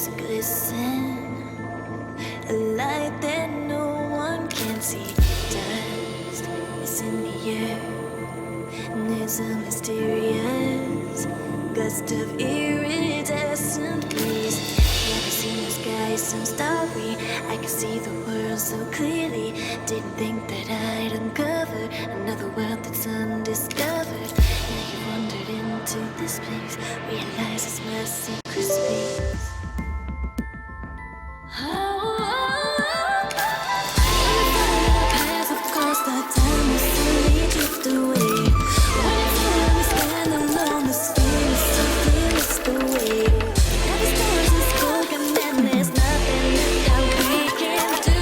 stars glisten, a light that no one can see. Dust is in the air, and there's a mysterious gust of iridescent glaze. Never seen the sky so starry, I can see the world so clearly. Didn't think that I'd uncover another world that's undiscovered. Now you wandered into this place, realize it's my secret space. Path across the time will slowly drift away. When you finally stand alone, the spirit softly whisk away. Every stars is spoken and there's nothing that we can do.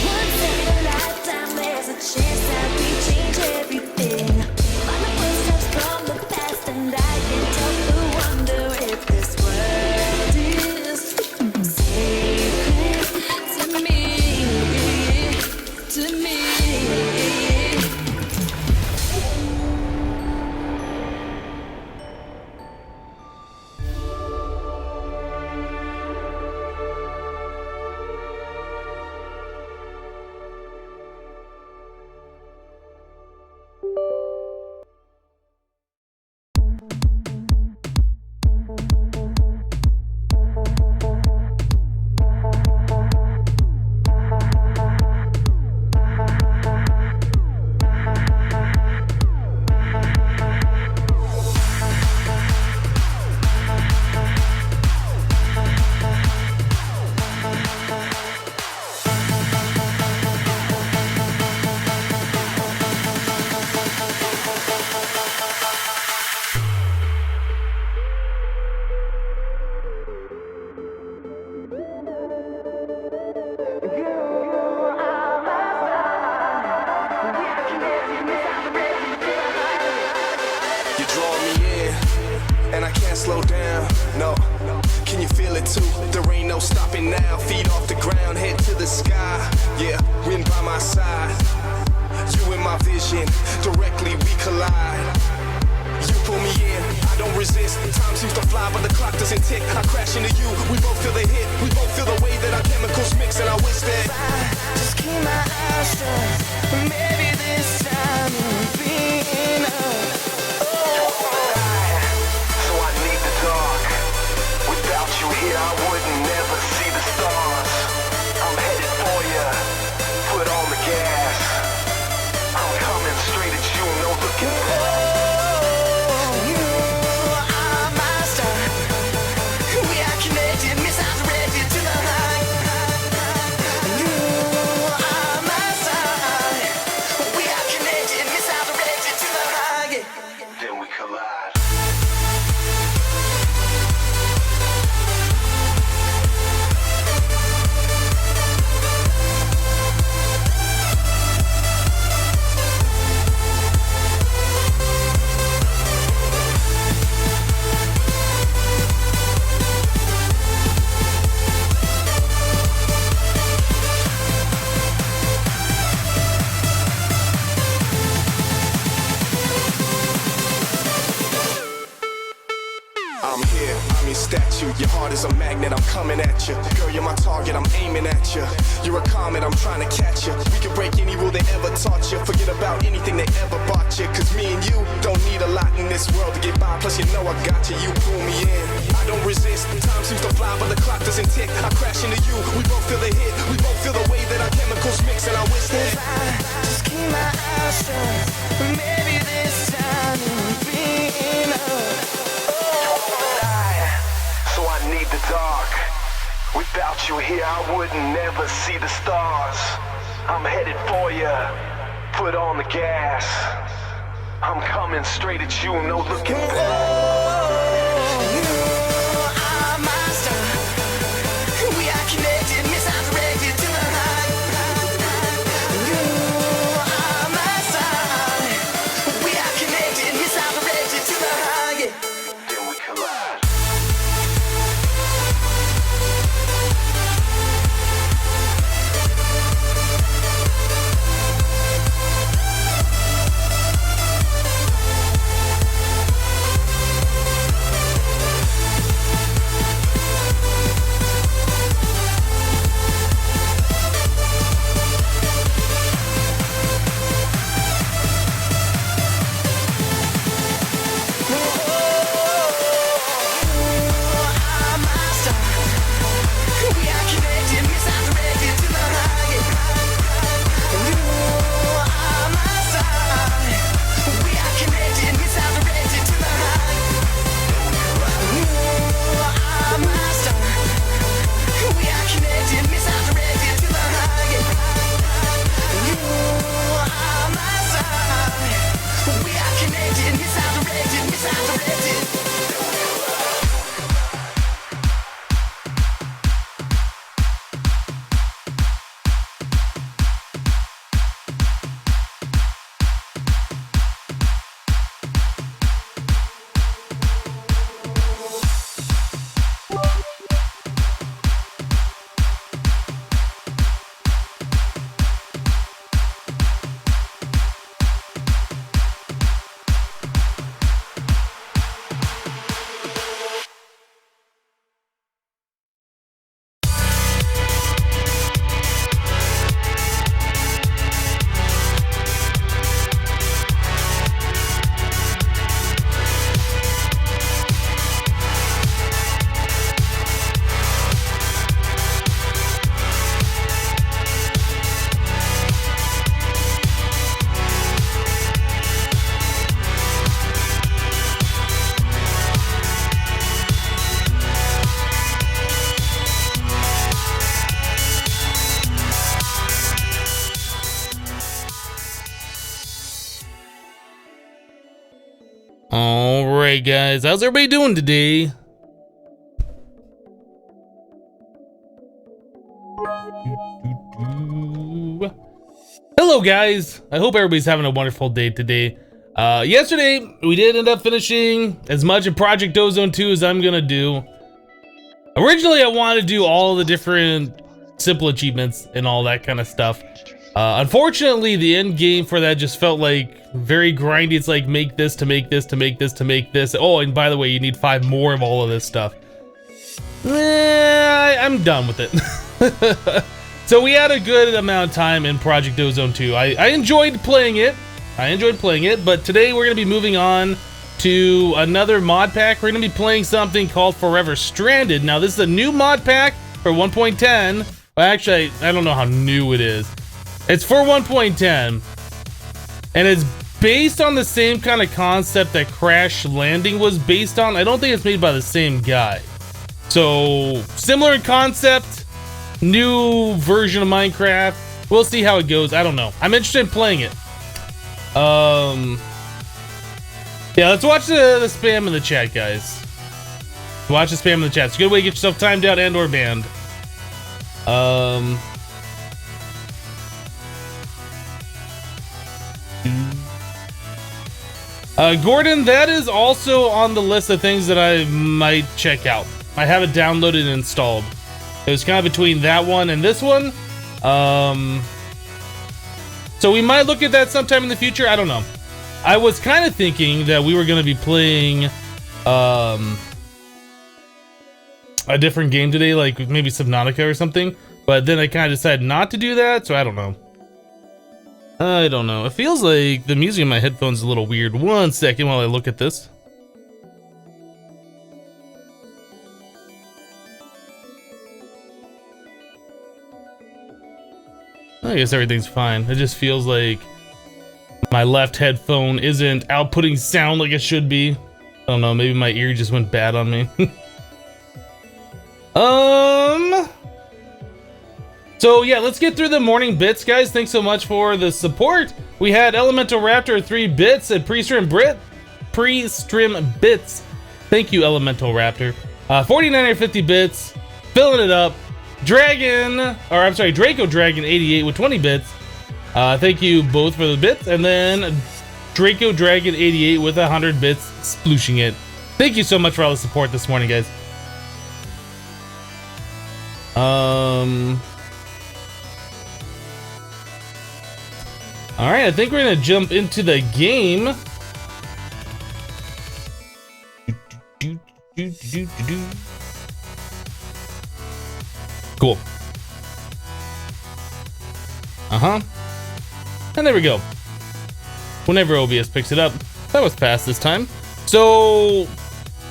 Once in a lifetime, there's a chance that we change everything. Find the footsteps from the past, and I can't help but wonder if this world is sacred to me, to me. You draw me in, and I can't slow down, no. Can you feel it too? There ain't no stopping now. Feet off the ground, head to the sky. Yeah, wind by my side. You in my vision, directly we collide. You pull me in, I don't resist. Time seems to fly, but the clock doesn't tick. I crash into you, we both feel the hit. We both feel the way that our chemicals mix, and I wish that I just keep my eyes shut. Maybe this time it'll be enough. so I need the dark. Without you here, I wouldn't never see the stars. I'm headed for ya, put on the gas. I'm coming straight at you, no looking back. You are my star. We are connected, missiles directed to the high. You are my star. We are connected, missiles directed to the high. Then we collide. I'm here, I'm your statue. Your heart is a magnet, I'm coming at you. Girl, you're my target, I'm aiming at you. You're a comet, I'm trying to catch you. We can break any rule they ever taught you. Forget about anything they ever bought you. Cause me and you don't need a lot in this world to get by. Plus you know I got you, you pull me in. I don't resist, time seems to fly but the clock doesn't tick. I crash into you, we both feel the hit. We both feel the way that our chemicals mix. And I wish that If I just keep my eyes shut, maybe this time it'll be enough. so I need the dark. Without you here, I wouldn't never see the stars. I'm headed for ya, put on the gas. I'm coming straight at you, no looking back. You are my star. We are connected, missiles directed to the high. You are my star. We are connected, missiles directed to the high. Then we collide. Alright guys, how's everybody doing today? Hello guys, I hope everybody's having a wonderful day today. Yesterday, we did end up finishing as much of Project Ozone 2 as I'm gonna do. Originally, I wanted to do all the different simple achievements and all that kind of stuff. Unfortunately, the end game for that just felt like very grindy. It's like make this to make this to make this to make this. Oh, and by the way, you need 5 more of all of this stuff. I'm done with it. So we had a good amount of time in Project Ozone 2. I enjoyed playing it. But today we're going to be moving on to another mod pack. We're going to be playing something called Forever Stranded. Now, this is a new mod pack for 1.10. Well, actually, I don't know how new it is. It's for 1.10, and it's based on the same kind of concept that Crash Landing was based on. I don't think it's made by the same guy. So, similar in concept, new version of Minecraft. We'll see how it goes. I don't know. I'm interested in playing it. Yeah, let's watch the spam in the chat, guys. Watch the spam in the chat. It's a good way to get yourself timed out and or banned. Gordon, that is also on the list of things that I might check out. I have it downloaded and installed. It was kind of between that one and this one. So we might look at that sometime in the future. I don't know. I was kind of thinking that we were going to be playing a different game today, like maybe Subnautica or something. But then I kind of decided not to do that, so I don't know. I don't know. It feels like the music in my headphones is a little weird. 1 second while I look at this. I guess everything's fine. It just feels like my left headphone isn't outputting sound like it should be. I don't know, maybe my ear just went bad on me. So yeah, let's get through the morning bits, guys. Thanks so much for the support. We had Elemental Raptor 3 bits and Pre-Strim bits. Thank you, Elemental Raptor. 4950 bits, filling it up. Draco Dragon 88 with 20 bits. Thank you both for the bits. And then Draco Dragon 88 with 100 bits, splooshing it. Thank you so much for all the support this morning, guys. All right, I think we're gonna jump into the game. Cool. And there we go. Whenever OBS picks it up. That was fast this time. So,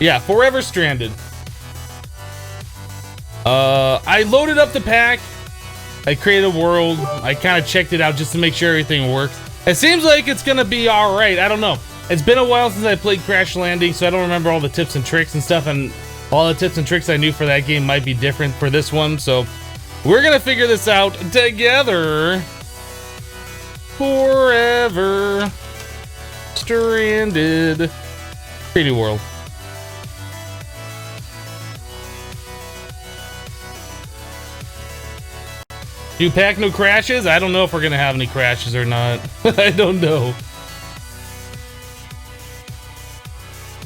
yeah, Forever Stranded. I loaded up the pack. I created a world. I kind of checked it out just to make sure everything works. It seems like it's gonna be alright. I don't know. It's been a while since I played Crash Landing, so I don't remember all the tips and tricks and stuff, and all the tips and tricks I knew for that game might be different for this one, so we're gonna figure this out together. Forever Stranded. Pretty world. Do pack no crashes? I don't know if we're gonna have any crashes or not. I don't know.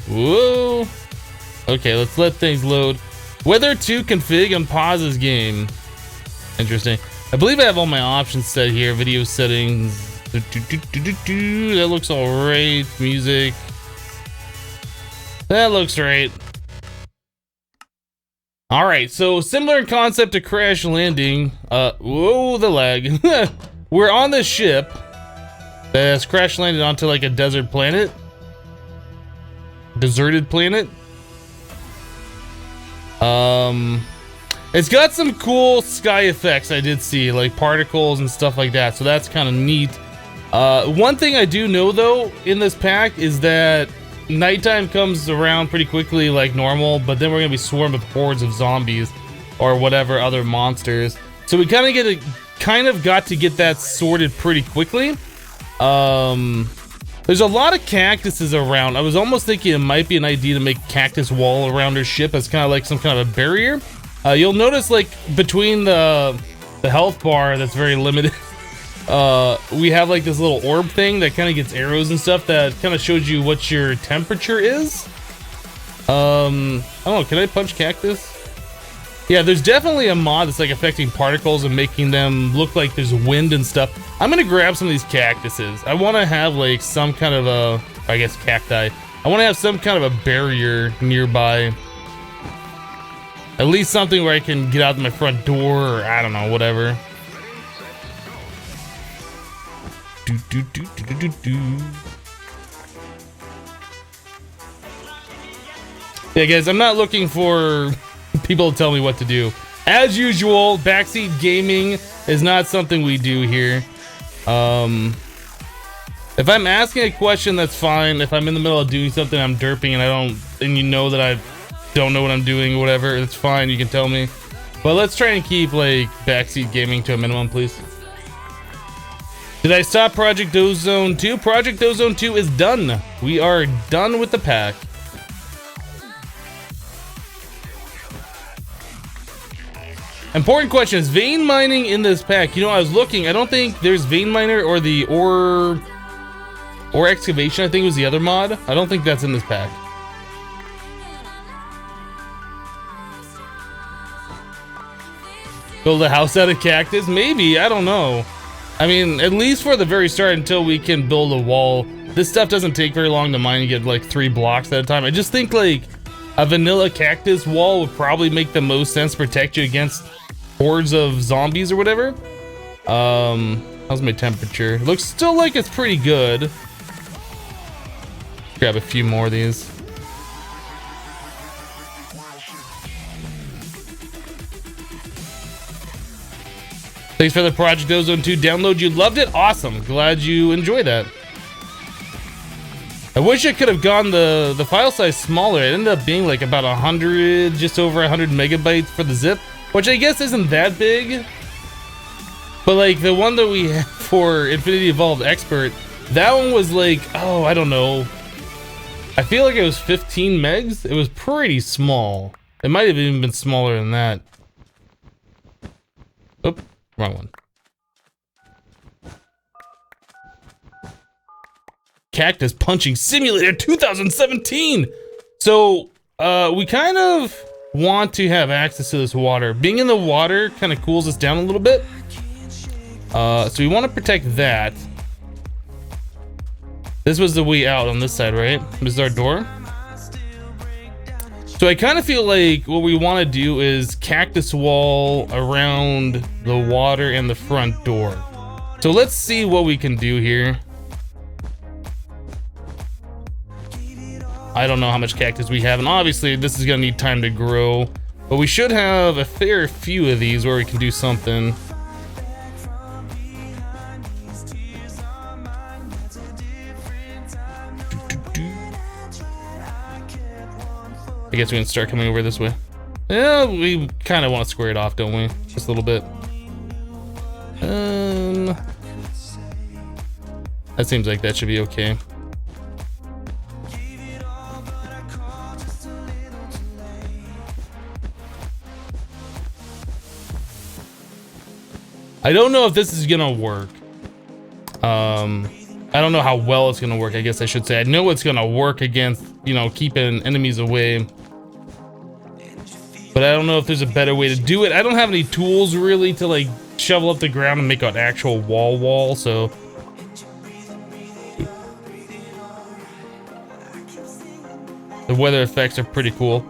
Whoa. Okay, let's let things load. Whether to config and pause this game. Interesting. I believe I have all my options set here. Video settings. That looks alright. Music. That looks right. Alright, so similar in concept to Crash Landing. Whoa, the lag. We're on this ship that's crash landed onto like a desert planet. Deserted planet. It's got some cool sky effects I did see, like particles and stuff like that, so that's kind of neat. One thing I do know though in this pack is that nighttime comes around pretty quickly like normal, but then we're gonna be swarmed with hordes of zombies or whatever other monsters. So we kind of got to get that sorted pretty quickly. There's a lot of cactuses around. I was almost thinking it might be an idea to make cactus wall around our ship as kind of like some kind of a barrier. You'll notice like between the health bar that's very limited, we have like this little orb thing that kind of gets arrows and stuff that kind of shows you what your temperature is. I don't know, can I punch cactus? Yeah, there's definitely a mod that's like affecting particles and making them look like there's wind and stuff. I'm gonna grab some of these cactuses. I want to have like some kind of a, I guess cacti. I want to have some kind of a barrier nearby. At least something where I can get out my front door, or I don't know, whatever. Yeah, guys, I'm not looking for people to tell me what to do. As usual, backseat gaming is not something we do here. If I'm asking a question, that's fine. If I'm in the middle of doing something, I'm derping and you know that I don't know what I'm doing or whatever, it's fine, you can tell me. But let's try and keep like backseat gaming to a minimum, please. Did I stop Project Ozone 2? Project Ozone 2 is done. We are done with the pack. Important question, is vein mining in this pack? You know, I was looking, I don't think there's vein miner or the ore excavation, I think was the other mod. I don't think that's in this pack. Build a house out of cactus? Maybe, I don't know. I mean, at least for the very start until we can build a wall. This stuff doesn't take very long to mine. You get like 3 blocks at a time. I just think like a vanilla cactus wall would probably make the most sense to protect you against hordes of zombies or whatever. How's my temperature? Looks still like it's pretty good. Grab a few more of these. Thanks for the Project Ozone 2 download. You loved it? Awesome. Glad you enjoyed that. I wish I could have gone the file size smaller. It ended up being like about 100, just over 100 megabytes for the zip, which I guess isn't that big. But like the one that we have for Infinity Evolved Expert, that one was like, oh, I don't know. I feel like it was 15 megs. It was pretty small. It might have even been smaller than that. Oop. Wrong one. Cactus Punching Simulator 2017. So we kind of want to have access to this water. Being in the water kind of cools us down a little bit. So we want to protect that. This was the way out on this side, right? This is our door. So I kind of feel like what we want to do is cactus wall around the water and the front door. So let's see what we can do here. I don't know how much cactus we have, and obviously this is gonna need time to grow, but we should have a fair few of these where we can do something. I guess we can start coming over this way. Yeah, we kind of want to square it off, don't we? Just a little bit. That seems like that should be okay. I don't know if this is gonna work. I don't know how well it's gonna work, I guess I should say. I know it's gonna work against, you know, keeping enemies away. But I don't know if there's a better way to do it. I don't have any tools really to like shovel up the ground and make an actual wall, so. The weather effects are pretty cool.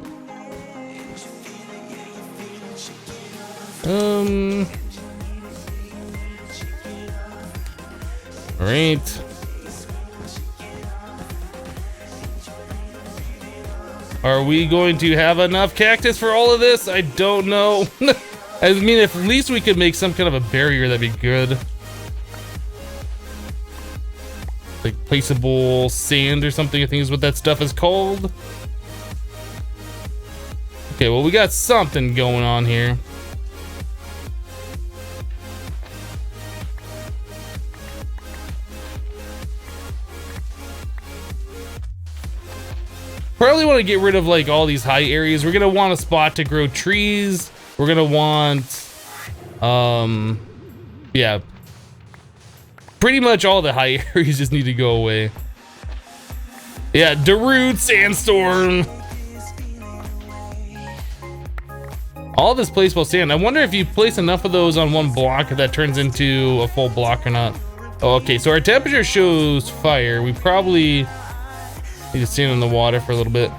All right. Are we going to have enough cactus for all of this? I don't know. I mean, if at least we could make some kind of a barrier, that'd be good. Like placeable sand or something, I think is what that stuff is called. Okay, well, we got something going on here. Probably want to get rid of like all these high areas. We're gonna want a spot to grow trees. We're gonna want, yeah, pretty much all the high areas just need to go away. Yeah, Darude, Sandstorm. All this place will stand. I wonder if you place enough of those on one block if that turns into a full block or not. Oh, okay, so our temperature shows fire. We probably need to stand in the water for a little bit.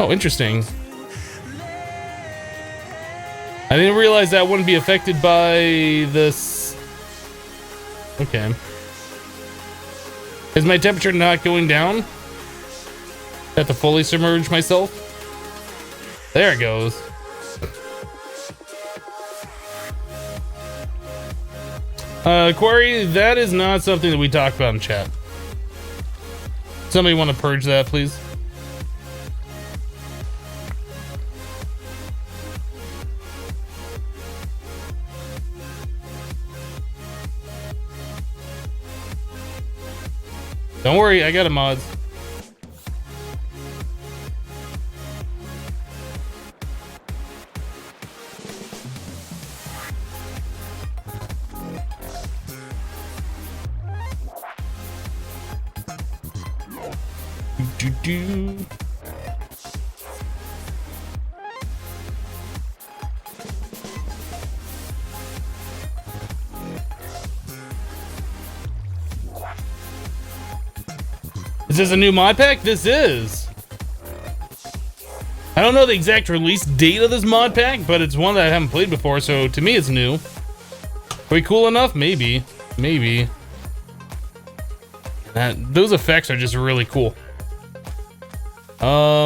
Oh, interesting. I didn't realize that wouldn't be affected by this. Okay. Is my temperature not going down? I have to fully submerge myself. There it goes. Quarry, that is not something that we talked about in chat. Somebody want to purge that, please? Don't worry, I got a mods. Do. Is this a new mod pack? This is. I don't know the exact release date of this mod pack, but it's one that I haven't played before, so to me it's new. Are we cool enough? Maybe. Maybe. Those effects are just really cool.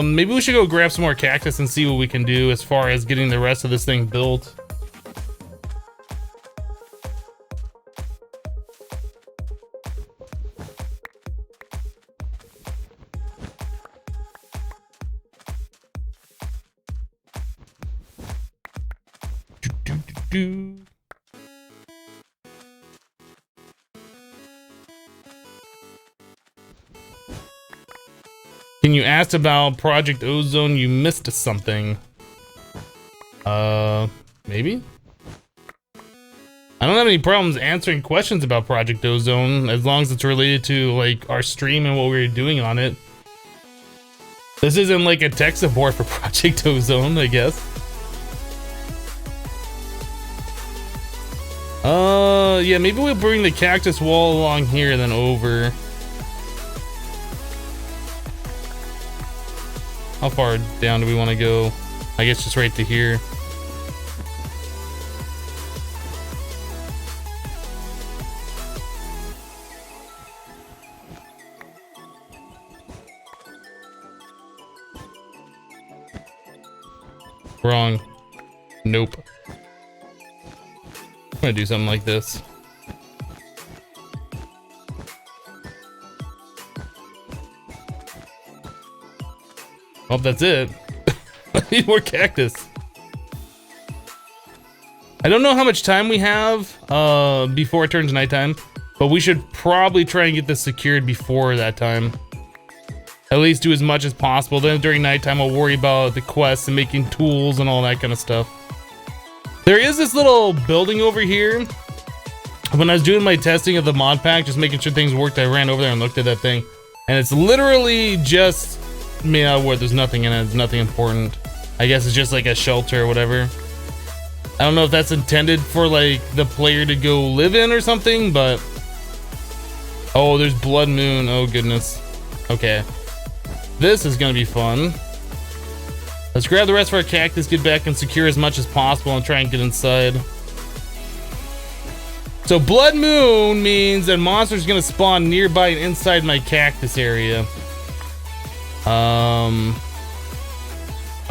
Maybe we should go grab some more cactus and see what we can do as far as getting the rest of this thing built. Can you ask about Project Ozone? You missed something. Maybe? I don't have any problems answering questions about Project Ozone as long as it's related to like our stream and what we were doing on it. This isn't like a tech support for Project Ozone, I guess. Yeah, maybe we'll bring the cactus wall along here and then over. How far down do we want to go? I guess just right to here. Wrong. Nope. I'm gonna do something like this. Oh, that's it. I need more cactus. I don't know how much time we have before it turns nighttime, but we should probably try and get this secured before that time. At least do as much as possible. Then during nighttime, I'll worry about the quests and making tools and all that kind of stuff. There is this little building over here. When I was doing my testing of the mod pack, just making sure things worked, I ran over there and looked at that thing. And it's literally just made out of wood. There's nothing in it. It's nothing important. I guess it's just like a shelter or whatever. I don't know if that's intended for like the player to go live in or something, but... Oh, there's Blood Moon. Oh, goodness. Okay. This is gonna be fun. Let's grab the rest of our cactus, get back and secure as much as possible and try and get inside. So Blood Moon means that monsters gonna spawn nearby and inside my cactus area.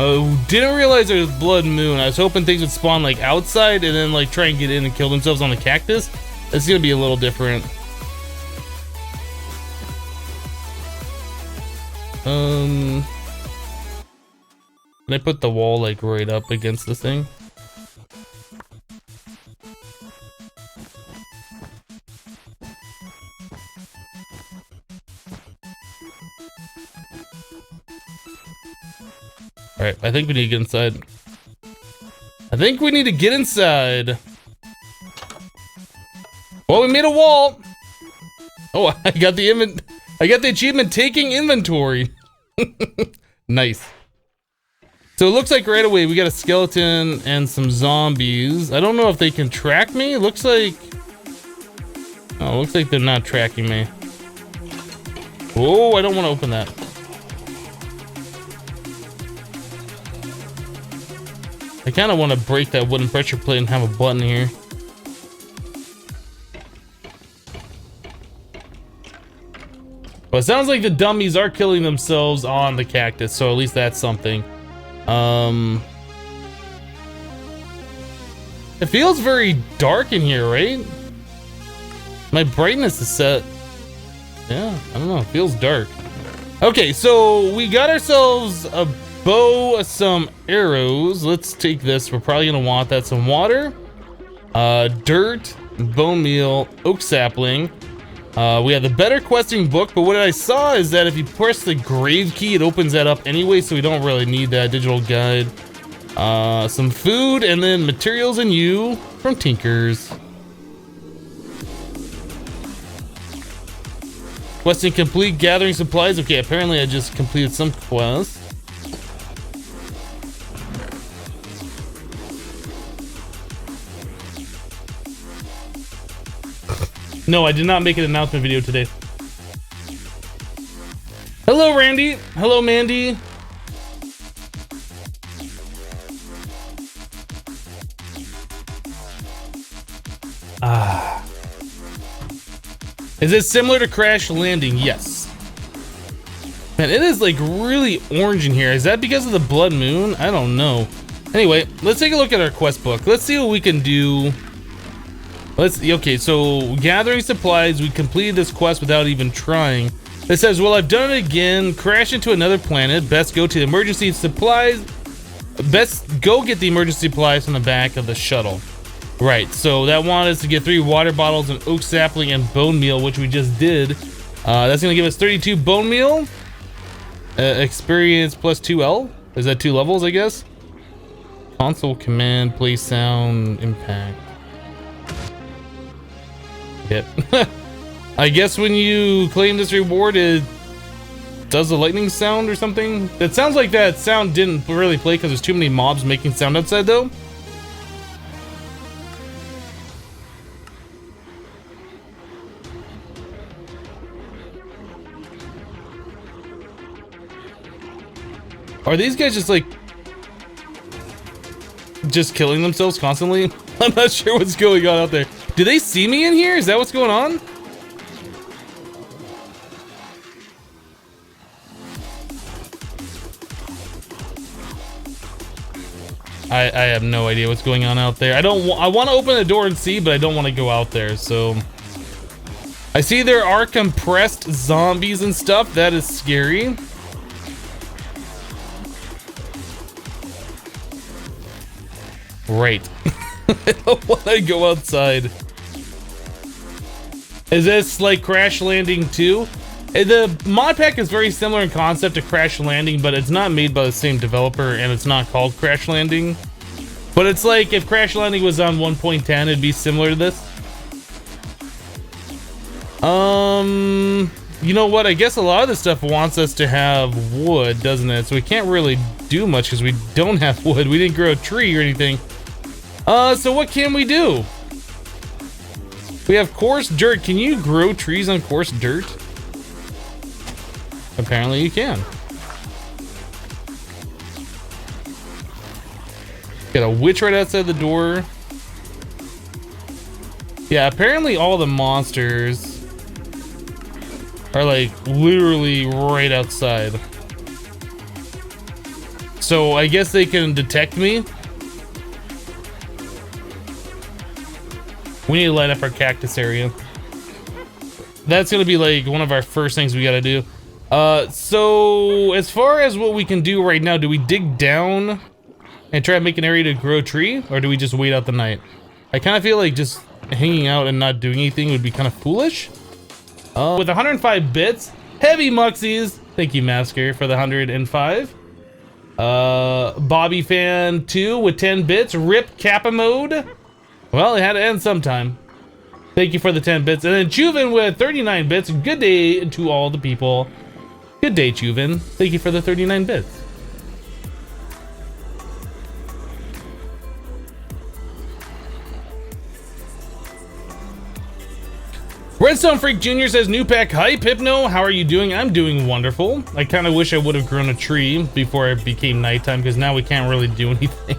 Oh, didn't realize there was Blood Moon. I was hoping things would spawn like outside and then like try and get in and kill themselves on the cactus. That's gonna be a little different. Can I put the wall like right up against this thing? Alright, I think we need to get inside. I think we need to get inside. Well, we made a wall. Oh, I got the achievement taking inventory. Nice. So it looks like right away we got a skeleton and some zombies. I don't know if they can track me. It looks like... Oh, it looks like they're not tracking me. Oh, I don't want to open that. I kind of want to break that wooden pressure plate and have a button here. Well, it sounds like the dummies are killing themselves on the cactus, so at least that's something. It feels very dark in here, right? My brightness is set. Yeah, I don't know, it feels dark. Okay, so we got ourselves a bow, some arrows. Let's take this, we're probably gonna want that. Some water, dirt, bone meal, oak sapling. We have the better questing book, but what I saw is that if you press the grave key, it opens that up anyway, so we don't really need that digital guide. Some food, and then materials and you from Tinkers. Questing complete, gathering supplies. Okay, apparently I just completed some quest. No, I did not make an announcement video today. Hello, Randy. Hello, Mandy. Is it similar to Crash Landing? Yes. Man, it is like really orange in here. Is that because of the blood moon? I don't know. Anyway, let's take a look at our quest book. Let's see what we can do. Okay, so gathering supplies, we completed this quest without even trying. It says, well, I've done it again. Crash into another planet. Best go to the emergency supplies. Best go get the emergency supplies from the back of the shuttle. Right, so that wanted us to get 3 water bottles, an oak sapling, and bone meal, which we just did. That's gonna give us 32 bone meal. Experience plus 2L. Is that 2 levels, I guess? Console command, play sound, impact. Yep. I guess when you claim this reward, it does a lightning sound or something. It sounds like that sound didn't really play because there's too many mobs making sound outside though. Are these guys just killing themselves constantly? I'm not sure what's going on out there. Do they see me in here? Is that what's going on? I have no idea what's going on out there. I want to open the door and see, but I don't want to go out there, so. I see there are compressed zombies and stuff. That is scary. Right. I don't want to go outside. Is this like Crash Landing 2? The mod pack is very similar in concept to Crash Landing, but it's not made by the same developer and it's not called Crash Landing. But it's like if Crash Landing was on 1.10, it'd be similar to this. You know what? I guess a lot of this stuff wants us to have wood, doesn't it? So we can't really do much because we don't have wood. We didn't grow a tree or anything. So what can we do? We have coarse dirt. Can you grow trees on coarse dirt? Apparently you can. Got a witch right outside the door. Yeah, apparently all the monsters are like literally right outside. So I guess they can detect me. We need to light up our cactus area. That's gonna be like one of our first things we gotta do. So as far as what we can do right now, do we dig down and try to make an area to grow a tree, or do we just wait out the night? I kind of feel like just hanging out and not doing anything would be kind of foolish. With 105 bits, heavy muxies. Thank you, Masker, for the 105. Bobby Fan 2 with 10 bits. Rip Kappa mode. Well, it had to end sometime. Thank you for the 10 bits. And then Chuven with 39 bits. Good day to all the people. Good day, Chuven. Thank you for the 39 bits. Redstone Freak Jr. says, new pack hype. Hypno, how are you doing? I'm doing wonderful. I kind of wish I would have grown a tree before it became nighttime, because now we can't really do anything.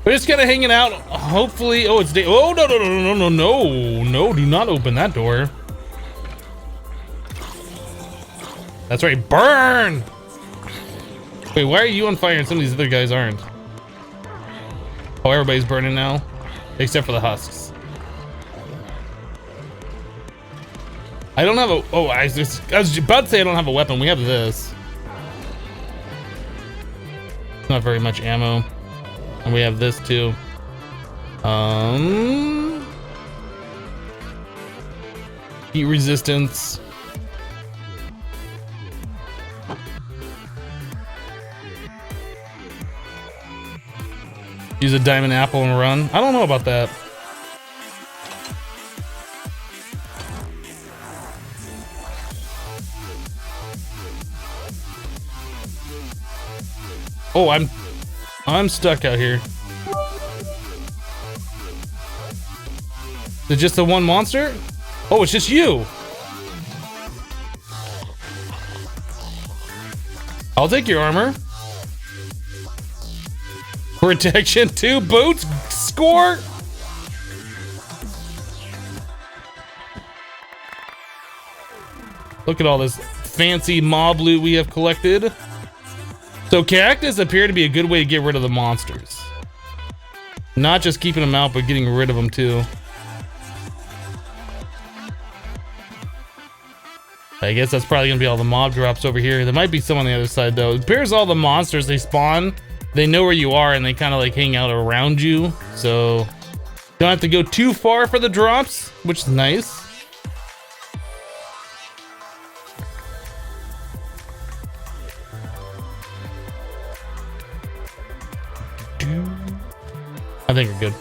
We're just kind of hanging out. Hopefully, oh, it's day. Oh, no, no, no, no, no, no, no, do not open that door. That's right, burn! Wait, why are you on fire and some of these other guys aren't? Oh, everybody's burning now, except for the husks. I don't have a, oh, I was about to say I don't have a weapon. We have this. Not very much ammo. And we have this too. Heat resistance. Use a diamond apple and run. I don't know about that. Oh, I'm stuck out here. Is it just the one monster? Oh, it's just you. I'll take your armor. Protection 2 boots score. Look at all this fancy mob loot we have collected. So cactus appear to be a good way to get rid of the monsters. Not just keeping them out, but getting rid of them too. I guess that's probably gonna be all the mob drops over here. There might be some on the other side though. It appears all the monsters, they spawn, they know where you are and they kind of like hang out around you. So don't have to go too far for the drops, which is nice. I think we're good.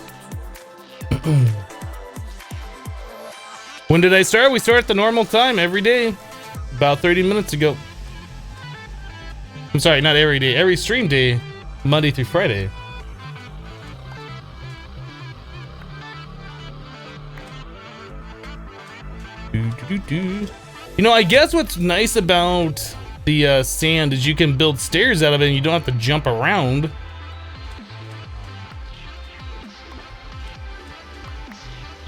When did I start? We start at the normal time every day. About 30 minutes ago. I'm sorry, not every day. Every stream day, Monday through Friday. You know, I guess what's nice about the sand is you can build stairs out of it and you don't have to jump around.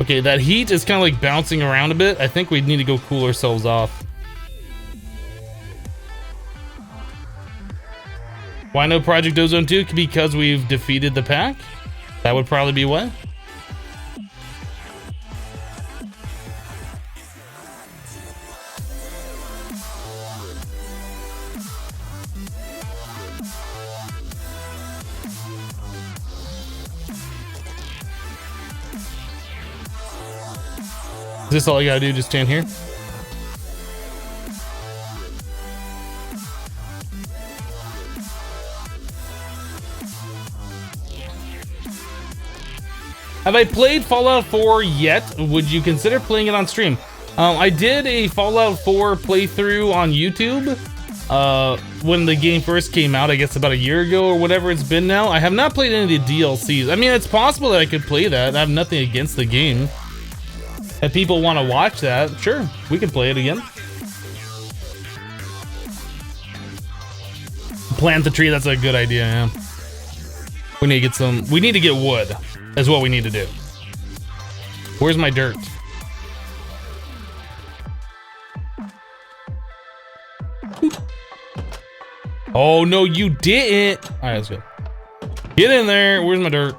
Okay, that heat is kind of like bouncing around a bit. I think we need to go cool ourselves off. Why no Project Ozone 2? Because we've defeated the pack? That would probably be what? Is this all I gotta do? Just stand here? Have I played Fallout 4 yet? Would you consider playing it on stream? I did a Fallout 4 playthrough on YouTube when the game first came out, I guess about a year ago or whatever it's been now. I have not played any of the DLCs. I mean, it's possible that I could play that. I have nothing against the game. If people want to watch that, sure, we can play it again. Plant the tree, that's a good idea, yeah. We need to get some, we need to get wood, is what we need to do. Where's my dirt? Oh, no, you didn't. All right, let's go. Get in there, where's my dirt?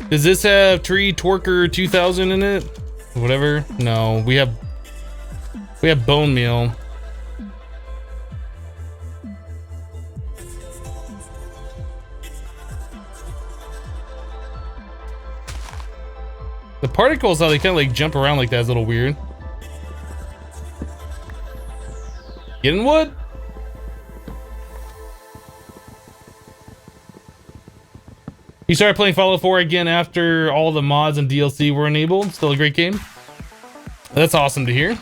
Does this have Tree Twerker 2000 in it? Whatever. No, we have bone meal. The particles, how they kind of like jump around like that is a little weird. Getting wood. You started playing Fallout 4 again after all the mods and DLC were enabled. Still a great game. That's awesome to hear.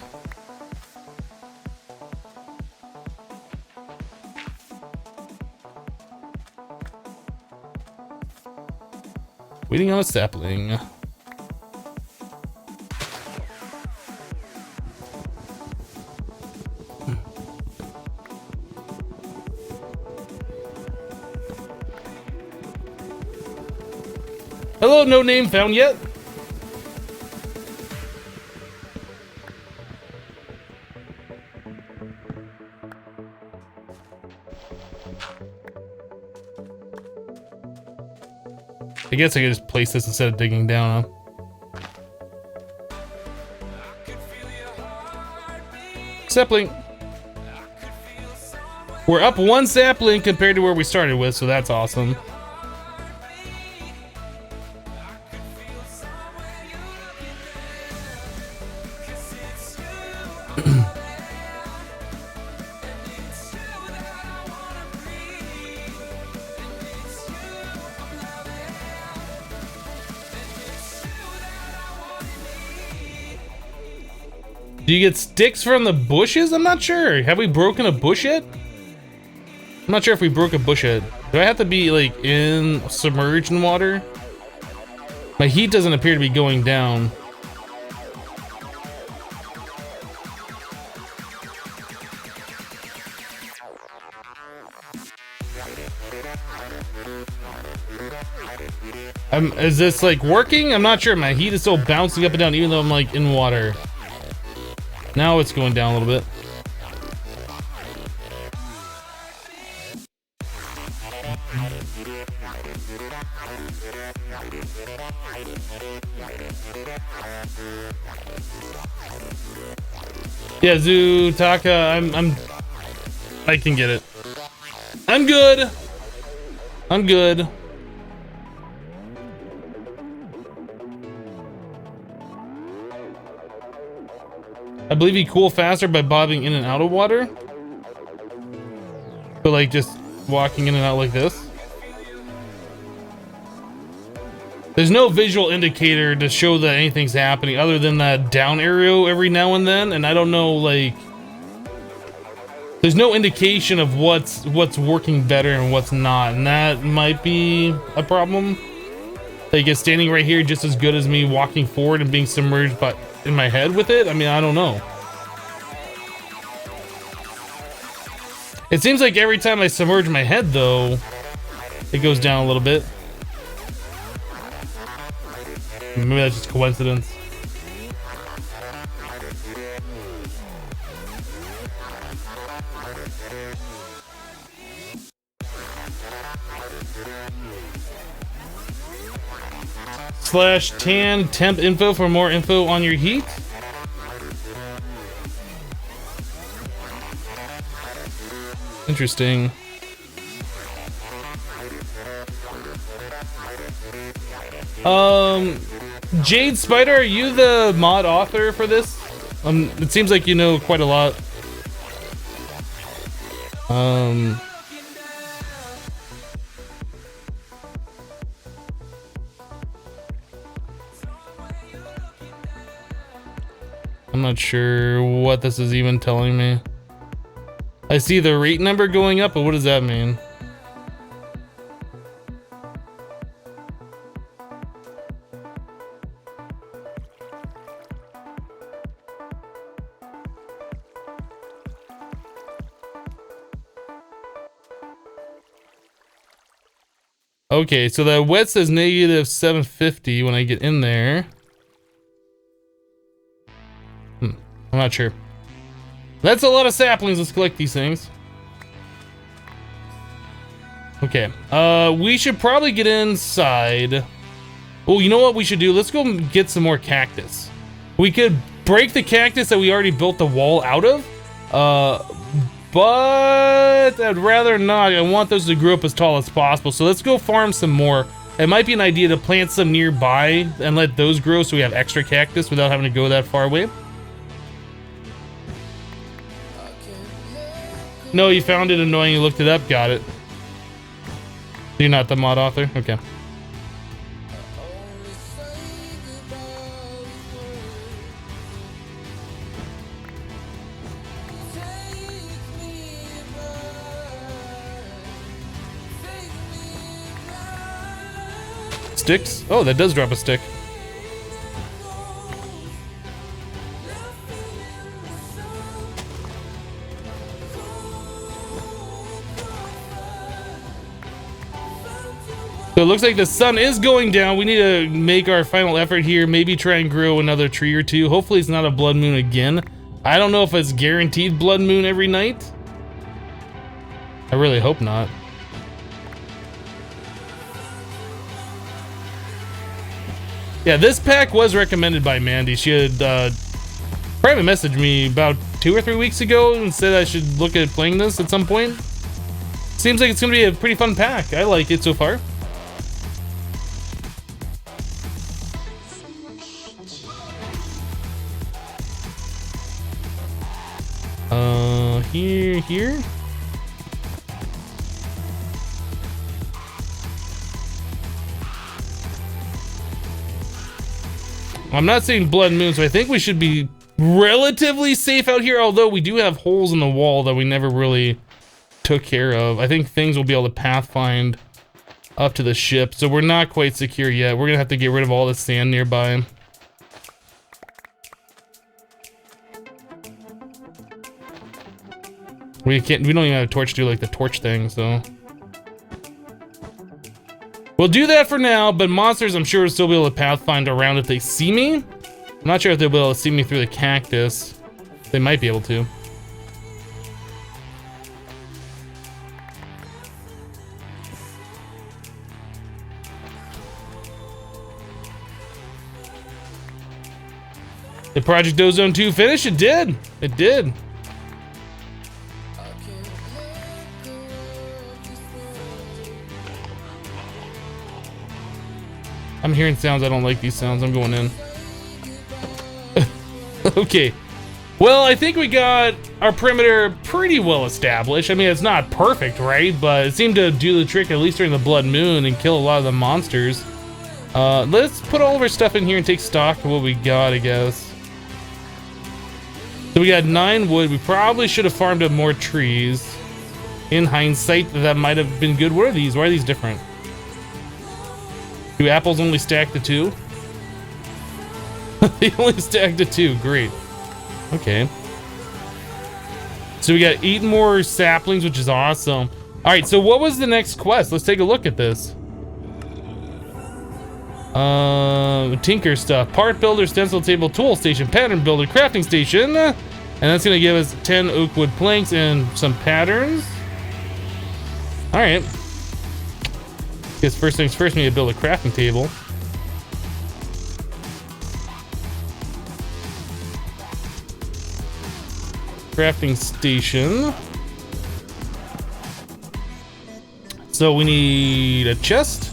Waiting on a sapling. Hello, no name found yet? I guess I could just place this instead of digging down, huh? Sapling. We're up one sapling compared to where we started with, so that's awesome. Do you get sticks from the bushes? I'm not sure. Have we broken a bush yet? I'm not sure if we broke a bush yet. Do I have to be like submerged in water? My heat doesn't appear to be going down. Is this like working? I'm not sure. My heat is still bouncing up and down even though I'm like in water. Now it's going down a little bit. Yeah, Zutaka, I can get it. I'm good. I'm good. I believe you cool faster by bobbing in and out of water. So like just walking in and out like this. There's no visual indicator to show that anything's happening other than that down arrow every now and then, and I don't know, like there's no indication of what's working better and what's not, and that might be a problem. Like it's standing right here just as good as me walking forward and being submerged in my head with it. I mean, I don't know. It seems like every time I submerge my head though, it goes down a little bit. Maybe that's just coincidence. /tan temp info for more info on your heat. Interesting. Jade Spider, are you the mod author for this? It seems like you know quite a lot. I'm not sure what this is even telling me. I see the rate number going up, but what does that mean? Okay, so that wet says -750 when I get in there. I'm not sure. That's a lot of saplings. Let's collect these things. Okay, we should probably get inside. Oh, you know what we should do? Let's go get some more cactus. We could break the cactus that we already built the wall out of. But I'd rather not. I want those to grow up as tall as possible. So let's go farm some more it might be an idea to plant some nearby and let those grow so we have extra cactus without having to go that far away. No, you found it annoying, you looked it up, got it. You're not the mod author? Okay. Sticks? Oh, that does drop a stick. So it looks like the sun is going down. We need to make our final effort here. Maybe try and grow another tree or two. Hopefully it's not a blood moon again. I don't know if it's guaranteed blood moon every night. I really hope not. Yeah, this pack was recommended by Mandy. She had private messaged me about 2 or 3 weeks ago and said I should look at playing this at some point. Seems like it's going to be a pretty fun pack. I like it so far. Here. I'm not saying blood moon, so I think we should be relatively safe out here, although we do have holes in the wall that we never really took care of. I think things will be able to pathfind up to the ship, so we're not quite secure yet. We're gonna have to get rid of all the sand nearby. We don't even have a torch to do like the torch thing, so we'll do that for now, but monsters I'm sure will still be able to pathfind around if they see me. I'm not sure if they'll be able to see me through the cactus. They might be able to. Did Project Ozone 2 finish? It did. It did. I'm hearing sounds. I don't like these sounds. I'm going in. Okay. Well, I think we got our perimeter pretty well established. I mean, it's not perfect, right? But it seemed to do the trick, at least during the Blood Moon, and kill a lot of the monsters. Let's put all of our stuff in here and take stock of what we got, I guess. So we got 9 wood. We probably should have farmed up more trees. In hindsight, that might have been good. What are these? Why are these different? Do apples only stack to 2? They only stack to 2. Great. Okay. So we got 8 more saplings, which is awesome. All right, so what was the next quest? Let's take a look at this. Tinker stuff. Part builder, stencil table, tool station, pattern builder, crafting station. And that's gonna give us 10 oak wood planks and some patterns. All right. Guess first things first, we need to build a crafting table. Crafting station. So we need a chest.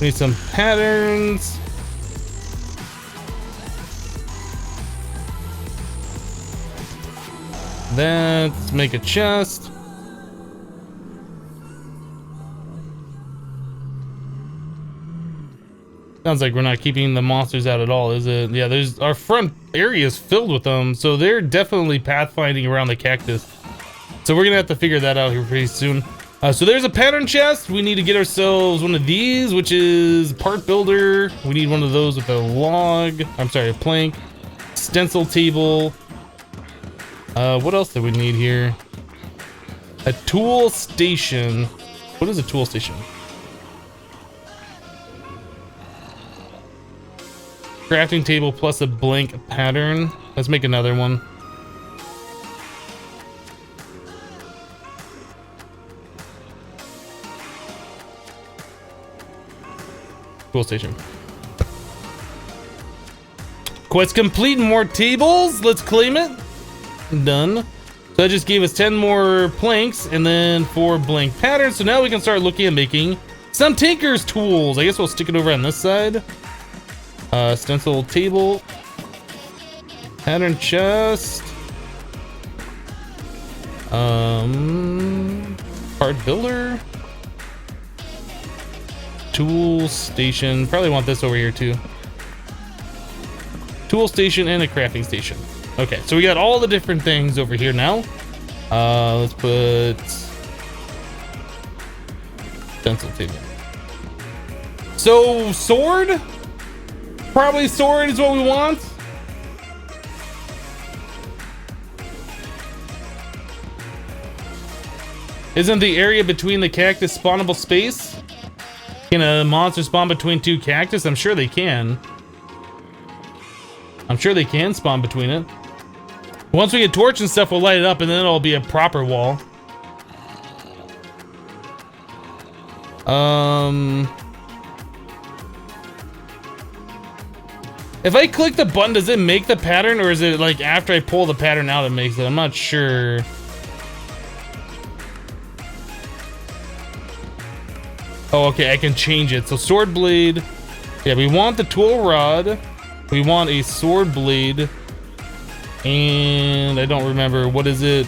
We need some patterns. Let's make a chest. Sounds like we're not keeping the monsters out at all, is it? Yeah, there's our front area is filled with them, so they're definitely pathfinding around the cactus. So we're gonna have to figure that out here pretty soon. So there's a pattern chest. We need to get ourselves one of these, which is part builder. We need one of those with a log. I'm sorry, a plank. Stencil table. What else do we need here? A tool station. What is a tool station? Crafting table plus a blank pattern. Let's make another one. Tool station. Quest complete. More tables. Let's claim it. Done. So that just gave us 10 more planks and then 4 blank patterns. So now we can start looking at making some tinker's tools. I guess we'll stick it over on this side. Stencil table. Pattern chest. Part builder. Tool station. Probably want this over here too. Tool station and a crafting station. Okay, so we got all the different things over here now. Let's put stencil table. So sword? Probably sword is what we want. Isn't the area between the cactus spawnable space? Can a monster spawn between 2 cactus? I'm sure they can. I'm sure they can spawn between it. Once we get torch and stuff, we'll light it up and then it'll be a proper wall. If I click the button, does it make the pattern, or is it like after I pull the pattern out it makes it? I'm not sure. Oh, okay, I can change it. So sword blade. Yeah, we want the tool rod. We want a sword blade. And I don't remember, what is it?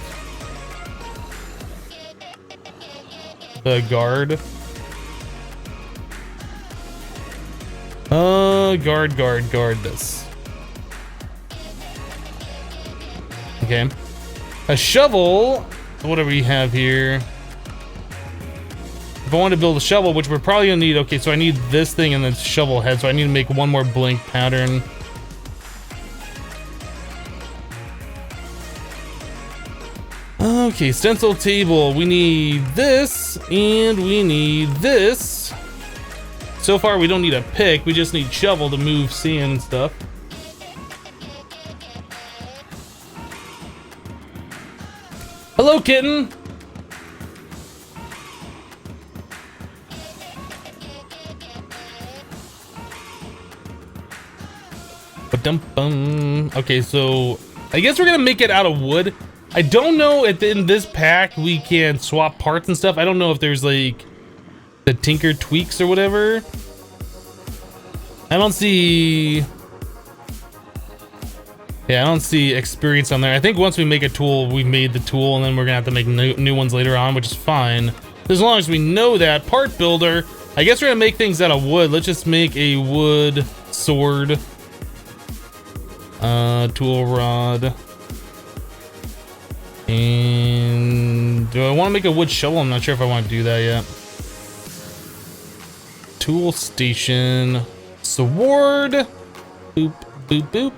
The guard. Guard this. Okay. A shovel. What do we have here? If I want to build a shovel, which we're probably gonna need, okay, so I need this thing and then shovel head, so I need to make one more blank pattern. Okay, stencil table. We need this and we need this. So far, we don't need a pick. We just need shovel to move sand and stuff. Hello, kitten. Ba-dum-bum. Okay, so I guess we're gonna make it out of wood. I don't know if in this pack we can swap parts and stuff. I don't know if there's like the tinker tweaks or whatever. I don't see. Yeah, I don't see experience on there. I think once we make a tool, we made the tool, and then we're gonna have to make new ones later on, which is fine. As long as we know that. Part builder. I guess we're gonna make things out of wood. Let's just make a wood sword. Tool rod. And do I want to make a wood shovel? I'm not sure if I want to do that yet. Tool station. Sword. Boop, boop, boop.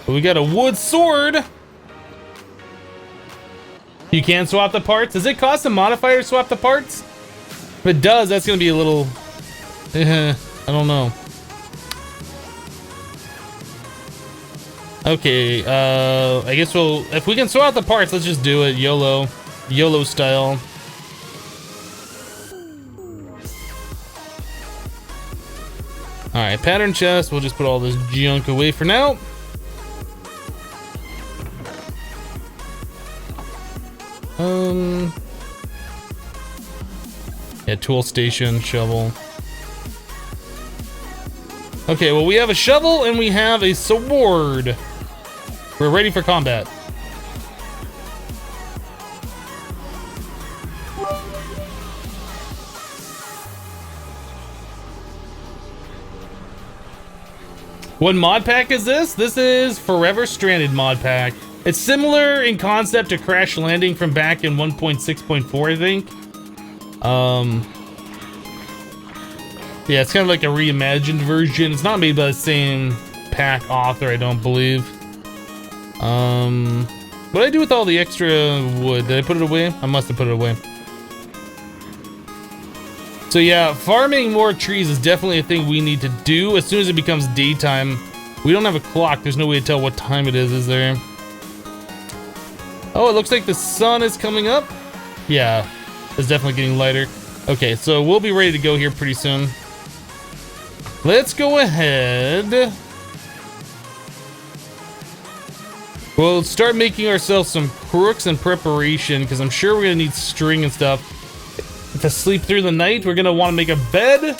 But we got a wood sword. You can swap the parts. Does it cost a modifier to swap the parts? If it does, that's going to be a little... I don't know. Okay, I guess we'll... If we can swap the parts, let's just do it. YOLO. YOLO style. Alright, pattern chest. We'll just put all this junk away for now. Yeah, tool station, shovel. Okay, well, we have a shovel and we have a sword. We're ready for combat. What mod pack is this? This is Forever Stranded mod pack. It's similar in concept to Crash Landing from back in 1.6.4, I think. Yeah, it's kind of like a reimagined version. It's not made by the same pack author, I don't believe. What did I do with all the extra wood? Did I put it away? I must have put it away. So yeah, farming more trees is definitely a thing we need to do as soon as it becomes daytime. We don't have a clock. There's no way to tell what time it is there? Oh, it looks like the sun is coming up. Yeah, it's definitely getting lighter. Okay, so we'll be ready to go here pretty soon. Let's go ahead We'll start making ourselves some crooks in preparation, because I'm sure we're gonna need string and stuff to sleep through the night. We're gonna want to make a bed.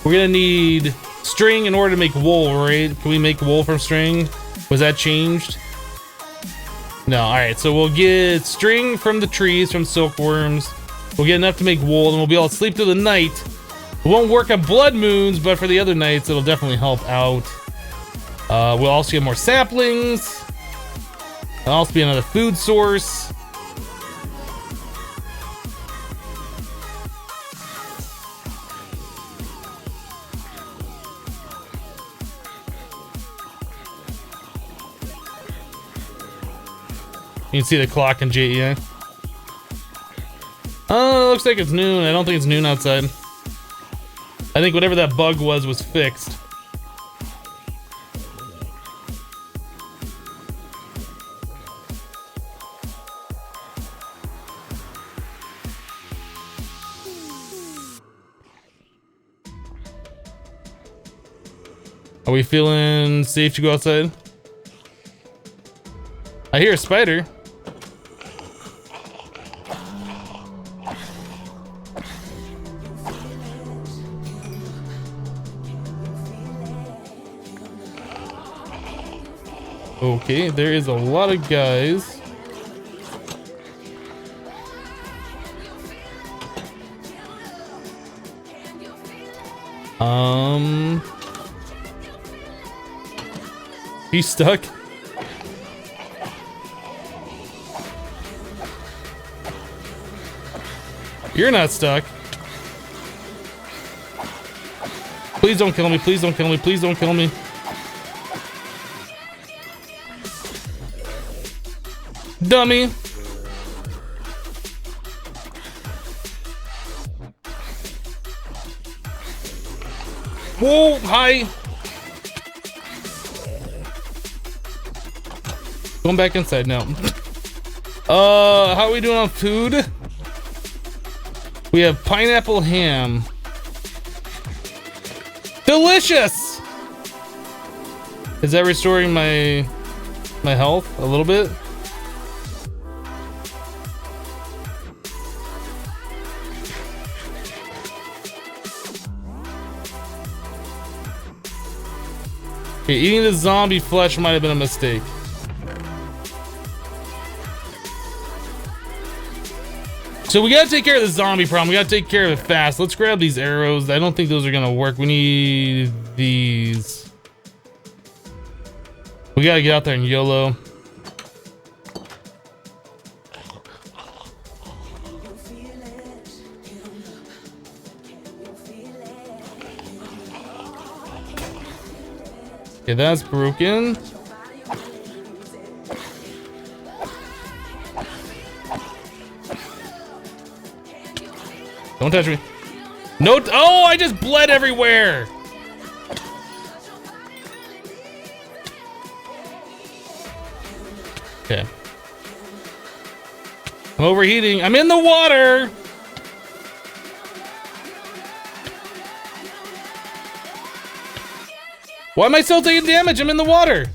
We're gonna need string in order to make wool, right? Can we make wool from string? Was that changed? No. All right, so we'll get string from the trees, from silkworms. We'll get enough to make wool, and we'll be able to sleep through the night. It won't work on blood moons, but for the other nights, it'll definitely help out. We'll also get more saplings. It'll also be another food source. You can see the clock in JEA. Oh, looks like it's noon. I don't think it's noon outside. I think whatever that bug was fixed. Are we feeling safe to go outside? I hear a spider. Okay, there is a lot of guys. He's stuck. You're not stuck. Please don't kill me. Please don't kill me. Please don't kill me. Dummy. Whoa, hi. Going back inside now. How are we doing on food? We have pineapple ham. Delicious! Is that restoring my health a little bit? Okay, eating the zombie flesh might have been a mistake. So we gotta take care of the zombie problem. We gotta take care of it fast. Let's grab these arrows. I don't think those are gonna work. We need these. We gotta get out there and YOLO. Okay, that's broken. Don't touch me. No, oh, I just bled everywhere. Okay. I'm overheating. I'm in the water. Why am I still taking damage? I'm in the water.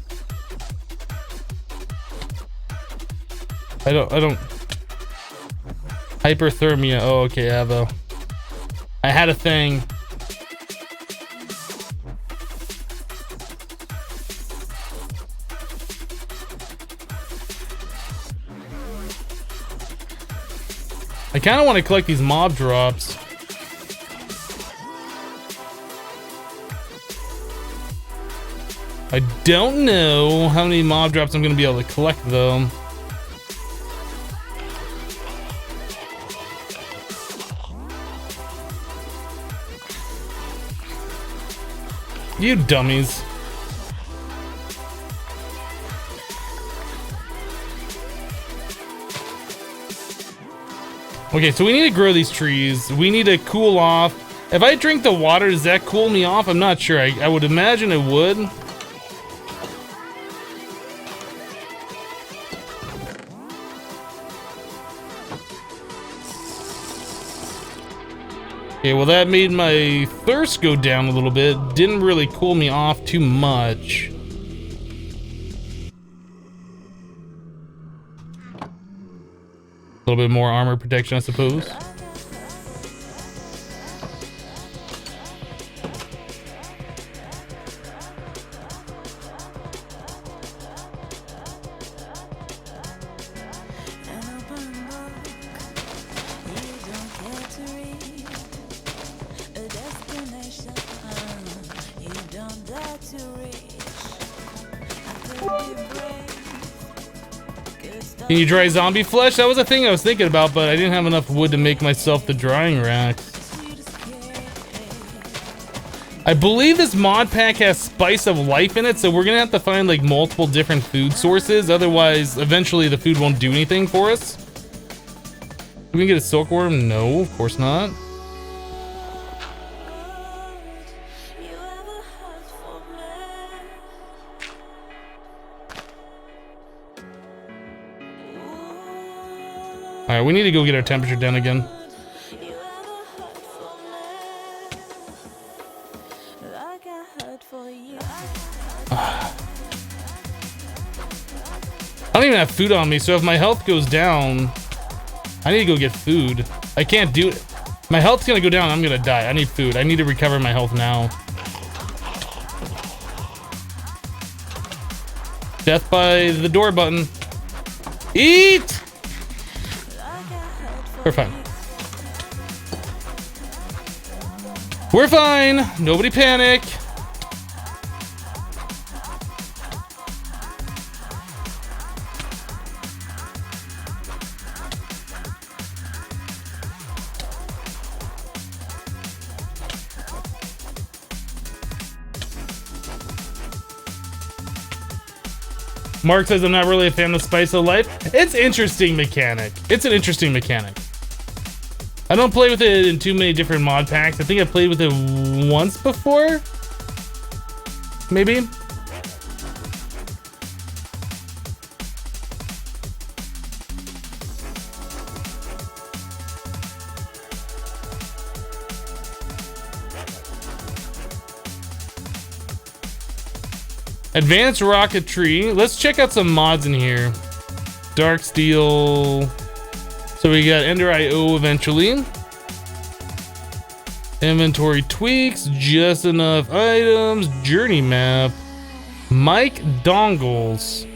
I don't. Hyperthermia. Oh, okay, Avo. I had a thing. I kind of want to collect these mob drops. I don't know how many mob drops I'm going to be able to collect, though. You dummies. Okay, so we need to grow these trees. We need to cool off. If I drink the water, does that cool me off? I'm not sure. I would imagine it would. Okay, well that made my thirst go down a little bit. Didn't really cool me off too much. little bit more armor protection, I suppose. Can you dry zombie flesh? That was a thing I was thinking about, but I didn't have enough wood to make myself the drying rack. I believe this mod pack has spice of life in it, so we're gonna have to find like multiple different food sources. Otherwise, eventually the food won't do anything for us. Can we get a silkworm? No, of course not. All right, we need to go get our temperature down again. I don't even have food on me, so if my health goes down, I need to go get food. I can't do it. My health's gonna go down, I'm gonna die. I need food. I need to recover my health now. Death by the door button. Eat! We're fine. We're fine. Nobody panic. Mark says I'm not really a fan of Spice of Life. It's interesting mechanic. It's an interesting mechanic. I don't play with it in too many different mod packs. I think I played with it once before. Maybe. Advanced rocketry. Let's check out some mods in here. Dark steel. So we got Ender IO eventually. Inventory tweaks. Just enough items. Journey map. Mic dongles.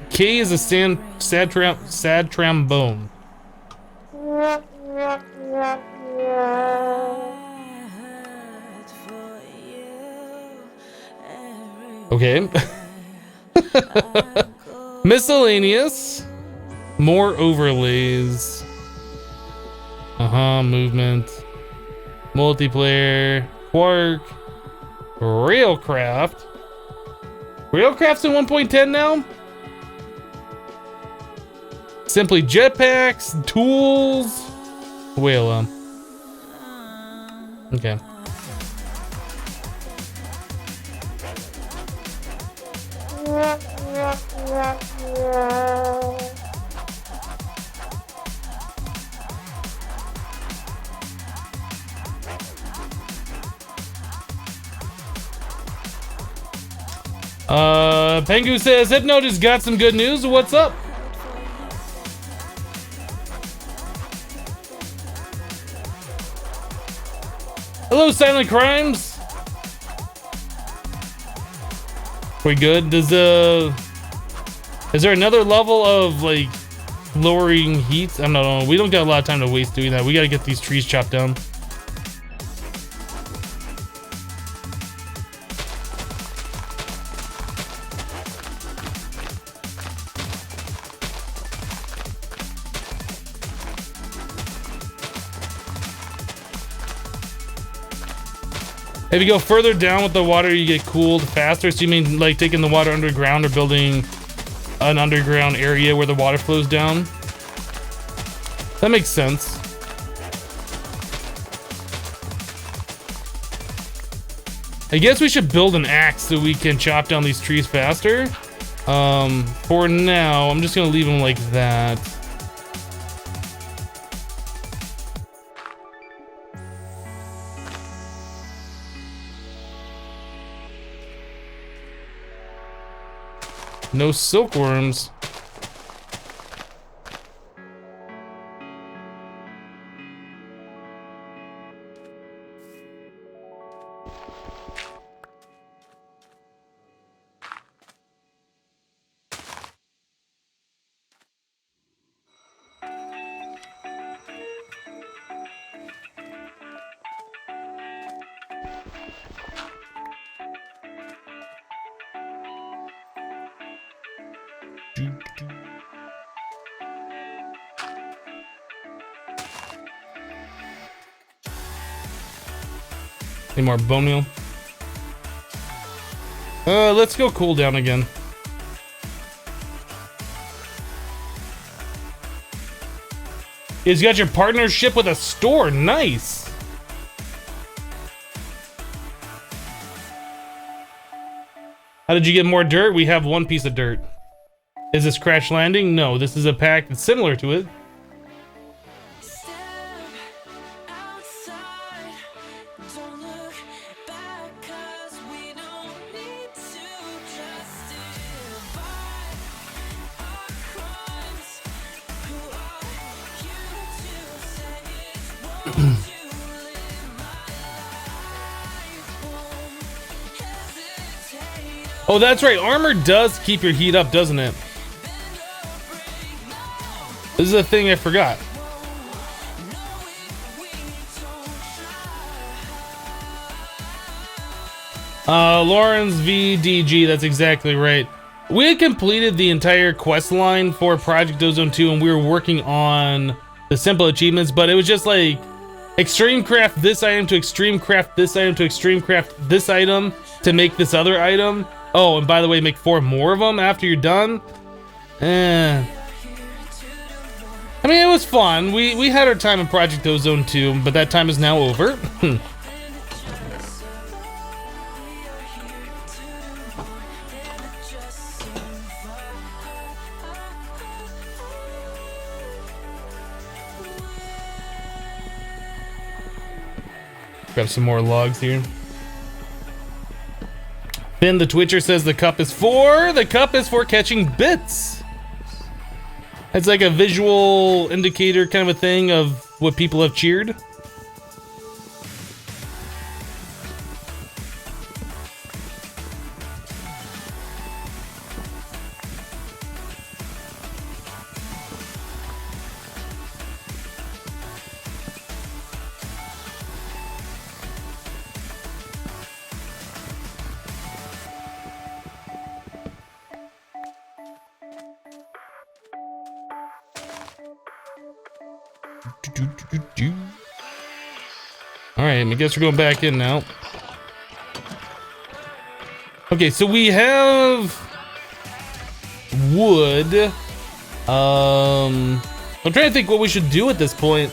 K is a sad trombone. Okay. Miscellaneous. More overlays. Movement. Multiplayer. Quark. Railcraft. Railcraft's in 1.10 now? Simply jetpacks. Tools. Whale. Okay. Pengu says, Hypno just got some good news. What's up? Hello, Silent Crimes. We good? Is there another level of like lowering heat? I don't know. We don't got a lot of time to waste doing that. We gotta get these trees chopped down. If you go further down with the water, you get cooled faster. So you mean like taking the water underground or building an underground area where the water flows down? That makes sense. I guess we should build an axe so we can chop down these trees faster. For now, I'm just gonna leave them like that. No silkworms. Any more bone meal? Let's go cooldown again. You got your partnership with a store. Nice. How did you get more dirt? We have one piece of dirt. Is this crash landing? No, this is a pack that's similar to it. Step outside, don't look back, 'cause we don't need to justify our crimes. Who are you to say it? Won't you live my life? Won't hesitate. Oh, that's right. Armor does keep your heat up, doesn't it? This is a thing I forgot. Lawrence VDG, that's exactly right. We had completed the entire quest line for Project Ozone 2 and we were working on the simple achievements, but it was just like extreme craft this item to extreme craft this item to extreme craft this item to make this other item. Oh, and by the way, make 4 more of them after you're done. I mean, it was fun. We had our time in Project Ozone 2, but that time is now over. Grab some more logs here. Finn the Twitcher says the cup is for catching bits. It's like a visual indicator kind of a thing of what people have cheered. Alright, I guess we're going back in now. Okay, so we have wood. I'm trying to think what we should do at this point.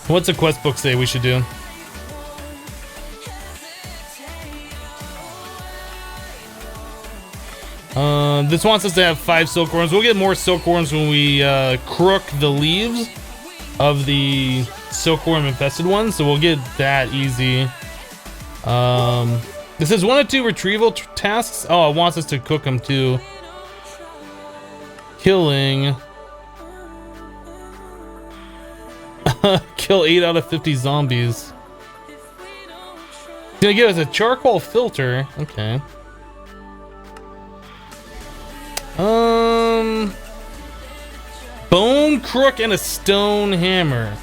What's the quest book say we should do? This wants us to have 5 silkworms. We'll get more silkworms when we crook the leaves of the silkworm infested ones, so we'll get that easy. This is 1 of 2 retrieval tasks. Oh, it wants us to cook them too. Killing. Kill 8 out of 50 zombies. It's gonna give us a charcoal filter. Okay. Bone crook and a stone hammer.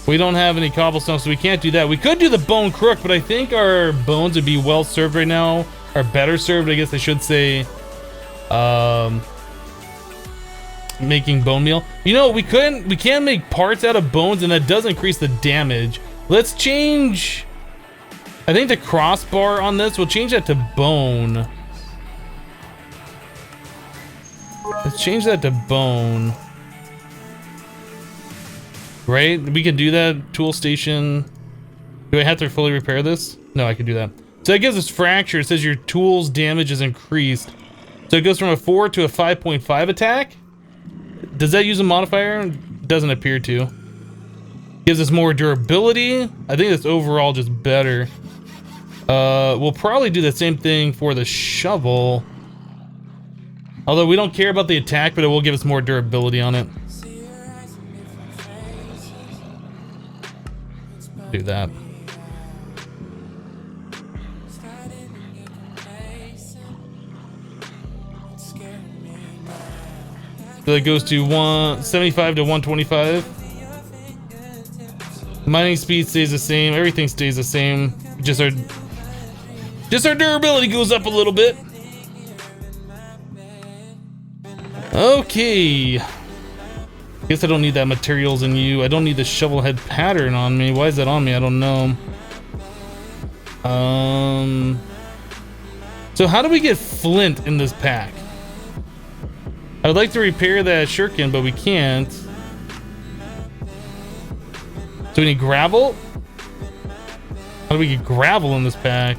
We don't have any cobblestone, so we can't do that. We could do the bone crook, but I think our bones would be well served right now. Or better served, I guess I should say. Making bone meal. You know, we can make parts out of bones, and that does increase the damage. Let's change. I think the crossbar on this, we'll change that to bone. Let's change that to bone. Right? We can do that. Tool station. Do I have to fully repair this? No, I can do that. So that gives us fracture. It says your tool's damage is increased. So it goes from a 4 to a 5.5 attack. Does that use a modifier? Doesn't appear to. Gives us more durability. I think that's overall just better. We'll probably do the same thing for the shovel. Although we don't care about the attack, but it will give us more durability on it. Do that. So that goes to 175 to 125. Mining speed stays the same. Everything stays the same. Just our Just our durability goes up a little bit. Okay. Guess I don't need that materials in you. I don't need the shovel head pattern on me. Why is that on me? I don't know. So how do we get flint in this pack? I would like to repair that shuriken, but we can't. So we need gravel? How do we get gravel in this pack?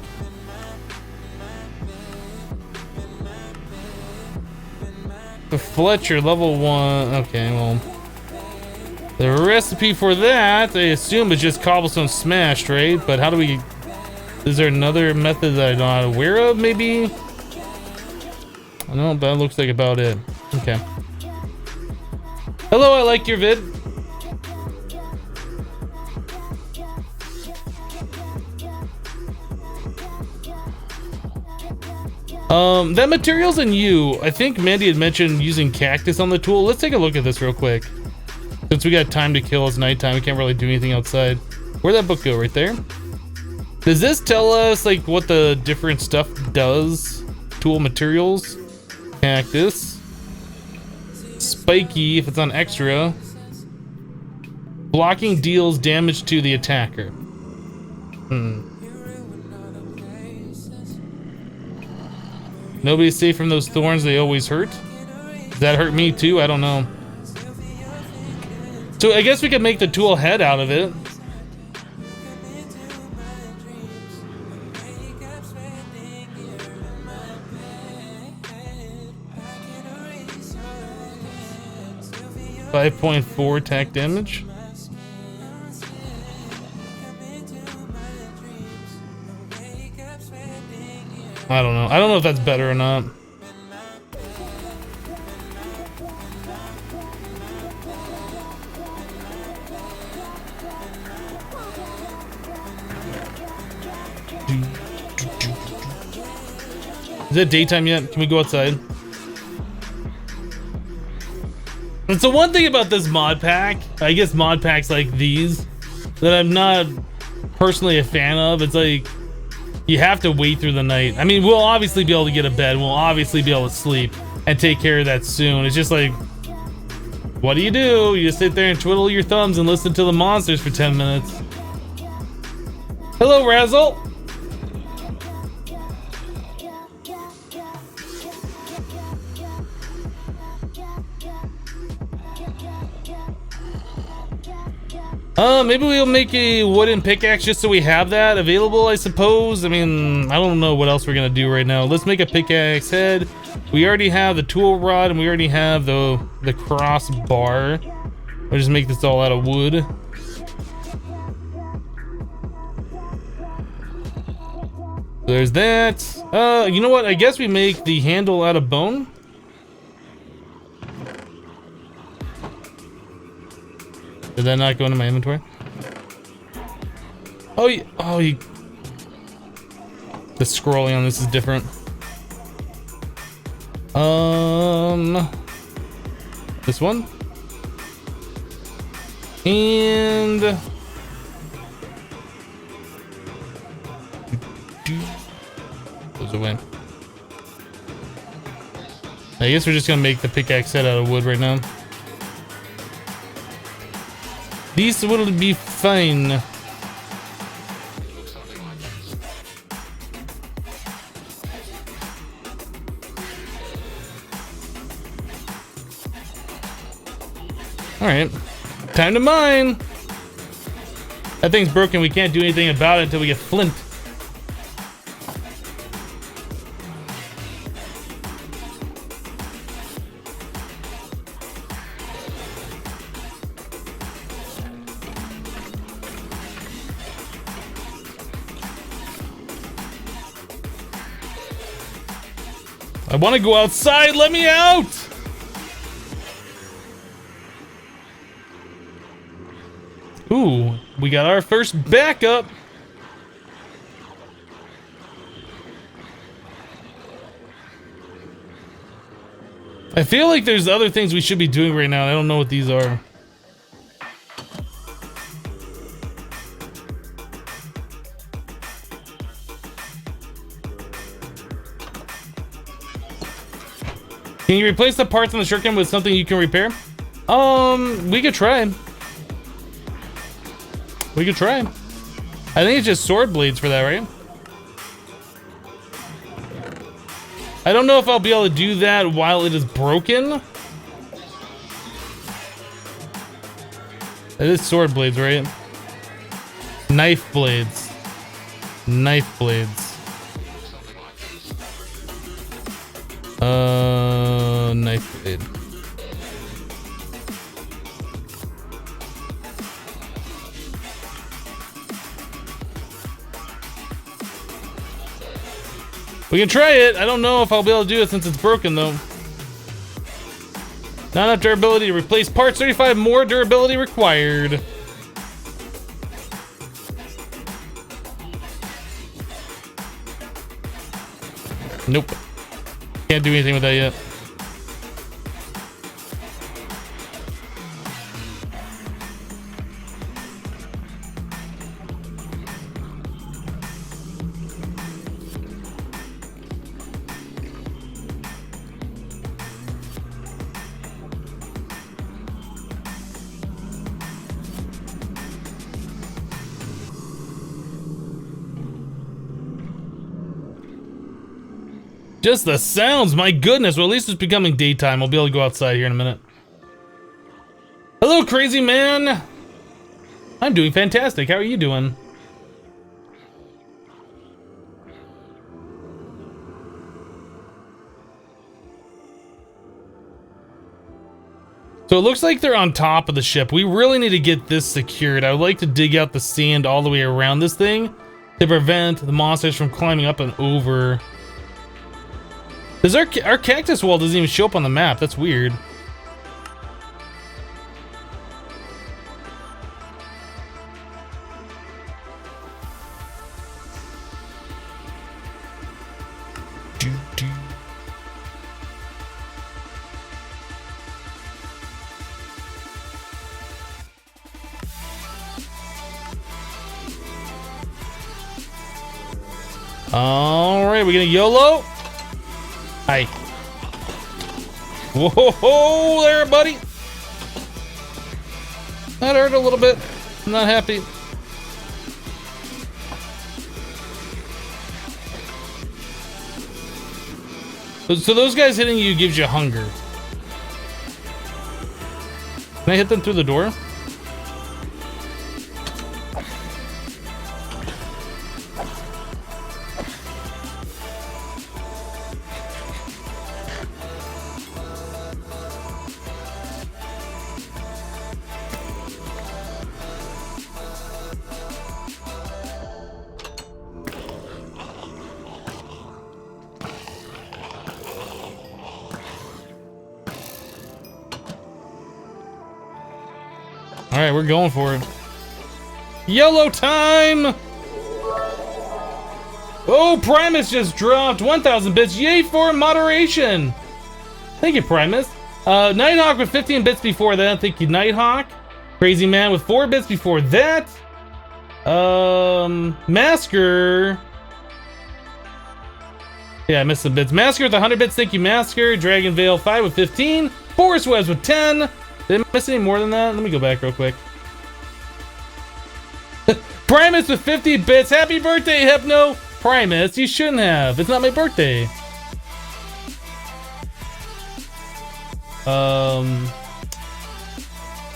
The Fletcher, level 1. Okay, well. The recipe for that, I assume, is just cobblestone smashed, right? But how do we... Is there another method that I'm not aware of, maybe? I know, that looks like about it. Okay. Hello, I like your vid. That materials in you, I think Mandy had mentioned using cactus on the tool. Let's take a look at this real quick. Since we got time to kill, it's nighttime, we can't really do anything outside. Where'd that book go? Right there? Does this tell us like what the different stuff does? Tool materials, cactus, spiky if it's on extra, blocking deals damage to the attacker. Nobody's safe from those thorns, they always hurt. Does that hurt me too? I don't know. So I guess we could make the tool head out of it. .4 attack damage. I don't know. I don't know if that's better or not. Is it daytime yet? Can we go outside? That's the one thing about this mod pack. I guess mod packs like these that I'm not personally a fan of. It's like you have to wait through the night. I mean, we'll obviously be able to get a bed. We'll obviously be able to sleep and take care of that soon. It's just like, what do? You just sit there and twiddle your thumbs and listen to the monsters for 10 minutes. Hello, Razzle. Maybe we'll make a wooden pickaxe just so we have that available, I suppose. I mean, I don't know what else we're gonna do right now. Let's make a pickaxe head. We already have the tool rod and we already have the crossbar. We'll just make this all out of wood. There's that. You know what? I guess we make the handle out of bone. Did that not go into my inventory? Oh, the scrolling on this is different. This one. And goes away. I guess we're just gonna make the pickaxe set out of wood right now. This will be fine. Alright, time to mine. That thing's broken, we can't do anything about it until we get flint. I want to go outside, let me out! Ooh, we got our first backup. I feel like there's other things we should be doing right now. I don't know what these are. Can you replace the parts on the shotgun with something you can repair? We could try. We could try. I think it's just sword blades for that, right? I don't know if I'll be able to do that while it is broken. It is sword blades, right? Knife blades. Knife blades. Knife blade. We can try it. I don't know if I'll be able to do it since it's broken, though. Not enough durability to replace parts. 35 more durability required. Nope. Can't do anything with that yet. Just the sounds, my goodness. Well, at least it's becoming daytime. I'll be able to go outside here in a minute. Hello, crazy man. I'm doing fantastic. How are you doing? So it looks like they're on top of the ship. We really need to get this secured. I would like to dig out the sand all the way around this thing to prevent the monsters from climbing up and over. Does our cactus wall doesn't even show up on the map? That's weird. All right, we're gonna YOLO. Hi. Whoa, there, buddy. That hurt a little bit. I'm not happy. So those guys hitting you gives you hunger. Can I hit them through the door? All right, we're going for it. YOLO time! Oh, Primus just dropped 1,000 bits. Yay for moderation! Thank you, Primus. Nighthawk with 15 bits before that. Thank you, Nighthawk. Crazy Man with 4 bits before that. Masker. Yeah, I missed some bits. Masker with 100 bits. Thank you, Masker. Dragon Veil 5 with 15. Forest Webs with 10. Did I miss any more than that? Let me go back real quick. Primus with 50 bits. Happy birthday, Hypno. Primus, you shouldn't have. It's not my birthday.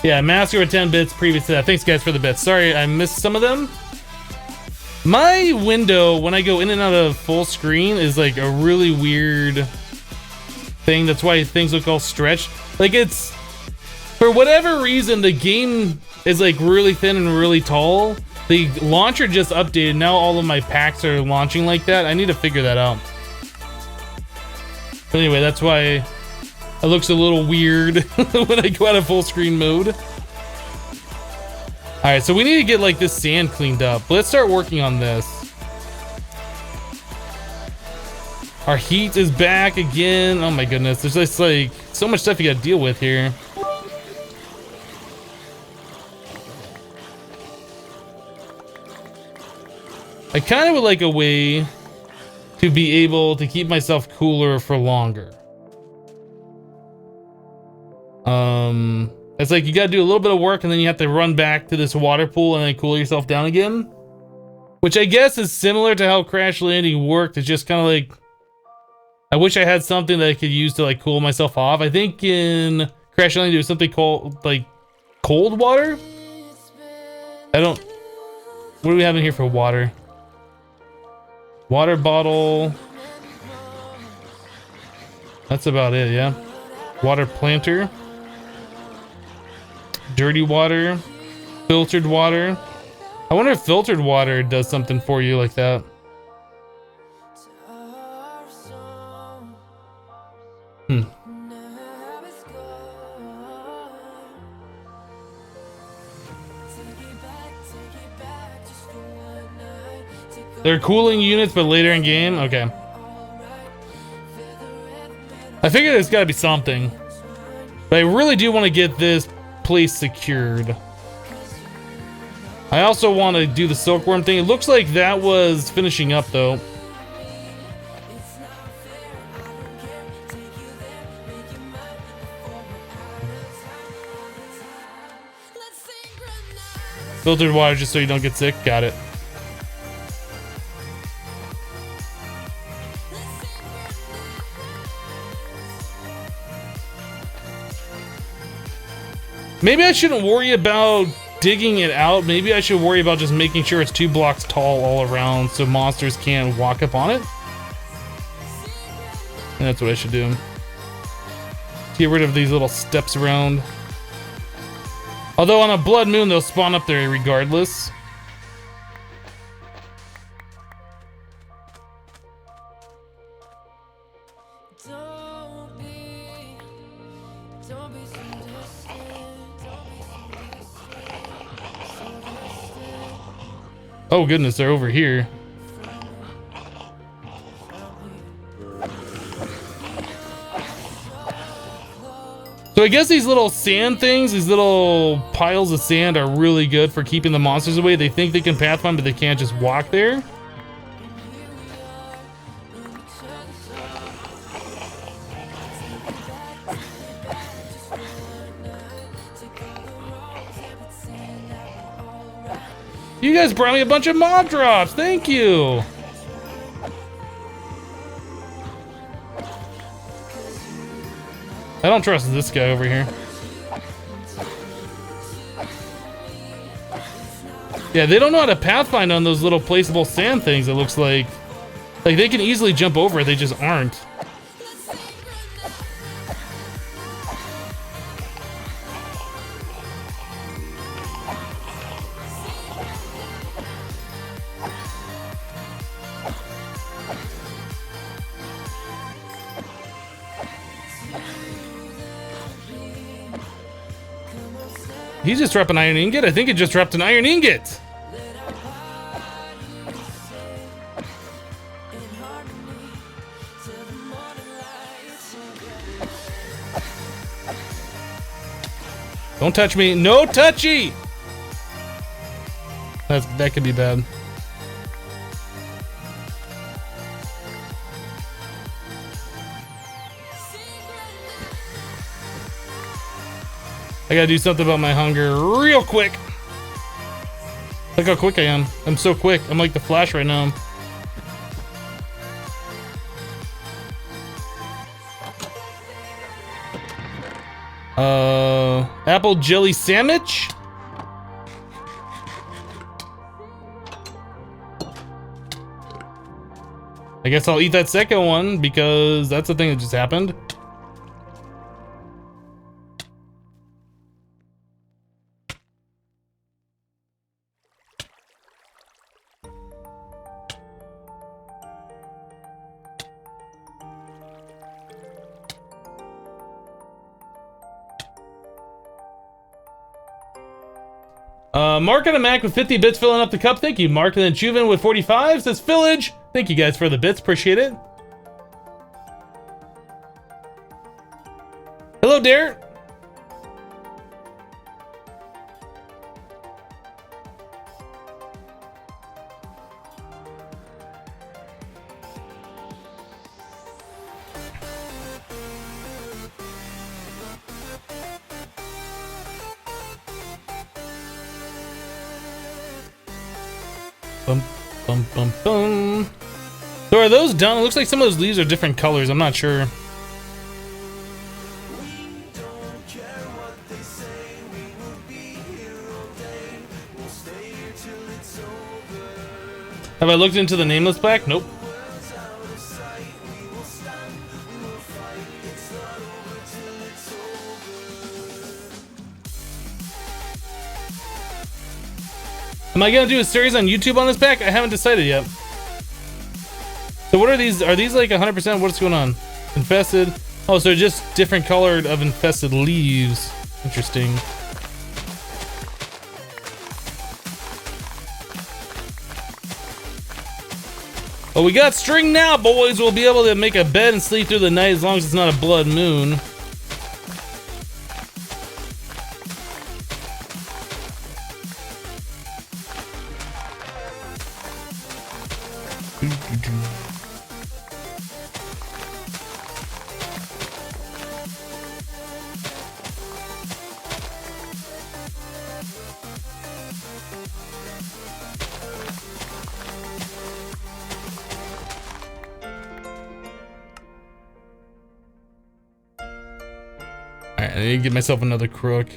Yeah, Master with 10 bits previous to that. Thanks, guys, for the bits. Sorry, I missed some of them. My window, when I go in and out of full screen, is like a really weird thing. That's why things look all stretched. Like, it's... For whatever reason, the game is like really thin and really tall. The launcher just updated. Now all of my packs are launching like that. I need to figure that out. But anyway, that's why it looks a little weird when I go out of full screen mode. All right, so we need to get like this sand cleaned up. Let's start working on this. Our heat is back again. Oh my goodness, there's just like so much stuff you gotta deal with here. I kind of would like a way to be able to keep myself cooler for longer. It's like you gotta do a little bit of work and then you have to run back to this water pool and then cool yourself down again. Which I guess is similar to how Crash Landing worked. It's just kind of like, I wish I had something that I could use to like cool myself off. I think in Crash Landing there was something called like cold water. What do we have in here for water? Water bottle. That's about it, yeah. Water planter. Dirty water. Filtered water. I wonder if filtered water does something for you like that. They're cooling units, but later in game? Okay. I figure there's gotta be something. But I really do want to get this place secured. I also want to do the silkworm thing. It looks like that was finishing up, though. Filtered water just so you don't get sick. Got it. Maybe I shouldn't worry about digging it out. Maybe I should worry about just making sure it's 2 blocks tall all around so monsters can't walk up on it. And that's what I should do. Get rid of these little steps around. Although on a blood moon, they'll spawn up there regardless. Oh goodness, they're over here. So I guess these little sand things, these little piles of sand are really good for keeping the monsters away. They think they can pathfind, but they can't just walk there. You guys brought me a bunch of mob drops. Thank you. I don't trust this guy over here. Yeah, they don't know how to pathfind on those little placeable sand things, it looks like. Like, they can easily jump over it, they just aren't. He just dropped an iron ingot? I think it just dropped an iron ingot. Don't touch me. No touchy! That could be bad. I gotta do something about my hunger real quick. Look how quick I am. I'm so quick. I'm like the Flash right now. Apple jelly sandwich? I guess I'll eat that second one because that's the thing that just happened. Mark on a Mac with 50 bits filling up the cup. Thank you, Mark. And then Juven with 45 says Village. Thank you guys for the bits. Appreciate it. Hello, Dare. Bum, bum, bum, bum. So are those done? It looks like some of those leaves are different colors. I'm not sure. Have I looked into the nameless pack? Nope. Am I gonna do a series on YouTube on this pack? I haven't decided yet. So what are these? Are these like 100%? What's going on? Infested? Oh, so just different colored of infested leaves. Interesting. Well, we got string now, boys. We'll be able to make a bed and sleep through the night as long as it's not a blood moon. Alright, I need to get myself another crook.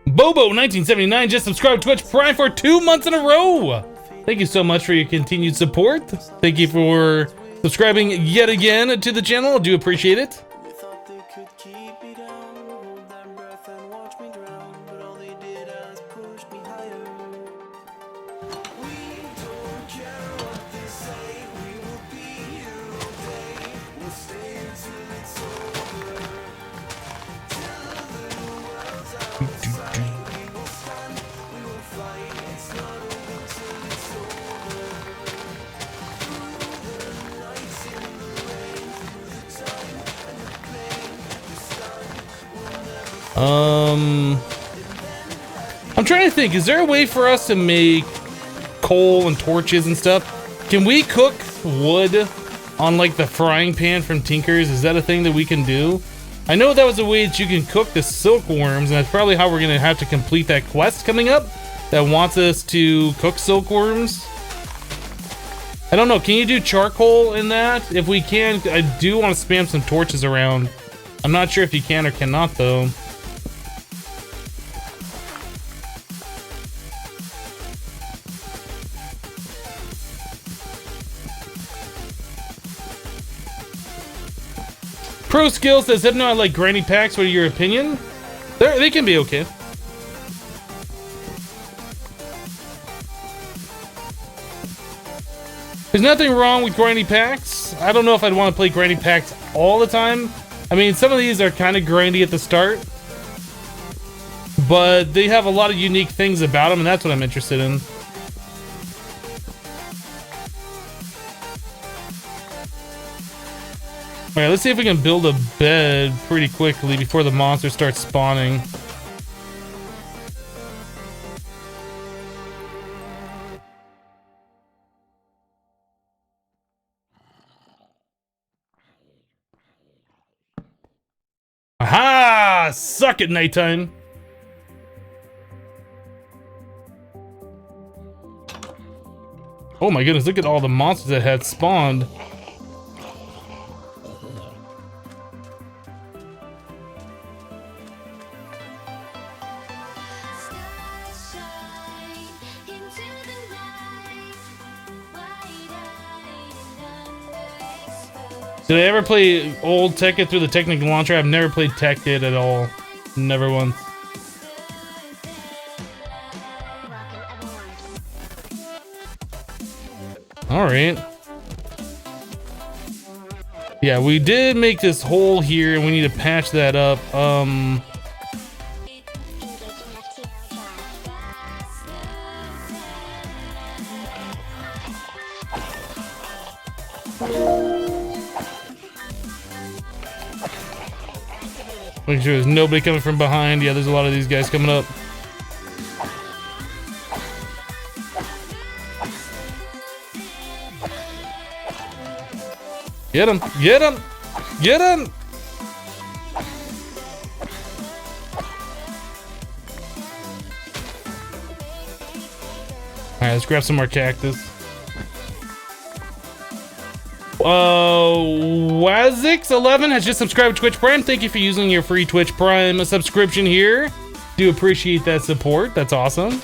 Bobo1979 just subscribed to Twitch Prime for 2 months in a row. Thank you so much for your continued support. Thank you for subscribing yet again to the channel. I do appreciate it. They thought they could keep me down, hold their breath and watch me drown, but all they did is push me higher. We don't care what they say, we will be here all day. We'll stay until it's over. Till the world's outside, we will stand, we will fight. It's not over till it's over. Through the nights in the rain, through the time and the pain, we stand, we'll never. I'm trying to think, is there a way for us to make coal and torches and stuff? Can we cook wood on like the frying pan from Tinker's? Is that a thing that we can do? I know that was a way that you can cook the silkworms, and that's probably how we're gonna have to complete that quest coming up that wants us to cook silkworms. I don't know, can you do charcoal in that? If we can, I do want to spam some torches around. I'm not sure if you can or cannot though. Pro Skill says, Hypno, I like granny packs. What are your opinion? They can be okay. There's nothing wrong with granny packs. I don't know if I'd want to play granny packs all the time. I mean, some of these are kind of grindy at the start, but they have a lot of unique things about them, and that's what I'm interested in. Alright, let's see if we can build a bed pretty quickly before the monster starts spawning. Aha! Suck it, nighttime. Oh my goodness, look at all the monsters that had spawned. Did I ever play old Tekkit through the Technic launcher? I've never played Tekkit at all. Never once. Alright. Yeah, we did make this hole here and we need to patch that up. Make sure there's nobody coming from behind. Yeah, there's a lot of these guys coming up. Get him! Get him! Get him! let's grab some more cactus. Wazix11 has just subscribed to Twitch Prime. Thank you for using your free Twitch Prime subscription here. Do appreciate that support. That's awesome.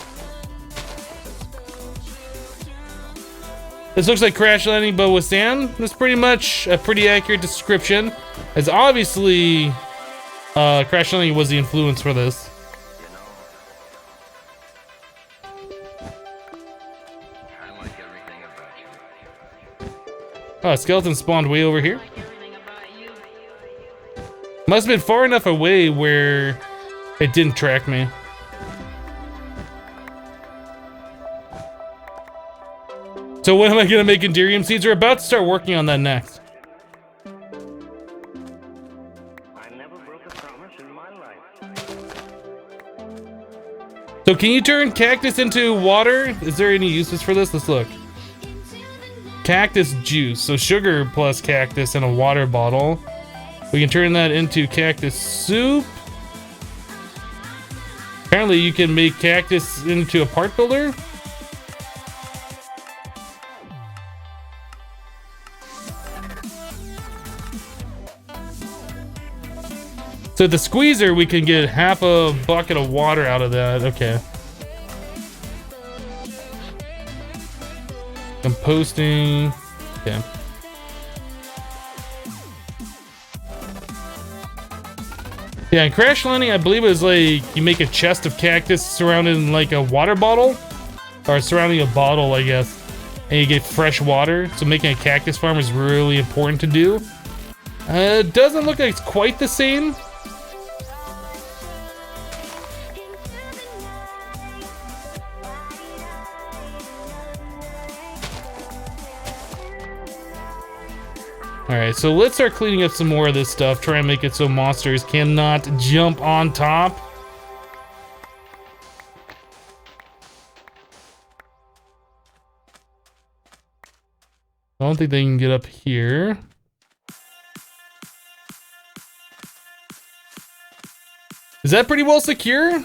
This looks like Crash Landing but with sand. That's pretty much a pretty accurate description, as obviously Crash Landing was the influence for this. Oh, a skeleton spawned way over here. Must have been far enough away where it didn't track me. So when am I gonna make Enderium seeds? We're about to start working on that next. I never broke a promise in my life. So can you turn cactus into water? Is there any uses for this? Let's look. Cactus juice, so sugar plus cactus in a water bottle. We can turn that into cactus soup. Apparently you can make cactus into a part builder. So the squeezer, we can get half a bucket of water out of that. Okay. Composting. Okay. Yeah, in Crash Landing, I believe it was like you make a chest of cactus surrounded in like a water bottle, or surrounding a bottle, I guess, and you get fresh water. So making a cactus farm is really important to do. It doesn't look like it's quite the same. Alright, so let's start cleaning up some more of this stuff. Try and make it so monsters cannot jump on top. I don't think they can get up here. Is that pretty well secure?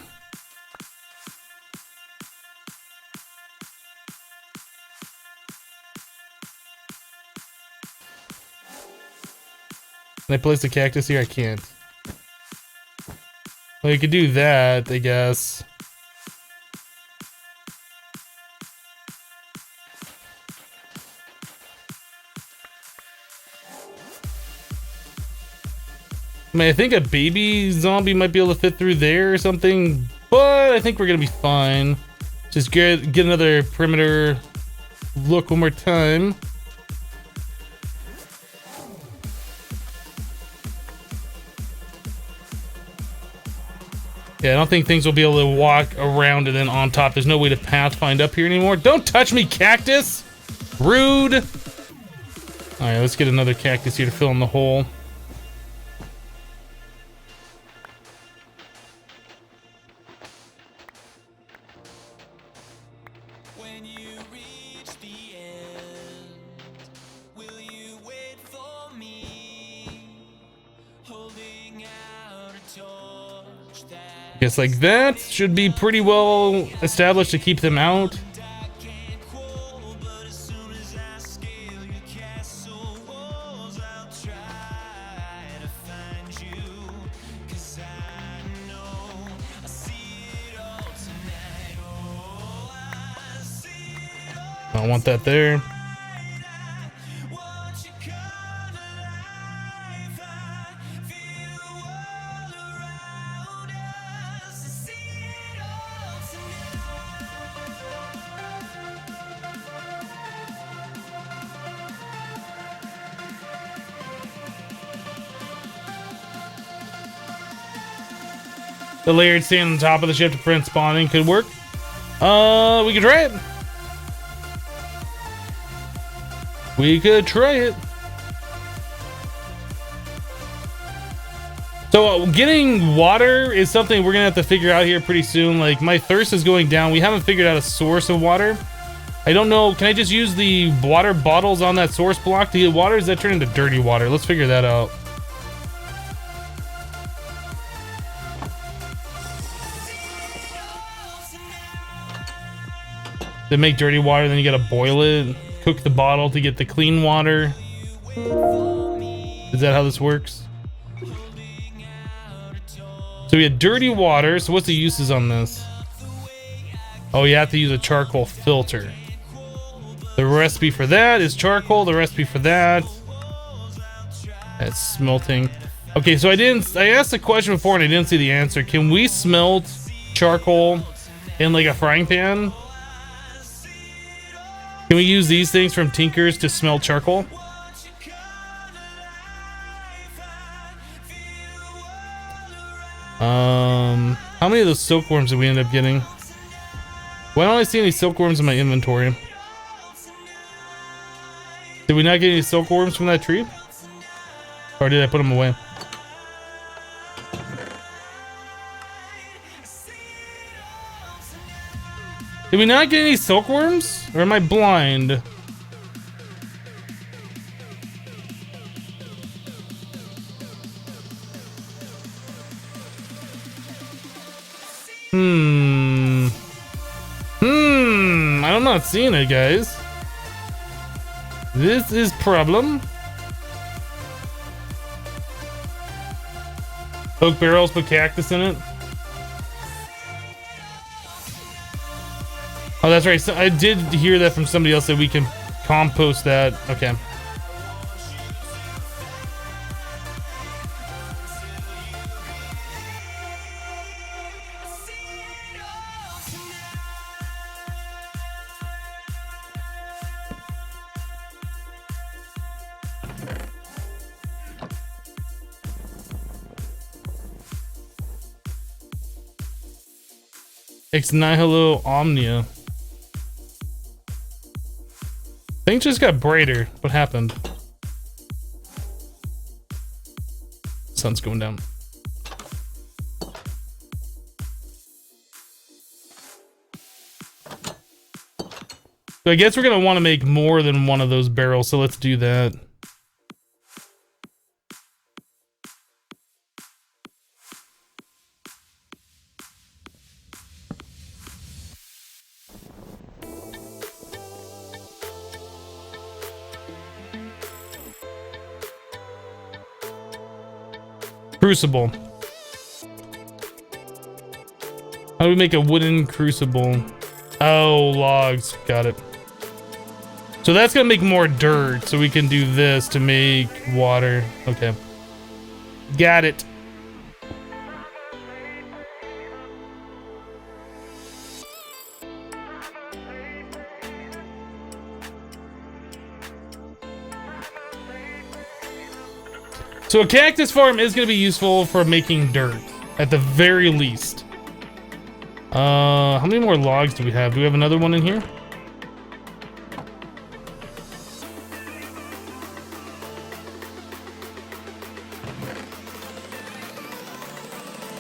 Can I place the cactus here? I can't. Well, you could do that, I guess. I mean, I think a baby zombie might be able to fit through there or something, but I think we're gonna be fine. Just get another perimeter look one more time. Yeah, I don't think things will be able to walk around and then on top. There's no way to pathfind up here anymore. Don't touch me, cactus! Rude! Alright, let's get another cactus here to fill in the hole. Guess like that should be pretty well established to keep them out. I don't want that there. The layered sand on top of the ship to prevent spawning could work. We could try it. We could try it. So getting water is something we're gonna have to figure out here pretty soon. Like, my thirst is going down. We haven't figured out a source of water. I don't know. Can I just use the water bottles on that source block to get water? Or does that turn into dirty water? Let's figure that out. They make dirty water, then you gotta boil it, cook the bottle to get the clean water. Is that how this works? So we had dirty water. So what's the uses on this? Oh, you have to use a charcoal filter. The recipe for that is charcoal. The recipe for that, that's smelting. Okay, so I asked the question before and I didn't see the answer. Can we smelt charcoal in like a frying pan? Can we use these things from Tinkers to smelt charcoal? How many of those silkworms did we end up getting? Why don't I see any silkworms in my inventory? Did we not get any silkworms from that tree? Or did I put them away? Did we not get any silkworms? Or am I blind? I'm not seeing it, guys. This is problem. Oak barrels, put cactus in it. Oh, that's right. So I did hear that from somebody else that we can compost that. Okay. Ex nihilo omnia. Things just got brighter. What happened? Sun's going down. So I guess we're gonna want to make more than one of those barrels, so let's do that. Crucible. How do we make a wooden crucible? Oh, logs. Got it. So that's gonna make more dirt, so we can do this to make water. Okay. Got it. So a cactus farm is going to be useful for making dirt, at the very least. How many more logs do we have? Do we have another one in here?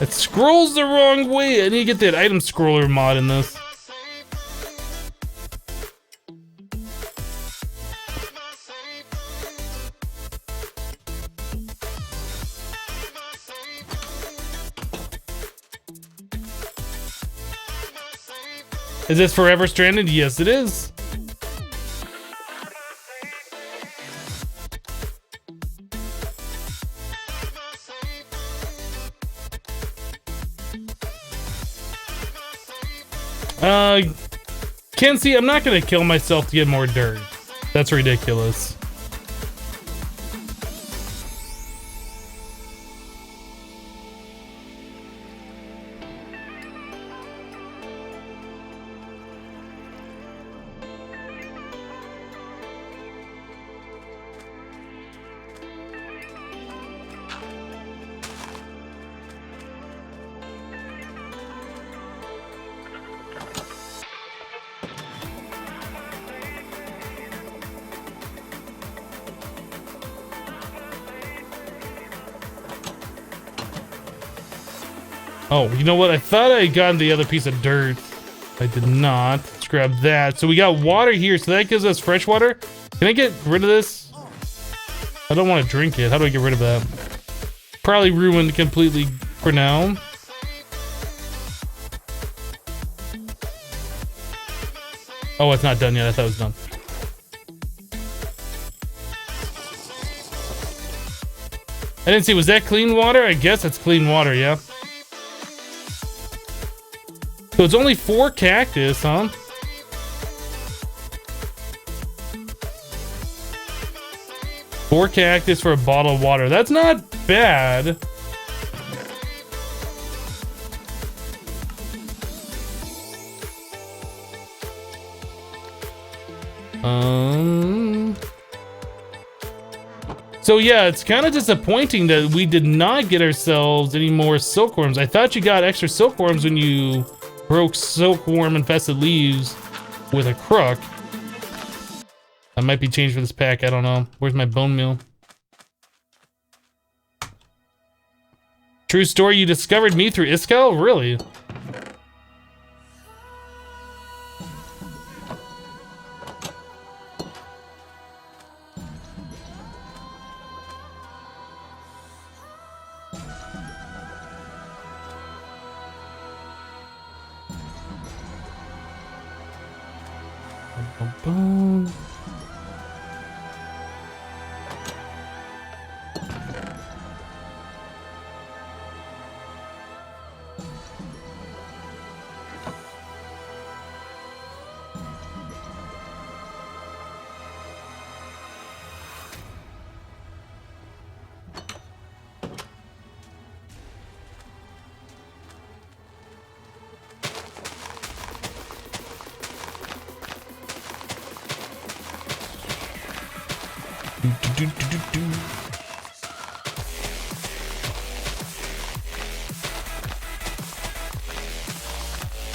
It scrolls the wrong way. I need to get that item scroller mod in this. Is this forever stranded? Yes, it is. Kenzie, I'm not gonna kill myself to get more dirt. That's ridiculous. Oh, you know what? I thought I got the other piece of dirt. I did not. Let's grab that. So we got water here, so that gives us fresh water. Can I get rid of this? I don't want to drink it. How do I get rid of that? Probably ruined completely for now. Oh, it's not done yet. I thought it was done. I didn't see. Was that clean water? I guess it's clean water, yeah. So it's only 4 cactus, huh? Four cactus for a bottle of water. That's not bad. So yeah, it's kind of disappointing that we did not get ourselves any more silkworms. I thought you got extra silkworms when you broke silkworm infested leaves with a crook. That might be changed for this pack, I don't know. Where's my bone meal? True story, you discovered me through Iskall? Really? Boom.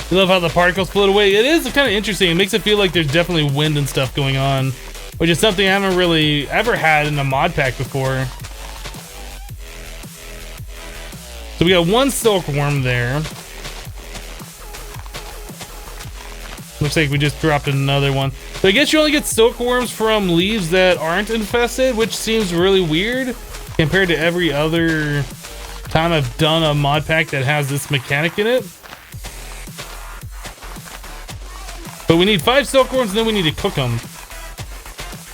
You love how the particles float away. It is kind of interesting. It makes it feel like there's definitely wind and stuff going on, which is something I haven't really ever had in a mod pack before. So we got 1 silkworm there. Looks like we just dropped another one. So I guess you only get silkworms from leaves that aren't infested, which seems really weird compared to every other time I've done a mod pack that has this mechanic in it. But we need 5 silkworms and then we need to cook them.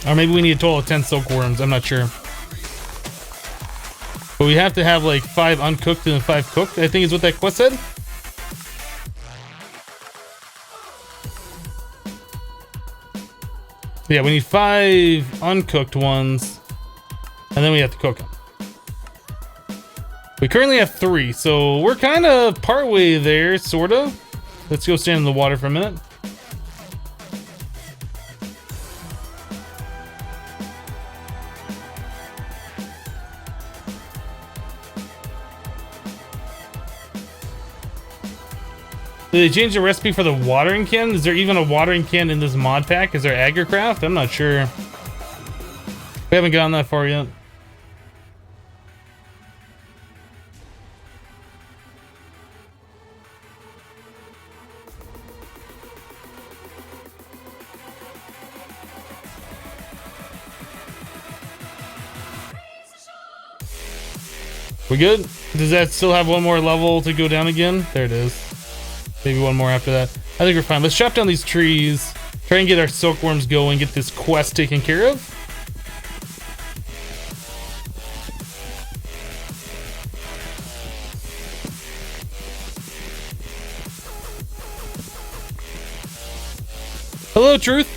Or maybe we need a total of 10 silkworms, I'm not sure. But we have to have like 5 uncooked and 5 cooked, I think is what that quest said. Yeah, we need 5 uncooked ones, and then we have to cook them. We currently have 3, so we're kind of partway there, sort of. Let's go stand in the water for a minute. Did they change the recipe for the watering can? Is there even a watering can in this mod pack? Is there Agricraft? I'm not sure. We haven't gotten that far yet. We good? Does that still have 1 more level to go down again? There it is. Maybe 1 more after that. I think we're fine. Let's chop down these trees. Try and get our silkworms going. Get this quest taken care of. Hello, Truth.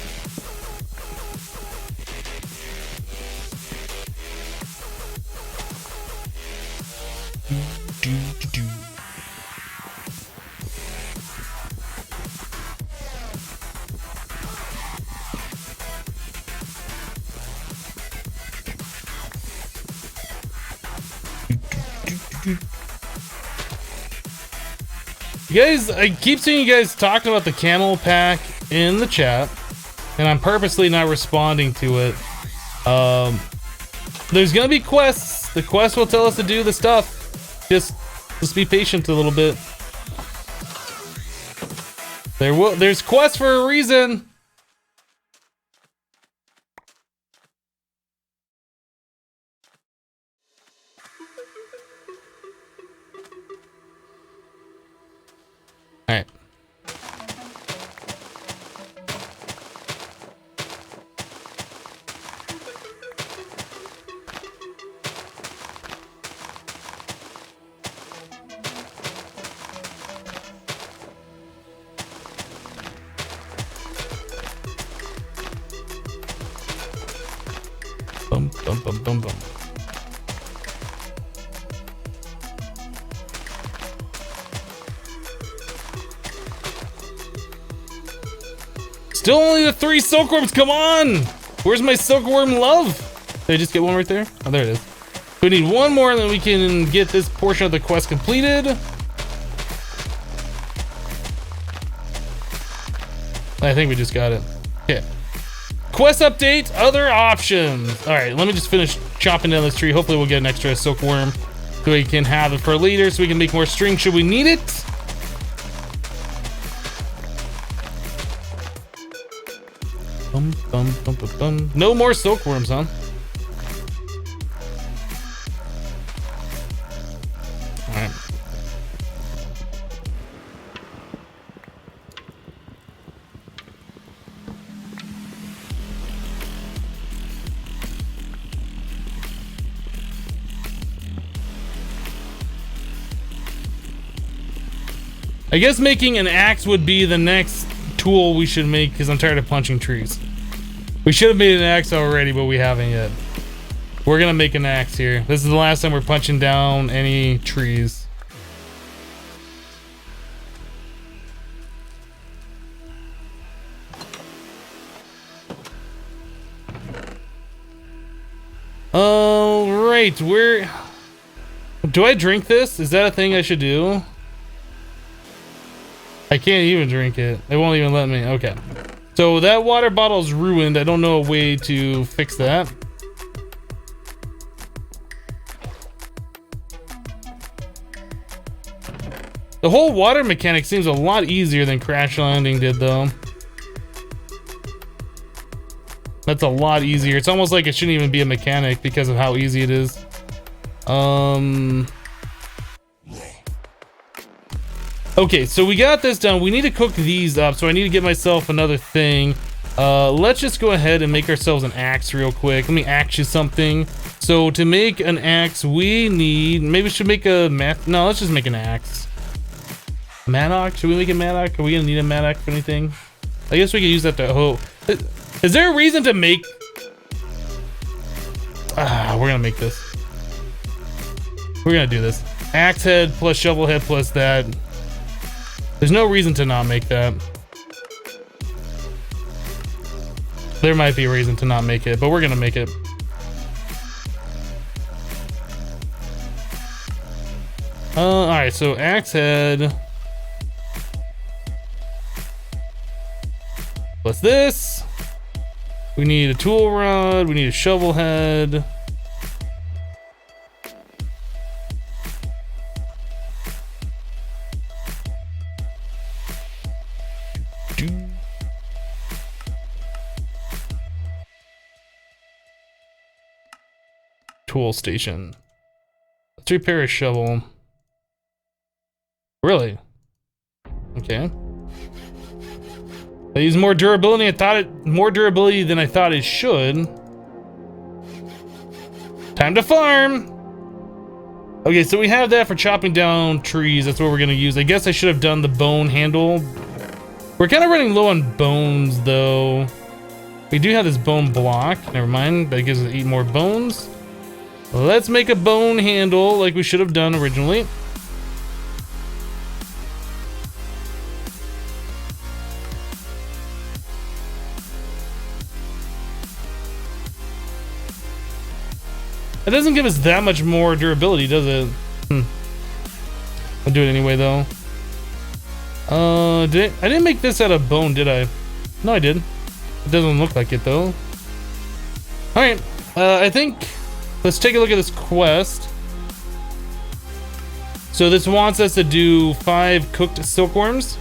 You guys, I keep seeing you guys talking about the camel pack in the chat, and I'm purposely not responding to it. There's gonna be quests. The quest will tell us to do the stuff. Just be patient a little bit. There's quests for a reason. All right. Bum, bum, bum, bum, bum. Still only the 3 silkworms, come on! Where's my silkworm love? Did I just get one right there? Oh, there it is. We need one more and then we can get this portion of the quest completed. I think we just got it. Okay. Quest update, other options. All right, let me just finish chopping down this tree. Hopefully we'll get an extra silkworm so we can have it for later so we can make more string should we need it. Bum, bum, bum, bum, bum. No more silkworms, huh? All right. I guess making an axe would be the next tool we should make because I'm tired of punching trees. We should have made an axe already, but we haven't yet. We're gonna make an axe here. This is the last time we're punching down any trees. All right, do I drink this? Is that a thing I should do? I can't even drink it. It won't even let me. Okay. So that water bottle is ruined. I don't know a way to fix that. The whole water mechanic seems a lot easier than Crash Landing did, though. That's a lot easier. It's almost like it shouldn't even be a mechanic because of how easy it is. Okay, so we got this done. We need to cook these up, so I need to get myself another thing. Let's just go ahead and make ourselves an axe real quick. Let me axe you something. So to make an axe, we need... Maybe we should make a... No, let's just make an axe. Mattock? Should we make a mattock? Are we gonna need a mattock for anything? I guess we could use that to... Oh, is there a reason to make... we're gonna make this. We're gonna do this. Axe head plus shovel head plus that. There's no reason to not make that. There might be a reason to not make it, but we're gonna make it. Alright, so axe head. Plus this. We need a tool rod, we need a shovel head. Tool station. Let's repair a shovel. Really? Okay. I use more durability. More durability than I thought it should. Time to farm. Okay, so we have that for chopping down trees. That's what we're gonna use. I guess I should have done the bone handle. We're kind of running low on bones, though. We do have this bone block. Never mind. That gives us 8 more bones. Let's make a bone handle like we should have done originally. It doesn't give us that much more durability, does it? I'll do it anyway, though. I didn't make this out of bone, did I? No, I did. It doesn't look like it, though. Alright, I think... Let's take a look at this quest. So this wants us to do 5 cooked silkworms.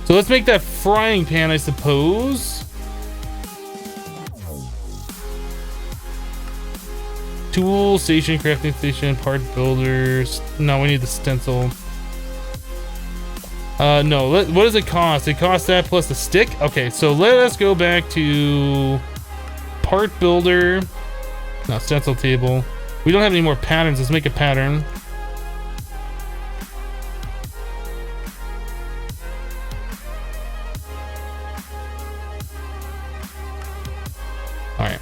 So let's make that frying pan, I suppose. Tool, station, crafting station, part builders. No, we need the stencil. No, what does it cost? It costs that plus the stick? Okay, so let us go back to part builder. No, stencil table. We don't have any more patterns. Let's make a pattern. Alright.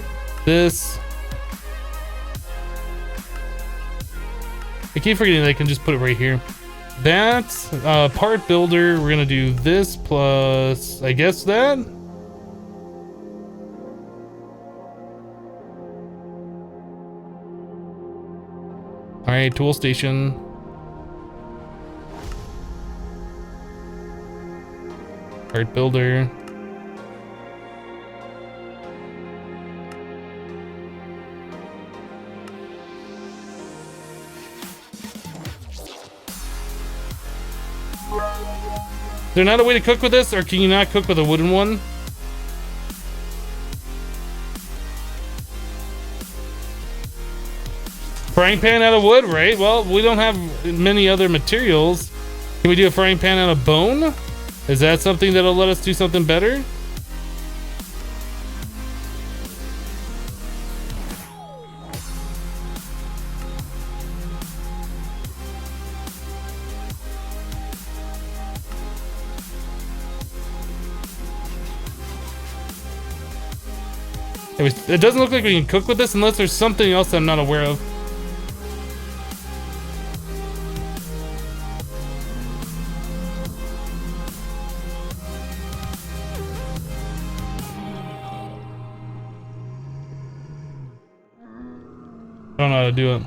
this. I keep forgetting that I can just put it right here. That's part builder. We're gonna do this plus, I guess that. All right, tool station. Part builder. Is there not a way to cook with this, or can you not cook with a wooden one? Frying pan out of wood, right? Well, we don't have many other materials. Can we do a frying pan out of bone? Is that something that'll let us do something better? It doesn't look like we can cook with this unless there's something else I'm not aware of. I don't know how to do it.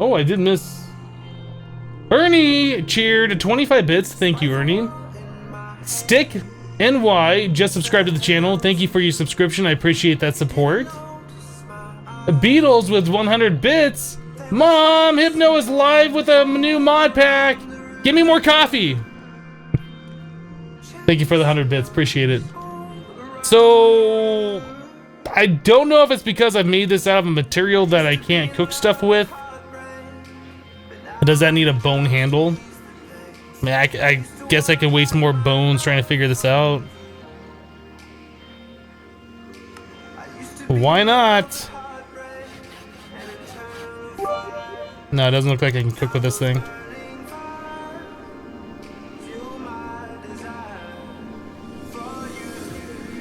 Oh, I did miss. Ernie cheered 25 bits. Thank you, Ernie. Stick NY just subscribed to the channel. Thank you for your subscription. I appreciate that support. Beatles with 100 bits. Mom, Hypno is live with a new mod pack. Give me more coffee. Thank you for the 100 bits. Appreciate it. So I don't know if it's because I've made this out of a material that I can't cook stuff with. Does that need a bone handle? I mean, I guess I could waste more bones trying to figure this out. Why not? No, it doesn't look like I can cook with this thing.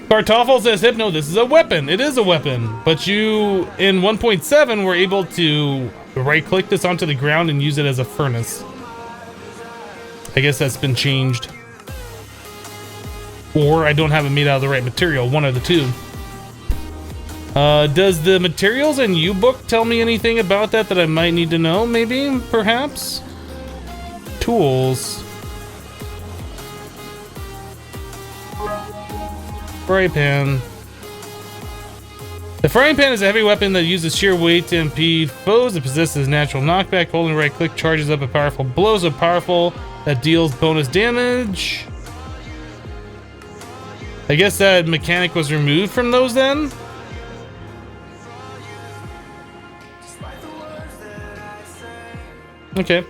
Kartoffel says, Hypno, this is a weapon. It is a weapon. But you, in 1.7, were able to right-click this onto the ground and use it as a furnace. I guess that's been changed. Or I don't have it made out of the right material. One of the two. Does the materials in U-Book tell me anything about that I might need to know? Maybe? Perhaps? Tools. Frying pan. The frying pan is a heavy weapon that uses sheer weight to impede foes. It possesses natural knockback. Holding right click charges up a powerful blow, so powerful that deals bonus damage. I guess that mechanic was removed from those then? Okay.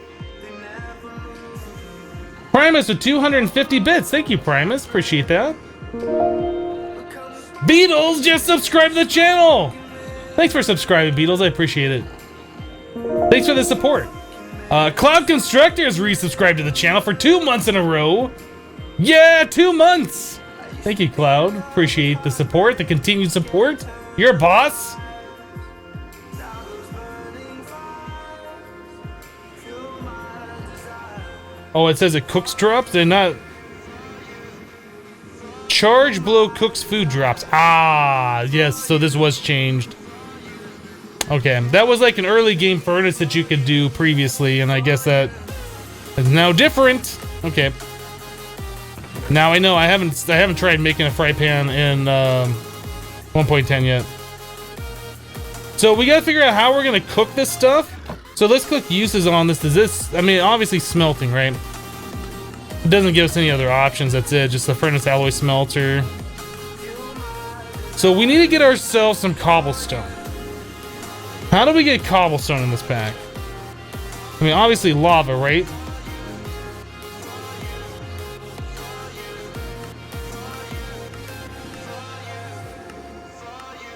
Primus with 250 bits. Thank you, Primus. Appreciate that. Beatles just subscribed to the channel. Thanks for subscribing, Beatles. I appreciate it. Thanks for the support. Cloud Constructor has resubscribed to the channel for 2 months in a row. Yeah, 2 months. Thank you, Cloud. Appreciate the support, the continued support. You're a boss. Oh, it says it cooks drops. They're not. Charge blow cooks food drops. Ah, yes. So this was changed. Okay, that was like an early game furnace that you could do previously, and I guess that is now different. Okay. Now I know I haven't tried making a fry pan in 1.10 yet. So we gotta figure out how we're gonna cook this stuff. So let's click uses on this. Does this? I mean, obviously smelting, right? It doesn't give us any other options. That's it. Just the furnace alloy smelter. So we need to get ourselves some cobblestone. How do we get cobblestone in this pack? I mean, obviously lava, right?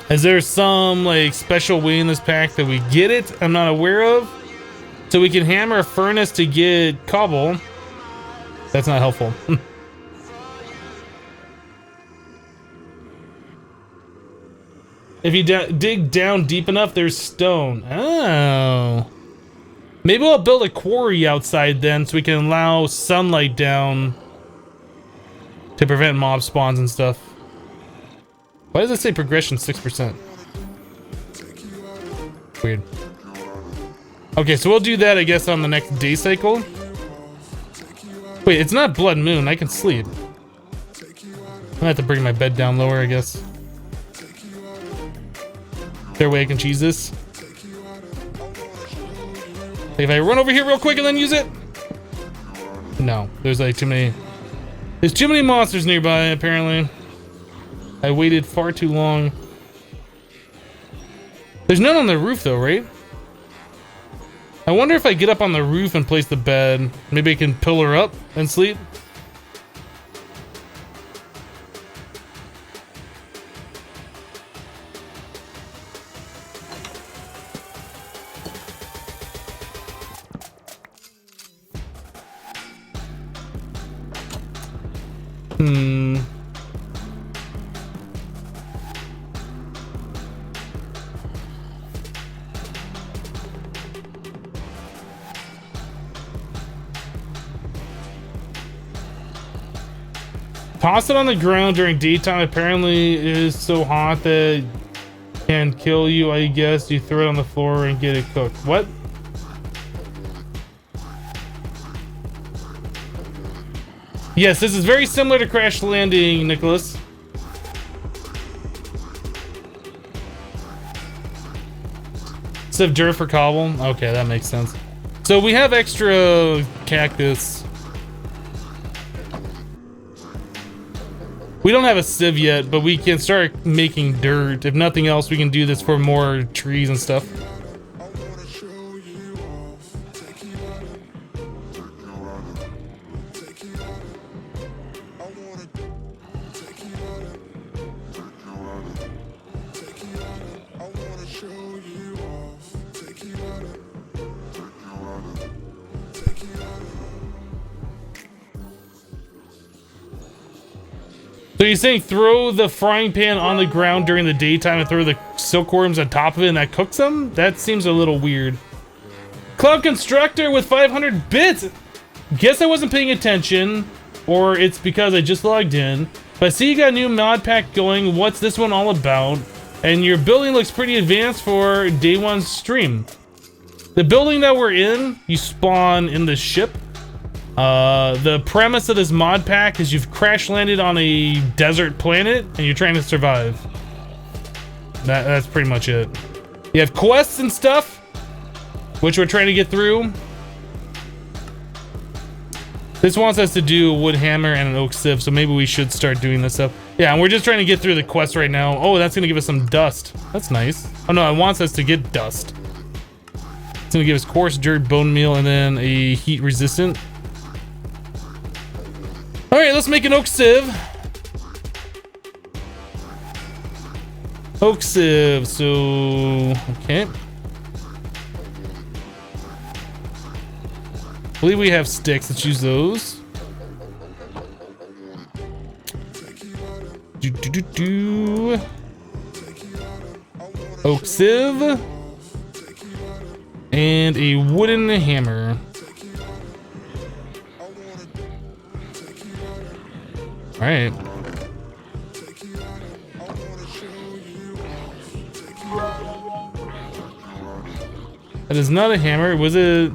Is there some like special way in this pack that we get it? I'm not aware of. So we can hammer a furnace to get cobble. That's not helpful. If you dig down deep enough, there's stone. Oh. Maybe we'll build a quarry outside then so we can allow sunlight down to prevent mob spawns and stuff. Why does it say progression 6%? Weird. Okay, so we'll do that, I guess, on the next day cycle. Wait, it's not blood moon. I can sleep. I'm gonna have to bring my bed down lower, I guess. Is there a way I can cheese this? Like if I run over here real quick and then use it? No, there's like too many. There's too many monsters nearby, apparently. I waited far too long. There's none on the roof though, right? I wonder if I get up on the roof and place the bed, maybe I can pillar up and sleep. Toss it on the ground during daytime. Apparently it is so hot that it can kill you, I guess. You throw it on the floor and get it cooked. What? Yes, this is very similar to Crash Landing, Nicholas. Instead of dirt for cobble? Okay, that makes sense. So we have extra cactus. We don't have a sieve yet, but we can start making dirt. If nothing else, we can do this for more trees and stuff. So you're saying throw the frying pan on the ground during the daytime and throw the silkworms on top of it and that cooks them? That seems a little weird. Cloud Constructor with 500 bits! Guess I wasn't paying attention, or it's because I just logged in. But I see you got a new mod pack going. What's this one all about? And your building looks pretty advanced for day one stream. The building that we're in, you spawn in the ship. The premise of this mod pack is you've crash landed on a desert planet and you're trying to survive. That's pretty much it. You have quests and stuff, which we're trying to get through. This wants us to do a wood hammer and an oak sieve, so maybe we should start doing this stuff. Yeah, and we're just trying to get through the quest right now. Oh, that's gonna give us some dust. That's nice. Oh no, it wants us to get dust. It's gonna give us coarse dirt, bone meal, and then a heat resistant. All right, let's make an oak sieve. Oak sieve, so, okay. I believe we have sticks, let's use those. Oak sieve. And a wooden hammer. All right. That is not a hammer. Was it?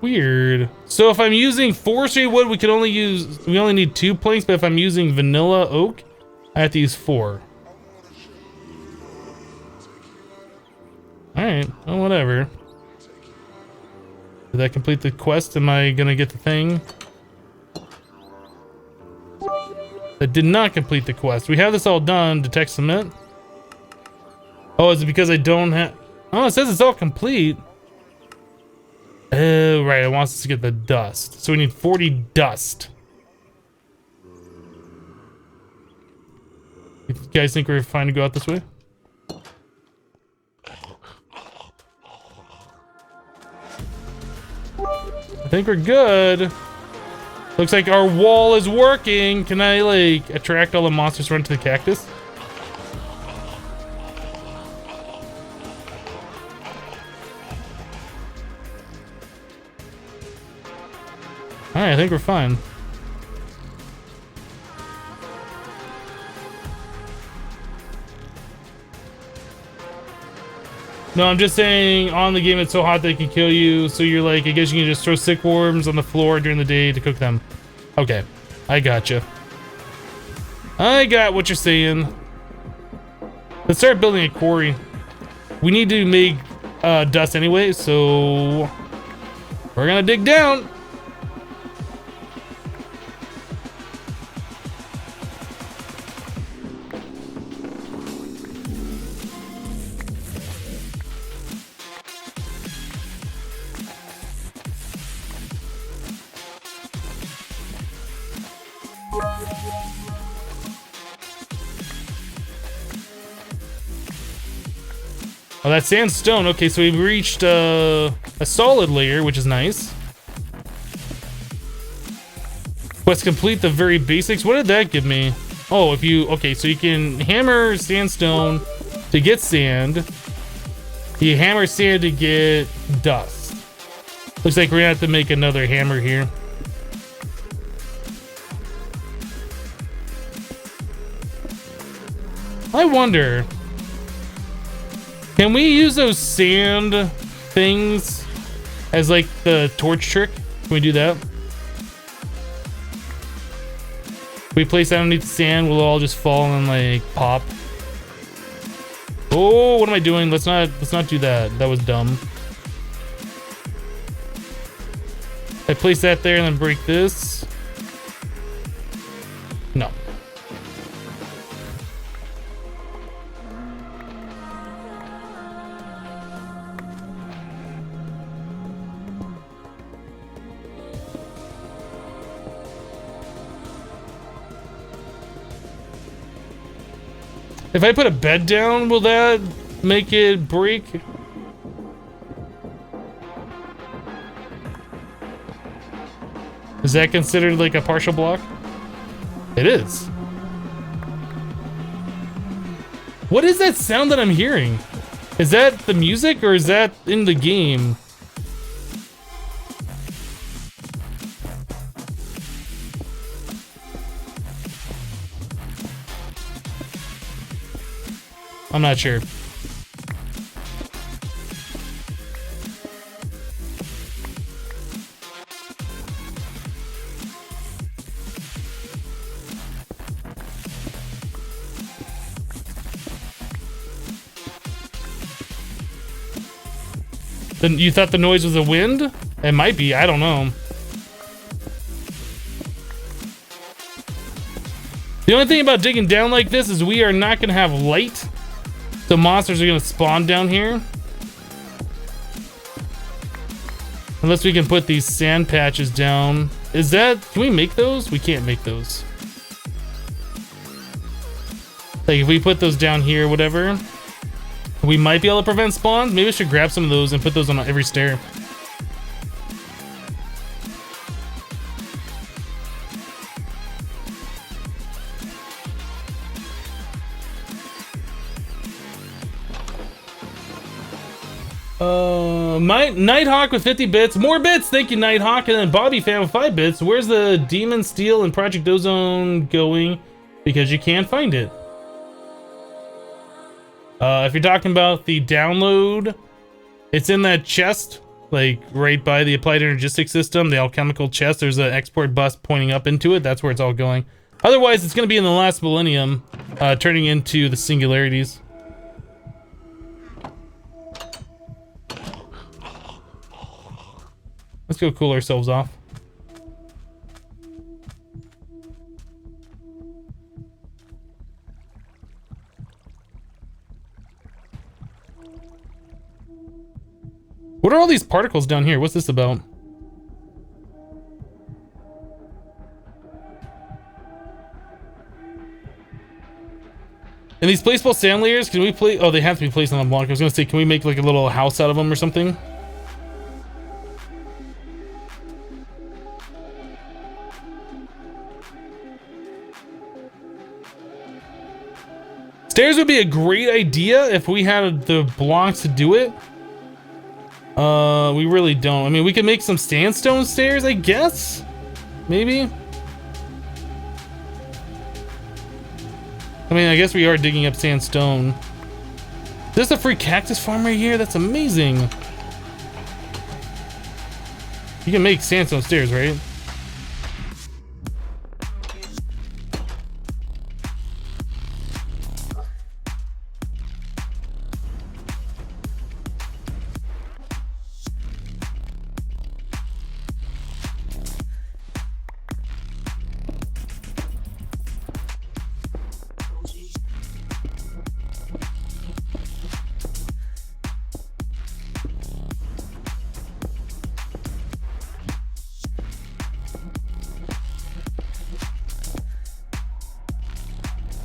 Weird. So if I'm using forestry wood, we only need 2 planks, but if I'm using vanilla oak, I have to use 4. Alright, well, whatever. Did that complete the quest? Am I gonna get the thing? That did not complete the quest. We have this all done. Detect cement. Oh, is it because I don't have... Oh, it says it's all complete. Oh, right. It wants us to get the dust. So we need 40 dust. You guys think we're fine to go out this way? I think we're good. Looks like our wall is working. Can I, like, attract all the monsters to run to the cactus? Alright, I think we're fine. No, I'm just saying on the game it's so hot they can kill you, so you're like, I guess you can just throw sick worms on the floor during the day to cook them. Okay, I gotcha. I got what you're saying. Let's start building a quarry. We need to make dust anyway, so we're gonna dig down. Oh, that's sandstone. Okay, so we've reached a solid layer, which is nice. Let's complete the very basics. What did that give me? Oh, if you... Okay, so you can hammer sandstone to get sand. You hammer sand to get dust. Looks like we're gonna have to make another hammer here. I wonder... Can we use those sand things as like the torch trick? Can we do that? We place that underneath the sand, we'll all just fall and like pop. Oh, what am I doing? Let's not do that. That was dumb. I place that there and then break this. No. If I put a bed down, will that make it break? Is that considered like a partial block? It is. What is that sound that I'm hearing? Is that the music or is that in the game? I'm not sure. Then you thought the noise was the wind? It might be, I don't know. The only thing about digging down like this is we are not gonna have light. The monsters are gonna spawn down here. Unless we can put these sand patches down. Is that, can we make those? We can't make those. Like if we put those down here, whatever, we might be able to prevent spawns. Maybe I should grab some of those and put those on every stair. My Nighthawk with 50 bits. More bits, thank you, Nighthawk. And then Bobby Fan with 5 bits. Where's the Demon Steel and Project Ozone going? Because you can't find it. If you're talking about the download, it's in that chest, like right by the Applied Energistics System, the alchemical chest. There's an export bus pointing up into it. That's where it's all going. Otherwise, it's going to be in the last millennium, turning into the singularities. Let's go cool ourselves off. What are all these particles down here? What's this about? And these placeable sand layers, can we play? Oh, they have to be placed on a block. I was gonna say, can we make like a little house out of them or something? Stairs would be a great idea if we had the blocks to do it. We really don't. I mean, we could make some sandstone stairs, I guess. Maybe. I mean, I guess we are digging up sandstone. There's a free cactus farm right here. That's amazing. You can make sandstone stairs, right?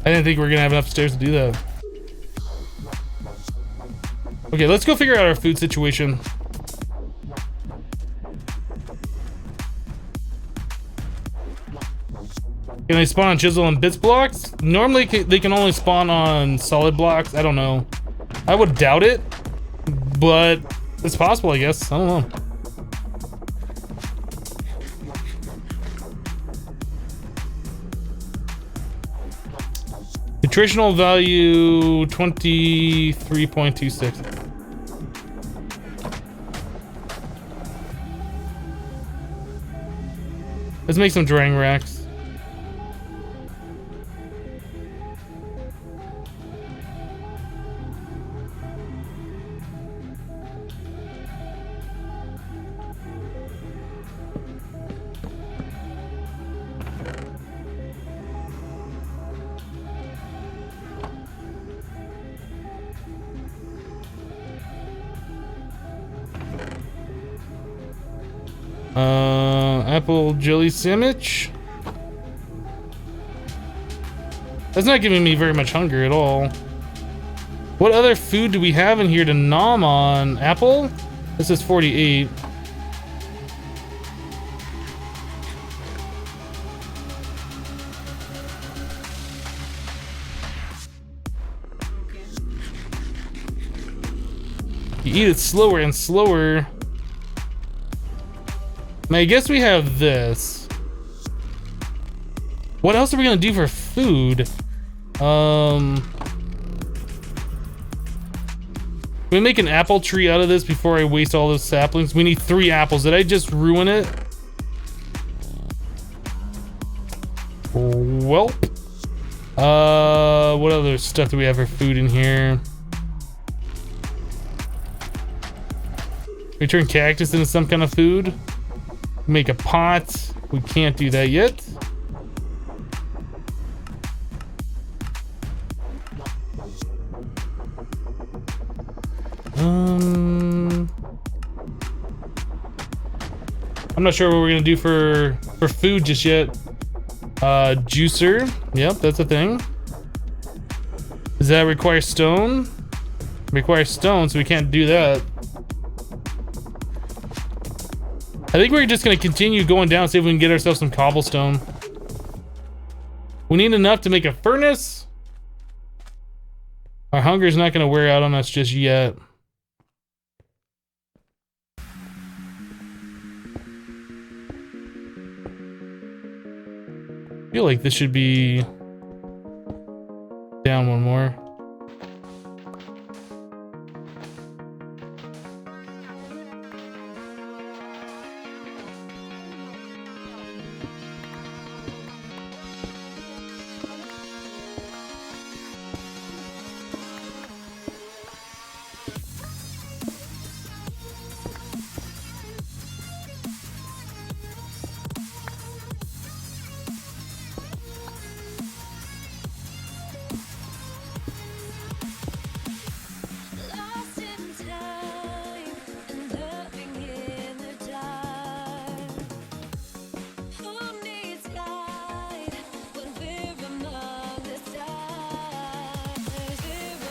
I didn't think we were gonna have enough stairs to do that. Okay, let's go figure out our food situation. Can they spawn on chisel and bits blocks? Normally they can only spawn on solid blocks. I don't know. I would doubt it, but it's possible, I guess. I don't know. Nutritional value 23.26. Let's make some drying racks. Apple jelly sandwich. That's not giving me very much hunger at all. What other food do we have in here to nom on? Apple? This is 48. You eat it slower and slower. I guess we have this. What else are we gonna do for food? We make an apple tree out of this before I waste all those saplings. We need 3 apples. Did I just ruin it? Well, what other stuff do we have for food in here? We turn cactus into some kind of food. Make a pot. We can't do that yet. I'm not sure what we're gonna do for food just yet. Juicer. Yep, that's a thing. Does that require stone? Requires stone, so we can't do that. I think we're just gonna continue going down, see if we can get ourselves some cobblestone. We need enough to make a furnace. Our hunger's not gonna wear out on us just yet. I feel like this should be down one more.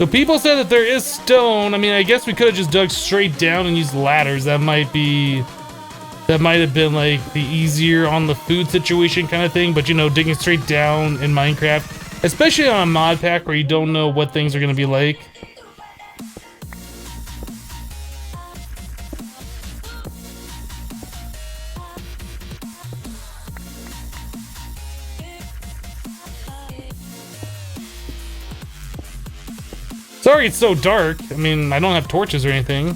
So people said that there is stone. I mean, I guess we could have just dug straight down and used ladders. That might have been like the easier on the food situation kind of thing. But you know, digging straight down in Minecraft, especially on a mod pack where you don't know what things are going to be like. Sorry it's so dark. I mean, I don't have torches or anything.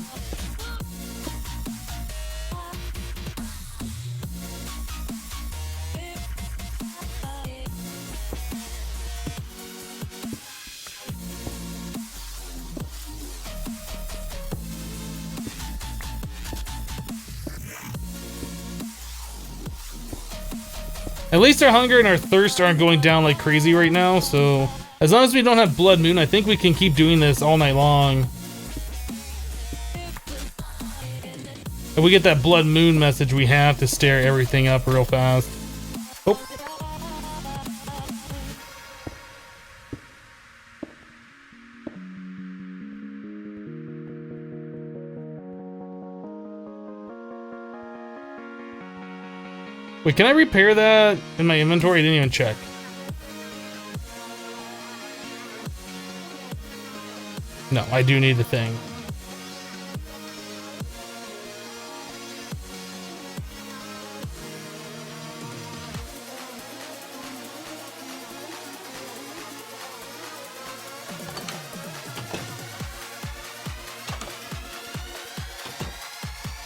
At least our hunger and our thirst aren't going down like crazy right now, so as long as we don't have Blood Moon, I think we can keep doing this all night long. If we get that Blood Moon message, we have to stare everything up real fast. Oh. Wait, can I repair that in my inventory? I didn't even check. No, I do need the thing.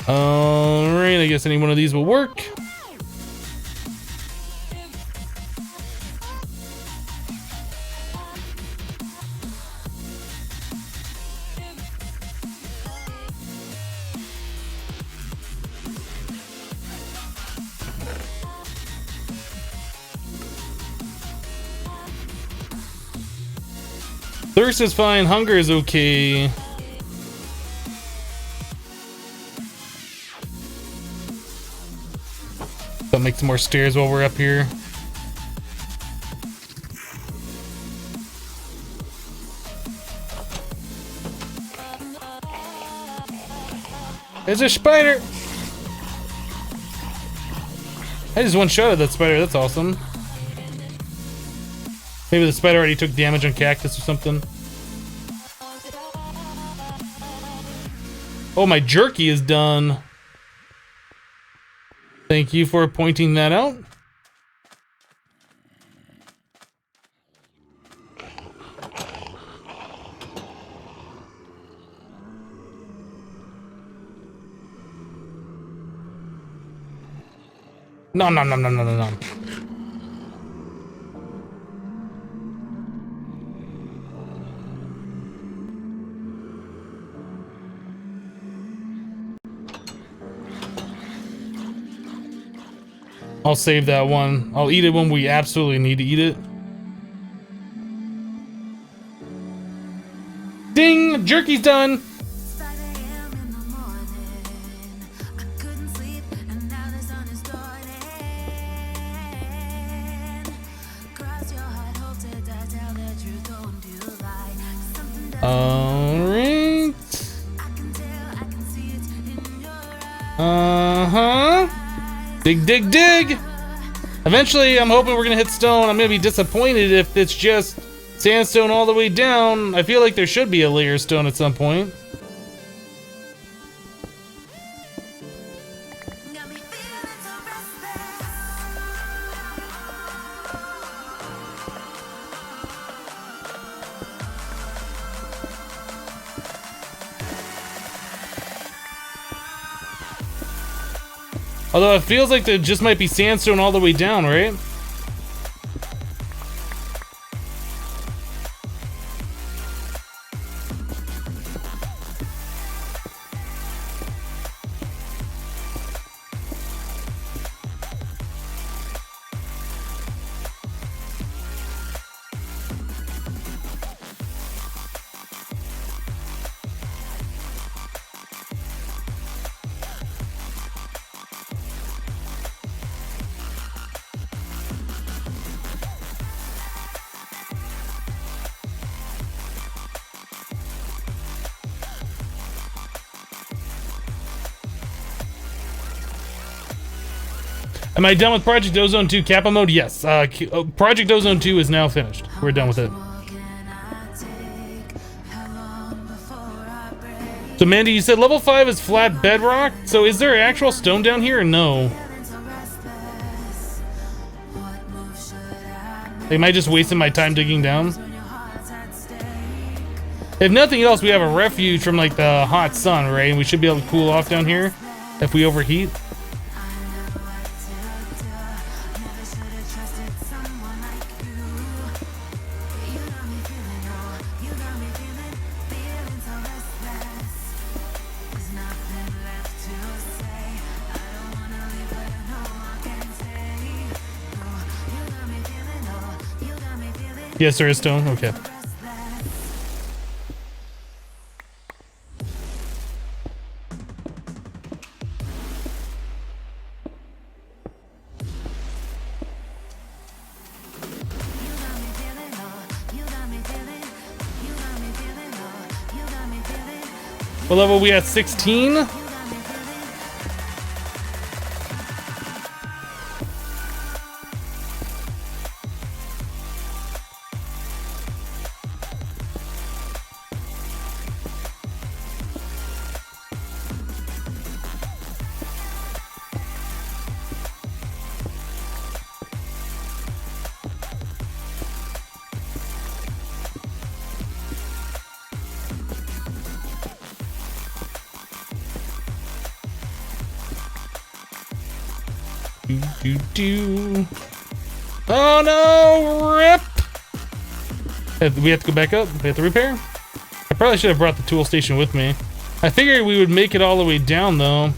Alright, I guess any one of these will work. Thirst is fine, hunger is okay. I'll make some more stairs while we're up here. There's a spider! I just one-shot at that spider, that's awesome. Maybe the spider already took damage on cactus or something. Oh, my jerky is done. Thank you for pointing that out. No, no, no, no, no, no, no. I'll save that one. I'll eat it when we absolutely need to eat it. Ding! Jerky's done! Alright. Uh-huh. Dig, dig, dig! Eventually, I'm hoping we're gonna hit stone. I'm gonna be disappointed if it's just sandstone all the way down. I feel like there should be a layer of stone at some point. Although it feels like there just might be sandstone all the way down, right? Am I done with Project Ozone 2 Kappa mode? Yes. Project Ozone 2 is now finished. We're done with it. So Mandy, you said level 5 is flat bedrock. So is there actual stone down here or no? Am I just wasting my time digging down? If nothing else, we have a refuge from like the hot sun, right? And we should be able to cool off down here if we overheat. Yes, there is stone. Okay. What level are we at? 16? Oh no! Rip! We have to go back up? We have to repair? I probably should have brought the tool station with me. I figured we would make it all the way down though.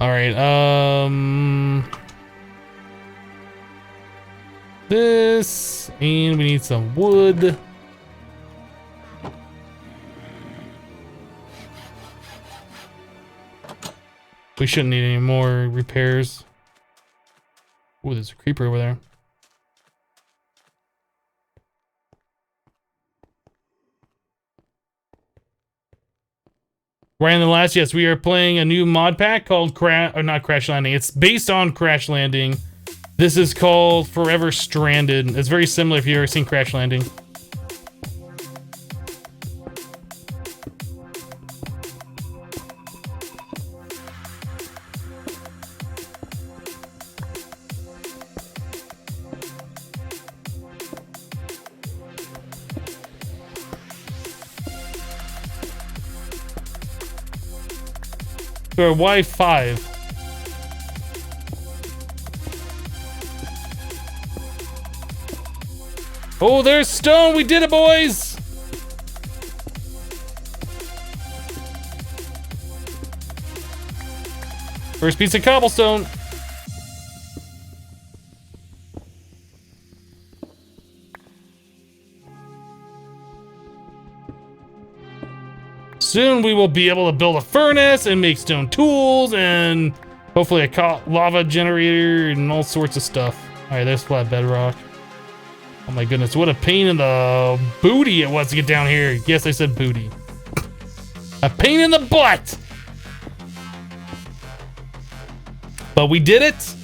Alright, this, and we need some wood. We shouldn't need any more repairs. Oh, there's a creeper over there. Ryan the Last, yes, we are playing a new mod pack called not Crash Landing. It's based on Crash Landing. This is called Forever Stranded. It's very similar if you've ever seen Crash Landing. Or Y5. Oh, there's stone. We did it, boys. First piece of cobblestone. Soon we will be able to build a furnace and make stone tools and hopefully a lava generator and all sorts of stuff. All right, there's flat bedrock. Oh my goodness, what a pain in the booty it was to get down here. Yes, I said booty. A pain in the butt. But we did it.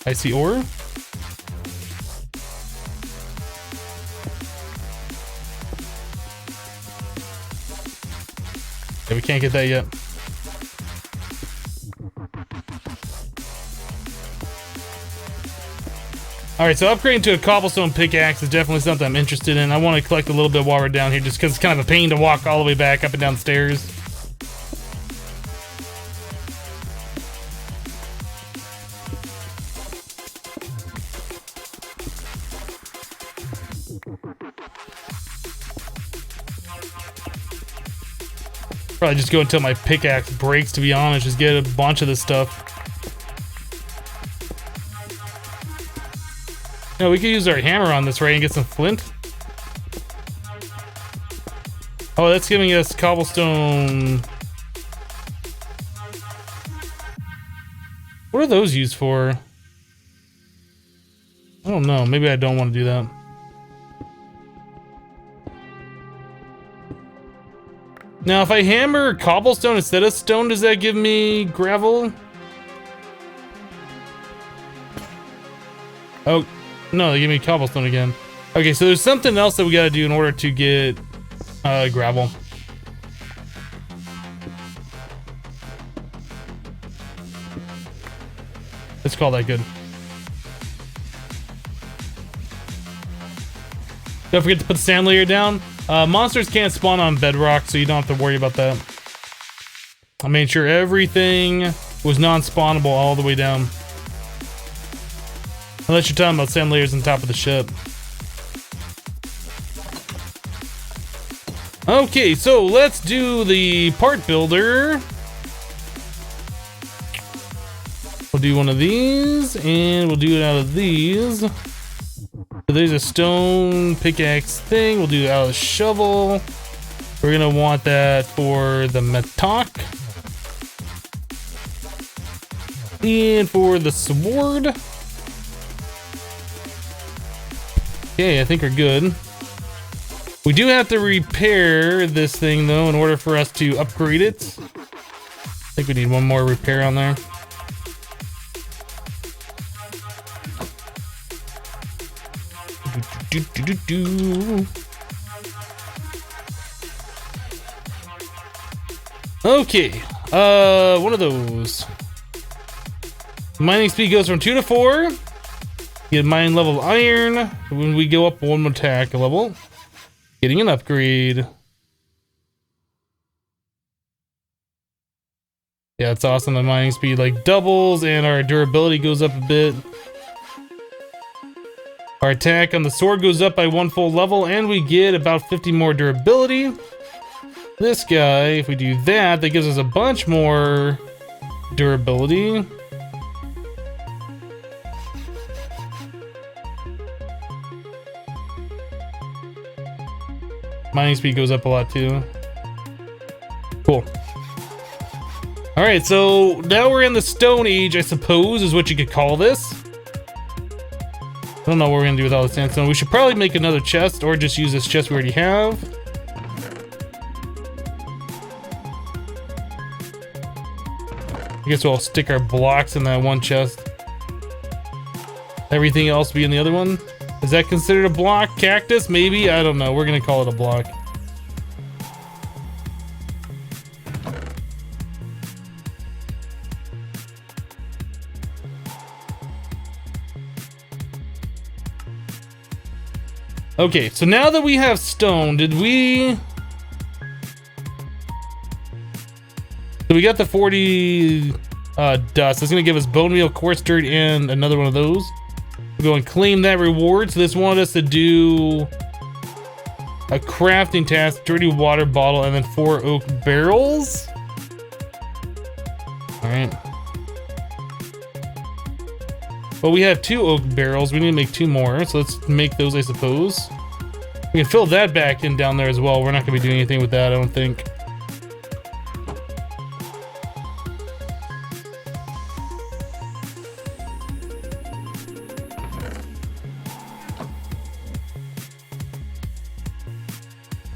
I see ore. Yeah, we can't get that yet. Alright, so upgrading to a cobblestone pickaxe is definitely something I'm interested in. I want to collect a little bit while we're down here just because it's kind of a pain to walk all the way back up and down the stairs. Probably just go until my pickaxe breaks, to be honest. Just get a bunch of this stuff. No, we could use our hammer on this, right, and get some flint. Oh, that's giving us cobblestone. What are those used for? I don't know. Maybe I don't want to do that. Now, if I hammer cobblestone instead of stone, does that give me gravel? Oh, no, they give me cobblestone again. Okay, so there's something else that we gotta do in order to get gravel. Let's call that good. Don't forget to put the sand layer down. Monsters can't spawn on bedrock, so you don't have to worry about that. I made sure everything was non-spawnable all the way down. Unless you're talking about sand layers on top of the ship. Okay, so let's do the part builder. We'll do one of these, and we'll do it out of these. So there's a stone pickaxe thing. We'll do it out of the shovel. We're gonna want that for the mattock. And for the sword. Okay, I think we're good. We do have to repair this thing though in order for us to upgrade it. I think we need one more repair on there. Okay, one of those. Mining speed goes from 2 to 4. Get mine level iron. When we go up one more attack level, getting an upgrade. Yeah, it's awesome. The mining speed like doubles and our durability goes up a bit. Our attack on the sword goes up by 1 full level, and we get about 50 more durability. This guy, if we do that, that gives us a bunch more durability. Mining speed goes up a lot too. Cool. All right, so now we're in the Stone Age, I suppose, is what you could call this. I don't know what we're gonna do with all the sandstone. We should probably make another chest or just use this chest we already have. I guess we'll stick our blocks in that one chest. Everything else be in the other one. Is that considered a block? Cactus? Maybe? I don't know. We're gonna call it a block. Okay, so now that we have stone, did we... So we got the 40 dust. That's gonna give us bone meal, coarse dirt, and another one of those. We'll go and claim that reward. So this wanted us to do a crafting task, dirty water bottle, and then 4 oak barrels. All right. Well, we have 2 oak barrels. We need to make 2 more, so let's make those, I suppose. We can fill that back in down there as well. We're not going to be doing anything with that, I don't think.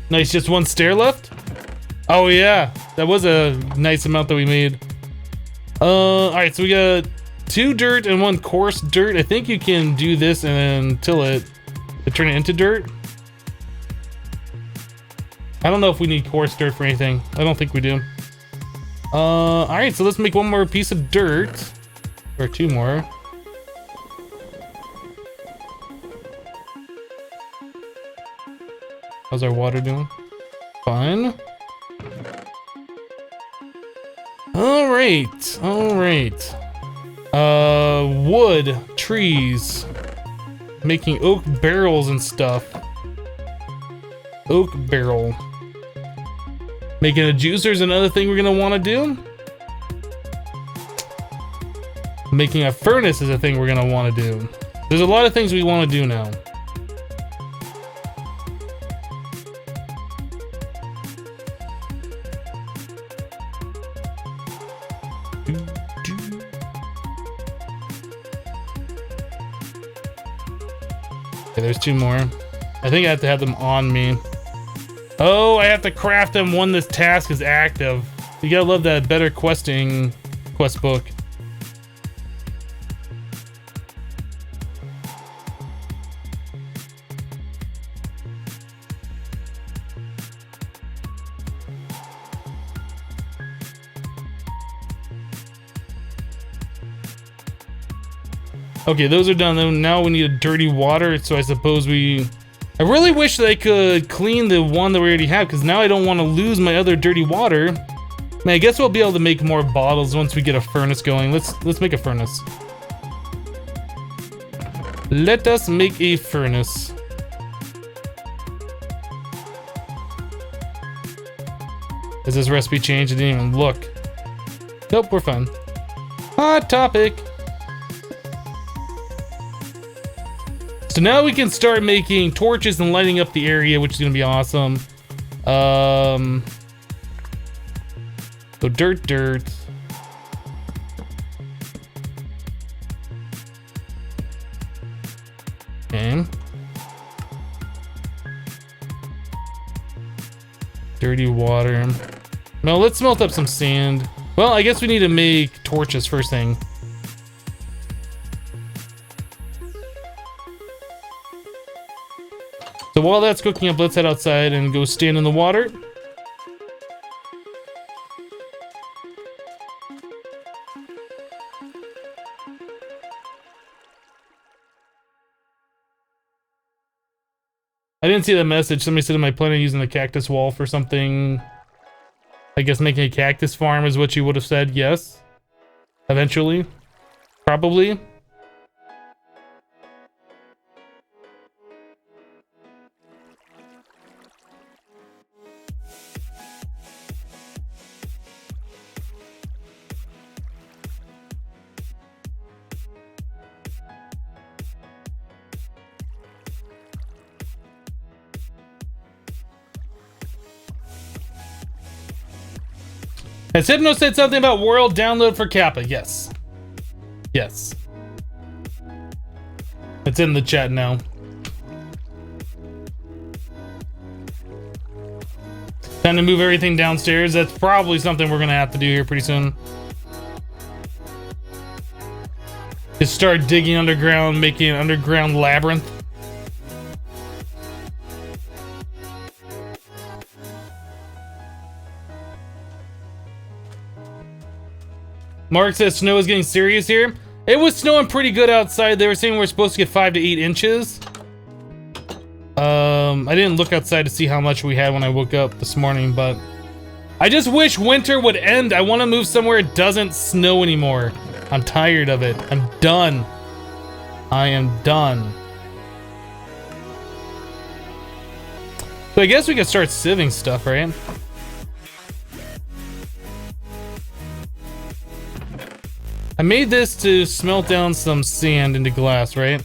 Nice, just 1 stair left? Oh yeah, that was a nice amount that we made. All right, so we got 2 dirt and 1 coarse dirt. I think you can do this and then till it to turn it into dirt. I don't know if we need coarse dirt for anything. I don't think we do. All right, so let's make 1 more piece of dirt, or 2 more. How's our water doing? Fine. All right, all right. Wood, trees, making oak barrels and stuff. Oak barrel. Making a juicer is another thing we're gonna want to do. Making a furnace is a thing we're gonna want to do. There's a lot of things we want to do now. Okay, there's 2 more. I think I have to have them on me. Oh, I have to craft them when this task is active. You gotta love that better questing quest book. Okay, those are done. Now we need a dirty water, so I suppose I really wish that I could clean the one that we already have, because now I don't want to lose my other dirty water. I mean, I guess we'll be able to make more bottles once we get a furnace going. Let's make a furnace. Let us make a furnace. Has this recipe changed? I didn't even look. Nope, we're fine. Hot topic. So now we can start making torches and lighting up the area, which is gonna be awesome. So dirt. Okay. Dirty water. Now let's smelt up some sand. Well, I guess we need to make torches first thing. So while that's cooking up, let's head outside and go stand in the water. I didn't see that message. Somebody said, am I planning on using the cactus wall for something? I guess making a cactus farm is what you would have said. Yes. Eventually. Probably. Has Hypno said something about world download for Kappa? Yes. Yes. It's in the chat now. Time to move everything downstairs. That's probably something we're gonna have to do here pretty soon. Just start digging underground, making an underground labyrinth. Mark says snow is getting serious here. It was snowing pretty good outside. They were saying we're supposed to get 5 to 8 inches. I didn't look outside to see how much we had when I woke up this morning, but I just wish winter would end. I want to move somewhere it doesn't snow anymore. I'm tired of it. I'm done. I am done. So I guess we could start sieving stuff, right? I made this to smelt down some sand into glass, right?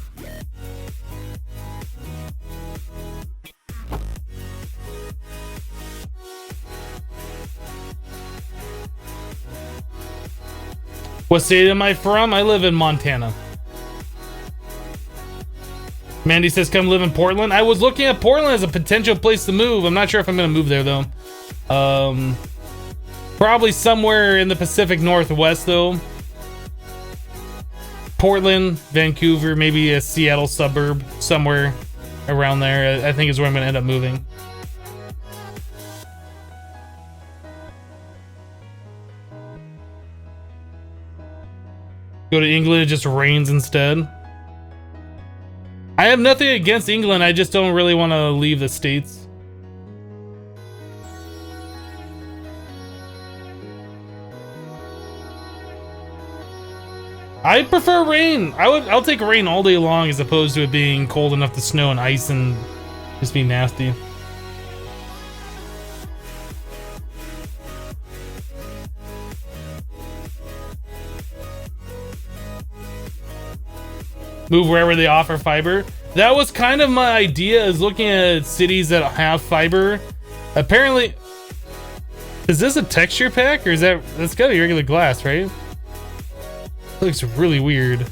What state am I from? I live in Montana. Mandy says, come live in Portland. I was looking at Portland as a potential place to move. I'm not sure if I'm gonna move there though. Probably somewhere in the Pacific Northwest though. Portland, Vancouver, maybe a Seattle suburb, somewhere around there. I think is where I'm gonna end up moving. Go to England, it just rains instead. I have nothing against England, I just don't really want to leave the States. I prefer rain. I'll take rain all day long as opposed to it being cold enough to snow and ice and just be nasty. move wherever they offer fiber. That was kind of my idea, is looking at cities that have fiber. Apparently, is this a texture pack or is that's gotta be regular glass, right? Looks really weird.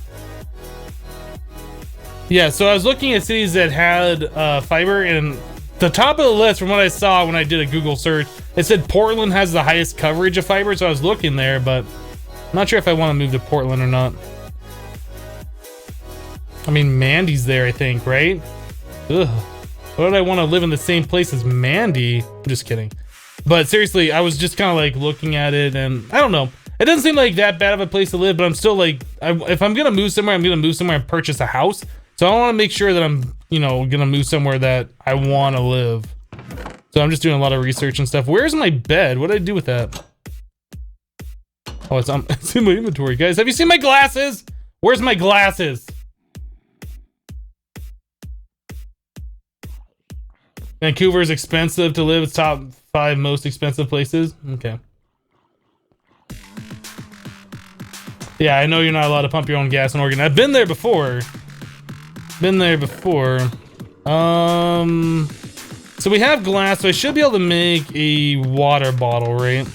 Yeah, so I was looking at cities that had fiber, and the top of the list from what I saw when I did a Google search, it said Portland has the highest coverage of fiber, so I was looking there, but I'm not sure if I want to move to Portland or not. I mean, Mandy's there, I think, right? Ugh. Why would I want to live in the same place as Mandy? I'm just kidding. But seriously, I was just kind of like looking at it, and I don't know. It doesn't seem like that bad of a place to live, but I'm still like, if I'm going to move somewhere, I'm going to move somewhere and purchase a house. So I want to make sure that I'm, you know, going to move somewhere that I want to live. So I'm just doing a lot of research and stuff. Where's my bed? What did I do with that? Oh, it's in my inventory, guys. Have you seen my glasses? Where's my glasses? Vancouver's expensive to live. It's top 5 most expensive places. Okay. Yeah, I know you're not allowed to pump your own gas in Oregon. I've been there before. So we have glass, so I should be able to make a water bottle, right?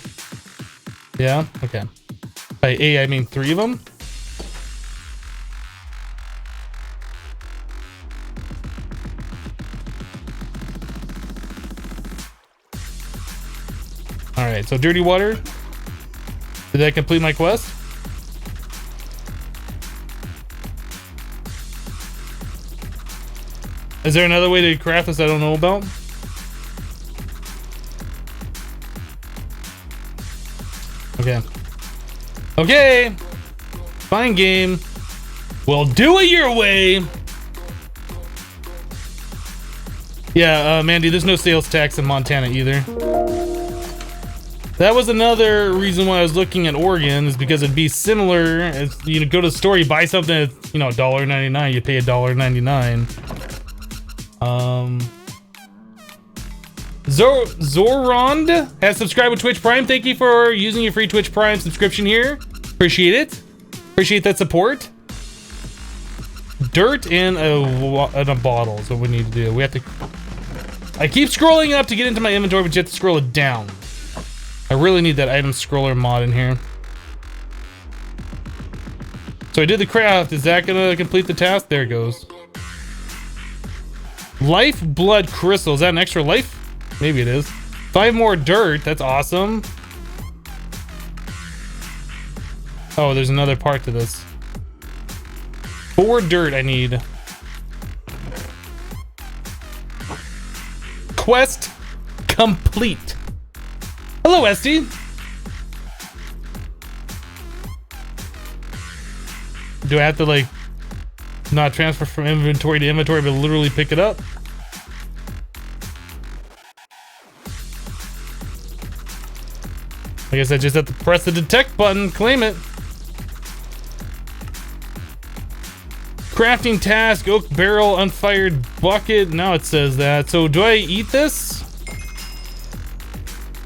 Yeah? Okay. By A, I mean 3 of them. Alright, so dirty water. Did that complete my quest? Is there another way to craft this I don't know about? Okay. Okay! Fine game. We'll do it your way! Yeah, Mandy, there's no sales tax in Montana either. That was another reason why I was looking at Oregon, is because it'd be similar. As you go to the store, you buy something at, you know, $1.99, you pay $1.99. Zorond has subscribed with Twitch Prime. Thank you for using your free Twitch Prime subscription here. Appreciate it. Appreciate that support. Dirt and a bottle is what we need to do. We have to... I keep scrolling up to get into my inventory, but you have to scroll it down. I really need that item scroller mod in here. So I did the craft. Is that gonna complete the task? There it goes. Life blood crystal. Is that an extra life? Maybe it is. 5 more dirt. That's awesome. Oh, there's another part to this. 4 dirt I need. Quest complete. Hello, Esty. Do I have to like not transfer from inventory to inventory, but literally pick it up? I guess I just have to press the detect button, claim it. Crafting task, oak barrel, unfired bucket. Now it says that. So do I eat this?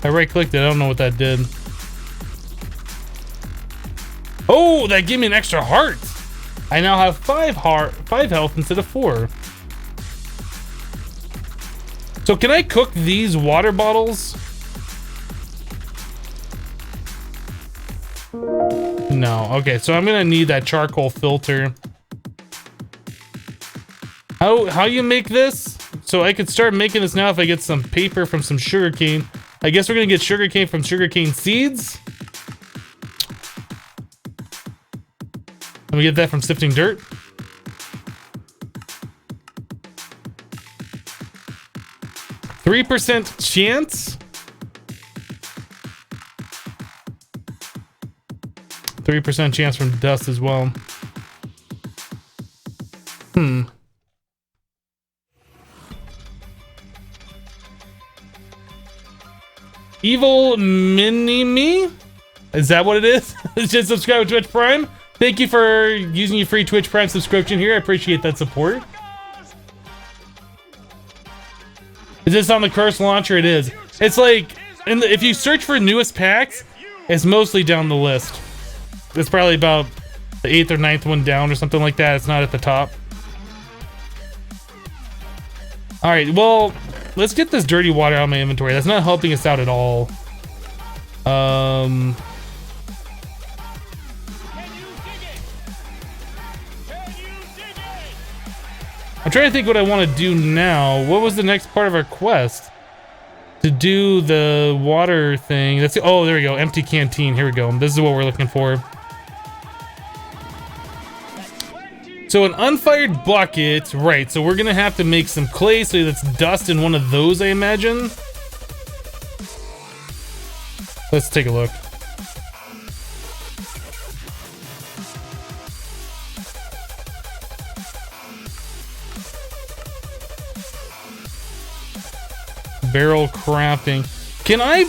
I right-clicked it. I don't know what that did. Oh, that gave me an extra heart. I now have 5 health instead of 4. So can I cook these water bottles? No. Okay, so I'm gonna need that charcoal filter. How you make this? So I could start making this now if I get some paper from some sugarcane. I guess we're gonna get sugarcane from sugarcane seeds. And we get that from sifting dirt. %3 chance. 3% chance from dust as well. Evil Mini-Me? Is that what it is? Just subscribe to Twitch Prime. Thank you for using your free Twitch Prime subscription here. I appreciate that support. Is this on the Curse Launcher? It is. It's like, if you search for newest packs, it's mostly down the list. It's probably about the 8th or 9th one down or something like that. It's not at the top. All right, well, let's get this dirty water out of my inventory. That's not helping us out at all. I'm trying to think what I want to do now. What was the next part of our quest? To do the water thing. That's oh, there we go. Empty canteen. Here we go. This is what we're looking for. So an unfired bucket, right? So we're gonna have to make some clay. So that's dust in one of those, I imagine. Let's take a look. Barrel crafting. Can I?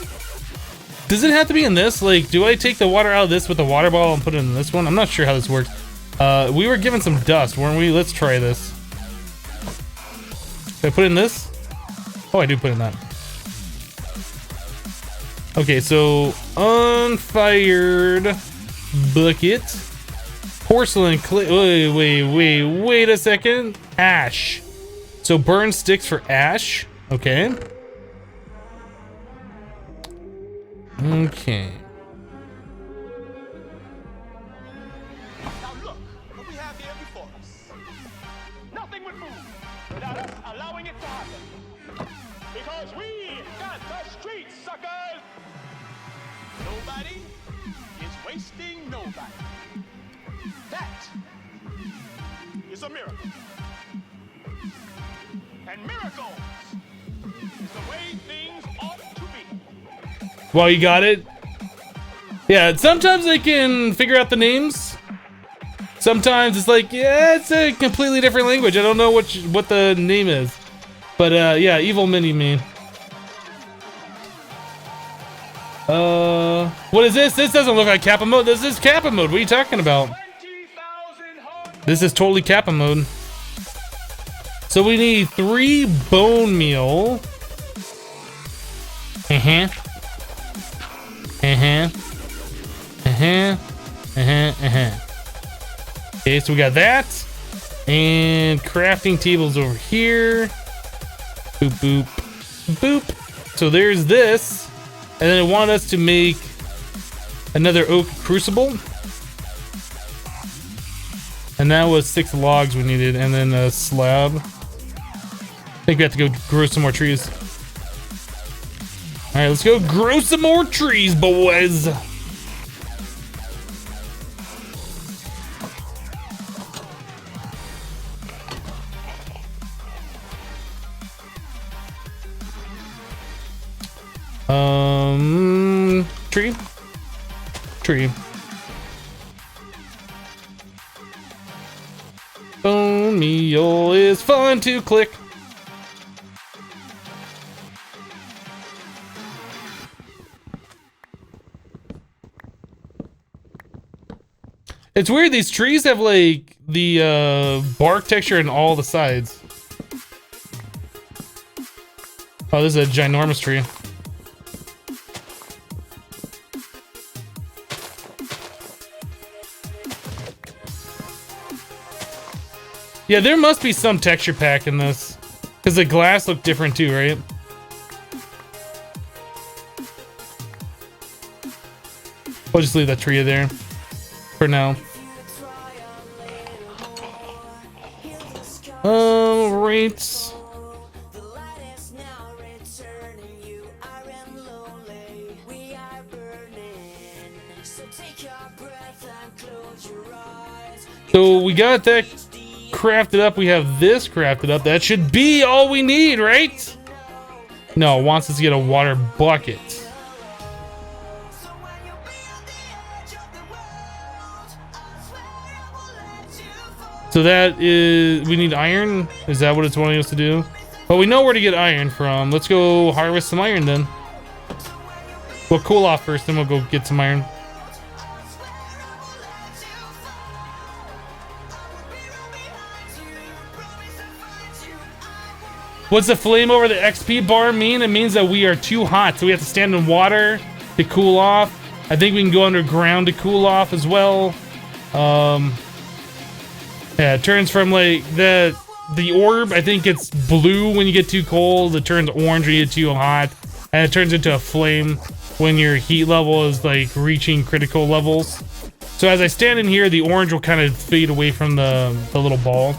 Does it have to be in this? Like, do I take the water out of this with the water bottle and put it in this one? I'm not sure how this works. We were given some dust, weren't we? Let's try this. Did I put it in this? Oh, I do put it in that. Okay, so unfired bucket, porcelain clay. Wait a second. Ash. So burn sticks for ash. Okay. Okay. Now look what we have here before us. Nothing would move without us allowing it to happen. Because we got the streets, suckers! Nobody is wasting nobody. That is a miracle. And miracles is the way things ought to be. Well, you got it. Yeah, sometimes I can figure out the names. Sometimes it's like, yeah, it's a completely different language. I don't know what the name is. But yeah, evil mini-me. What is this? This doesn't look like Kappa mode. This is Kappa mode. What are you talking about? This is totally Kappa mode. So we need 3 bone meal. Okay, so we got that. And crafting tables over here. Boop, boop, boop. So there's this. And then it wanted us to make another oak crucible. And that was 6 logs we needed, and then a slab. I think we have to go grow some more trees. All right, let's go grow some more trees, boys. Tree. Bone meal is fun to click. It's weird, these trees have like the bark texture in all the sides. Oh, this is a ginormous tree. Yeah, there must be some texture pack in this. Because the glass looked different too, right? I'll just leave that tree there for now. Right. So we got that crafted up. We have this crafted up. That should be all we need, right? No, it wants us to get a water bucket. So that is, we need iron. Is that what it's wanting us to do? Well, we know where to get iron from. Let's go harvest some iron then. We'll cool off first, then we'll go get some iron. What's the flame over the XP bar mean? It means that we are too hot, so we have to stand in water to cool off. I think we can go underground to cool off as well. Yeah, it turns from like the orb, I think it's blue when you get too cold, it turns orange when you get too hot, and it turns into a flame when your heat level is like reaching critical levels. So as I stand in here, the orange will kind of fade away from the little ball.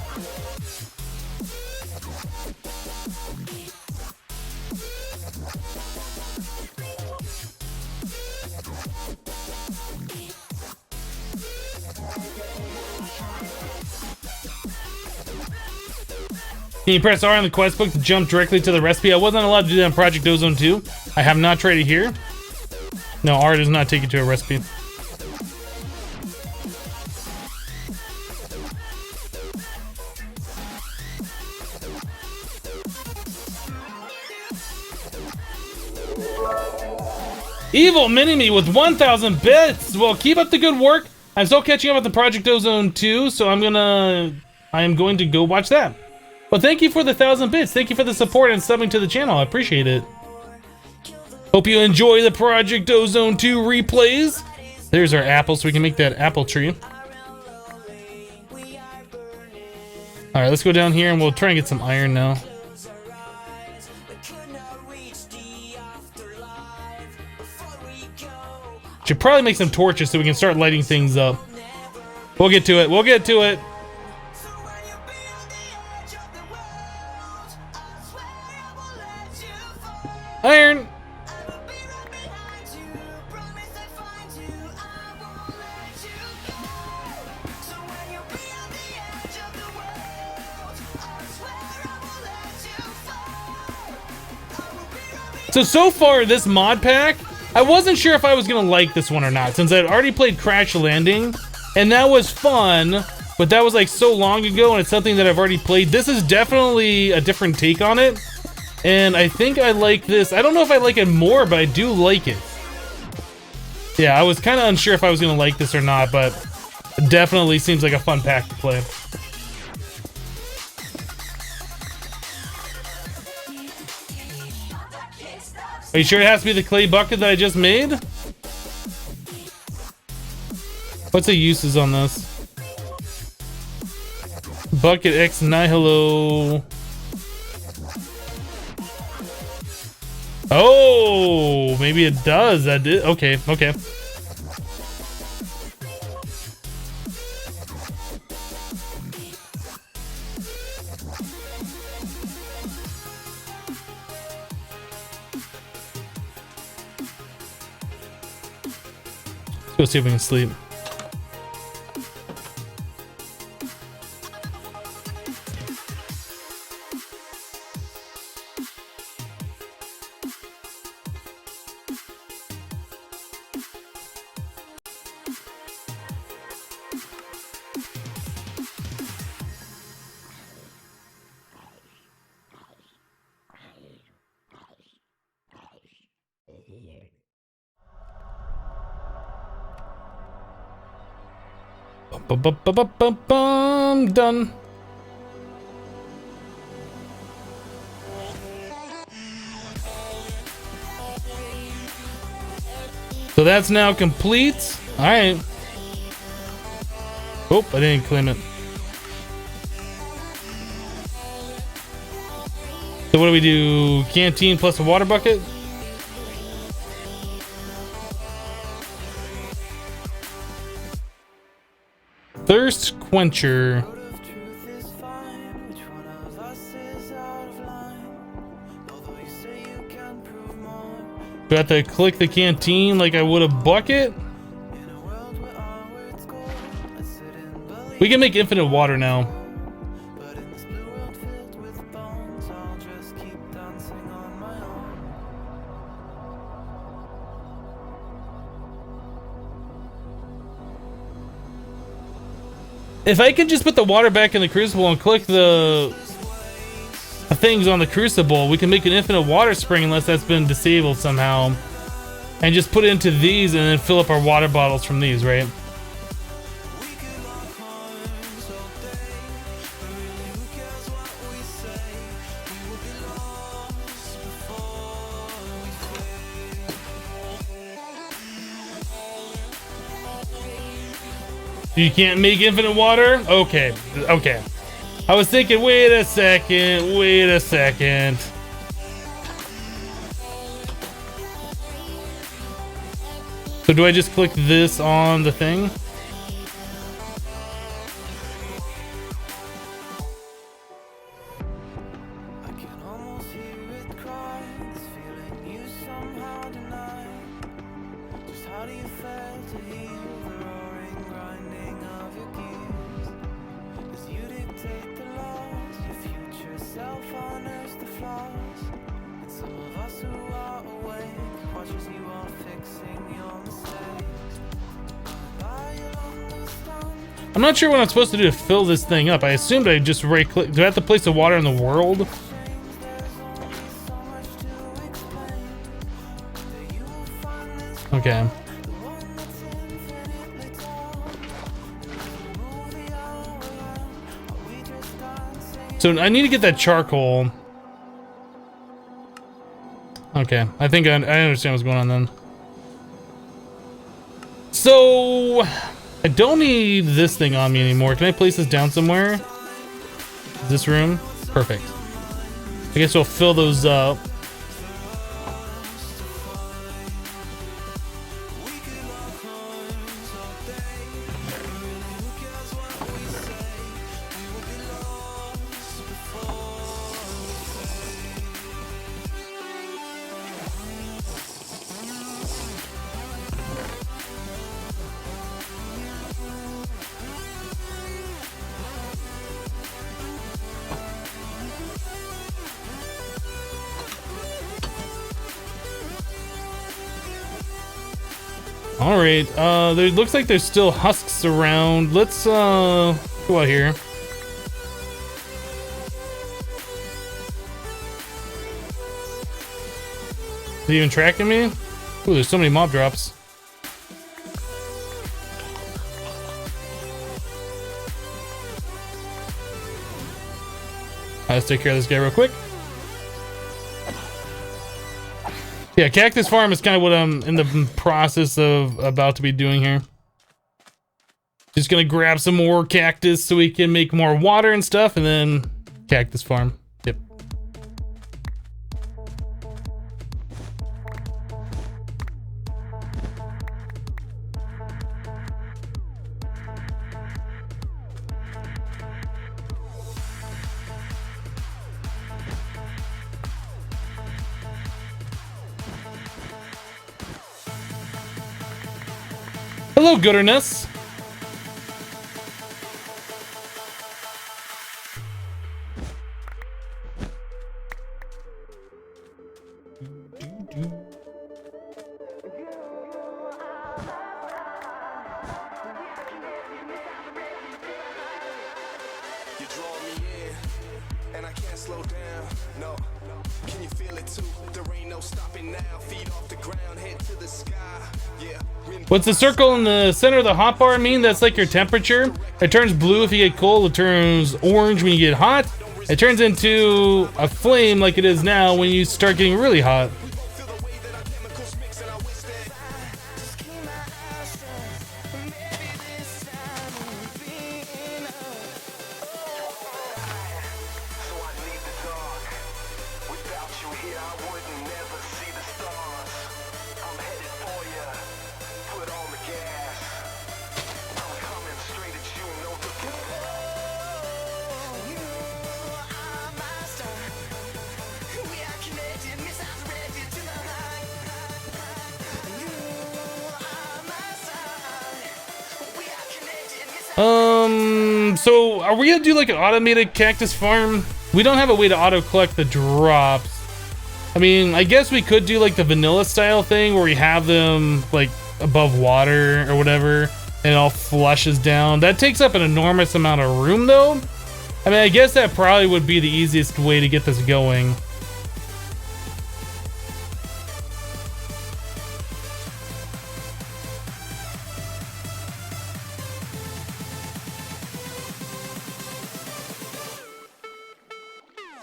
Can you press R on the quest book to jump directly to the recipe? I wasn't allowed to do that in Project Ozone 2. I have not tried it here. No, R does not take you to a recipe. Evil Mini-Me with 1,000 bits! Well, keep up the good work. I'm still catching up with the Project Ozone 2, so I am going to go watch that. Well, thank you for the 1,000 bits. Thank you for the support and subbing to the channel. I appreciate it. Hope you enjoy the Project Ozone 2 replays. There's our apple, so we can make that apple tree. Alright, let's go down here and we'll try and get some iron now. Should probably make some torches so we can start lighting things up. We'll get to it. We'll get to it. Iron. So far this mod pack, I wasn't sure if I was gonna like this one or not, since I'd already played Crash Landing, and that was fun, but that was like so long ago, and it's something that I've already played. This is definitely a different take on it, and I think I like this. I don't know if I like it more, but I do like it. Yeah, I was kind of unsure if I was gonna like this or not, but it definitely seems like a fun pack to play. Are you sure it has to be the clay bucket that I just made? What's the uses on this? Bucket ex nihilo. Oh, maybe it does. That did. Okay, okay. Let's go see if we can sleep. Done. So that's now complete. All right. Oh, I didn't claim it. So what do we do? Canteen plus a water bucket? Thirst quencher. Do I have to click the canteen like I would a bucket? We can make infinite water now. If I can just put the water back in the crucible and click the things on the crucible, we can make an infinite water spring unless that's been disabled somehow. And just put it into these and then fill up our water bottles from these, right? You can't make infinite water? Okay. Okay. I was thinking, wait a second. So do I just click this on the thing? I can almost hear it cry, this feeling you somehow deny. Just how do you fail to heal the roaring, grinding of your gears? As you dictate the laws, your future self honors the flaws. And some of us who are awake watch as you are fixing your mistakes. Lie along the stump. I'm not sure what I'm supposed to do to fill this thing up. I assumed I just right click. Do I have to place the water in the world? Okay. So I need to get that charcoal. Okay, I think I understand what's going on then. So I don't need this thing on me anymore. Can I place this down somewhere? This room? Perfect. I guess we'll fill those up. All right, there looks like there's still husks around. Let's go out here. Is he even tracking me? Ooh, there's so many mob drops. Let's take care of this guy real quick. Yeah, Cactus Farm is kind of what I'm in the process of about to be doing here. Just gonna grab some more cactus so we can make more water and stuff, and then Cactus Farm. Yep. Hello, Gooderness. You draw me in, and I can't slow down. No, can you feel it too? There ain't no stopping now. Feet off the ground, head to the sky. Yeah. What's the circle in the center of the hotbar mean? That's like your temperature. It turns blue if you get cold. It turns orange when you get hot. It turns into a flame like it is now when you start getting really hot. Feel the way that our chemicals mix, and I wish that. Just keep my eyes shut. Maybe this time will be enough. So I need the dark. Without you here, I wouldn't never see the stars. I'm headed for ya. Put on the gas. I'm coming straight at you, no You are my star. We are connected, missiles ready to the high. You are my star. We are connected, missiles. So are we gonna do like an automated cactus farm? We don't have a way to auto collect the drops. I mean, I guess we could do like the vanilla style thing where we have them like above water or whatever and it all flushes down. That takes up an enormous amount of room though. I mean, I guess that probably would be the easiest way to get this going.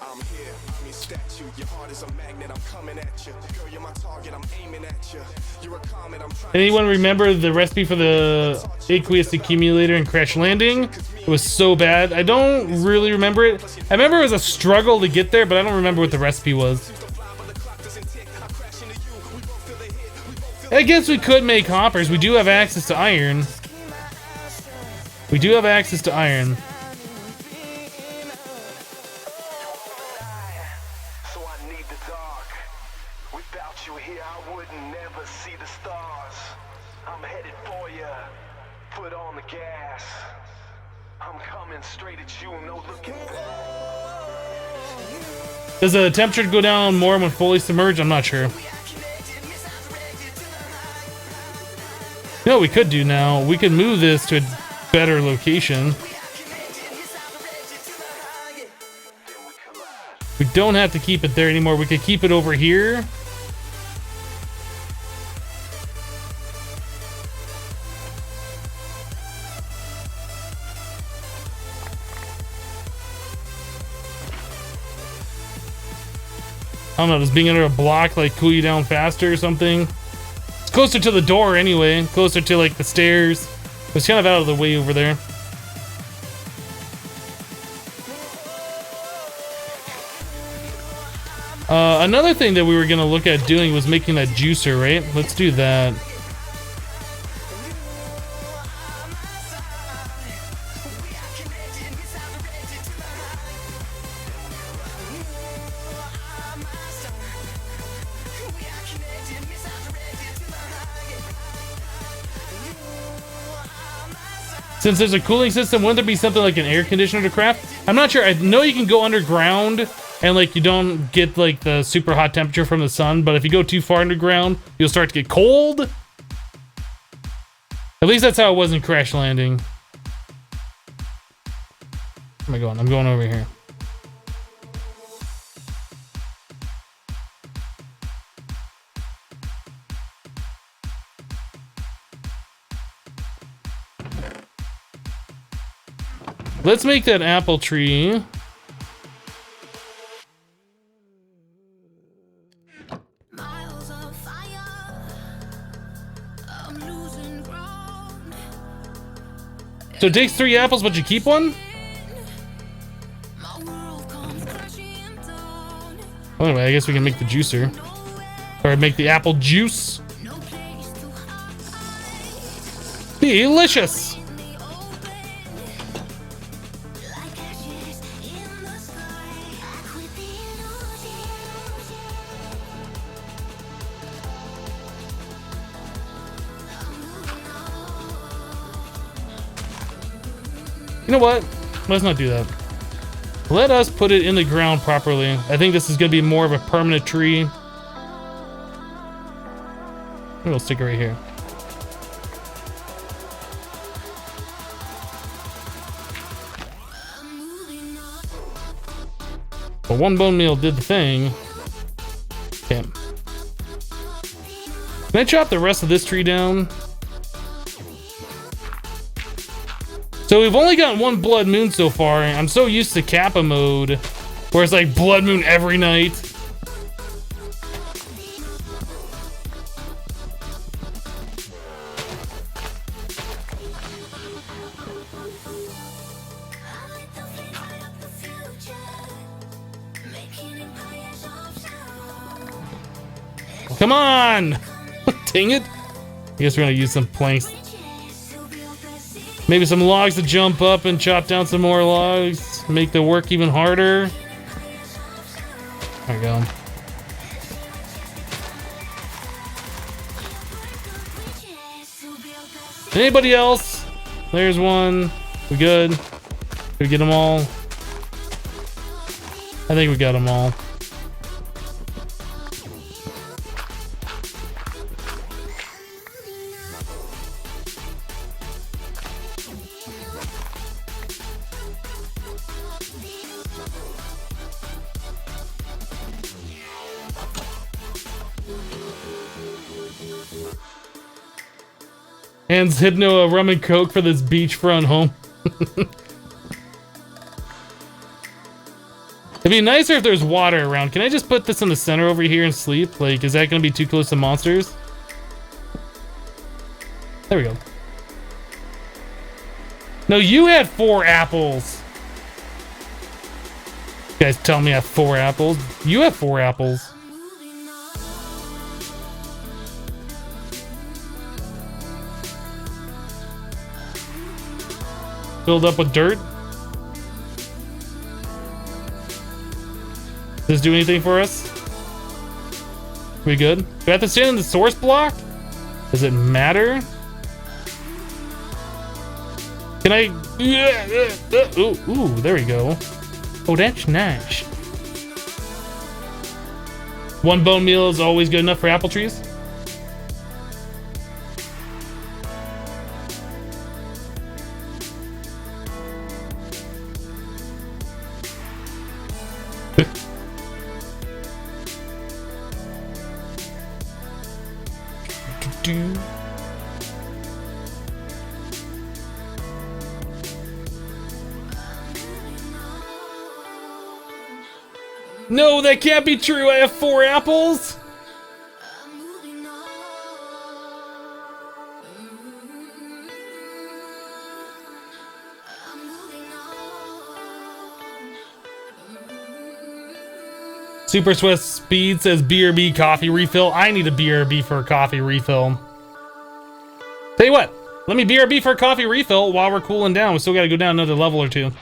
I'm here, I'm your statue, your heart is a magnet, I'm coming at you. Girl, you're my target, I'm aiming at you. You're a comet, I'm trying Anyone remember the recipe for the aqueous accumulator in Crash Landing? It was so bad. I don't really remember it. I remember it was a struggle to get there, but I don't remember what the recipe was. I guess we could make hoppers. We do have access to iron. We do have access to iron. So I need the dark. Without you here, I would never see the stars. I'm headed for you. Foot on the gas. I'm coming straight at you, no looking back. Does the temperature go down more when fully submerged? I'm not sure. You know what we could do now? We could move this to a better location. We don't have to keep it there anymore. We could keep it over here. I don't know, does being under a block like cool you down faster or something? It's closer to the door anyway, closer to like the stairs. It's kind of out of the way over there. Another thing that we were gonna look at doing was making that juicer, right? Let's do that. Since there's a cooling system, wouldn't there be something like an air conditioner to craft? I'm not sure. I know you can go underground and like you don't get like the super hot temperature from the sun, but if you go too far underground, you'll start to get cold. At least that's how it was in Crash Landing. Where am I going? I'm going over here. Let's make that apple tree. Miles of fire, I'm losing ground. So it takes 3 apples, but you keep one? My world comes crashing down. Well, anyway, I guess we can make the juicer. Or make the apple juice. No place to hide. Delicious! In the open, like ashes in the sky. Back with the illusion. I'm moving on. You know what? Let's not do that. Let us put it in the ground properly. I think this is going to be more of a permanent tree. We'll stick it right here. But one bone meal did the thing. Okay. Can I chop the rest of this tree down? So we've only gotten 1 blood moon so far. I'm so used to Kappa mode, where it's like blood moon every night. I lit the flame right up the future, making empires of sound. Come on! Dang it. I guess we're gonna use some planks. Riches to build the city. Maybe some logs to jump up and chop down some more logs. Make the work even harder. There we go. Riches to build the city. Anybody else? There's one. We good? Did we get them all? I think we got them all. Hands Hypno a rum and coke for this beachfront home. It'd be nicer if there's water around. Can I just put this in the center over here and sleep? Like, is that gonna be too close to monsters? There we go. No, you had 4 apples. You guys tell me I have 4 apples. You have 4 apples. Filled up with dirt. Does this do anything for us? We good? Do I have to stand in the source block? Does it matter? Can I? Ooh, there we go. Oh, that's nice. 1 bone meal is always good enough for apple trees. No, that can't be true. I have 4 apples. Super Swift Speed says BRB coffee refill. I need a BRB for a coffee refill. Tell you what, let me BRB for a coffee refill while we're cooling down. We still got to go down another level or 2.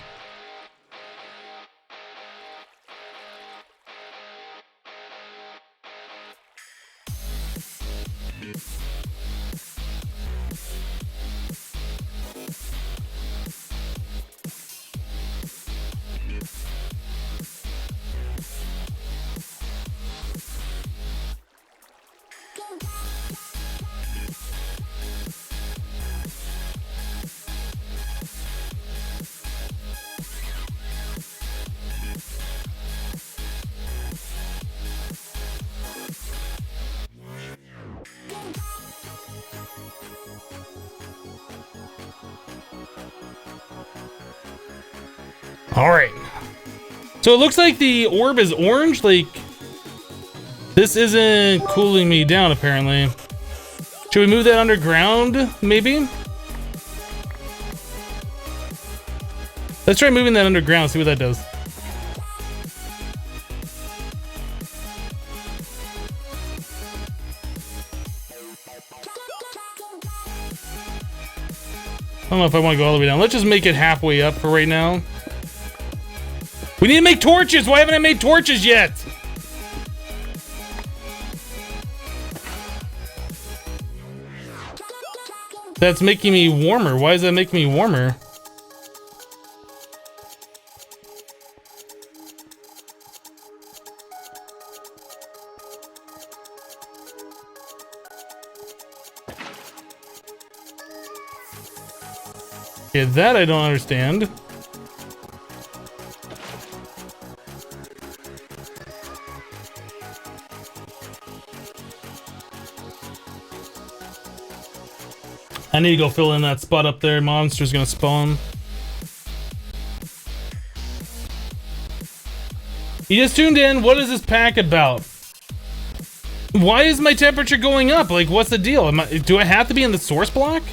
All right. So it looks like the orb is orange. Like, this isn't cooling me down, apparently. Should we move that underground, maybe? Let's try moving that underground, see what that does. I don't know if I want to go all the way down. Let's just make it halfway up for right now. We need to make torches! Why haven't I made torches yet? That's making me warmer. Why does that make me warmer? Yeah, that I don't understand. I need to go fill in that spot up there. Monster's gonna spawn. You just tuned in. What is this pack about? Why is my temperature going up? Like, what's the deal? Do I have to be in the source block?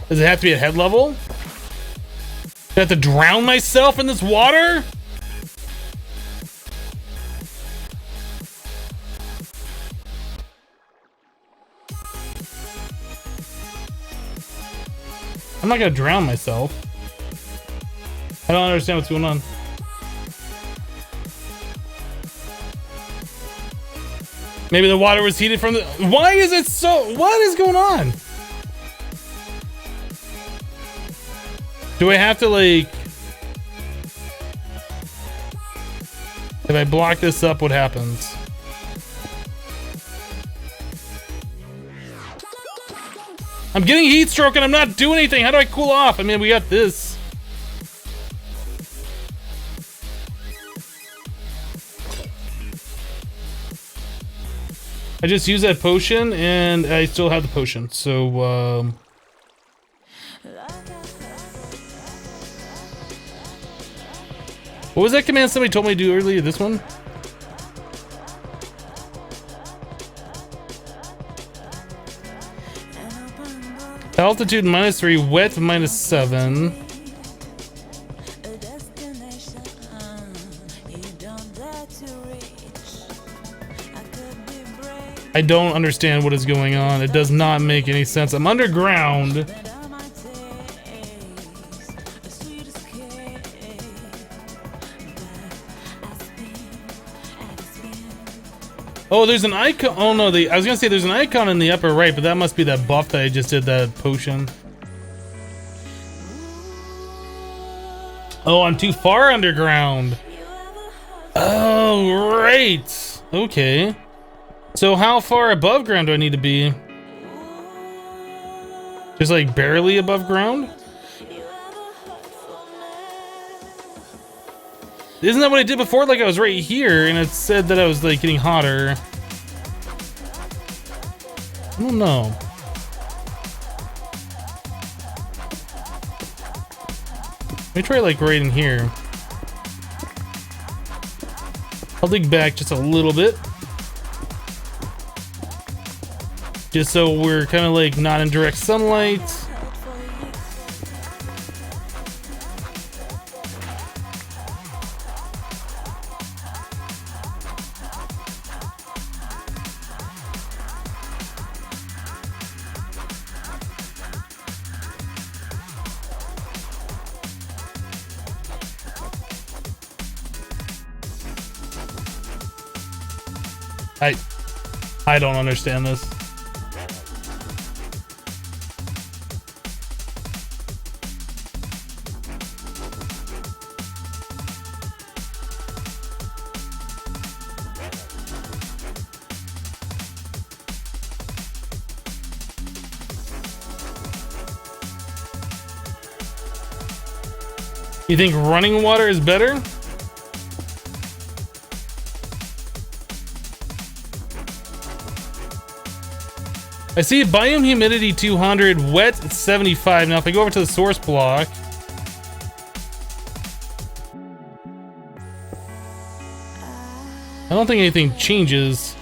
Does it have to be at head level? Do I have to drown myself in this water? I'm not gonna drown myself. I don't understand what's going on. Maybe the water was heated from the... Why is it so... What is going on? Do I have to, like... If I block this up, what happens? I'm getting heat stroke and I'm not doing anything. How do I cool off? I mean, we got this. I just used that potion and I still have the potion. So, What was that command somebody told me to do earlier? This one? Altitude -3, wet -7. I don't understand what is going on. It does not make any sense. I'm underground. Oh, there's an icon. Oh no, I was gonna say there's an icon in the upper right, but that must be that buff that I just did, that potion. Oh, I'm too far underground. Oh, right. Okay. So how far above ground do I need to be? Just like barely above ground? Isn't that what I did before? Like I was right here and it said that I was like getting hotter. I don't know. Let me try like right in here. I'll dig back just a little bit. Just so we're kind of like not in direct sunlight. I don't understand this. You think running water is better? I see biome humidity 200, wet 75. Now if I go over to the source block, I don't think anything changes.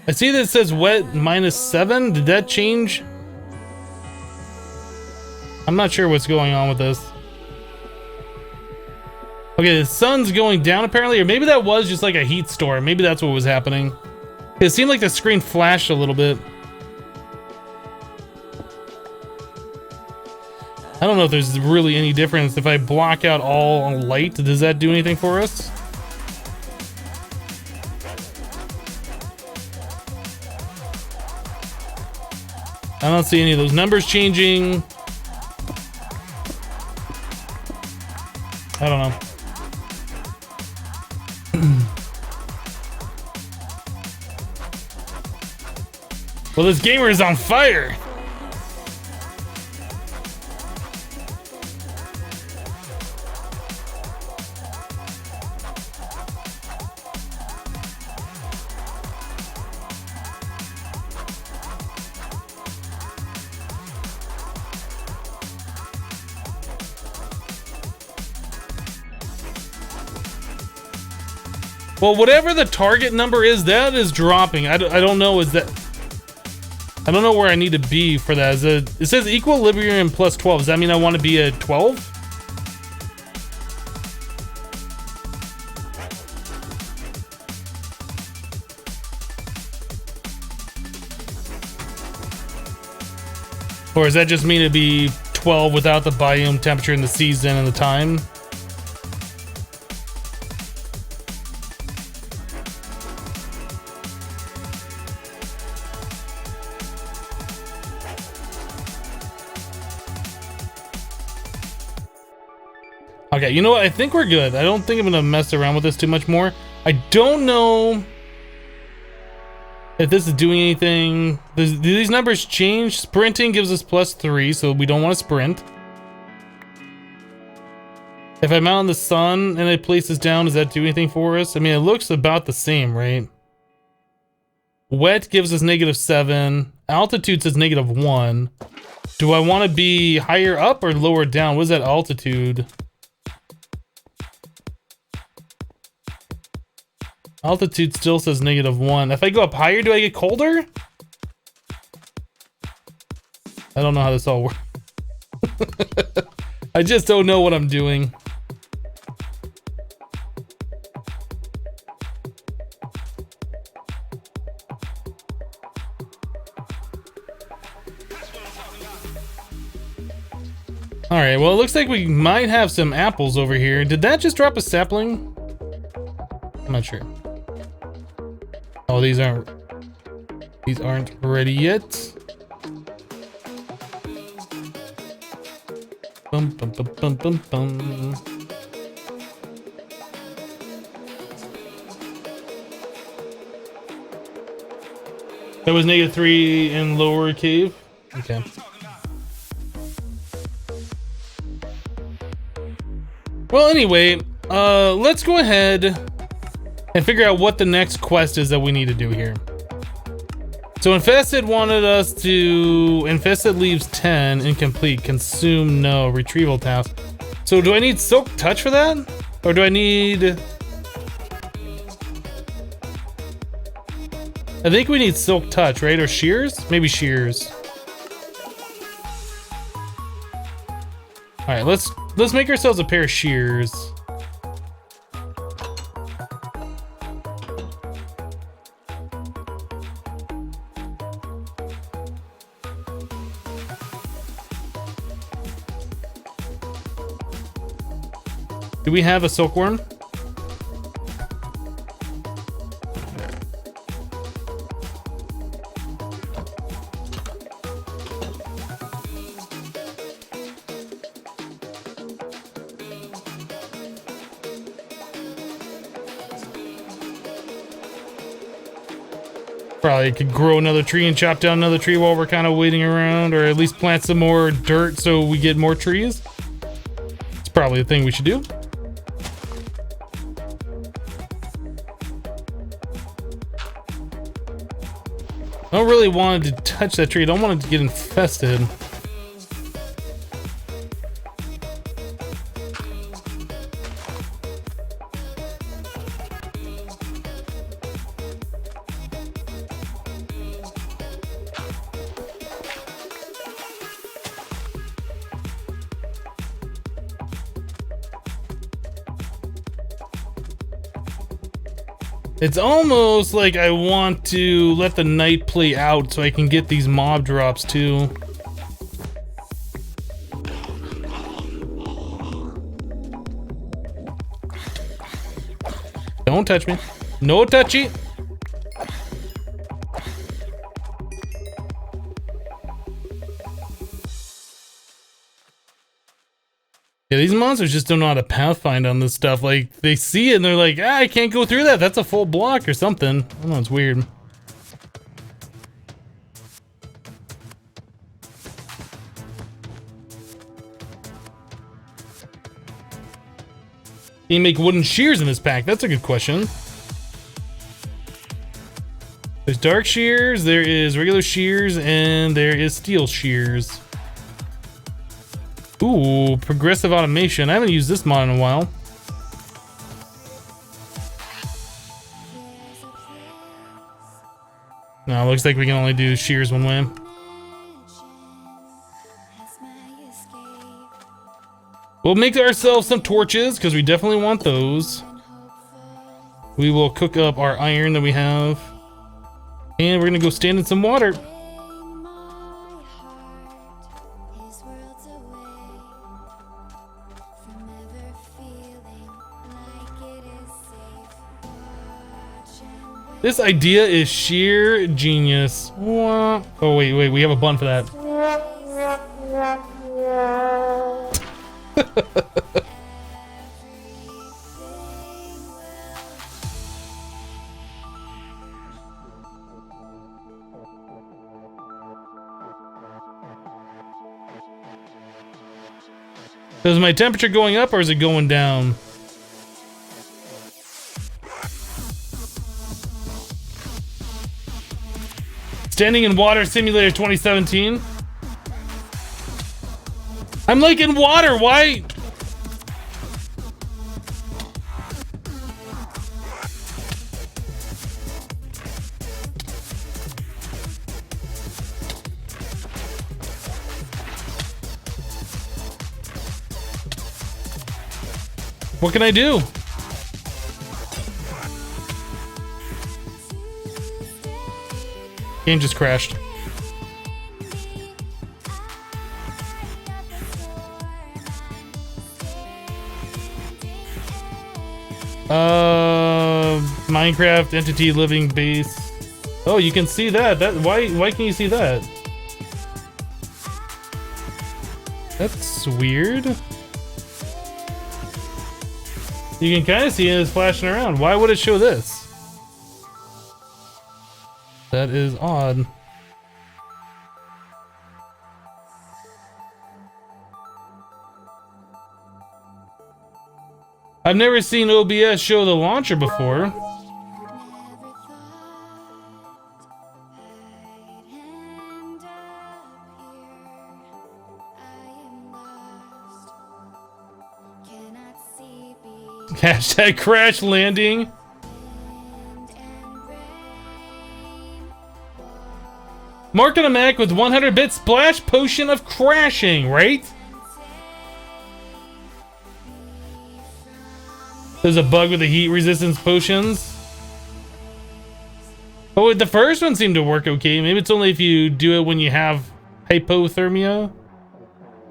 I see that it says wet -7. Did that change? I'm not sure what's going on with this. Okay, the sun's going down apparently, or maybe that was just like a heat storm. Maybe that's what was happening. It seemed like the screen flashed a little bit. I don't know if there's really any difference. If I block out all light, does that do anything for us? I don't see any of those numbers changing. I don't know. Well, this gamer is on fire. Well, whatever the target number is, that is dropping. I don't know. Is that? I don't know where I need to be for that. It says equilibrium plus 12. Does that mean I want to be at 12? Or does that just mean to be 12 without the biome temperature and the season and the time? Okay, you know what? I think we're good. I don't think I'm gonna mess around with this too much more. I don't know if this is doing anything. Do these numbers change? Sprinting gives us +3, so we don't want to sprint. If I'm out in the sun and I place this down, does that do anything for us? I mean, it looks about the same, right? Wet gives us -7. Altitude says -1. Do I want to be higher up or lower down? What is that altitude? Altitude still says -1. If I go up higher, do I get colder? I don't know how this all works. I just don't know what I'm doing. Alright, well, it looks like we might have some apples over here. Did that just drop a sapling? I'm not sure. Oh, these aren't ready yet. Bum, bum, bum, bum, bum, bum. That was -3 in lower cave? Okay. Well, anyway, let's go ahead and figure out what the next quest is that we need to do here. So Infested wanted us to... Infested leaves 10, incomplete, consume, no, retrieval task. So do I need Silk Touch for that? Or do I need... I think we need Silk Touch, right? Or Shears? Maybe Shears. Alright, let's make ourselves a pair of shears. Do we have a silkworm? Probably could grow another tree and chop down another tree while we're kind of waiting around, or at least plant some more dirt so we get more trees. It's probably the thing we should do. I don't really want to touch that tree. I don't want it to get infested. It's almost like I want to let the night play out so I can get these mob drops too. Don't touch me. No touchy. Yeah, these monsters just don't know how to pathfind on this stuff. Like, they see it and they're like, I can't go through that. That's a full block or something. I don't know, it's weird. Can you make wooden shears in this pack? That's a good question. There's dark shears, there is regular shears, and there is steel shears. Ooh, progressive automation. I haven't used this mod in a while. No, it looks like we can only do shears one way. We'll make ourselves some torches, because we definitely want those. We will cook up our iron that we have. And we're going to go stand in some water. This idea is sheer genius. Oh, wait, we have a button for that. Is my temperature going up or is it going down? Standing in Water Simulator 2017. I'm like in water, why? What can I do? Game just crashed. Minecraft entity living base. Oh, you can see that. Why can you see that? That's weird. You can kind of see it as flashing around. Why would it show this? That is odd. I've never seen OBS show the launcher before. Hashtag crash landing. Mark on a Mac with 100-bit splash potion of crashing, right? There's a bug with the heat resistance potions. Oh, the first one seemed to work okay. Maybe it's only if you do it when you have hypothermia.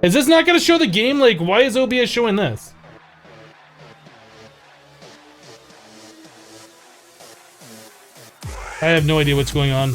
Is this not going to show the game? Like, why is OBS showing this? I have no idea what's going on.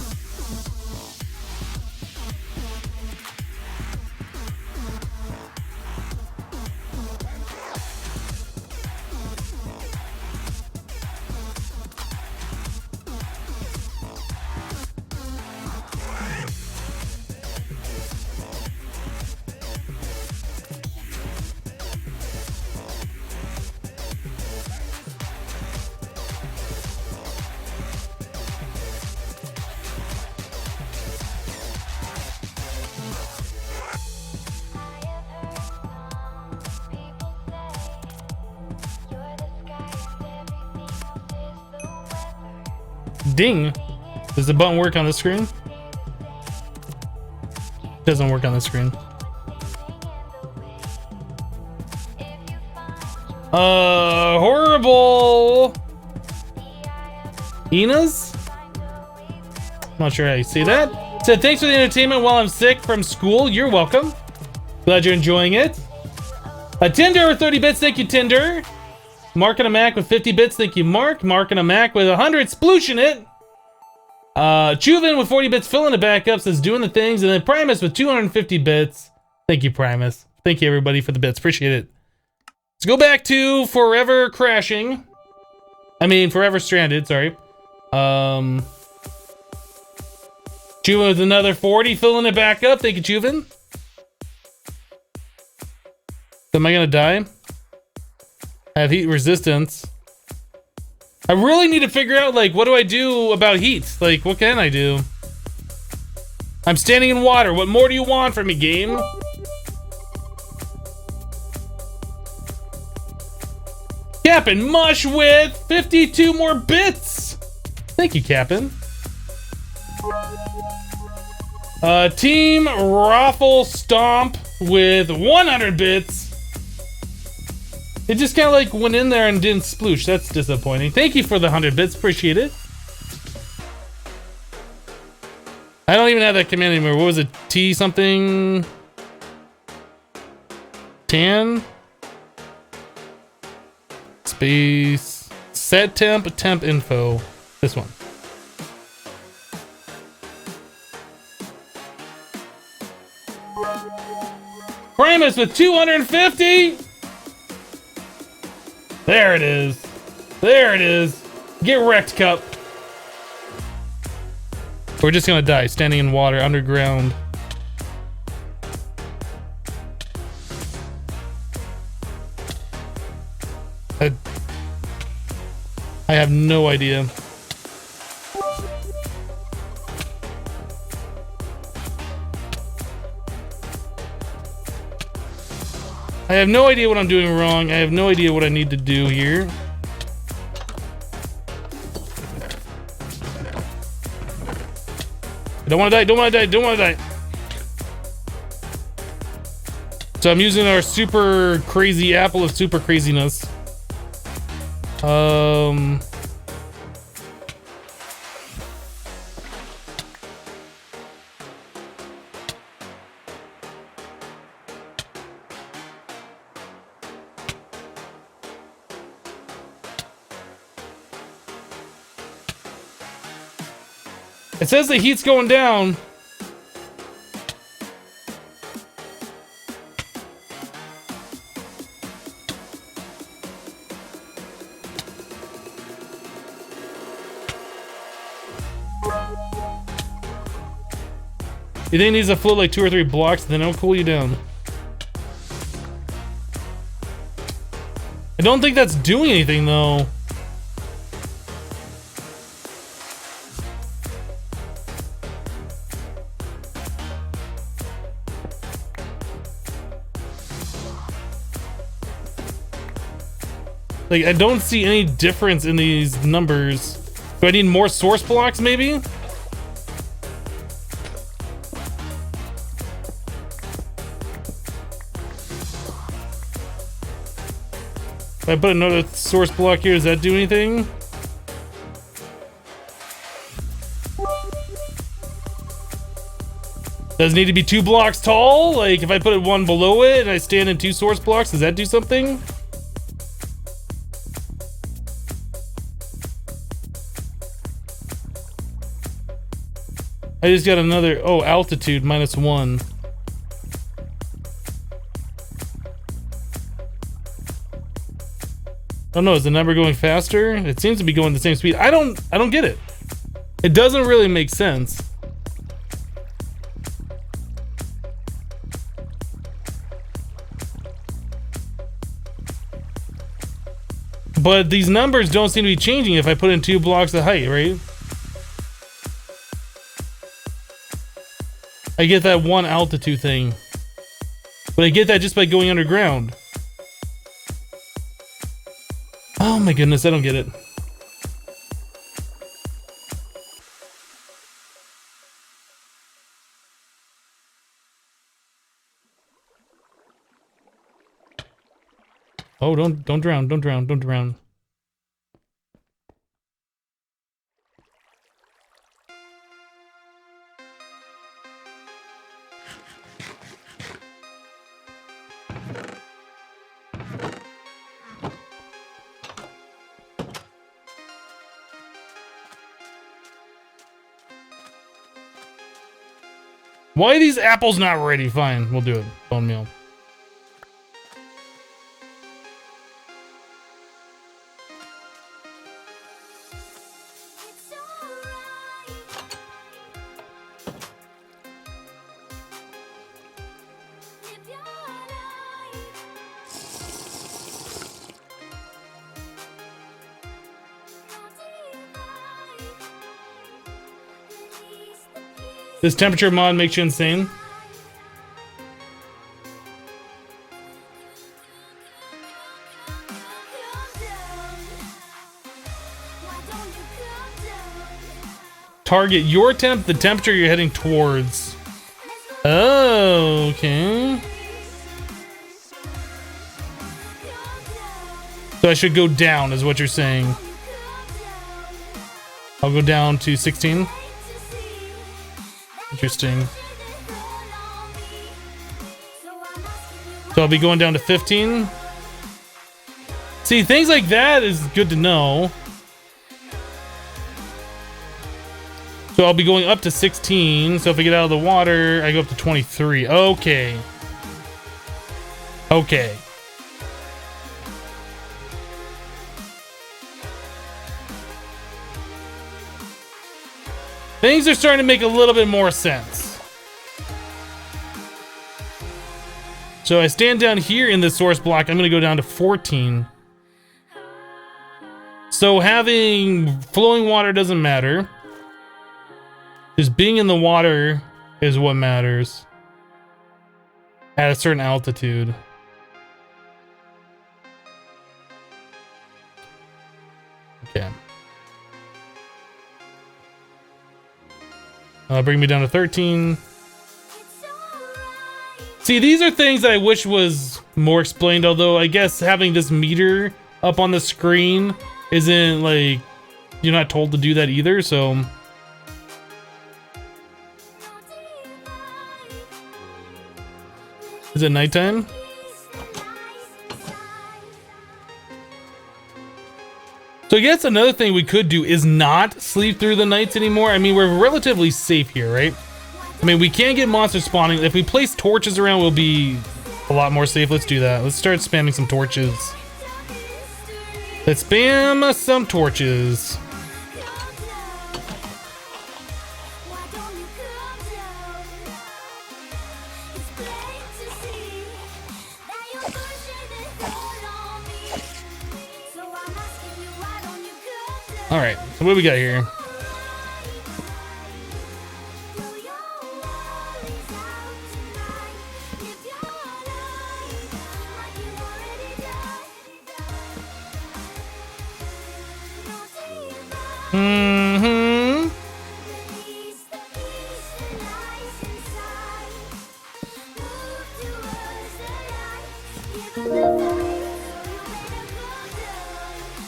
Ding! Does the button work on the screen? Doesn't work on the screen. Horrible! Ina's? Not sure how you say that. Said, thanks for the entertainment while I'm sick from school. You're welcome. Glad you're enjoying it. A Tinder with 30 bits, thank you, Tinder. Mark on a Mac with 50 bits, thank you, Mark. Mark on a Mac with 100, splooshing it. Chuvin with 40 bits, filling the backup, says doing the things. And then Primus with 250 bits. Thank you, Primus. Thank you, everybody, for the bits. Appreciate it. Let's go back to Forever Crashing. I mean, Forever Stranded, sorry. Chuvin with another 40, filling it back up. Thank you, Chuvin. Am I gonna die? I have heat resistance. I really need to figure out, like, what do I do about heat? Like, what can I do? I'm standing in water. What more do you want from me, game? Cap'n Mush with 52 more bits. Thank you, Cap'n. Team Raffle Stomp with 100 bits. It just kind of like went in there and didn't sploosh. That's disappointing. Thank you for the 100 bits. Appreciate it. I don't even have that command anymore. What was it? T something? Tan? Space. Set temp info. This one. Primus with 250. There it is. There it is. Get wrecked, Cup. We're just gonna die standing in water underground. I have no idea. I have no idea what I'm doing wrong. I have no idea what I need to do here. I don't want to die, don't want to die, don't want to die. So I'm using our super crazy apple of super craziness. It says the heat's going down. You think it needs to float like 2 or 3 blocks, then it'll cool you down. I don't think that's doing anything though. Like, I don't see any difference in these numbers. Do I need more source blocks, maybe? If I put another source block here, does that do anything? Does it need to be 2 blocks tall? Like, if I put it one below it and I stand in 2 source blocks, does that do something? I just got another, oh, altitude -1. I don't know, is the number going faster? It seems to be going the same speed. I don't get it. It doesn't really make sense. But these numbers don't seem to be changing if I put in 2 blocks of height, right? I get that 1 altitude thing. But I get that just by going underground. Oh my goodness, I don't get it. Oh, don't drown, don't drown, don't drown. Why are these apples not ready? Fine, we'll do it. Bone meal. This temperature mod makes you insane. Target your the temperature you're heading towards. Oh, okay. So I should go down, is what you're saying. I'll go down to 16. Interesting. So I'll be going down to 15. See, things like that is good to know. So I'll be going up to 16. So if I get out of the water, I go up to 23. Okay. Okay. Things are starting to make a little bit more sense. So I stand down here in the source block. I'm going to go down to 14. So having flowing water doesn't matter. Just being in the water is what matters. At a certain altitude. Okay. Bring me down to 13. See, these are things that I wish was more explained, although I guess having this meter up on the screen isn't like, you're not told to do that either, so. Is it nighttime? So I guess another thing we could do is not sleep through the nights anymore. I mean, we're relatively safe here, right? I mean, we can get monsters spawning. If we place torches around, we'll be a lot more safe. Let's do that. Let's start spamming some torches. Let's spam some torches. All right, so what do we got here?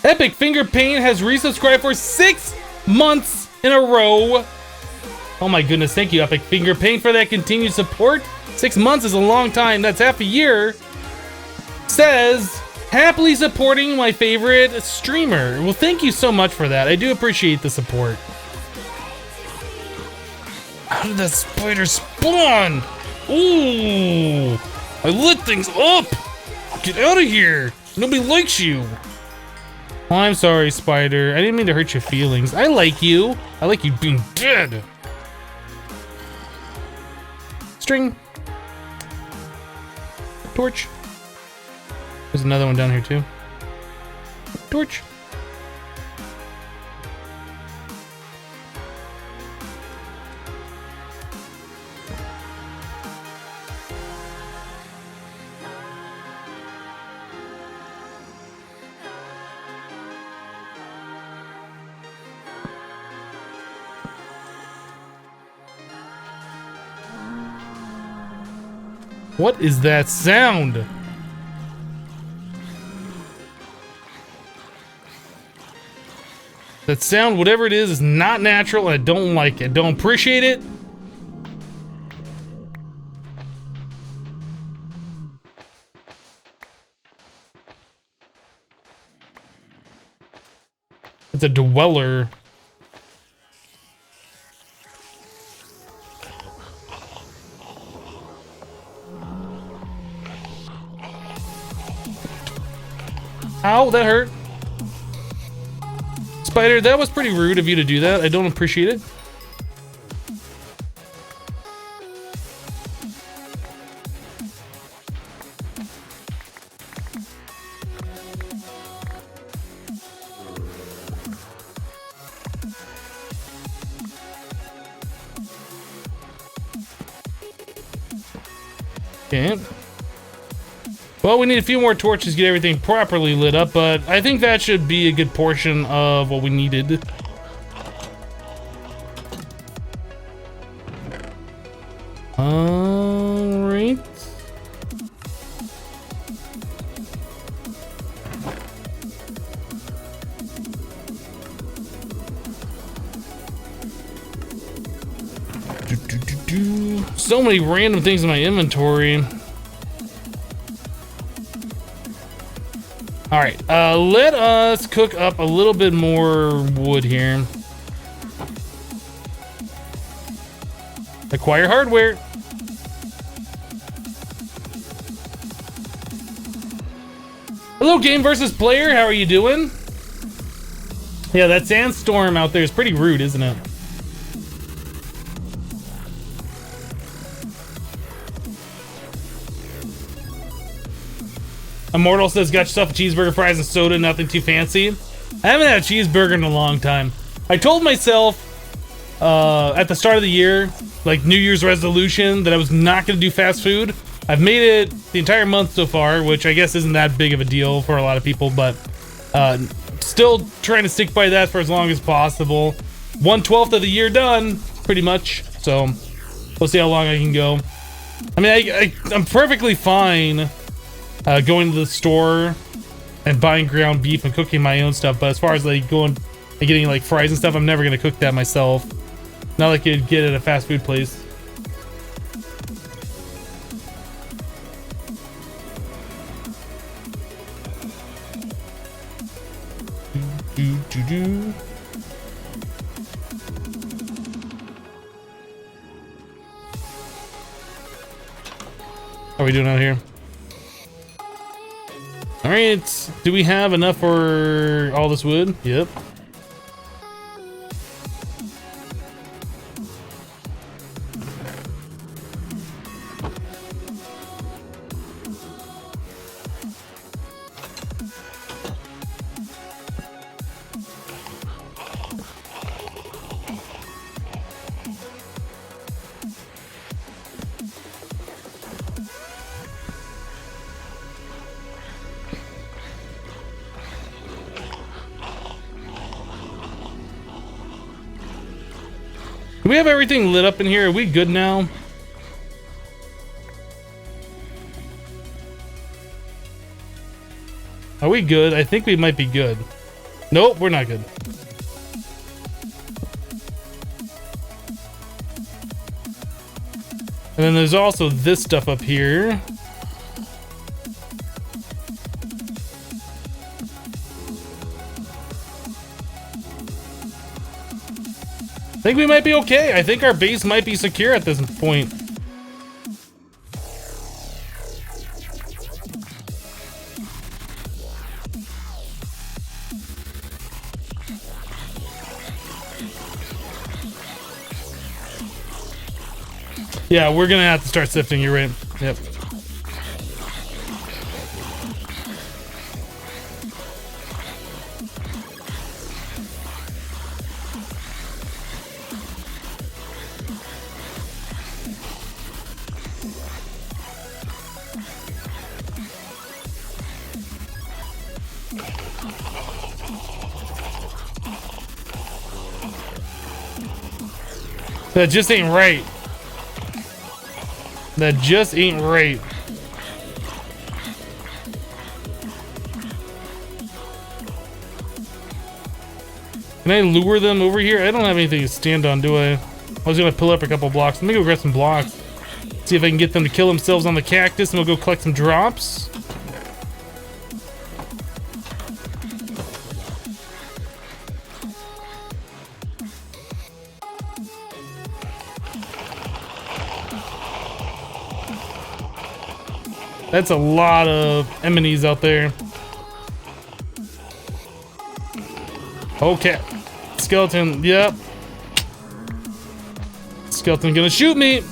Epic Finger Paint has resubscribed for 6 months in a row. Oh my goodness, thank you, Epic Finger Paint, for that continued support. 6 months is a long time, that's half a year. Says, happily supporting my favorite streamer. Well, thank you so much for that. I do appreciate the support. How did that spider spawn? Ooh, I lit things up. Get out of here. Nobody likes you. Oh, I'm sorry, Spider. I didn't mean to hurt your feelings. I like you. I like you being dead. String. Torch. There's another one down here, too. Torch. What is that sound? That sound, whatever it is not natural, and I don't like it. Don't appreciate it. It's a dweller. Ow, that hurt. Spider, that was pretty rude of you to do that. I don't appreciate it. Okay. Well, we need a few more torches to get everything properly lit up, but I think that should be a good portion of what we needed. Alright. So many random things in my inventory. All right, let us cook up a little bit more wood here. Acquire hardware. Hello, game versus player. How are you doing? Yeah, that sandstorm out there is pretty rude, isn't it? Immortal says, got yourself a cheeseburger, fries, and soda, nothing too fancy. I haven't had a cheeseburger in a long time. I told myself at the start of the year, like New Year's resolution, that I was not going to do fast food. I've made it the entire month so far, which I guess isn't that big of a deal for a lot of people, but still trying to stick by that for as long as possible. 1/12 of the year done, pretty much. So we'll see how long I can go. I mean, I'm perfectly fine going to the store and buying ground beef and cooking my own stuff, but as far as like going and getting like fries and stuff, I'm never gonna cook that myself. Not like you'd get at a fast food place. How are we doing out here? All right, do we have enough for all this wood? Yep. Do we have everything lit up in here? Are we good now? Are we good? I think we might be good. Nope, we're not good. And then there's also this stuff up here. I think we might be okay. I think our base might be secure at this point. Yeah, we're gonna have to start sifting, you're right. Yep. That just ain't right. That just ain't right. Can I lure them over here? I don't have anything to stand on, do I? I was gonna pull up a couple blocks. Let me go grab some blocks. See if I can get them to kill themselves on the cactus, and we'll go collect some drops. That's a lot of enemies out there. Okay. Skeleton, yep. Skeleton gonna shoot me.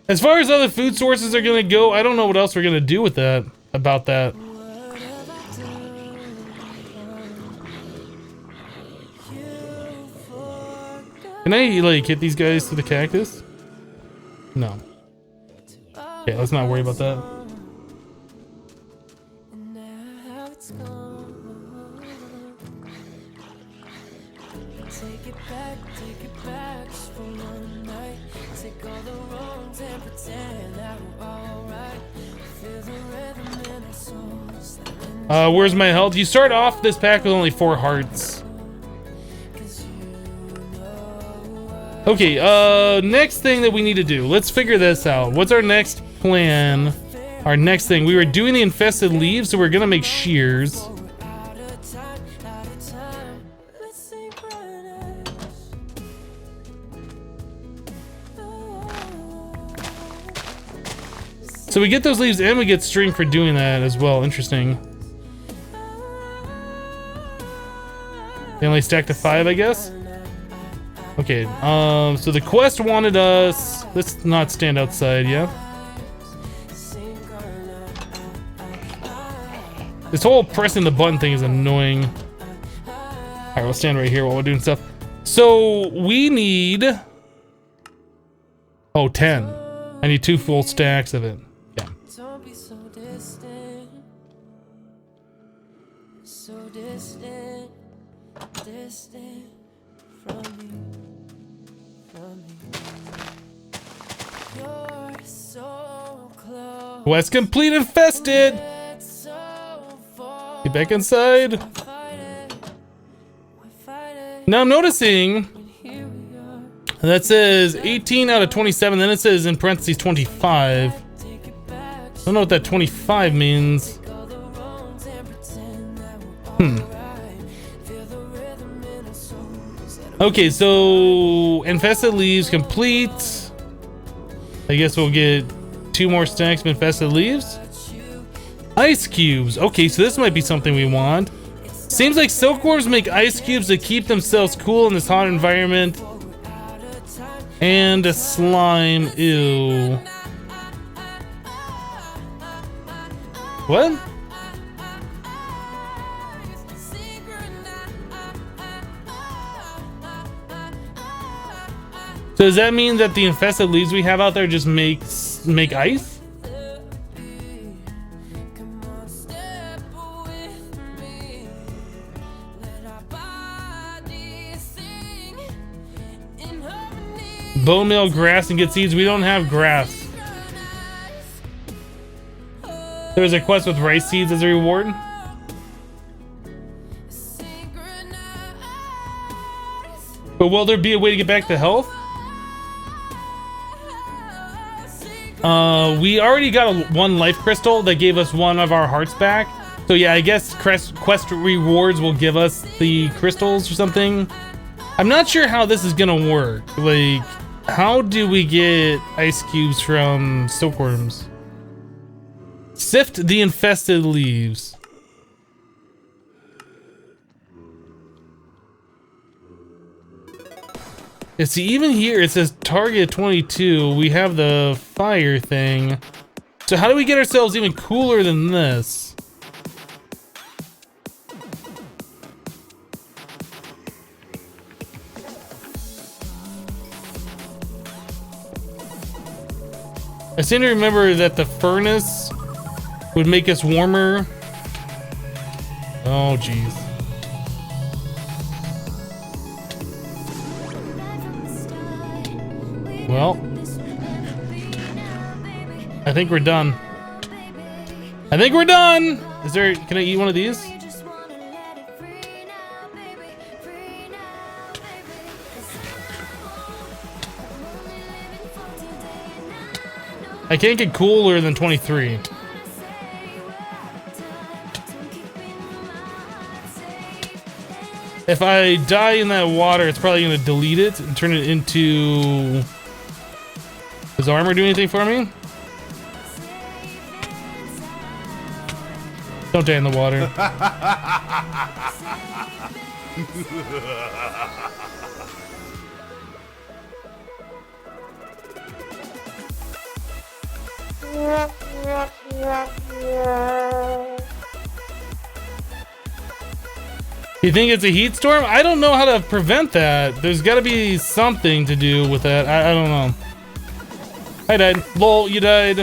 As far as other food sources are gonna go, I don't know what else we're gonna do with that, about that. Can I, like, hit these guys to the cactus? No. Okay, let's not worry about that. Take it back just for one night. Take all the wrongs and pretend that we're alright. Feel the rhythm in our souls. Where's my health? You start off this pack with only 4 hearts. Okay, next thing that we need to do. Let's figure this out. What's our next plan? Our next thing. We were doing the infested leaves, so we're gonna make shears. So we get those leaves and we get string for doing that as well. Interesting. They only stack to 5, I guess. Okay, so the quest wanted us... Let's not stand outside, yeah? This whole pressing the button thing is annoying. Alright, we'll stand right here while we're doing stuff. So, we need... Oh, 10. I need 2 full stacks of it. Yeah. Don't be so distant, distant from me, You're so close, Quest complete, infested! so far. Get back inside. We fight it, Now I'm noticing here we are. that says 18 out of 27, then it says in parentheses 25. Take it back, I don't know what that 25 means. all the wrongs and pretend that we're alright. Feel the rhythm in our souls. Okay, so infested leaves complete. I guess we'll get 2 more stacks of infested leaves. Ice cubes. Okay, so this might be something we want. Seems like silkworms make ice cubes to keep themselves cool in this hot environment. And a slime. Ew. What? So does that mean that the infested leaves we have out there just make ice? Come on, step with me. Let our bodies sing in harmony. Bone meal, grass, and get seeds. We don't have grass. There's a quest with rice seeds as a reward. But will there be a way to get back to health? We already got one life crystal that gave us one of our hearts back. So yeah, I guess quest rewards will give us the crystals or something. I'm not sure how this is gonna work. Like, how do we get ice cubes from silkworms? Sift the infested leaves. Yeah, see, even here it says target 22. We have the fire thing. So how do we get ourselves even cooler than this? I seem to remember that the furnace would make us warmer. Oh, jeez. Well, I think we're done. I think we're done! Is there, can I eat one of these? I can't get cooler than 23. If I die in that water, it's probably gonna delete it and turn it into... Does armor do anything for me? Don't die in the water. You think it's a heat storm? I don't know how to prevent that. There's got to be something to do with that. I don't know. I died. Lol, you died.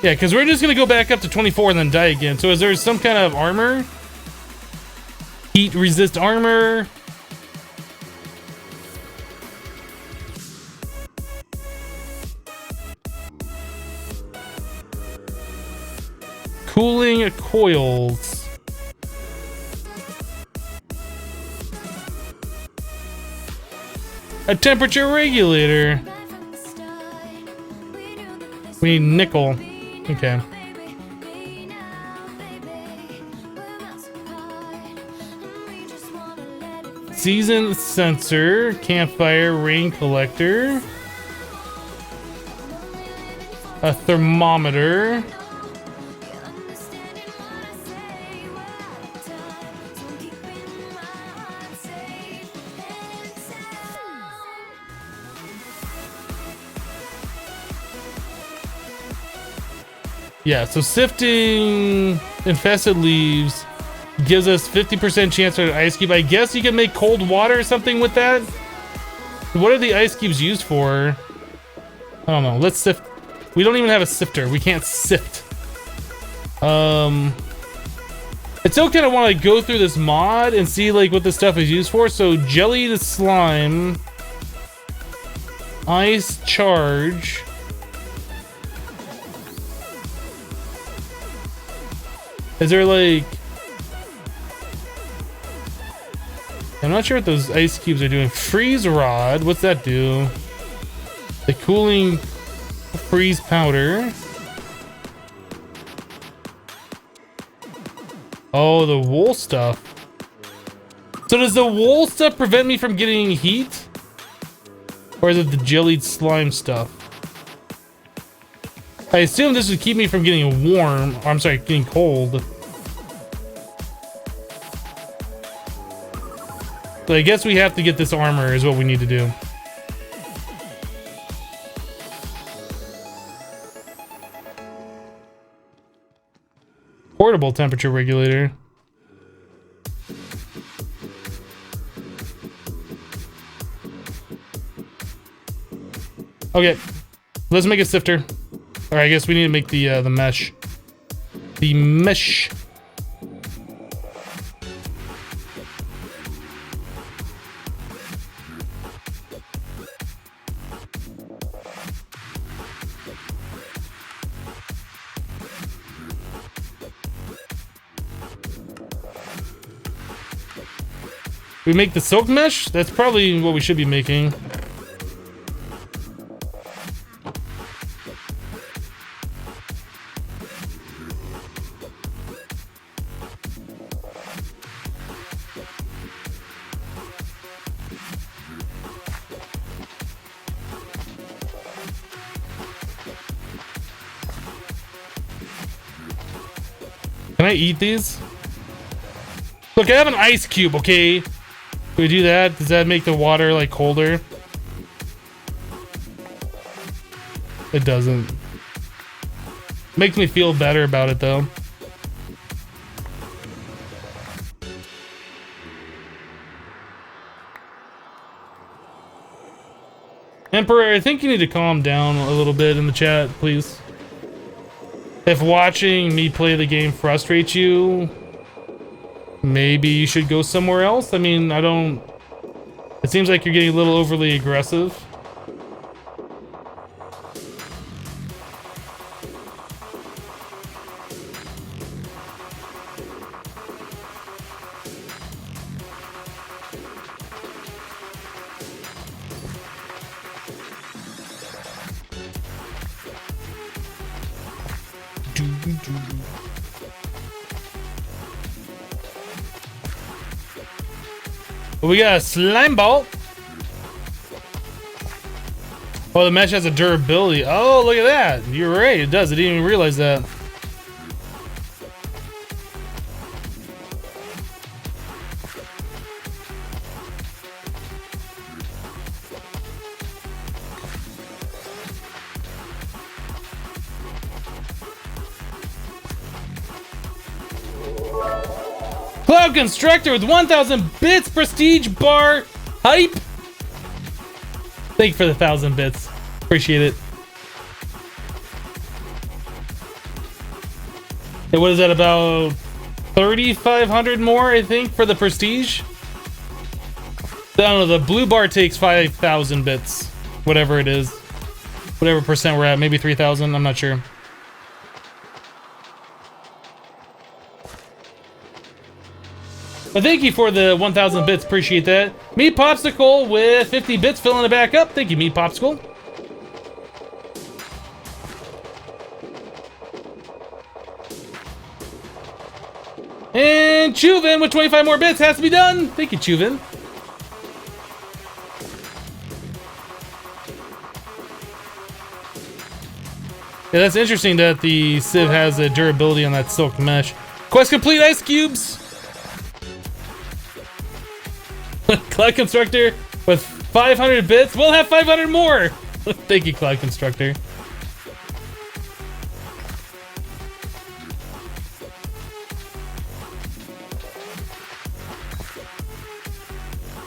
Yeah, because we're just going to go back up to 24 and then die again. So is there some kind of armor? Heat resist armor? Cooling coils. A temperature regulator. We need nickel. Okay. Season sensor, campfire, rain collector, a thermometer. Yeah, so sifting infested leaves gives us 50% chance for an ice cube. I guess you can make cold water or something with that. What are the ice cubes used for? I don't know. Let's sift. We don't even have a sifter. We can't sift. I still kind of want to go through this mod and see like what this stuff is used for. So jelly to slime, ice charge. Is there like... I'm not sure what those ice cubes are doing. Freeze rod, what's that do? The cooling freeze powder. Oh, the wool stuff. So does the wool stuff prevent me from getting heat? Or is it the jellied slime stuff? I assume this would keep me from getting warm. Or, I'm sorry, getting cold. So I guess we have to get this armor is what we need to do. Portable temperature regulator. Okay, let's make a sifter. Or I guess we need to make the mesh. The mesh. We make the silk mesh? That's probably what we should be making. Can I eat these? Look, I have an ice cube, okay? Can we do that? Does that make the water like colder? It doesn't. Makes me feel better about it though. Emperor, I think you need to calm down a little bit in the chat, please. If watching me play the game frustrates you, maybe you should go somewhere else. I mean, I don't... It seems like you're getting a little overly aggressive. We got a slime ball. Oh, the mesh has a durability. Oh, look at that. You're right, it does. I didn't even realize that. Cloud Constructor with 1,000 bits prestige bar hype. Thank you for the 1,000 bits. Appreciate it. And what is that, about 3,500 more, I think, for the prestige? I don't know, the blue bar takes 5,000 bits. Whatever it is. Whatever percent we're at, maybe 3,000, I'm not sure. But thank you for the 1,000 bits, appreciate that. Meat Popsicle with 50 bits filling it back up. Thank you, Meat Popsicle. And Chuvin with 25 more bits has to be done. Thank you, Chuvin. Yeah, that's interesting that the Civ has a durability on that silk mesh. Quest complete, ice cubes! Cloud Constructor with 500 bits. We'll have 500 more! Thank you, Cloud Constructor.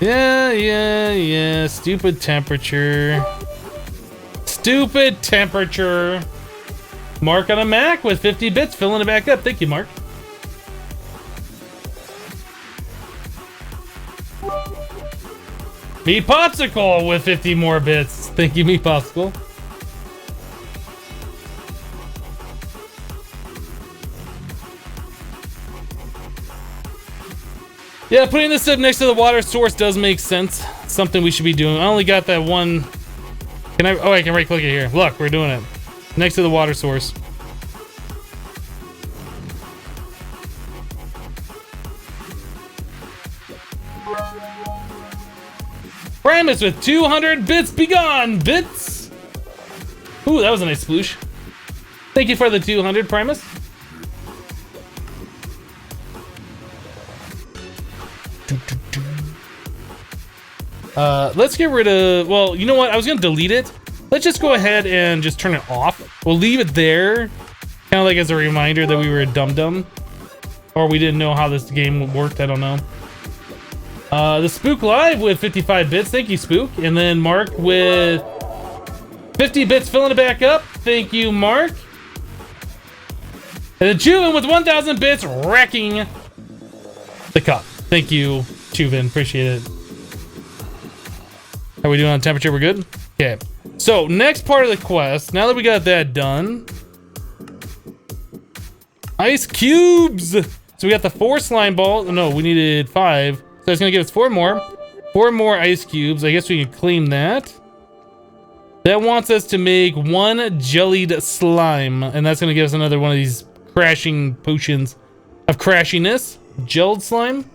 Yeah. Stupid temperature. Stupid temperature. Mark on a Mac with 50 bits, filling it back up. Thank you, Mark. Me Popsicle with 50 more bits. Thank you, Me Popsicle. Yeah, putting this up next to the water source does make sense. It's something we should be doing. I only got that one. Can I? Oh, I can right click it here. Look, we're doing it. Next to the water source. Primus with 200 bits. Be gone, bits. Ooh, that was a nice sploosh. Thank you for the 200, Primus. Let's get rid of, well, you know what? I was gonna delete it. Let's just go ahead and just turn it off. We'll leave it there, kind of like as a reminder that we were a dum-dum. Or we didn't know how this game worked, I don't know. The Spook Live with 55 bits, thank you, Spook. And then Mark with 50 bits, filling it back up. Thank you, Mark. And then Chuvin with 1,000 bits, wrecking the cup. Thank you, Chuvin, appreciate it. How are we doing on temperature? We're good? Okay. So, next part of the quest, now that we got that done. Ice cubes! So we got the 4 slime balls. No, we needed 5. So it's gonna give us 4 more. 4 more ice cubes. I guess we can claim that. That wants us to make 1 jellied slime. And that's gonna give us another one of these crashing potions of crashiness. Gelled slime?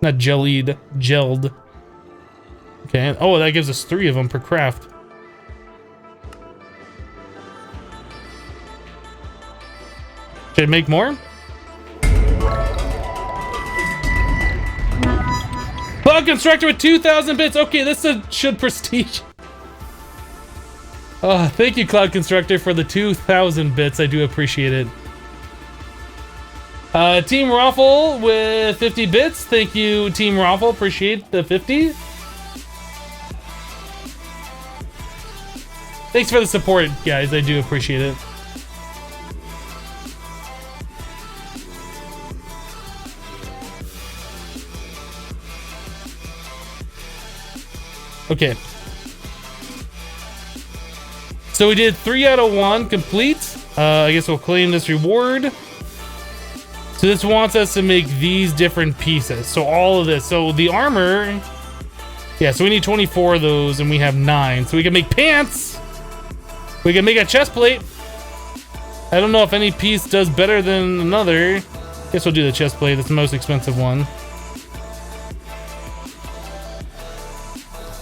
Not jellied, gelled. Okay, oh, that gives us 3 of them per craft. Should I make more? Cloud Constructor with 2,000 bits. Okay, this should prestige. Oh, thank you, Cloud Constructor, for the 2,000 bits. I do appreciate it. Team Raffle with 50 bits. Thank you, Team Raffle. Appreciate the 50. Thanks for the support, guys. I do appreciate it. Okay. So we did 3 out of 1 complete. I guess we'll claim this reward. So this wants us to make these different pieces. So all of this. So the armor. Yeah, so we need 24 of those and we have 9. So we can make pants. We can make a chest plate. I don't know if any piece does better than another. Guess we'll do the chest plate. That's the most expensive one.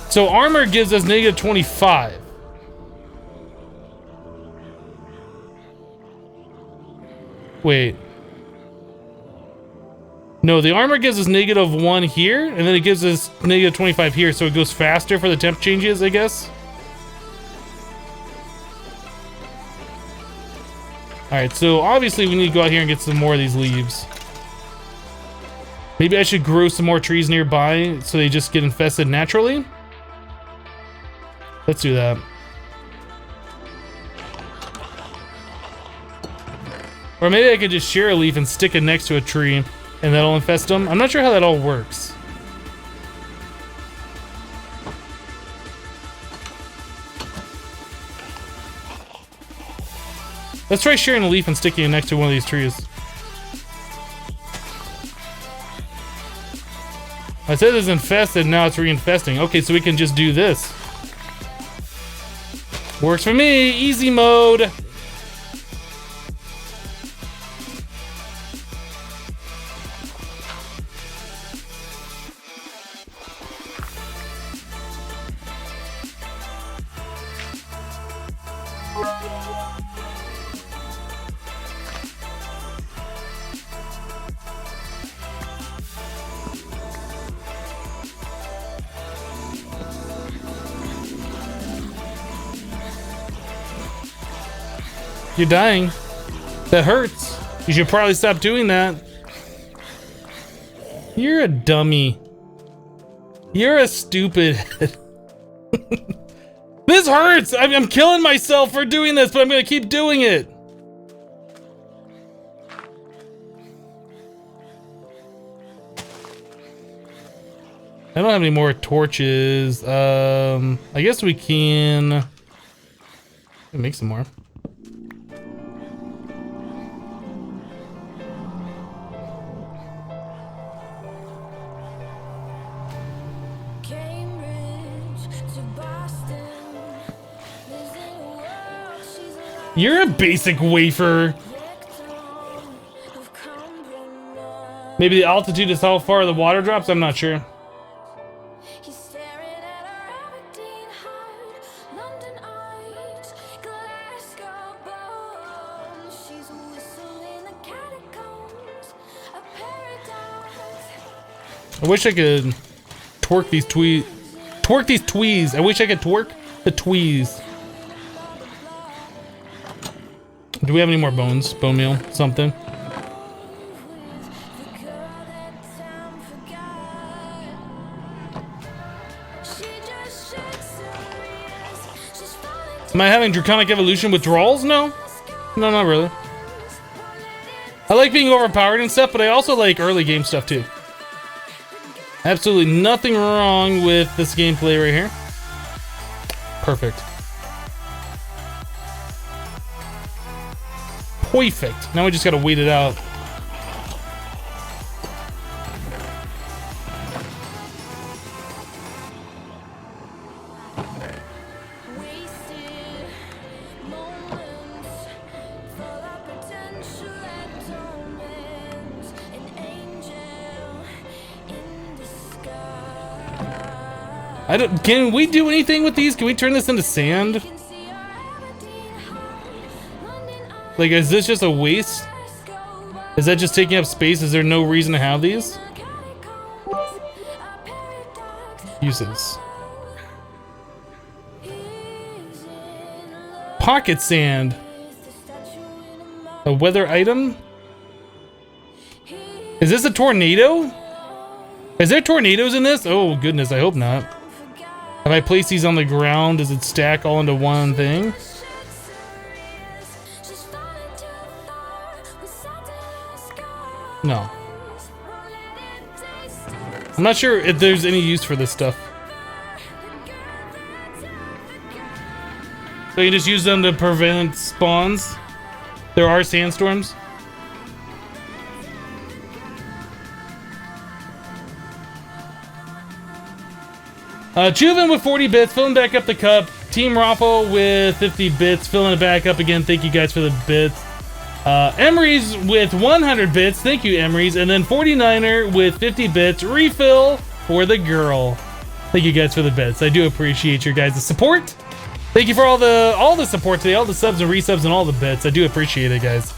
So armor gives us negative 25. Wait. No, the armor gives us negative 1 here, and then it gives us negative 25 here, so it goes faster for the temp changes, I guess. Alright, so obviously we need to go out here and get some more of these leaves. Maybe I should grow some more trees nearby so they just get infested naturally. Let's do that. Or maybe I could just share a leaf and stick it next to a tree and that'll infest them. I'm not sure how that all works. Let's try sharing a leaf and sticking it next to one of these trees. I said it's infested, now it's reinfesting. Okay, so we can just do this. Works for me, easy mode. You're dying. That hurts. You should probably stop doing that. You're a dummy. You're a stupid. This hurts. I'm killing myself for doing this, but I'm gonna keep doing it. I don't have any more torches. I guess we can make some more. You're a basic wafer. Maybe the altitude is how far the water drops? I'm not sure. I wish I could twerk these tweez. Twerk these tweez. I wish I could twerk the tweez. Do we have any more bones? Bone meal? Something? Am I having draconic evolution withdrawals? No. No, not really. I like being overpowered and stuff, but I also like early game stuff too. Absolutely nothing wrong with this gameplay right here. Perfect. Perfect. Now we just gotta wait it out. Can we do anything with these? Can we turn this into sand? Like, is this just a waste? Is that just taking up space? Is there no reason to have these? Uses. Pocket sand. A weather item? Is this a tornado? Is there tornadoes in this? Oh goodness, I hope not. If I place these on the ground, does it stack all into one thing? No. I'm not sure if there's any use for this stuff. So you just use them to prevent spawns? There are sandstorms? Juven with 40 bits, filling back up the cup. Team Raffle with 50 bits, filling it back up again. Thank you guys for the bits. Emery's with 100 bits. Thank you, Emery's. And then 49er with 50 bits. Refill for the girl. Thank you guys for the bits. I do appreciate your guys' support. Thank you for all the support today, all the subs and resubs and all the bits. I do appreciate it, guys.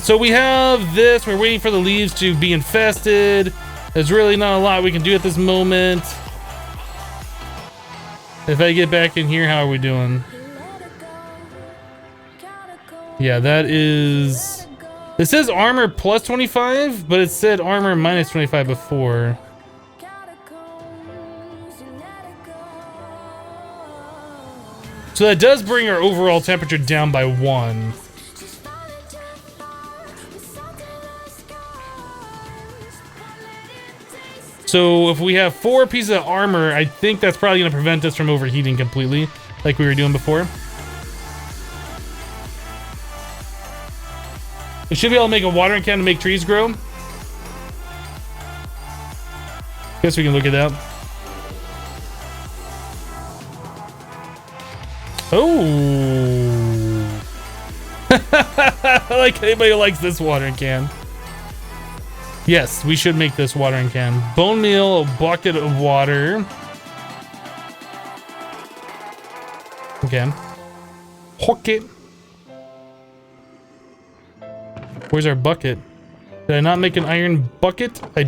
So we have this. We're waiting for the leaves to be infested. There's really not a lot we can do at this moment. If I get back in here, how are we doing? Yeah, that is... This says armor plus 25, but it said armor minus 25 before. So that does bring our overall temperature down by 1. So if we have 4 pieces of armor, I think that's probably going to prevent us from overheating completely, like we were doing before. We should be able to make a watering can to make trees grow. Guess we can look at that. Oh. I like anybody who likes this watering can. Yes, we should make this watering can. Bone meal, a bucket of water. Okay. Hook it. Where's our bucket? Did I not make an iron bucket? I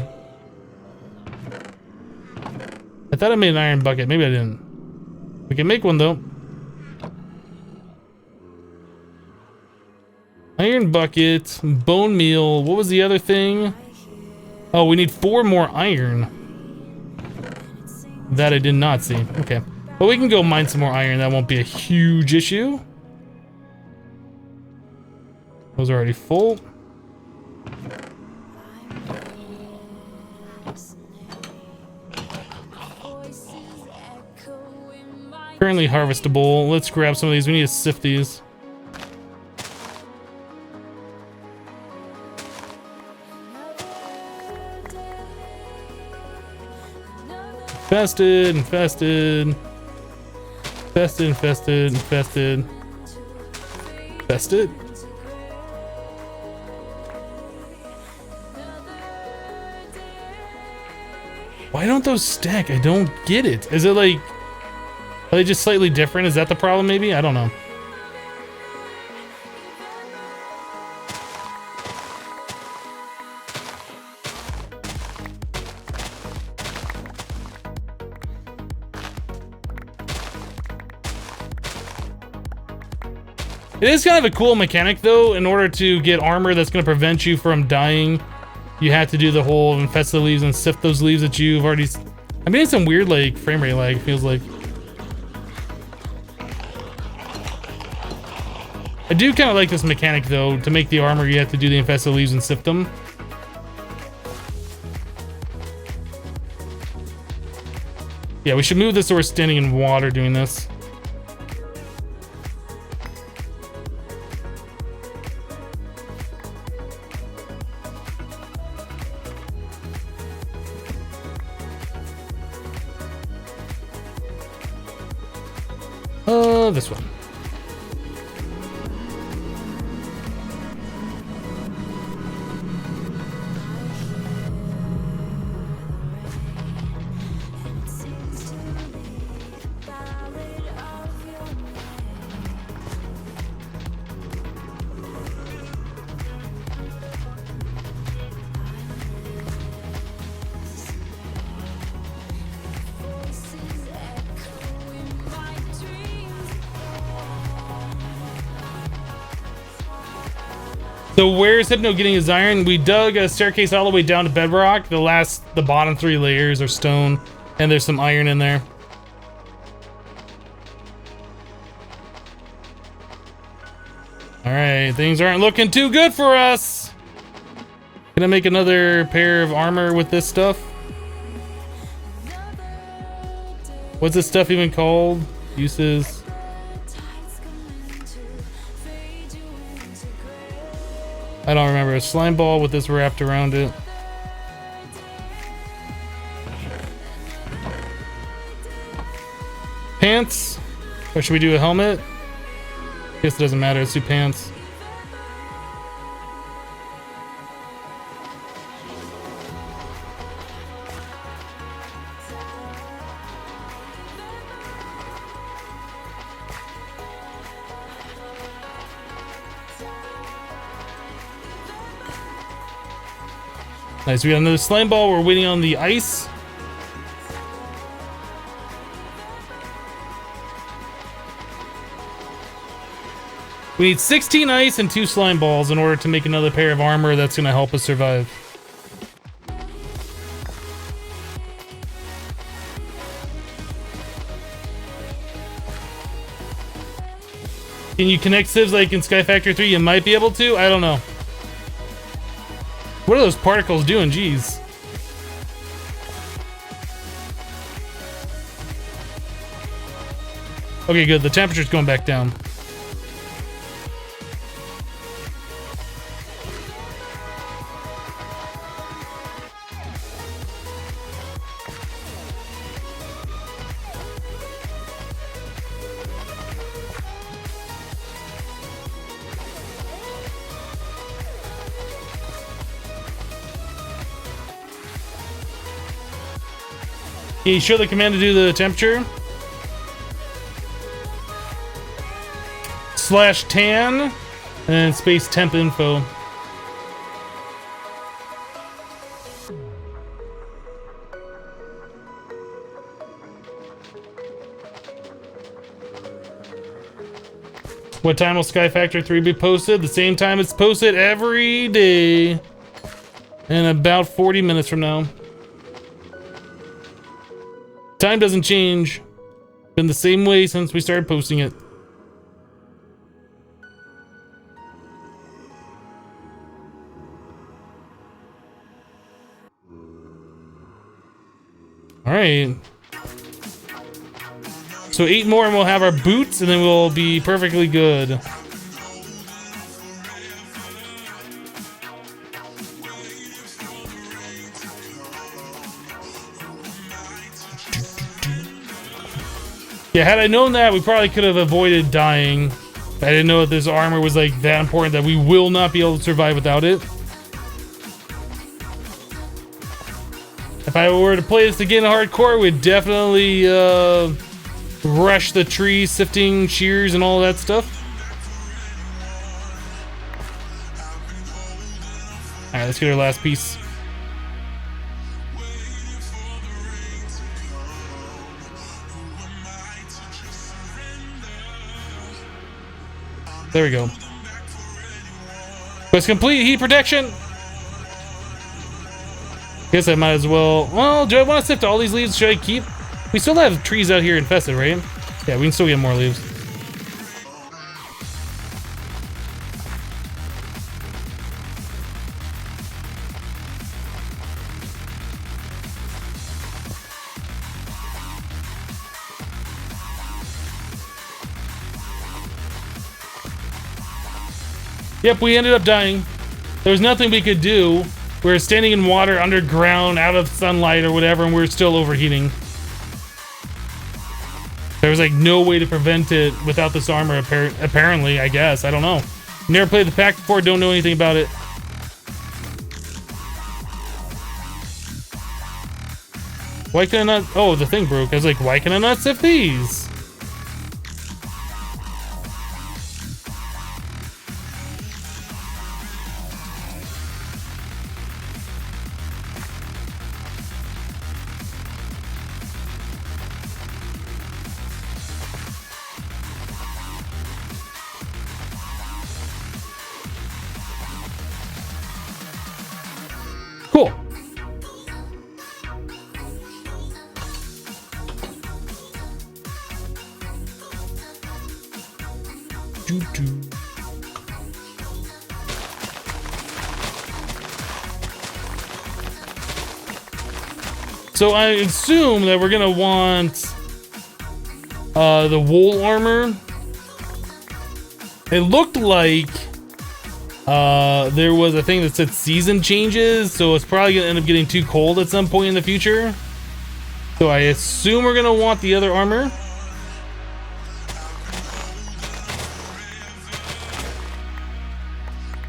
thought I made an iron bucket. Maybe I didn't. We can make one though. Iron bucket, bone meal. What was the other thing? Oh, we need 4 more iron. That I did not see. Okay. But we can go mine some more iron. That won't be a huge issue. Those are already full. Currently harvestable. Let's grab some of these. We need to sift these. Infested, infested. Infested, infested, infested. Infested? Why don't those stack? I don't get it. Is it like... Are they just slightly different? Is that the problem maybe? I don't know. It is kind of a cool mechanic though. In order to get armor that's going to prevent you from dying, you have to do the whole infest the leaves and sift those leaves that you've already... I mean, it's some weird like frame rate lag, feels like. I do kind of like this mechanic though. To make the armor, you have to do the infested leaves and sift them. Yeah, we should move this so we're standing in water doing this. This one. So where's Hypno getting his iron? We dug a staircase all the way down to bedrock. The bottom 3 layers are stone, and there's some iron in there. All right, things aren't looking too good for us. Gonna make another pair of armor with this stuff. What's this stuff even called? Uses. I don't remember. A slime ball with this wrapped around it. Pants? Or should we do a helmet? Guess it doesn't matter. Let's do pants. Nice, we got another slime ball. We're waiting on the ice. We need 16 ice and 2 slime balls in order to make another pair of armor that's going to help us survive. Can you connect sieves like in Sky Factory 3? You might be able to. I don't know. What are those particles doing? Jeez. Okay, good. The temperature's going back down. Can you show the command to do the temperature? /tan and then space temp info. What time will Sky Factor 3 be posted? The same time it's posted every day. In about 40 minutes from now. Time doesn't change. Been the same way since we started posting it. Alright. So 8 more and we'll have our boots and then we'll be perfectly good. Yeah, had I known that, we probably could have avoided dying. I didn't know that this armor was like that important that we will not be able to survive without it. If I were to play this again hardcore, we'd definitely rush the tree, sifting, shears, and all that stuff. Alright, let's get our last piece. There we go. But it's complete heat protection. Guess I might as well. Well, do I want to sift all these leaves? Should I keep? We still have trees out here infested, right? Yeah, we can still get more leaves. Yep, we ended up dying. There was nothing we could do. We were standing in water, underground, out of sunlight or whatever, and we were still overheating. There was like no way to prevent it without this armor, apparently, I guess. I don't know. Never played the pack before, don't know anything about it. Why can I not? Oh, the thing broke. I was like, why can I not sift these? Cool. So I assume that we're gonna want the wool armor. It looked like there was a thing that said season changes, so it's probably gonna end up getting too cold at some point in the future. So I assume we're gonna want the other armor.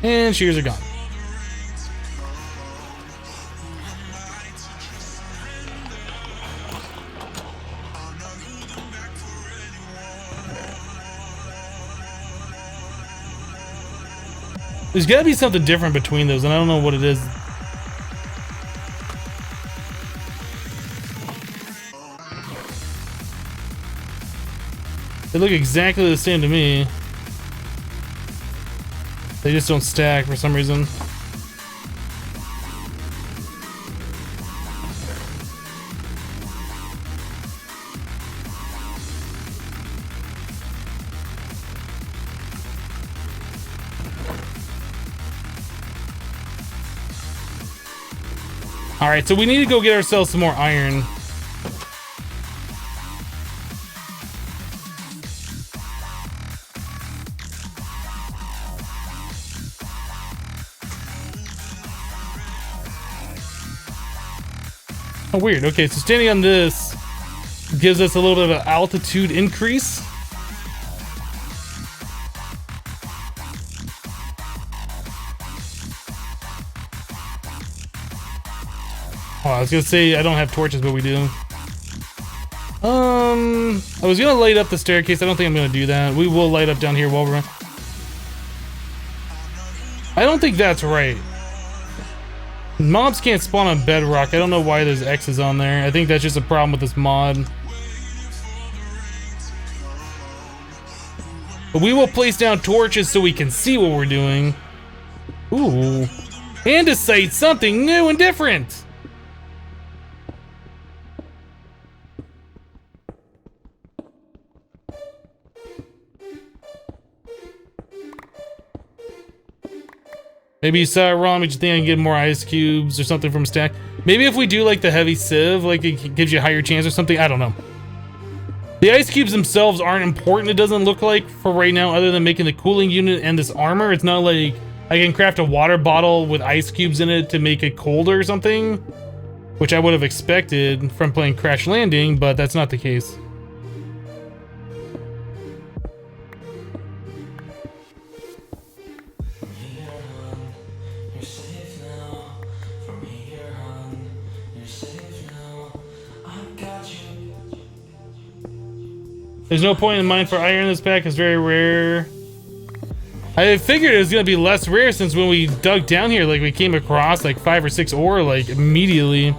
And shears are gone. There's gotta be something different between those, and I don't know what it is. They look exactly the same to me. They just don't stack for some reason. Alright, so we need to go get ourselves some more iron. Oh, weird. Okay, so standing on this gives us a little bit of an altitude increase. Oh, I was gonna say I don't have torches, but we do. I was gonna light up the staircase. I don't think I'm gonna do that. We will light up down here while we're... I don't think that's right. Mobs can't spawn on bedrock. I don't know why there's X's on there. I think that's just a problem with this mod. But we will place down torches so we can see what we're doing. Ooh. Andesite, something new and different. Maybe you saw it wrong, but you think I can get more ice cubes or something from a stack. Maybe if we do like the heavy sieve, like it gives you a higher chance or something. I don't know. The ice cubes themselves aren't important, it doesn't look like, for right now, other than making the cooling unit and this armor. It's not like I can craft a water bottle with ice cubes in it to make it colder or something, which I would have expected from playing Crash Landing, but that's not the case. There's no point in mine for iron in this pack, it's very rare. I figured it was gonna be less rare since when we dug down here, like we came across like 5 or 6 ore like immediately.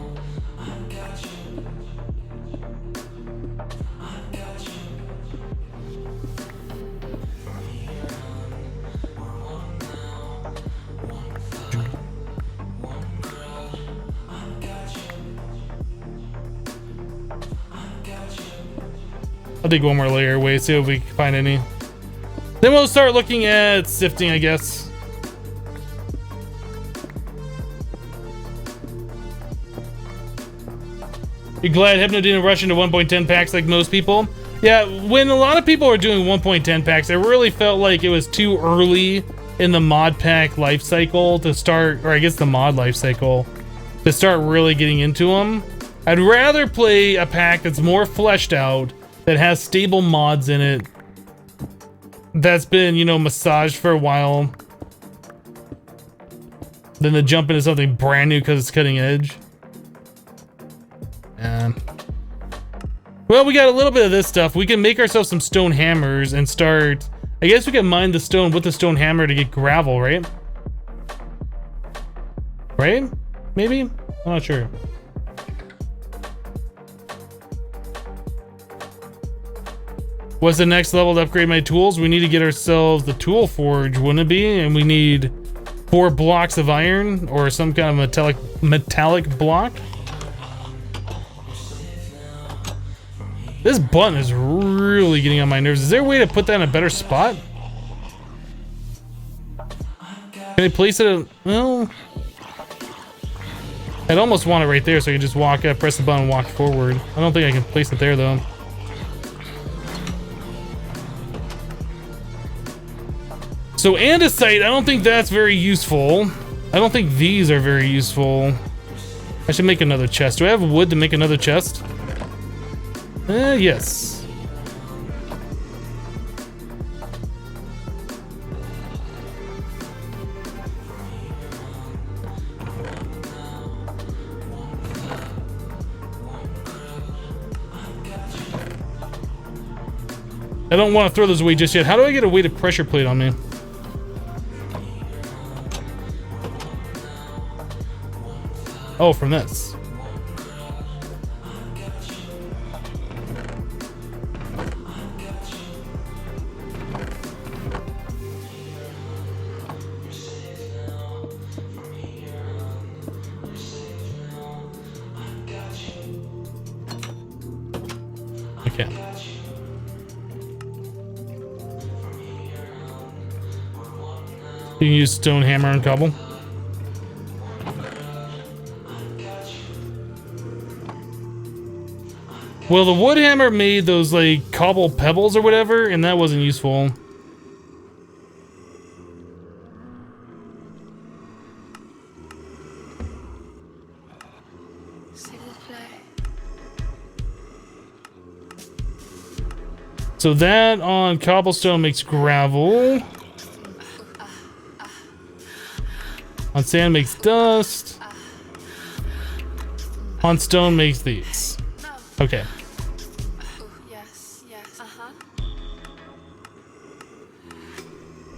I'll dig one more layer away, see if we can find any. Then we'll start looking at sifting, I guess. You're glad Hypno didn't rush into 1.10 packs like most people? Yeah, when a lot of people are doing 1.10 packs, I really felt like it was too early in the mod pack life cycle to start, or I guess the mod life cycle, to start really getting into them. I'd rather play a pack that's more fleshed out, that has stable mods in it, that's been, you know, massaged for a while, than to jump into something brand new because it's cutting edge. Yeah. Well, we got a little bit of this stuff. We can make ourselves some stone hammers and start... I guess we can mine the stone with the stone hammer to get gravel, right? Right? Maybe? I'm not sure. What's the next level to upgrade my tools? We need to get ourselves the tool forge, wouldn't it be? And we need 4 blocks of iron or some kind of metallic block. This button is really getting on my nerves. Is there a way to put that in a better spot? Can I place it? Well, I'd almost want it right there so I can just walk up, press the button, and walk forward. I don't think I can place it there though. So andesite, I don't think that's very useful. I don't think these are very useful. I should make another chest. Do I have wood to make another chest? Yes. I don't want to throw those away just yet. How do I get a weighted pressure plate on me? Oh, from this. Okay. You can use stone hammer and cobble. Well, the wood hammer made those like cobble pebbles or whatever, and that wasn't useful. So that on cobblestone makes gravel. On sand makes dust. On stone makes these. Okay.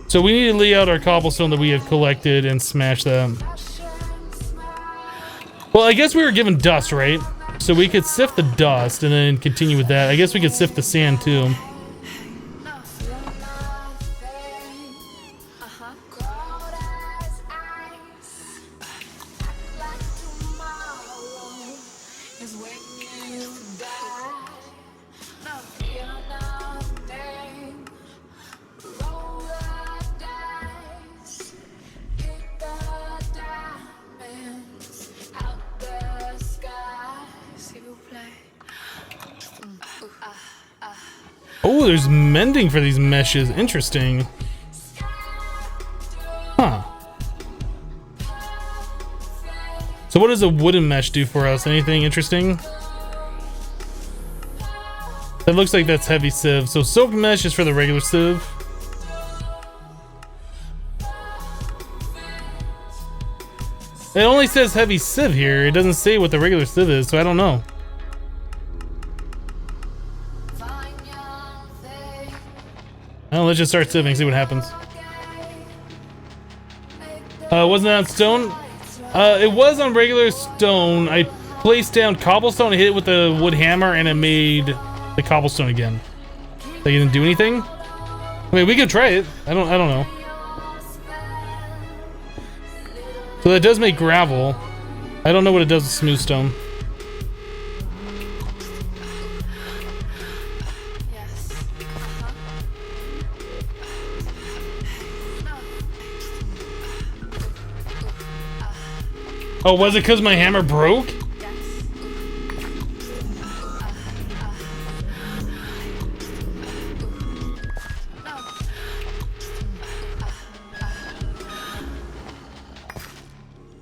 So we need to lay out our cobblestone that we have collected and smash them. Well, I guess we were given dust, right? So we could sift the dust and then continue with that. I guess we could sift the sand too. Cold as ice, like tomorrow is when you die. No, fear nothing. Roll the dice, hit the diamonds out the sky. See you play. Oh, there's mending for these meshes. Interesting. Huh. So what does a wooden mesh do for us? Anything interesting? That looks like that's heavy sieve. So silk mesh is for the regular sieve. It only says heavy sieve here. It doesn't say what the regular sieve is, so I don't know. Well, let's just start sieving, see what happens. Wasn't that on stone? It was on regular stone. I placed down cobblestone, hit it with the wood hammer, and it made the cobblestone again. Like it didn't do anything? I mean, we could try it. I don't know. So that does make gravel. I don't know what it does with smooth stone. Oh, was it because my hammer broke?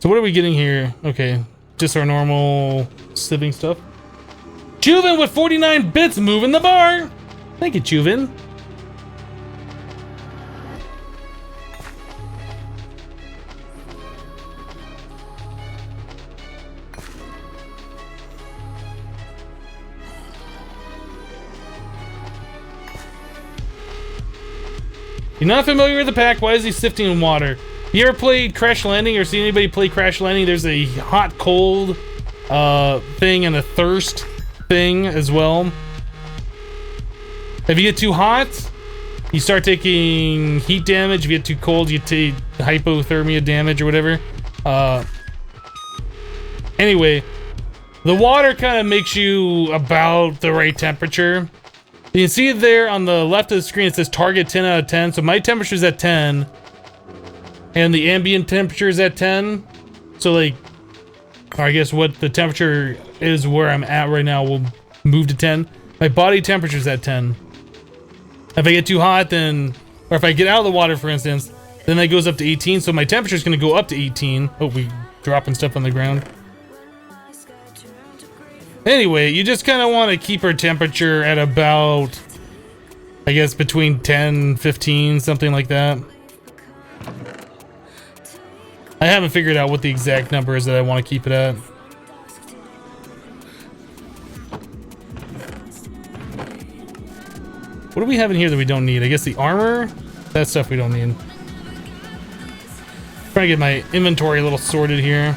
So what are we getting here? Okay, just our normal sieving stuff. Chuvin with 49 bits moving the bar. Thank you, Chuvin. You're not familiar with the pack? Why is he sifting in water? You ever played Crash Landing or seen anybody play Crash Landing? There's a hot cold thing and a thirst thing as well. If you get too hot, you start taking heat damage. If you get too cold, you take hypothermia damage or whatever. Anyway, the water kind of makes you about the right temperature. You can see it there on the left of the screen. It says target 10 out of 10. So my temperature is at 10. And the ambient temperature is at 10. So like, or I guess what the temperature is where I'm at right now will move to 10. My body temperature is at 10. If I get too hot, then, or if I get out of the water, for instance, then that goes up to 18. So my temperature is going to go up to 18. Oh, we dropping stuff on the ground. Anyway, you just kind of want to keep our temperature at about, I guess, between 10, 15, something like that. I haven't figured out what the exact number is that I want to keep it at. What do we have in here that we don't need? I guess the armor? That stuff we don't need. Trying to get my inventory a little sorted here.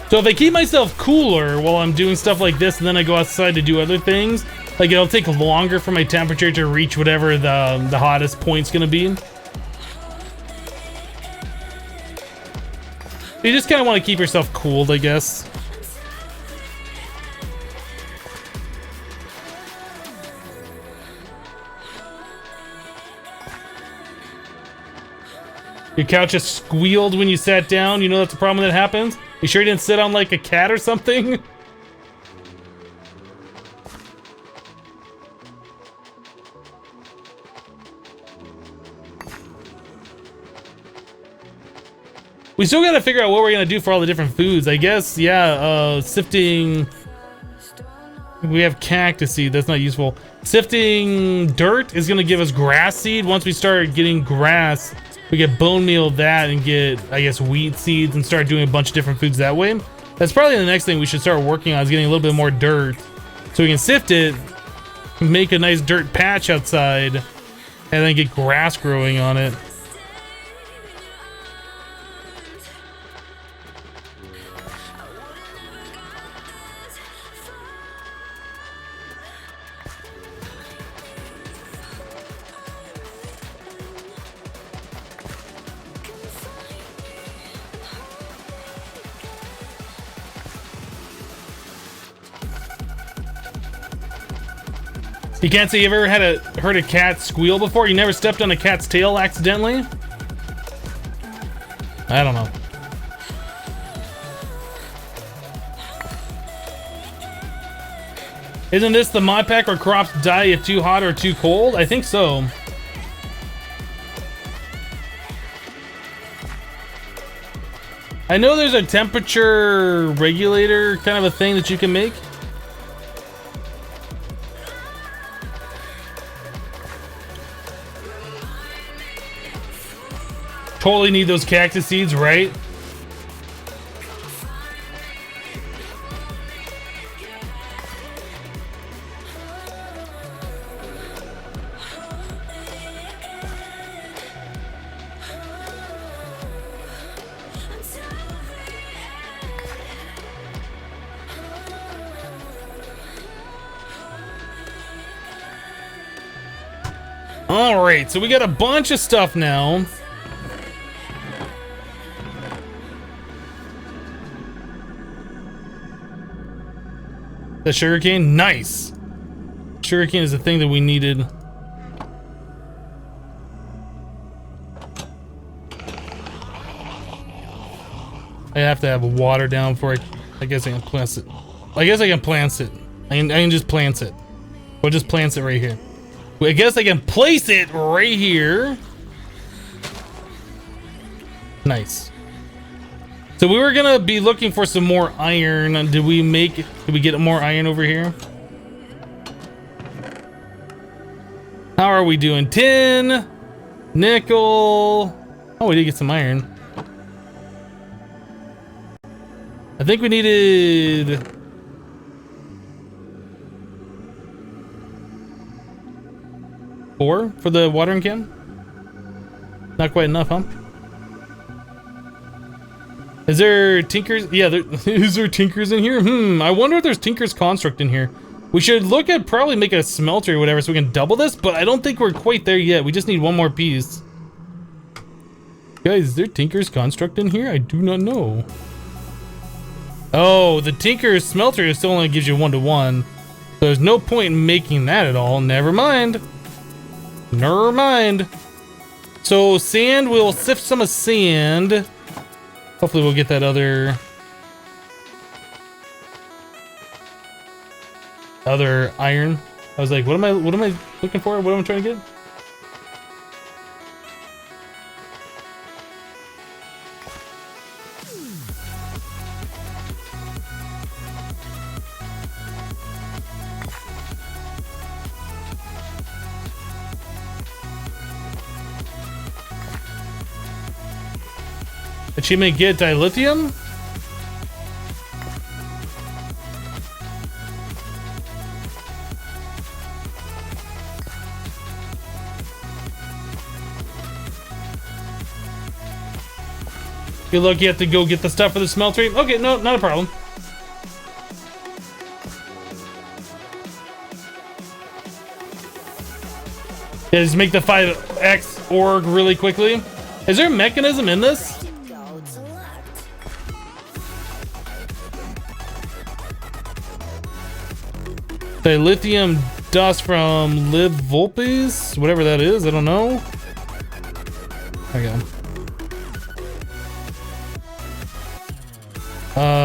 So if I keep myself cooler while I'm doing stuff like this and then I go outside to do other things, like it'll take longer for my temperature to reach whatever the hottest point's gonna be. You just kind of want to keep yourself cooled, I guess. Your couch just squealed when you sat down. You know that's a problem that happens? You sure you didn't sit on like a cat or something? We still gotta figure out what we're gonna do for all the different foods. I guess, yeah, sifting... We have cactus seed, that's not useful. Sifting dirt is gonna give us grass seed. Once we start getting grass, we get bone meal that and get, I guess, wheat seeds and start doing a bunch of different foods that way. That's probably the next thing we should start working on, is getting a little bit more dirt so we can sift it, make a nice dirt patch outside, and then get grass growing on it. You can't say you've ever heard a cat squeal before? You never stepped on a cat's tail accidentally? I don't know. Isn't this the mod pack where crops die if too hot or too cold? I think so. I know there's a temperature regulator kind of a thing that you can make. Totally need those cactus seeds, right? All right, so we got a bunch of stuff now. The sugarcane, nice. Sugarcane is the thing that we needed. I have to have water down for it. I guess I can plant it. I guess I can plant it. I can just plant it. We'll just plant it right here. I guess I can place it right here. Nice. So we were gonna be looking for some more iron. Did we get more iron over here? How are we doing? Tin, nickel. Oh, we did get some iron. I think we needed 4 for the watering can. Not quite enough, huh? Is there tinkers? Yeah, is there tinkers in here? I wonder if there's tinker's construct in here. We should look at probably make a smelter or whatever so we can double this, but I don't think we're quite there yet. We just need one more piece. Guys, is there tinker's construct in here? I do not know. Oh, the tinker's smelter still only gives you 1-to-1. So there's no point in making that at all. Never mind. Never mind. So sand, we'll sift some of sand. Hopefully we'll get that other iron. I was like, what am I looking for? What am I trying to get? Achievement get dilithium? Good luck, you have to go get the stuff for the smeltery. Okay, no, not a problem. Yeah, just make the 5x org really quickly. Is there a mechanism in this? Dilithium dust from Liv Volpes, whatever that is, I don't know. There we go.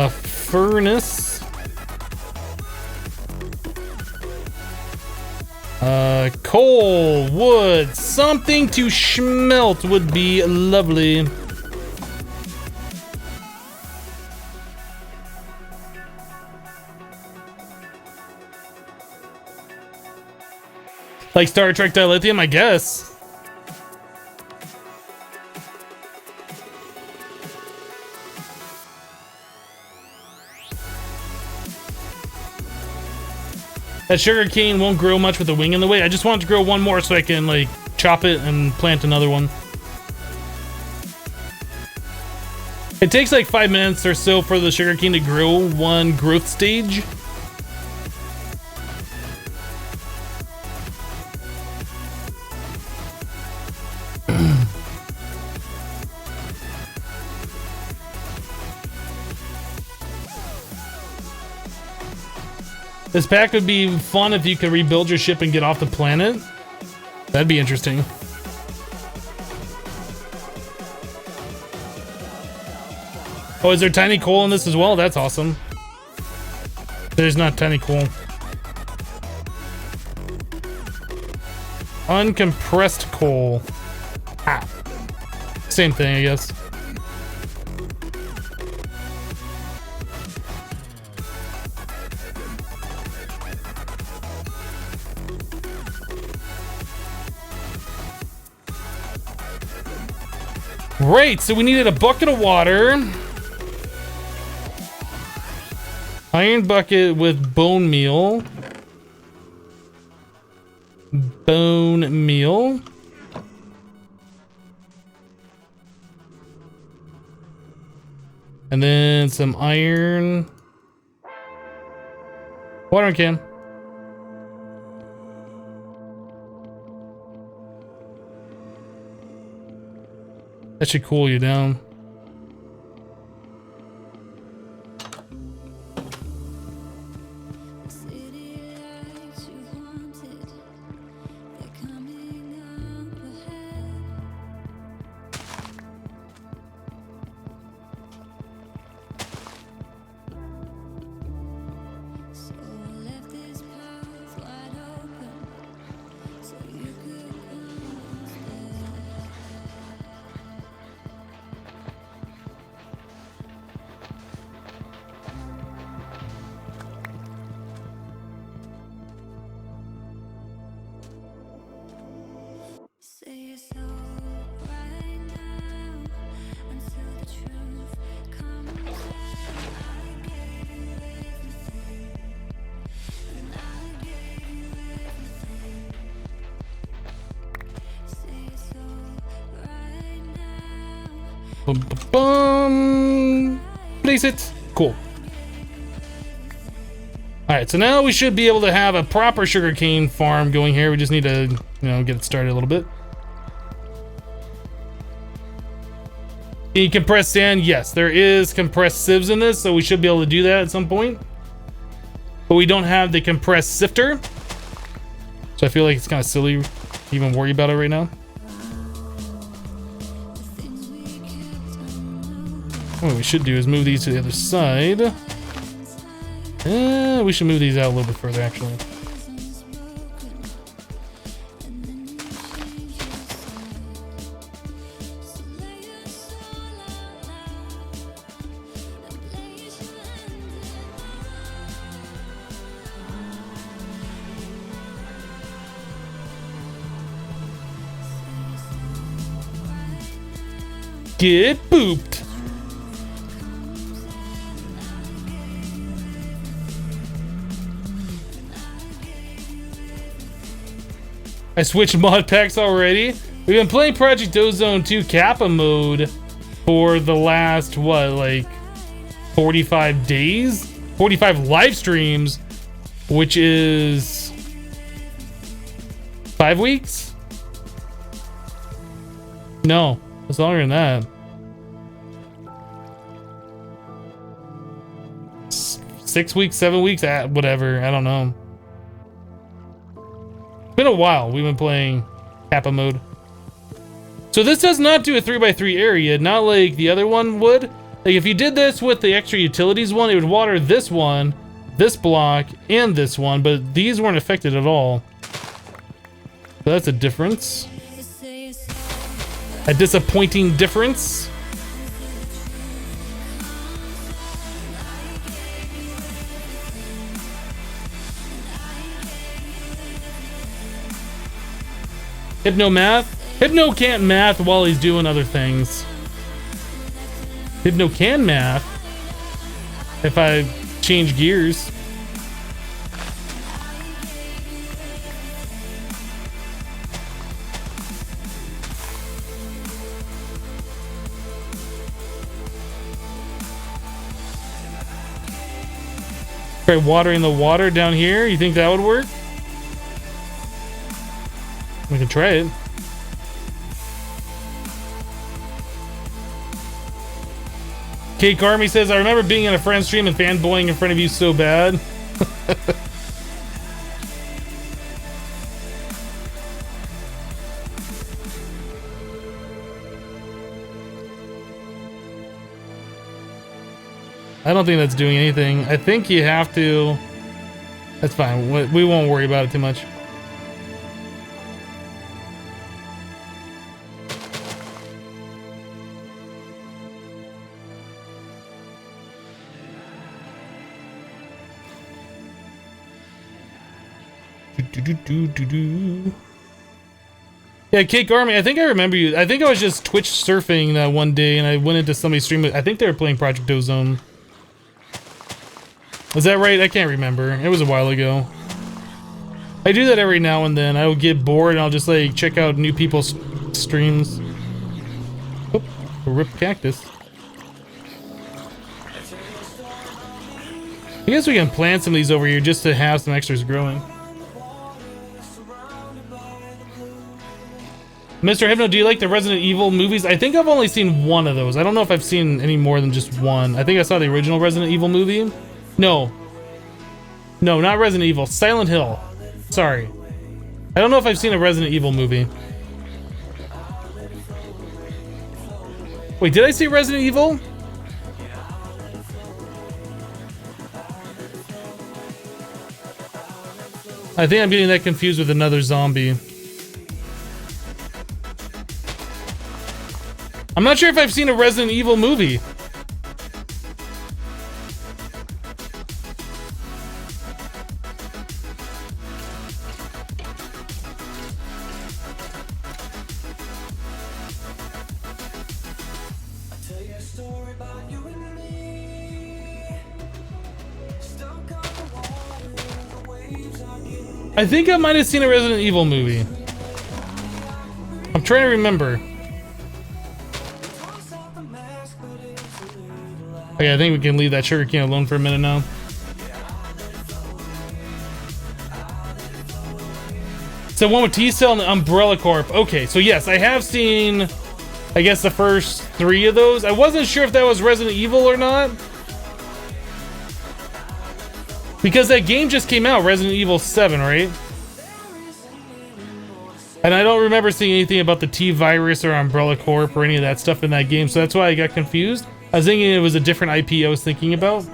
Furnace. Coal, wood, something to smelt would be lovely. Like Star Trek dilithium, I guess. That sugar cane won't grow much with the wing in the way. I just want it to grow one more so I can like chop it and plant another one. It takes like 5 minutes or so for the sugar cane to grow one growth stage. This pack would be fun if you could rebuild your ship and get off the planet. That'd be interesting. Oh, is there tiny coal in this as well? That's awesome. There's not tiny coal. Uncompressed coal. Ah. Same thing, I guess. Right, so we needed a bucket of water. Iron bucket with bone meal. Bone meal. And then some iron. Watering can. That should cool you down. Bum, bum, bum. Place it. Cool. Alright, so now we should be able to have a proper sugarcane farm going here. We just need to, get it started a little bit. Can you compress sand? Yes, there is compressed sieves in this, so we should be able to do that at some point. But we don't have the compressed sifter. So I feel like it's kind of silly to even worry about it right now. What we should do is move these to the other side. We should move these out a little bit further, actually. Get booped. I switched mod packs already. We've been playing Project Ozone 2 Kappa mode for the last, 45 days? 45 live streams, which is 5 weeks? No, it's longer than that. 6 weeks, 7 weeks, whatever, I don't know. It's been a while we've been playing Kappa mode. So this does not do a 3x3 area, not like the other one would. Like if you did this with the extra utilities one, it would water this one, this block, and this one, but these weren't affected at all. So that's a difference. A disappointing difference. Hypno math? Hypno can't math while he's doing other things. Hypno can math if I change gears. Try watering the water down here. You think that would work? We can try it. Cake Army says, I remember being in a friend's stream and fanboying in front of you so bad. I don't think that's doing anything. I think you have to... That's fine. We won't worry about it too much. Yeah, Kate Garmy, I think I remember you. I think I was just Twitch surfing that one day and I went into somebody's stream. I think they were playing Project Ozone. Was that right? I can't remember. It was a while ago. I do that every now and then. I will get bored and I'll just like check out new people's streams. Oop, a ripped cactus. I guess we can plant some of these over here just to have some extras growing. Mr. Hypno, do you like the Resident Evil movies? I think I've only seen one of those. I don't know if I've seen any more than just one. I think I saw the original Resident Evil movie. No. No, not Resident Evil. Silent Hill. Sorry. I don't know if I've seen a Resident Evil movie. Wait, did I see Resident Evil? I think I'm getting that confused with another zombie. I'm not sure if I've seen a Resident Evil movie. I think I might have seen a Resident Evil movie. I'm trying to remember. Okay, I think we can leave that sugar cane alone for a minute now. So one with T-Cell and Umbrella Corp. Okay, so yes, I have seen, I guess, the first 3 of those. I wasn't sure if that was Resident Evil or not. Because that game just came out, Resident Evil 7, right? And I don't remember seeing anything about the T-Virus or Umbrella Corp or any of that stuff in that game, so that's why I got confused. I was thinking it was a different IP I was thinking about.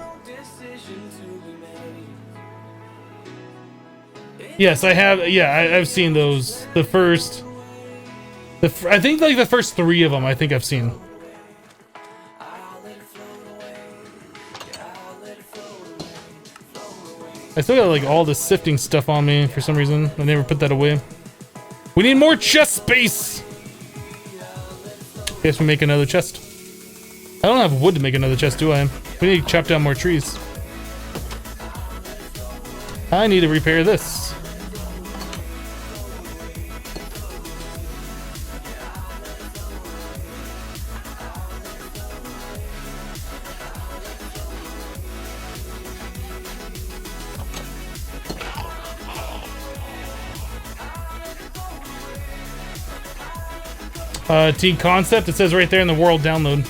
Yes, I have. Yeah, I've seen those. The first... I think like the first 3 of them I think I've seen. I still got like all the sifting stuff on me for some reason. I never put that away. We need more chest space! Guess we make another chest. I don't have wood to make another chest, do I? We need to chop down more trees. I need to repair this. Team Concept, it says right there in the world download.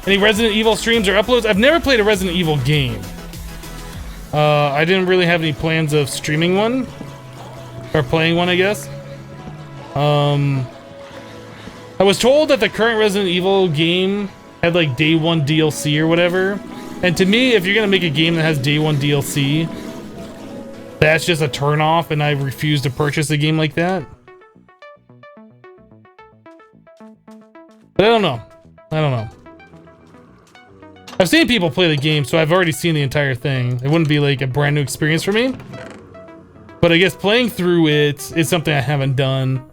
Any Resident Evil streams or uploads? I've never played a Resident Evil game. I didn't really have any plans of streaming one. Or playing one, I guess. I was told that the current Resident Evil game had like day 1 DLC or whatever. And to me, if you're gonna make a game that has day 1 DLC, that's just a turn-off, and I refuse to purchase a game like that. But I don't know. I don't know. I've seen people play the game, so I've already seen the entire thing. It wouldn't be like a brand new experience for me. But I guess playing through it is something I haven't done.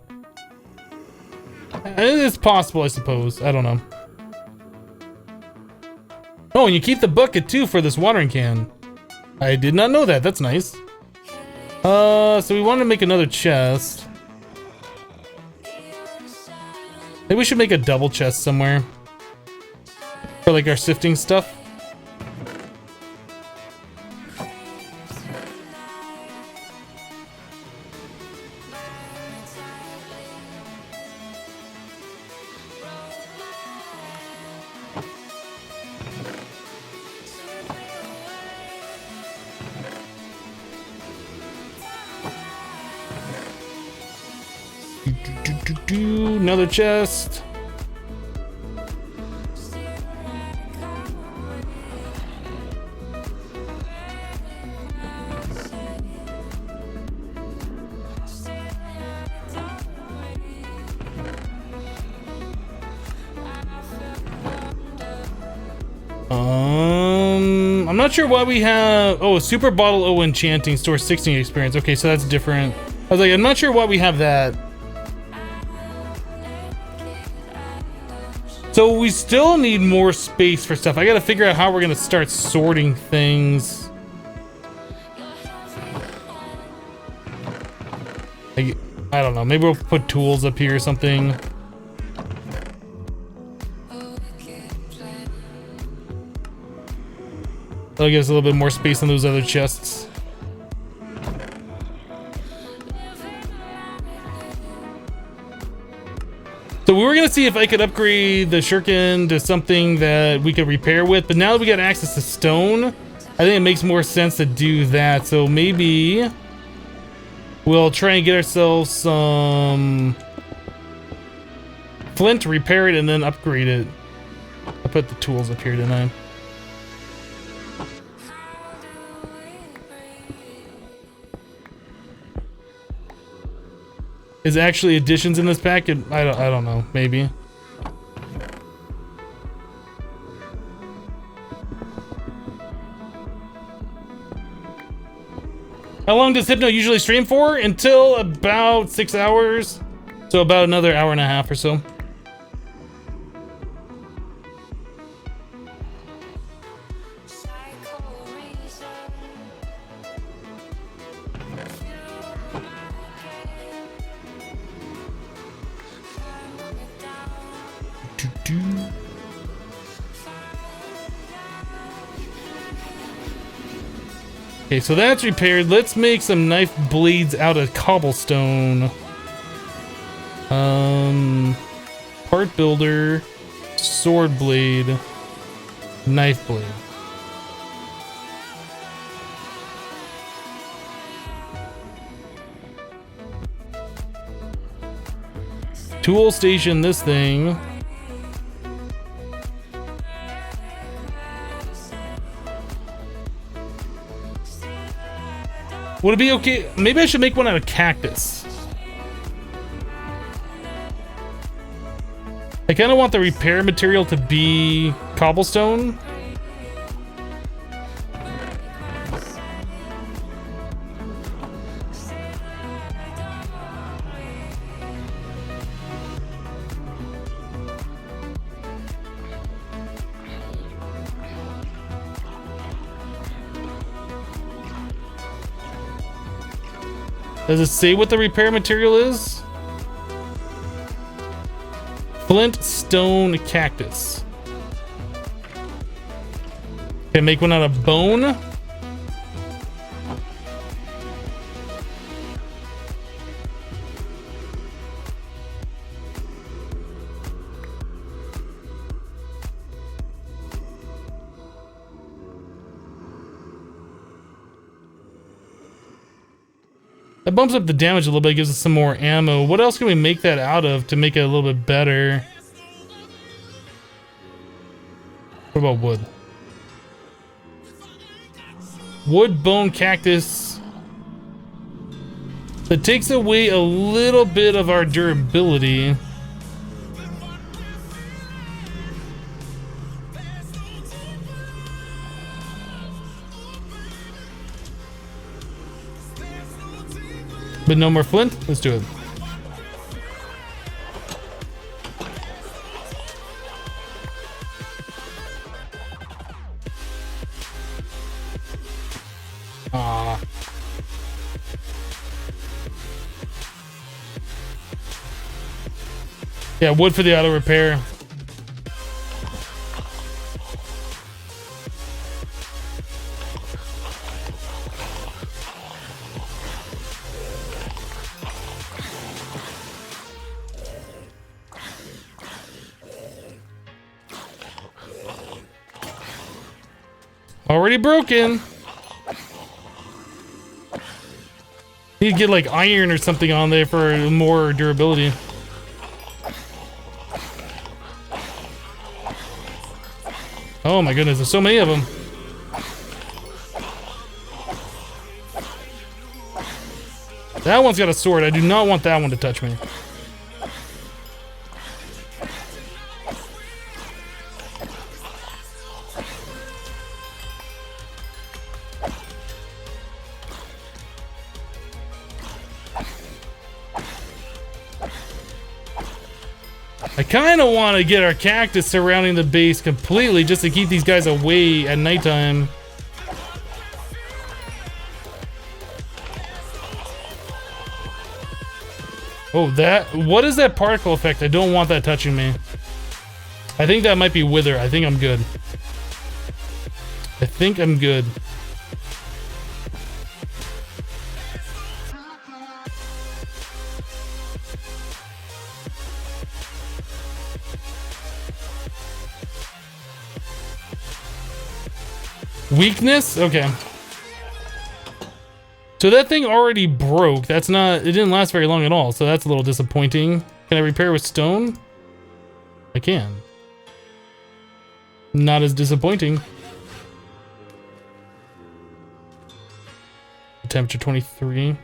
It's possible, I suppose. I don't know. Oh, and you keep the bucket too for this watering can. I did not know that. That's nice. So we want to make another chest. Maybe we should make a double chest somewhere. For like our sifting stuff. Another chest. I'm not sure why we have... Oh, a super bottle O enchanting store 16 experience. Okay, so that's different. I was like, I'm not sure why we have that. So we still need more space for stuff. I gotta figure out how we're gonna start sorting things. I don't know. Maybe we'll put tools up here or something. That'll give us a little bit more space on those other chests. So we were gonna see if I could upgrade the shuriken to something that we could repair with, but now that we got access to stone, I think it makes more sense to do that. So maybe we'll try and get ourselves some flint, repair it, and then upgrade it. I put the tools up here, didn't I? Is actually additions in this pack? I don't know. Maybe. How long does Hypno usually stream for? Until about 6 hours. So about another hour and a half or so. Okay, so that's repaired. Let's make some knife blades out of cobblestone. Part builder, sword blade, knife blade. Tool station this thing. Would it be okay? Maybe I should make one out of cactus. I kind of want the repair material to be cobblestone. Does it say what the repair material is? Flint, stone, cactus. Okay, make one out of bone. That bumps up the damage a little bit, gives us some more ammo. What else can we make that out of to make it a little bit better? What about wood? Wood, bone, cactus. That takes away a little bit of our durability. But no more flint? Let's do it. Ah. Yeah, wood for the auto repair. Already broken. Need to get like iron or something on there for more durability. Oh my goodness, there's so many of them. That one's got a sword. I do not want that one to touch me. I kind of want to get our cactus surrounding the base completely just to keep these guys away at nighttime. Oh, what is that particle effect? I don't want that touching me. I think that might be Wither. I think I'm good. I think I'm good. Weakness? Okay. So that thing already broke. That's not... It didn't last very long at all, so that's a little disappointing. Can I repair with stone? I can. Not as disappointing. Temperature 23.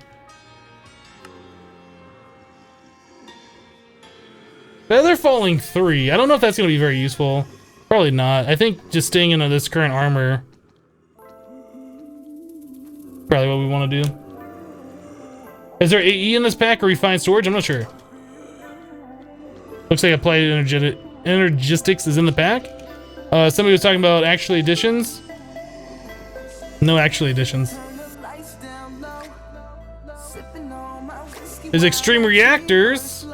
Feather falling 3. I don't know if that's going to be very useful. Probably not. I think just staying in this current armor... Probably what we want to do. Is there AE in this pack or refined storage? I'm not sure. Looks like applied energistics is in the pack. Somebody was talking about actually additions. No actually additions. There's extreme reactors.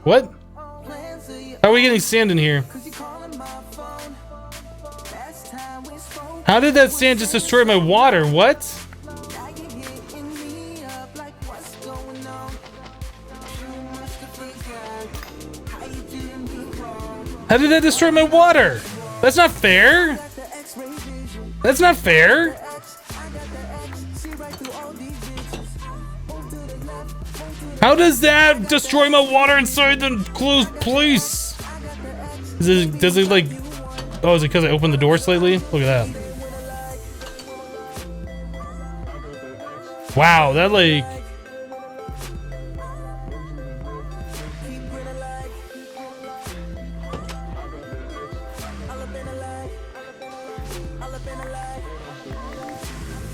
What? How are we getting sand in here? How did that sand just destroy my water? What? How did that destroy my water? That's not fair. That's not fair. How does that destroy my water inside the closed place? Does it like... Oh, is it because I opened the door slightly? Look at that. Wow, that like...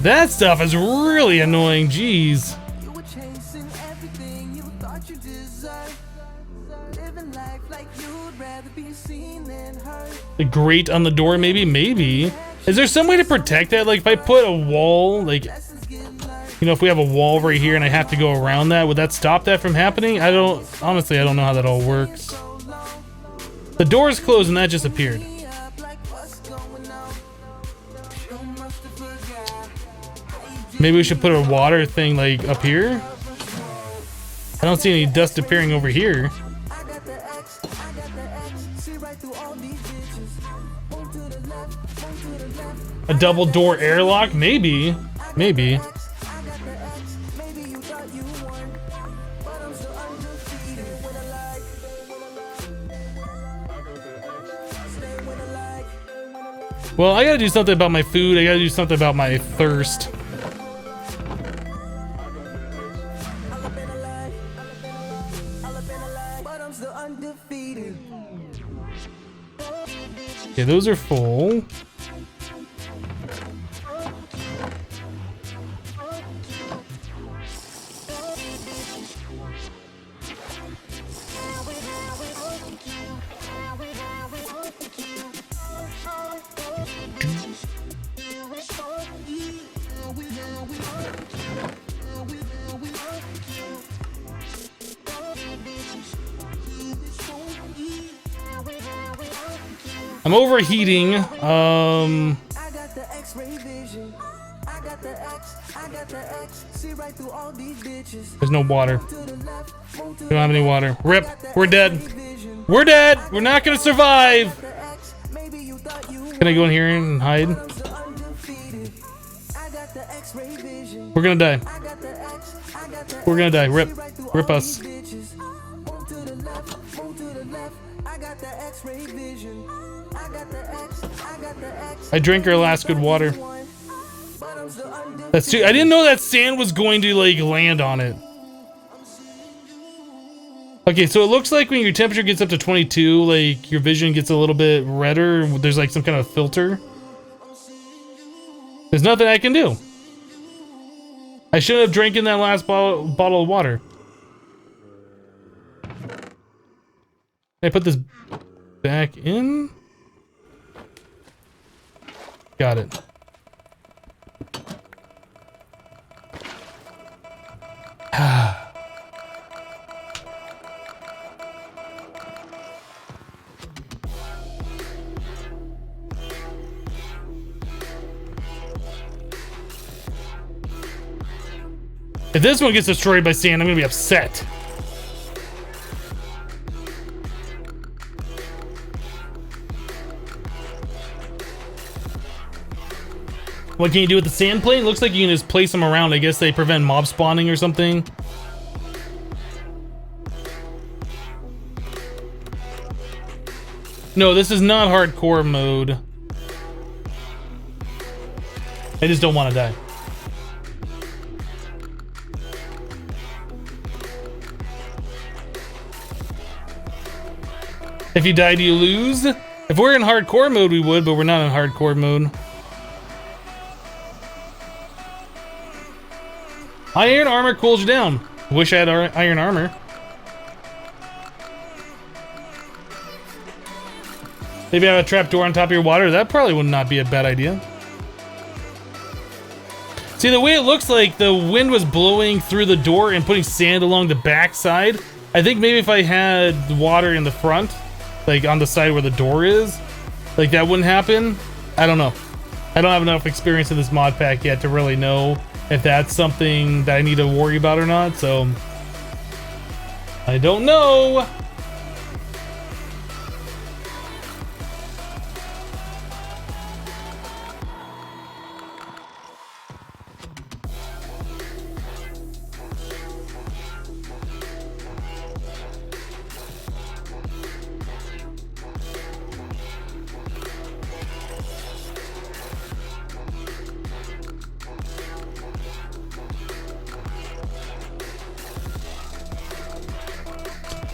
That stuff is really annoying, jeez. The grate on the door, maybe? Maybe. Is there some way to protect that? Like, if I put a wall, like, you know, if we have a wall right here and I have to go around that, would that stop that from happening? Honestly, I don't know how that all works. The door's closed and that just appeared. Maybe we should put a water thing, like, up here? I don't see any dust appearing over here. A double door airlock? Maybe. Maybe. Well, I gotta do something about my food. I gotta do something about my thirst. Okay, those are full. I'm overheating. There's no water. We don't have any water. Rip. We're dead. We're dead. We're not gonna survive. Can I go in here and hide? We're gonna die. We're gonna die. Rip. Rip us. I drank our last good water. That's too. I didn't know that sand was going to like land on it. Okay, so it looks like when your temperature gets up to 22, like your vision gets a little bit redder. There's like some kind of filter. There's nothing I can do. I should have drank in that last bottle of water. I put this back in. Got it. If this one gets destroyed by sand, I'm gonna be upset. What can you do with the sand plate? Looks like you can just place them around. I guess they prevent mob spawning or something. No, this is not hardcore mode. I just don't want to die. If you die, do you lose? If we're in hardcore mode, we would, but we're not in hardcore mode. Iron armor cools you down. Wish I had iron armor. Maybe have a trapdoor on top of your water. That probably would not be a bad idea. See, the way it looks like the wind was blowing through the door and putting sand along the back side. I think maybe if I had water in the front, like on the side where the door is, like that wouldn't happen. I don't know. I don't have enough experience in this mod pack yet to really know if that's something that I need to worry about or not, so I don't know.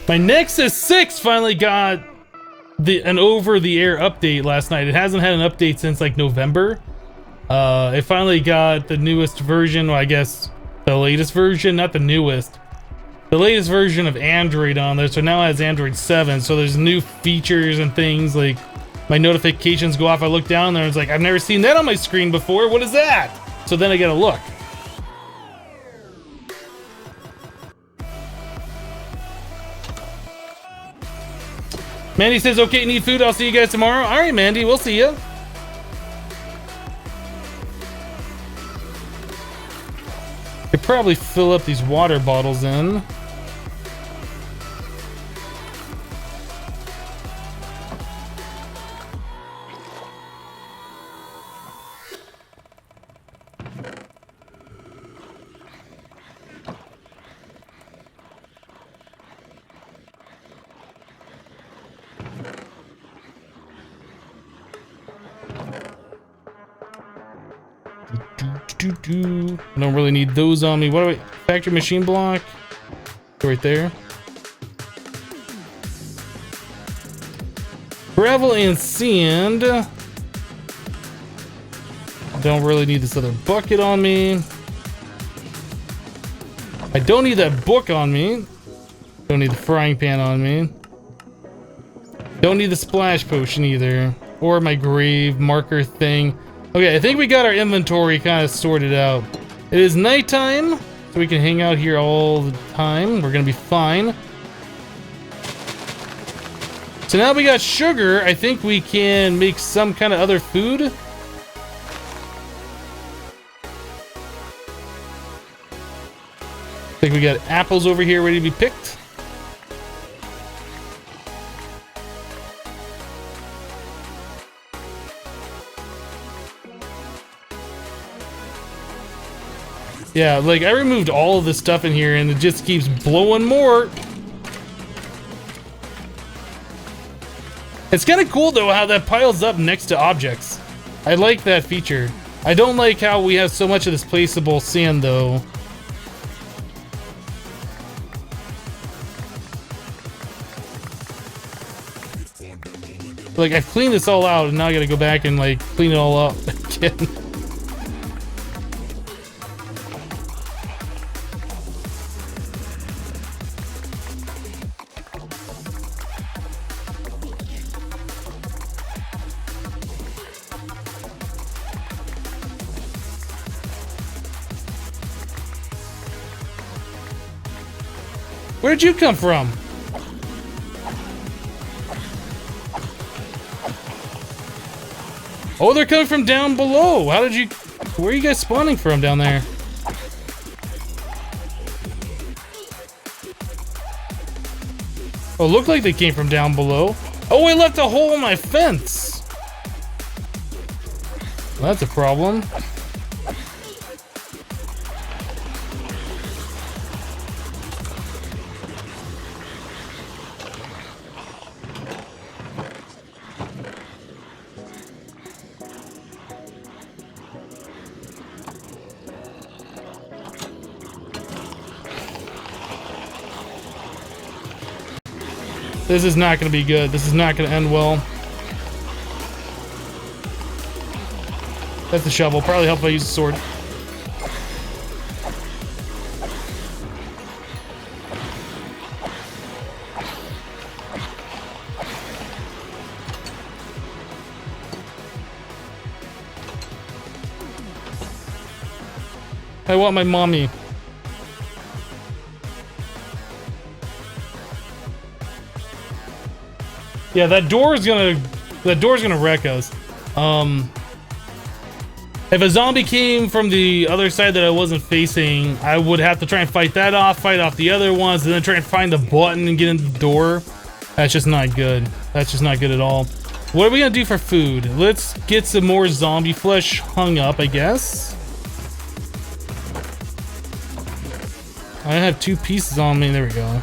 My Nexus 6 finally got an over-the-air update last night. It hasn't had an update since like November. It finally got the newest version, well, I guess the latest version, not the newest. The latest version of Android on there, so now it has Android 7, so there's new features and things, like my notifications go off, I look down there, and it's like, I've never seen that on my screen before, what is that? So then I gotta look. Mandy says, okay, need food, I'll see you guys tomorrow. All right, Mandy, we'll see you. Could probably fill up these water bottles in. I don't really need those on me. What do I... Factory machine block? Right there. Gravel and sand. Don't really need this other bucket on me. I don't need that book on me. Don't need the frying pan on me. Don't need the splash potion either. Or my grave marker thing. Okay, I think we got our inventory kind of sorted out. It is nighttime, so we can hang out here all the time. We're gonna be fine. So now we got sugar. I think we can make some kind of other food. I think we got apples over here ready to be picked. Yeah, like I removed all of this stuff in here and it just keeps blowing more. It's kind of cool though how that piles up next to objects. I like that feature. I don't like how we have so much of this placeable sand though. Like I've cleaned this all out and now I gotta go back and like clean it all up again. Where'd you come from? Oh, they're coming from down below. How did you... Where are you guys spawning from down there? Oh, it looked like they came from down below. Oh, I left a hole in my fence. Well, that's a problem. This is not going to be good. This is not going to end well. That's the shovel. Probably help if I use the sword. I want my mommy. Yeah, that door's gonna wreck us. If a zombie came from the other side that I wasn't facing, I would have to try and fight that off, fight off the other ones, and then try and find the button and get in the door. That's just not good. That's just not good at all. What are we gonna do for food? Let's get some more zombie flesh hung up, I guess. I have 2 pieces on me. There we go.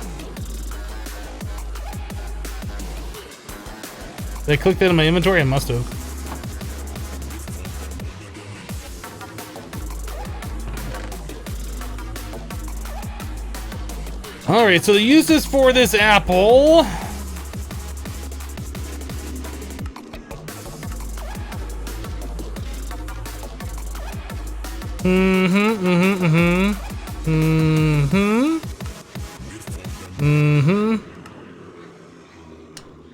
Did I click that in my inventory? I must have. Alright, so the uses for this apple.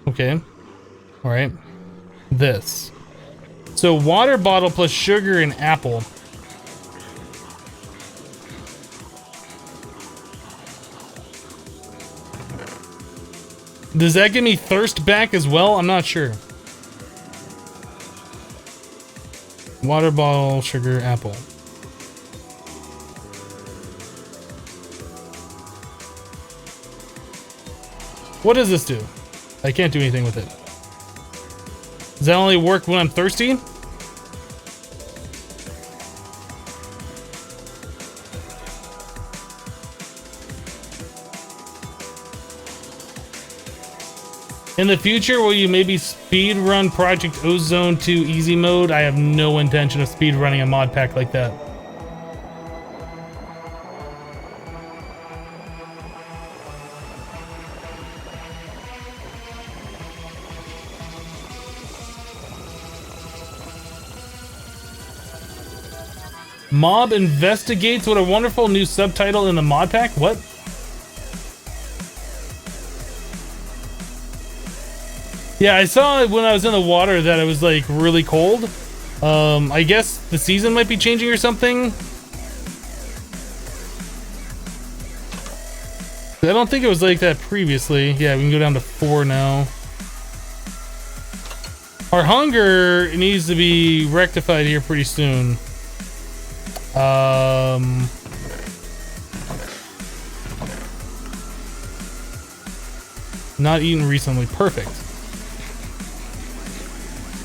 Okay. Alright. This. So water bottle plus sugar and apple. Does that give me thirst back as well? I'm not sure. Water bottle, sugar, apple. What does this do? I can't do anything with it. Does that only work when I'm thirsty? In the future, will you maybe speed run Project Ozone 2 easy mode? I have no intention of speed running a mod pack like that. Mob investigates. What a wonderful new subtitle in the mod pack. What? Yeah, I saw when I was in the water that it was like really cold. I guess the season might be changing or something. I don't think it was like that previously. Yeah, we can go down to 4 now. Our hunger needs to be rectified here pretty soon. Not eaten recently. Perfect.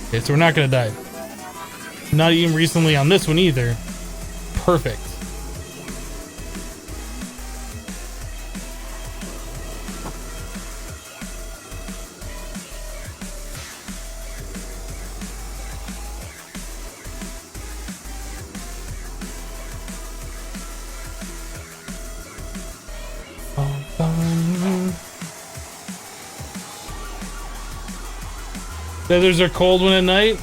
Okay, so we're not gonna die. Not eaten recently on this one either. Perfect. Feathers are cold when at night.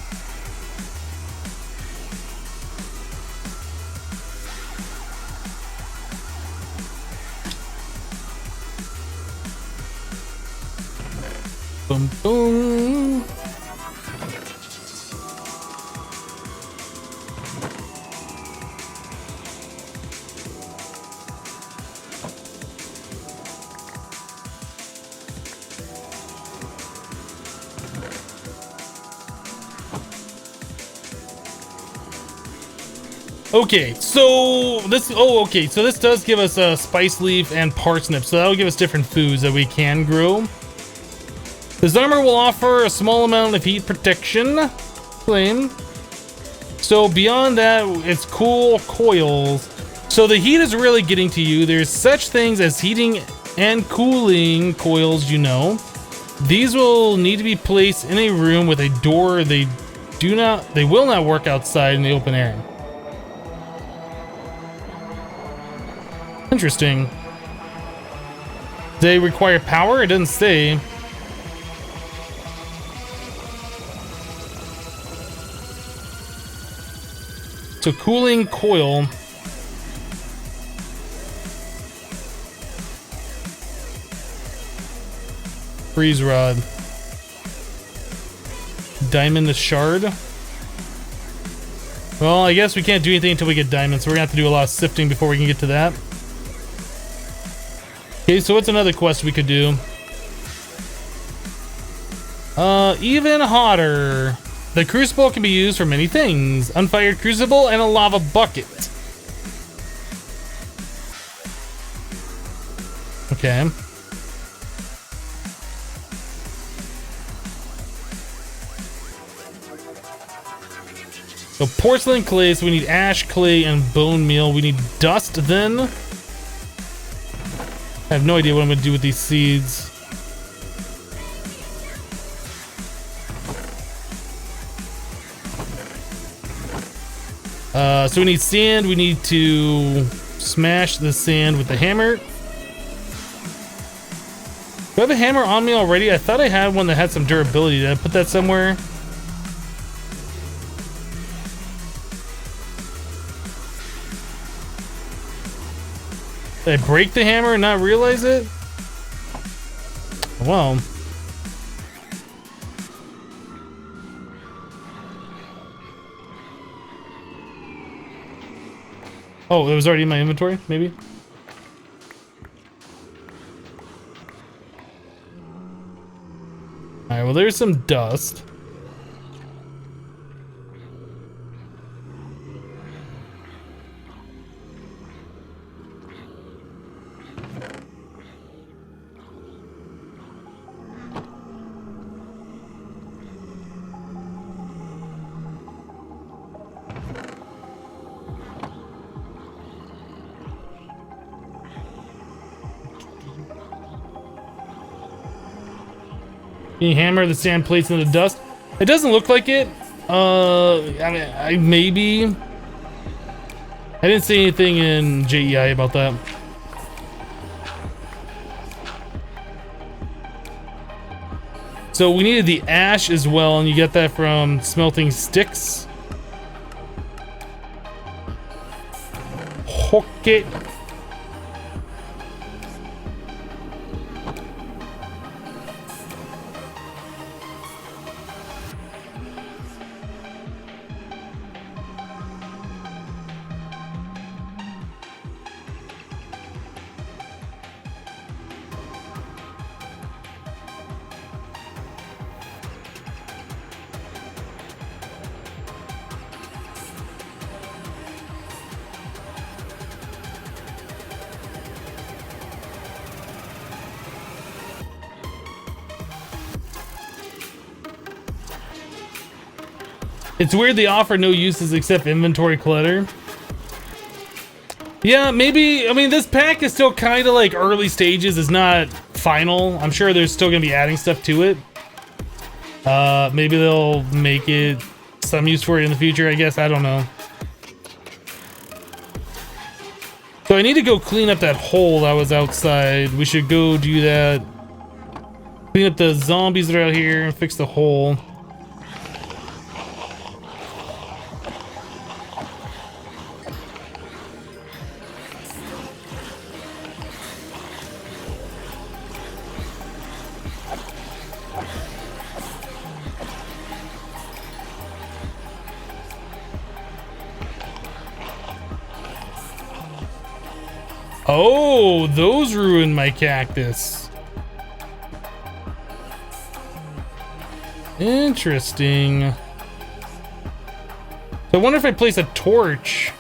Boom, boom. Okay, so this. Oh, okay. So this does give us a spice leaf and parsnip. So that will give us different foods that we can grow. This armor will offer a small amount of heat protection. Claim. So beyond that, it's cool coils. So the heat is really getting to you. There's such things as heating and cooling coils, you know. These will need to be placed in a room with a door. They will not work outside in the open air. Interesting. They require power? It doesn't say. So cooling coil. Freeze rod. Diamond the shard. Well, I guess we can't do anything until we get diamonds, so we're gonna have to do a lot of sifting before we can get to that. Okay, so what's another quest we could do? Even hotter. The crucible can be used for many things. Unfired crucible and a lava bucket. Okay. So porcelain clay, so we need ash, clay, and bone meal. We need dust then. I have no idea what I'm gonna do with these seeds. So we need sand. We need to smash the sand with the hammer. Do I have a hammer on me already? I thought I had one that had some durability. Did I put that somewhere? Did I break the hammer and not realize it? Well. Oh, it was already in my inventory, maybe? Alright, well there's some dust. Can you hammer the sand plates into the dust? It doesn't look like it. I mean, maybe. I didn't see anything in JEI about that. So we needed the ash as well, and you get that from smelting sticks. Okay. It's weird they offer no uses except inventory clutter. Yeah, maybe, I mean, this pack is still kind of like early stages. It's not final. I'm sure they're still going to be adding stuff to it. Maybe they'll make it some use for it in the future, I guess. I don't know. So I need to go clean up that hole that was outside. We should go do that. Clean up the zombies that are out here and fix the hole. Oh, those ruined my cactus. Interesting. So I wonder if I place a torch.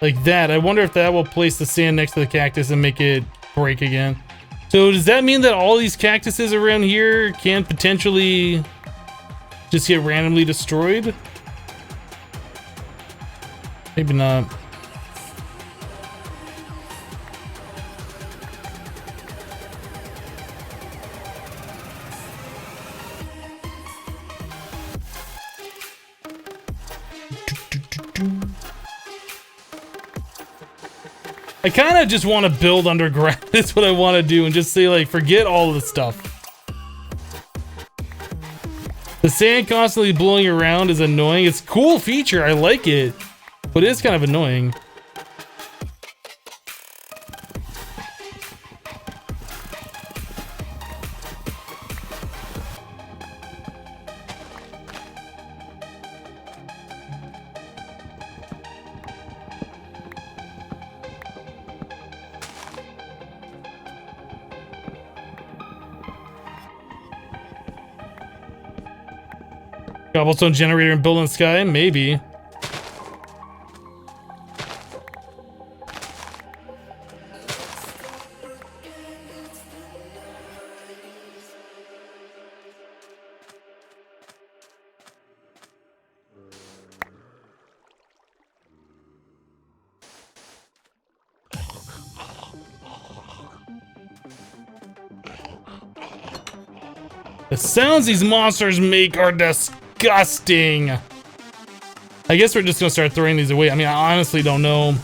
Like that. I wonder if that will place the sand next to the cactus and make it break again. So does that mean that all these cactuses around here can potentially just get randomly destroyed? Maybe not. I kind of just want to build underground. That's what I want to do and just say, like, forget all of the stuff. The sand constantly blowing around is annoying. It's a cool feature. I like it, but it is kind of annoying. Cobblestone generator and building sky? Maybe. The sounds these monsters make are disgusting. I guess we're just gonna start throwing these away. I mean, I honestly don't know.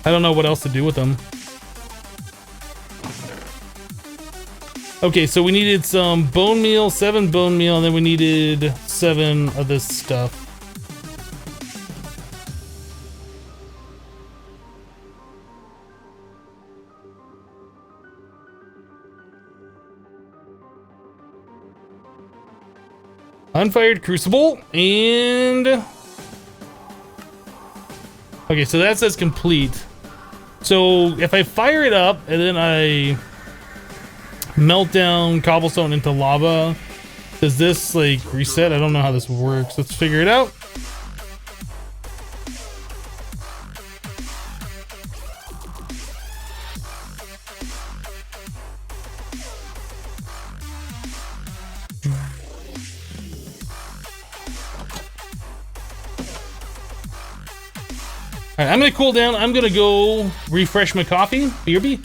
I don't know what else to do with them. Okay, so we needed some bone meal, 7 bone meal, and then we needed 7 of this stuff. Unfired crucible and okay, so that says complete. So if I fire it up and then I melt down cobblestone into lava, does this like reset? I don't know how this works. Let's figure it out. All right, I'm gonna cool down. I'm gonna go refresh my coffee. BRB.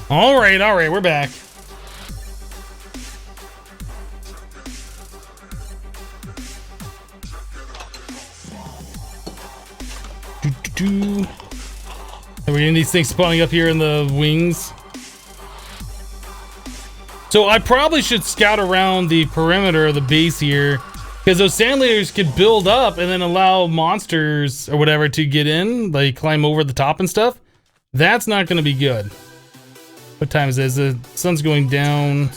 All right, we're back. And we're getting these things spawning up here in the wings. So I probably should scout around the perimeter of the base here, because those sand layers could build up and then allow monsters or whatever to get in, like climb over the top and stuff. That's not going to be good. What time is this? The sun's going down.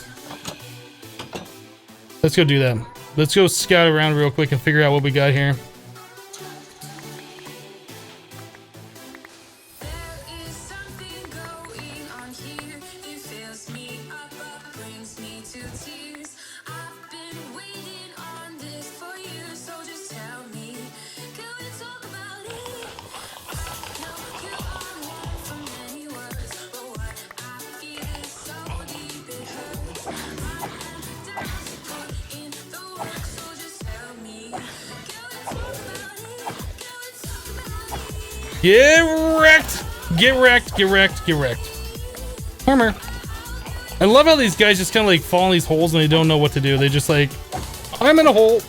Let's go do that. Let's go scout around real quick and figure out what we got here. Get wrecked! Get wrecked, get wrecked, get wrecked. Armor. I love how these guys just kind of like fall in these holes and they don't know what to do. They just like, I'm in a hole.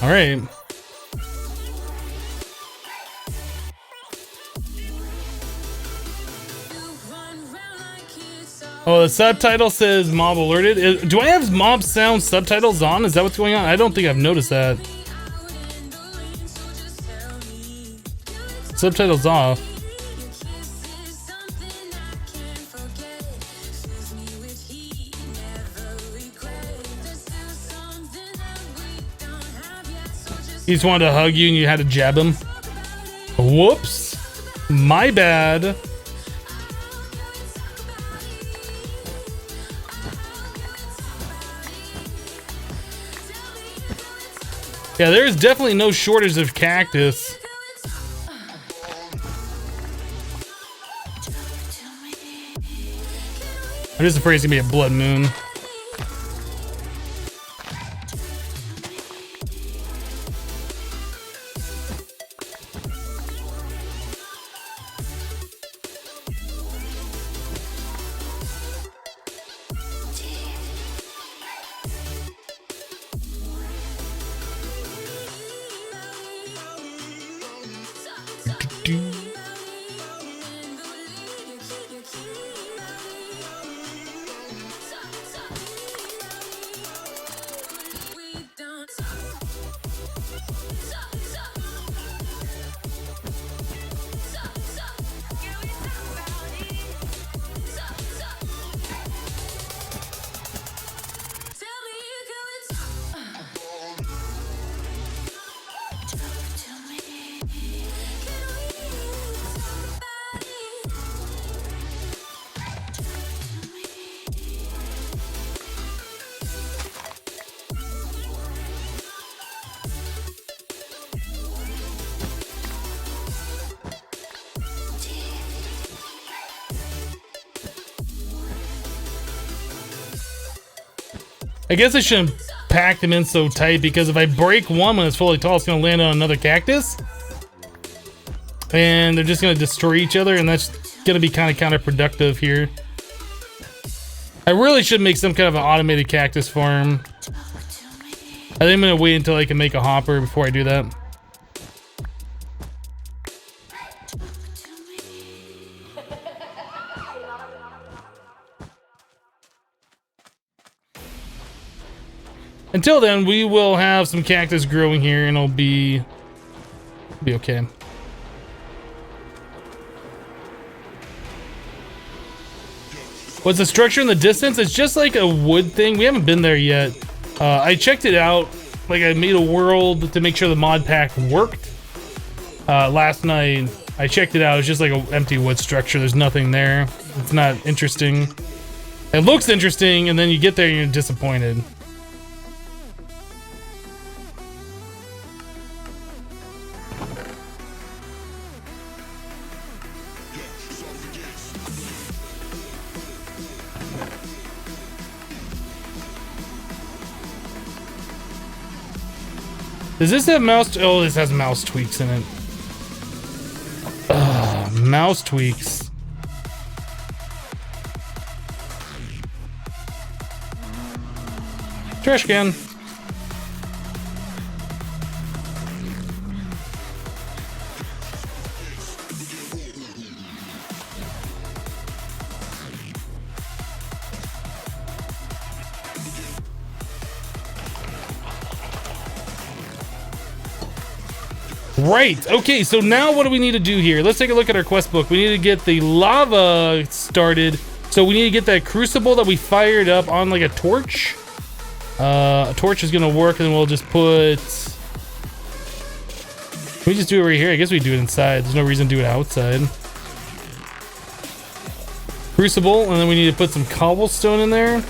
All right. Oh, the subtitle says mob alerted. Do I have mob sound subtitles on? Is that what's going on? I don't think I've noticed that. Subtitles off. He just wanted to hug you and you had to jab him. Whoops. My bad. Yeah, there's definitely no shortage of cactus. I'm just afraid it's gonna be a blood moon. I guess I shouldn't pack them in so tight, because if I break one when it's fully tall, it's going to land on another cactus. And they're just going to destroy each other, and that's going to be kind of counterproductive here. I really should make some kind of an automated cactus farm. I think I'm going to wait until I can make a hopper before I do that. Until then, we will have some cactus growing here, and it'll be okay. What's the structure in the distance? It's just like a wood thing. We haven't been there yet. I checked it out. Like, I made a world to make sure the mod pack worked. Last night, I checked it out. It's just like an empty wood structure. There's nothing there. It's not interesting. It looks interesting, and then you get there and you're disappointed. Does this have mouse? Oh, this has mouse tweaks in it. Mouse tweaks. Trash can. Right, okay, so now what do we need to do here? Let's take a look at our quest book. We need to get the lava started. So we need to get that crucible that we fired up on like a torch. A torch is gonna work, and then we'll just put... Can we just do it right here? I guess we do it inside. There's no reason to do it outside. Crucible, and then we need to put some cobblestone in there.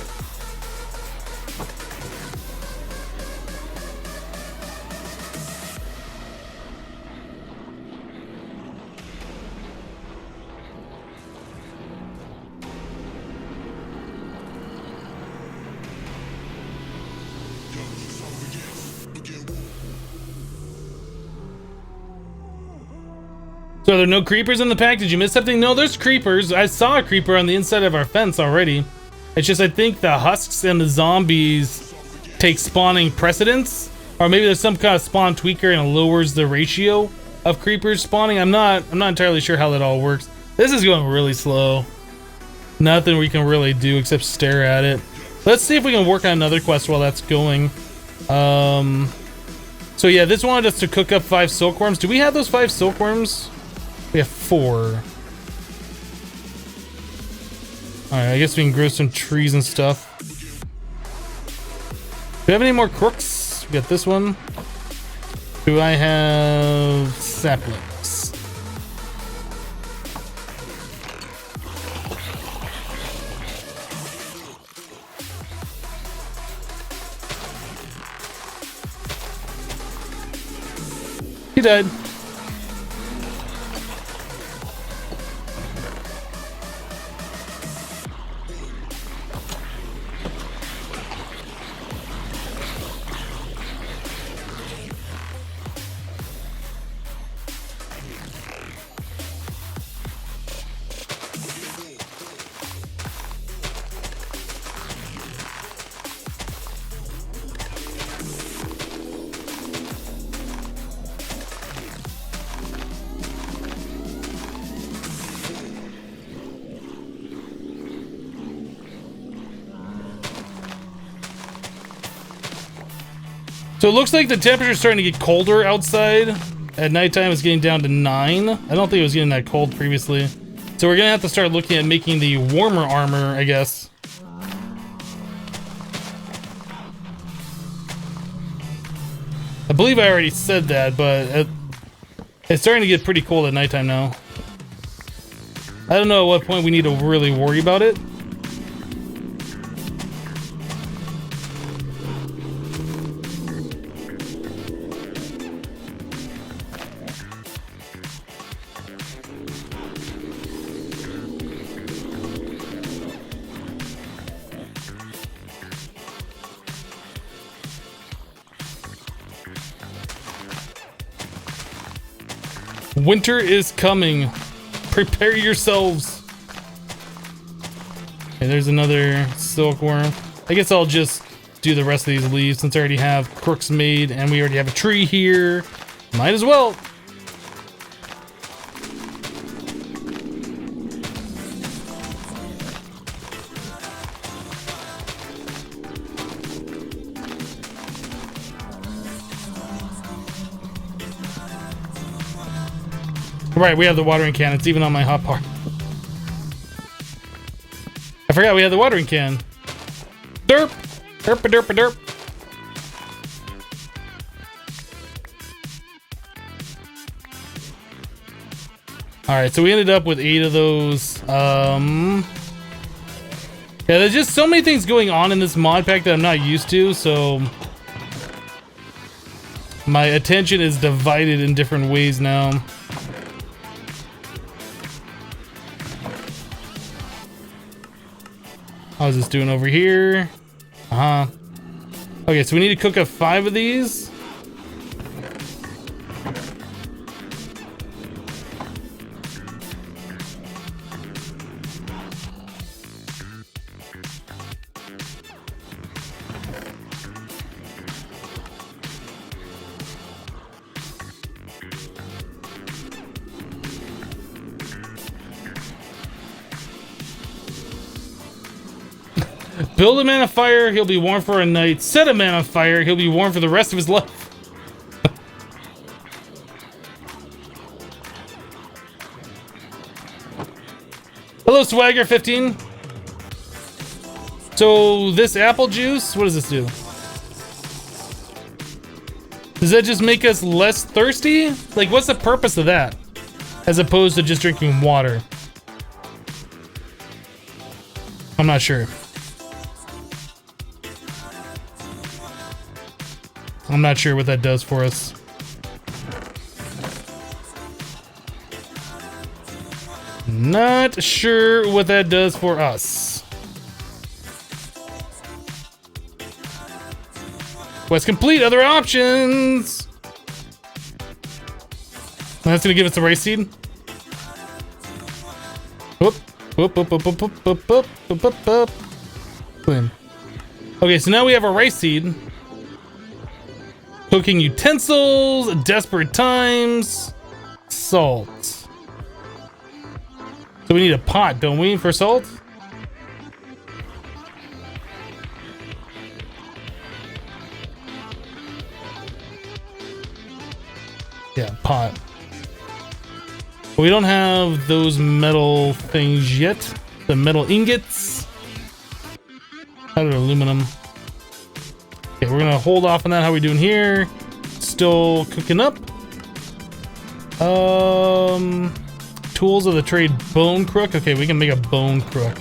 So are there no creepers in the pack? Did you miss something? No, there's creepers. I saw a creeper on the inside of our fence already. It's just I think the husks and the zombies take spawning precedence. Or maybe there's some kind of spawn tweaker and it lowers the ratio of creepers spawning. I'm not entirely sure how that all works. This is going really slow. Nothing we can really do except stare at it. Let's see if we can work on another quest while that's going. So yeah, this wanted us to cook up 5 silkworms. Do we have those 5 silkworms? We have 4. Alright, I guess we can grow some trees and stuff. Do we have any more crooks? We got this one. Do I have saplings? He died. So it looks like the temperature's starting to get colder outside. At nighttime, it's getting down to 9. I don't think it was getting that cold previously. So we're gonna have to start looking at making the warmer armor, I guess. I believe I already said that, but it's starting to get pretty cold at nighttime now. I don't know at what point we need to really worry about it. Winter is coming. Prepare yourselves. Okay, there's another silkworm. I guess I'll just do the rest of these leaves since I already have crooks made and we already have a tree here. Might as well. Right, we have the watering can. It's even on my hot part. I forgot we had the watering can. Derp! Derp a derp a derp. Alright, so we ended up with 8 of those. Yeah, there's just so many things going on in this mod pack that I'm not used to, so my attention is divided in different ways now. How's this doing over here? Okay, so we need to cook up 5 of these. Build a man on fire, he'll be warm for a night. Set a man on fire, he'll be warm for the rest of his life. Hello, Swagger15. So, this apple juice, what does this do? Does that just make us less thirsty? Like, what's the purpose of that? As opposed to just drinking water. I'm not sure. I'm not sure what that does for us. Not sure what that does for us. Quest complete, other options. That's gonna give us the rice seed. Whoop, whoop, whoop, whoop, whoop, whoop, whoop, whoop, whoop, whoop. Boom. Okay, so now we have a rice seed. Cooking utensils, desperate times, salt. So we need a pot, don't we, for salt? Yeah, pot. We don't have those metal things yet. The metal ingots. Powdered aluminum. Okay, we're gonna hold off on that. How we doing here? Still cooking up. Tools of the trade, bone crook. Okay, we can make a bone crook.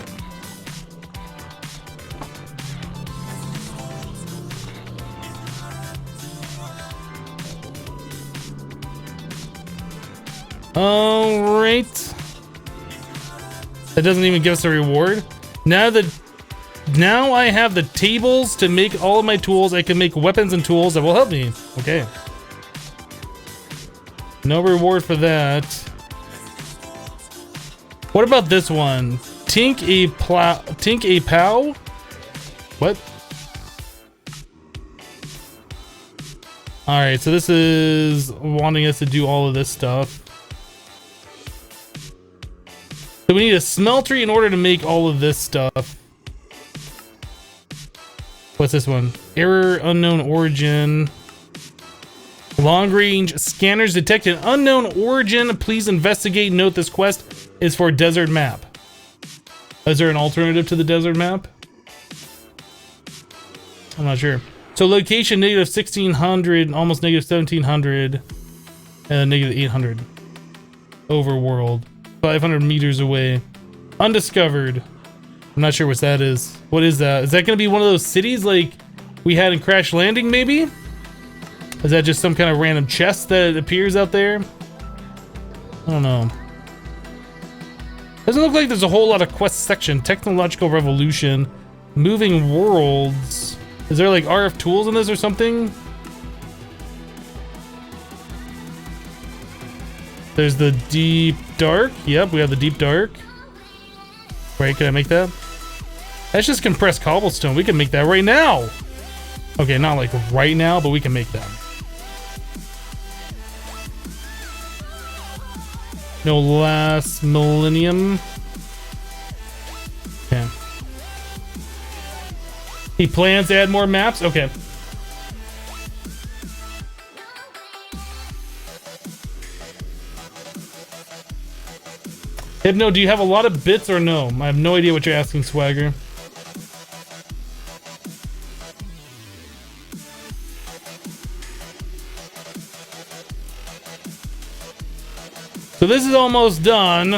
All right. That doesn't even give us a reward. Now I have the tables to make all of my tools. I can make weapons and tools that will help me. Okay. No reward for that. What about this one? Tink a pow? What? Alright, so this is wanting us to do all of this stuff. So we need a smeltery in order to make all of this stuff. What's this one? Error, unknown origin. Long range scanners detect an unknown origin. Please investigate. Note this quest is for desert map. Is there an alternative to the desert map? I'm not sure. So location negative 1600, almost negative 1700, and negative 800. Overworld. 500 meters away. Undiscovered. I'm not sure what that is. What is that? Is that going to be one of those cities like we had in Crash Landing, maybe? Is that just some kind of random chest that appears out there? I don't know. Doesn't look like there's a whole lot of quest section. Technological revolution. Moving worlds. Is there like RF tools in this or something? There's the deep dark. Yep, we have the deep dark. Right, can I make that? That's just compressed cobblestone. We can make that right now. Okay, not like right now, but we can make that. No last millennium. Okay. He plans to add more maps? Okay. Hypno, do you have a lot of bits or no? I have no idea what you're asking, Swagger. So this is almost done.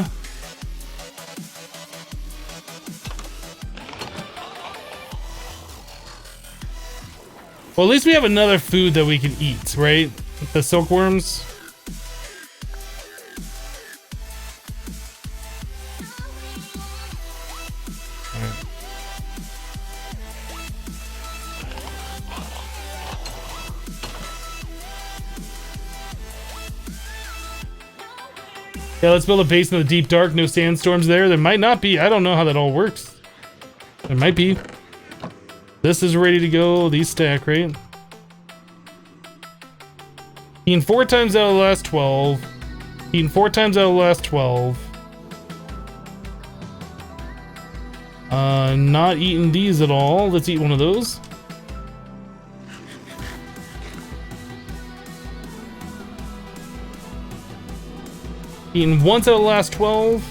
Well, at least we have another food that we can eat, right? The silkworms. Yeah, let's build a base in the deep dark. No sandstorms there. There might not be. I don't know how that all works. There might be. This is ready to go. These stack, right? Eating 4 times out of the last 12. Eating 4 times out of the last 12. Not eating these at all. Let's eat one of those. Eaten once out of the last 12.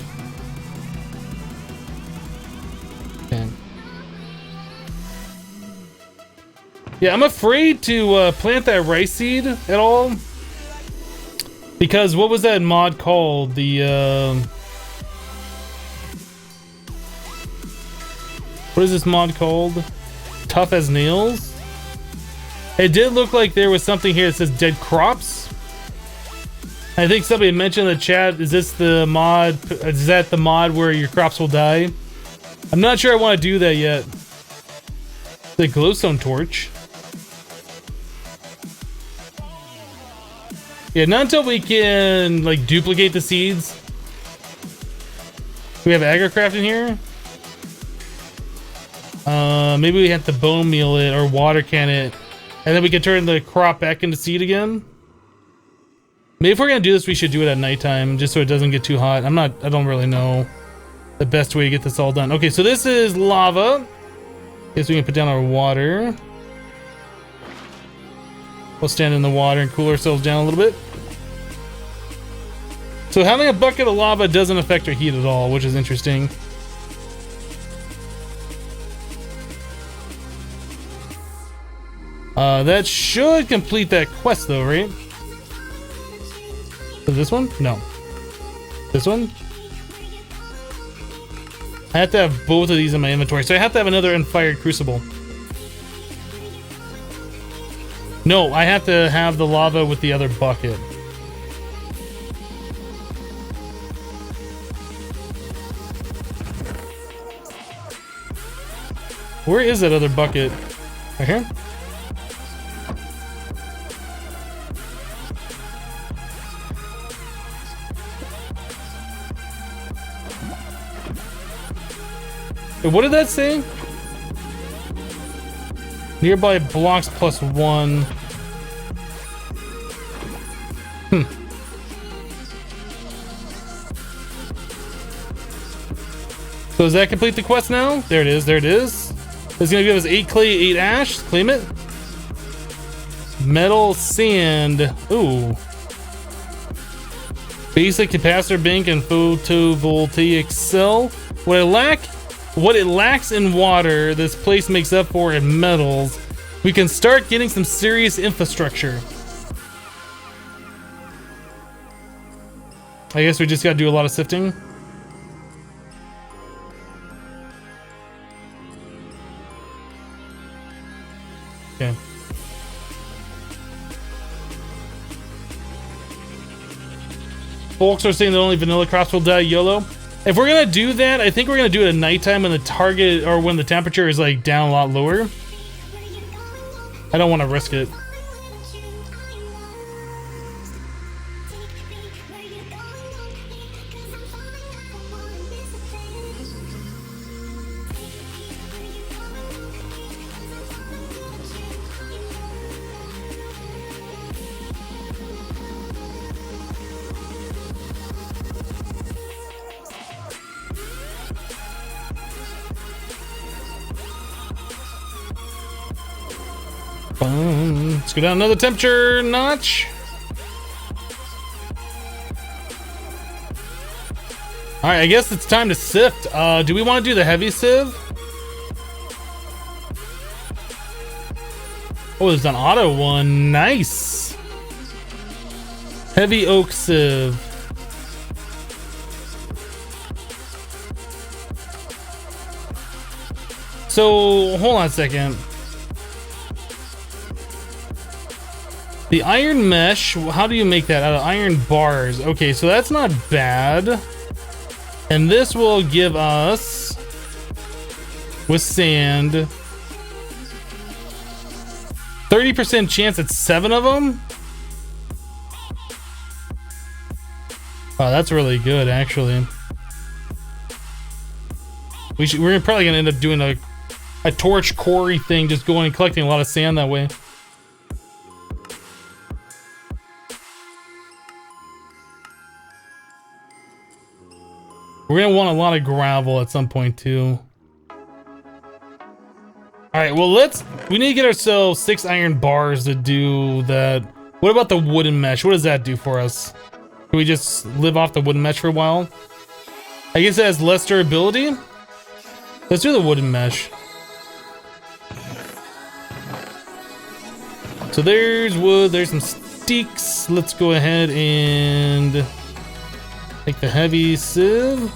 Okay. Yeah, I'm afraid to plant that rice seed at all. Because what was that mod called? The, what is this mod called? Tough as nails? It did look like there was something here that says dead crops. I think somebody mentioned in the chat, is this the mod? Is that the mod where your crops will die? I'm not sure I want to do that yet. The glowstone torch. Yeah, not until we can like duplicate the seeds. We have agricraft in here. Maybe we have to bone meal it or water can it, and then we can turn the crop back into seed again. Maybe if we're gonna do this, we should do it at nighttime, just so it doesn't get too hot. I don't really know the best way to get this all done. Okay, so this is lava. Guess we can put down our water. We'll stand in the water and cool ourselves down a little bit. So having a bucket of lava doesn't affect our heat at all, which is interesting. That should complete that quest though, right? So this one? No. This one? I have to have both of these in my inventory, so I have to have another unfired crucible. No, I have to have the lava with the other bucket. Where is that other bucket? Right here? Hey, what did that say? Nearby blocks +1. So does that complete the quest now? There it is, there it is. It's gonna give us 8 clay, 8 ash. Claim it. Metal, sand. Ooh. Basic capacitor bank and photovoltaic cell. What it lacks in water, this place makes up for in metals. We can start getting some serious infrastructure. I guess we just gotta do a lot of sifting. Okay. Folks are saying that only vanilla crops will die YOLO. If we're gonna do that, I think we're gonna do it at nighttime when the target or when the temperature is like down a lot lower. I don't want to risk it. Let's go down another temperature notch. All right, I guess it's time to sift. Do we want to do the heavy sieve? Oh, there's an auto one. Nice. Heavy oak sieve. So, hold on a second. The iron mesh, how do you make that? Out of iron bars. Okay, so that's not bad. And this will give us, with sand, 30% chance at 7 of them. Wow, that's really good, actually. We're probably gonna end up doing a torch quarry thing, just going and collecting a lot of sand that way. We're gonna want a lot of gravel at some point too. right, well, we need to get ourselves 6 iron bars to do that. What about the wooden mesh? What does that do for us? Can we just live off the wooden mesh for a while? I guess it has less durability. Let's do the wooden mesh. So there's wood, there's some sticks. Let's go ahead and take the heavy sieve.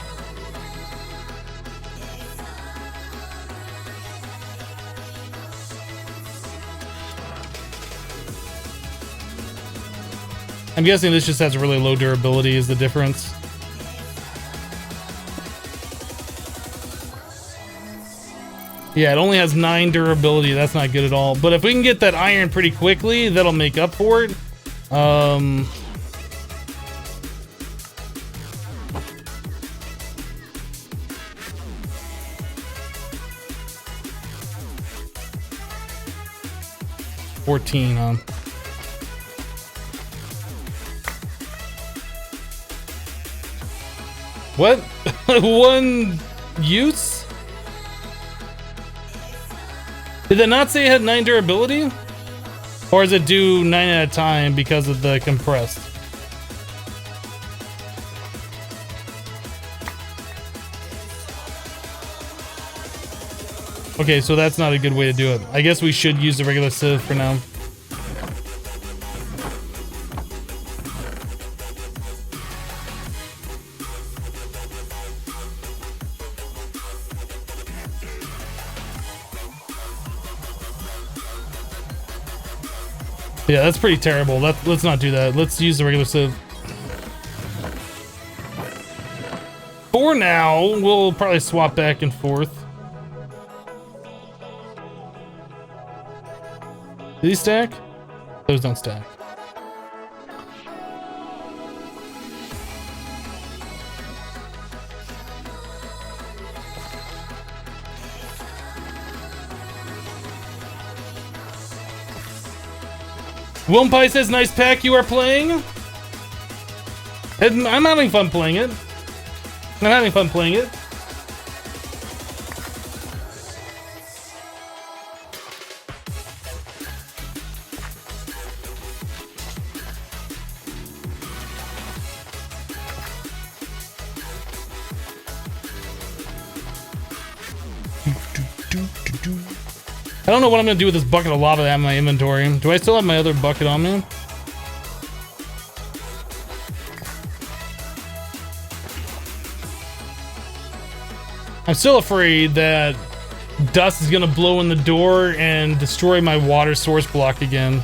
I'm guessing this just has really low durability is the difference. Yeah, it only has 9 durability. That's not good at all. But if we can get that iron pretty quickly, that'll make up for it. 14, What? 1 use? Did it not say it had 9 durability? Or does it do 9 at a time because of the compressed? Okay, so that's not a good way to do it. I guess we should use the regular sieve for now. Yeah, that's pretty terrible. Let's not do that. Let's use the regular sieve. For now, we'll probably swap back and forth. Do these stack? Those don't stack. Wompai says, nice pack you are playing. And I'm having fun playing it. I'm having fun playing it. I don't know what I'm gonna do with this bucket of lava that I have in my inventory. Do I still have my other bucket on me? I'm still afraid that dust is gonna blow in the door and destroy my water source block again.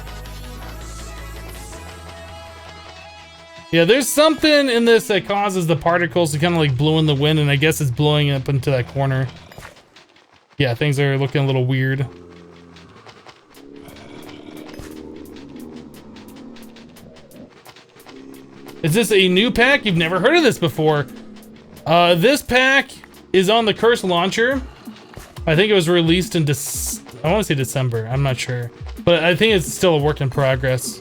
Yeah, there's something in this that causes the particles to kind of like blow in the wind, and I guess it's blowing up into that corner. Yeah, things are looking a little weird. Is this a new pack? You've never heard of this before. This pack is on the Curse Launcher. I think it was released in I want to say December. I'm not sure. But I think it's still a work in progress.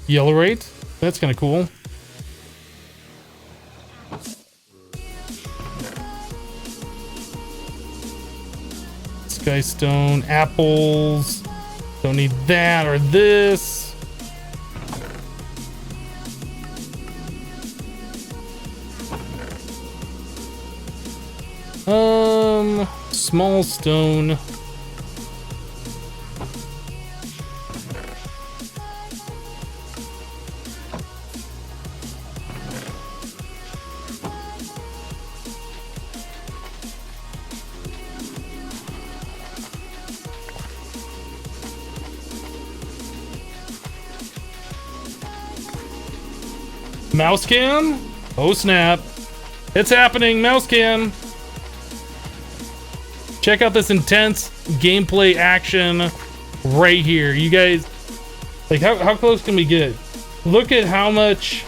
Yellow rate? That's kind of cool. Skystone, apples. Don't need that or this. Small stone. Mouse cam? Oh snap. It's happening, mouse cam. Check out this intense gameplay action right here. You guys, like how close can we get? Look at how much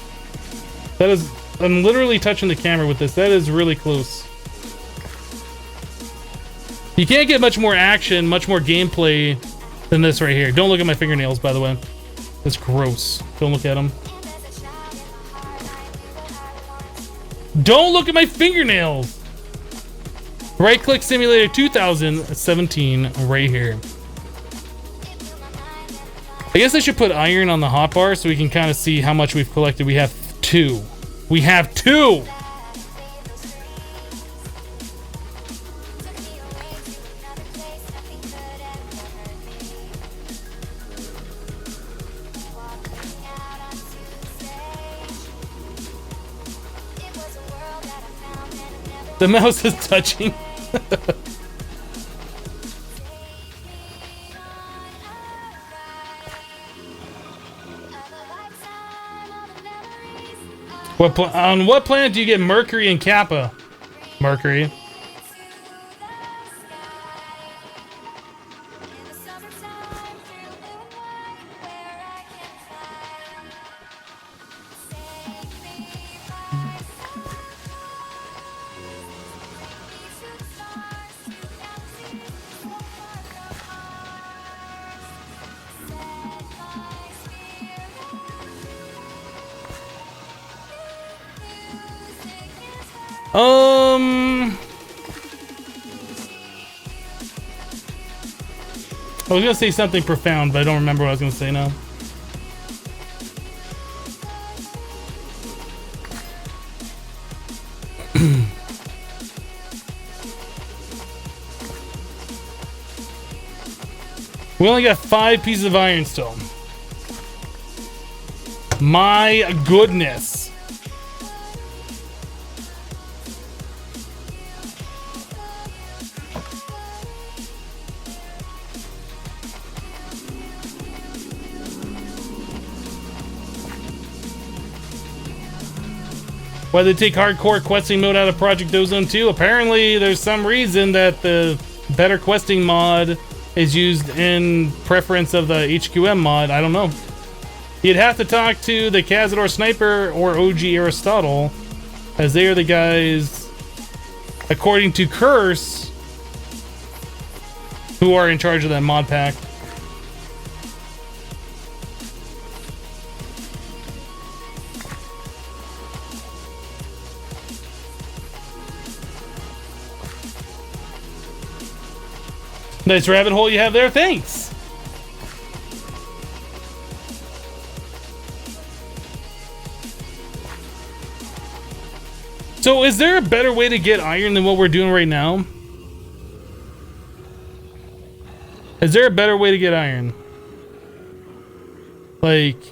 that is. I'm literally touching the camera with this. That is really close. You can't get much more action, much more gameplay than this right here. Don't look at my fingernails, by the way. That's gross. Don't look at them. Don't look at my fingernails! Right Click Simulator 2017 right here. I guess I should put iron on the hotbar so we can kind of see how much we've collected. We have 2. We have 2! The mouse is touching. On what planet do you get Mercury and Kappa? Mercury. I was gonna say something profound, but I don't remember what I was gonna say now. We only got 5 pieces of iron still. My goodness. Why they take hardcore questing mode out of Project Ozone 2? Apparently there's some reason that the better questing mod is used in preference of the HQM mod. I don't know. You'd have to talk to the Cazador Sniper or OG Aristotle, as they are the guys, according to Curse, who are in charge of that mod pack. Nice rabbit hole you have there, thanks! So is there a better way to get iron than what we're doing right now? Is there a better way to get iron? Like,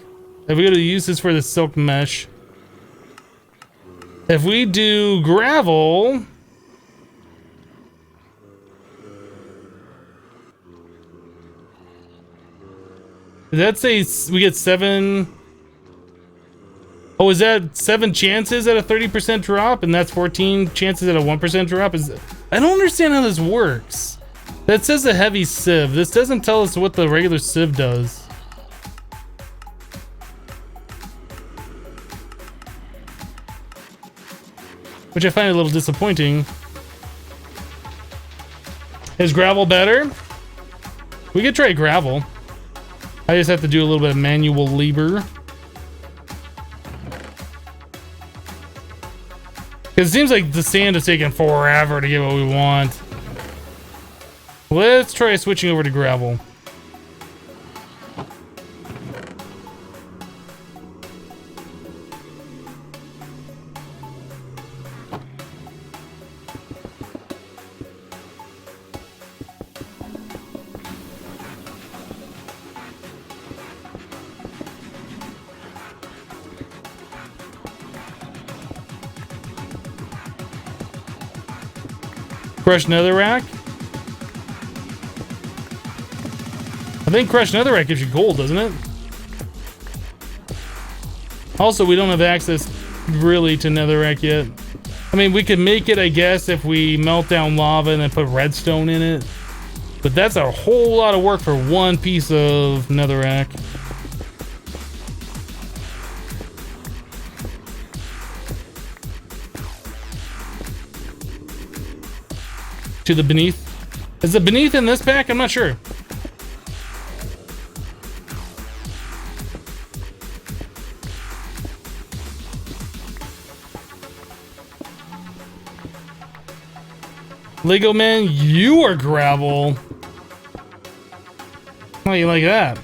if we go to use this for the silk mesh. If we do gravel... Does that say we get 7? Oh, is that 7 chances at a 30% drop? And that's 14 chances at a 1% drop? I don't understand how this works. That says a heavy sieve. This doesn't tell us what the regular sieve does. Which I find a little disappointing. Is gravel better? We could try gravel. I just have to do a little bit of manual labor. Because it seems like the sand is taking forever to get what we want. Let's try switching over to gravel. Crushed netherrack? I think crushed netherrack gives you gold, doesn't it? Also, we don't have access really to netherrack yet. I mean, we could make it, I guess, if we melt down lava and then put redstone in it. But that's a whole lot of work for one piece of netherrack. to the beneath. Is the beneath in this pack? I'm not sure. Lego man, you are gravel. How you like that?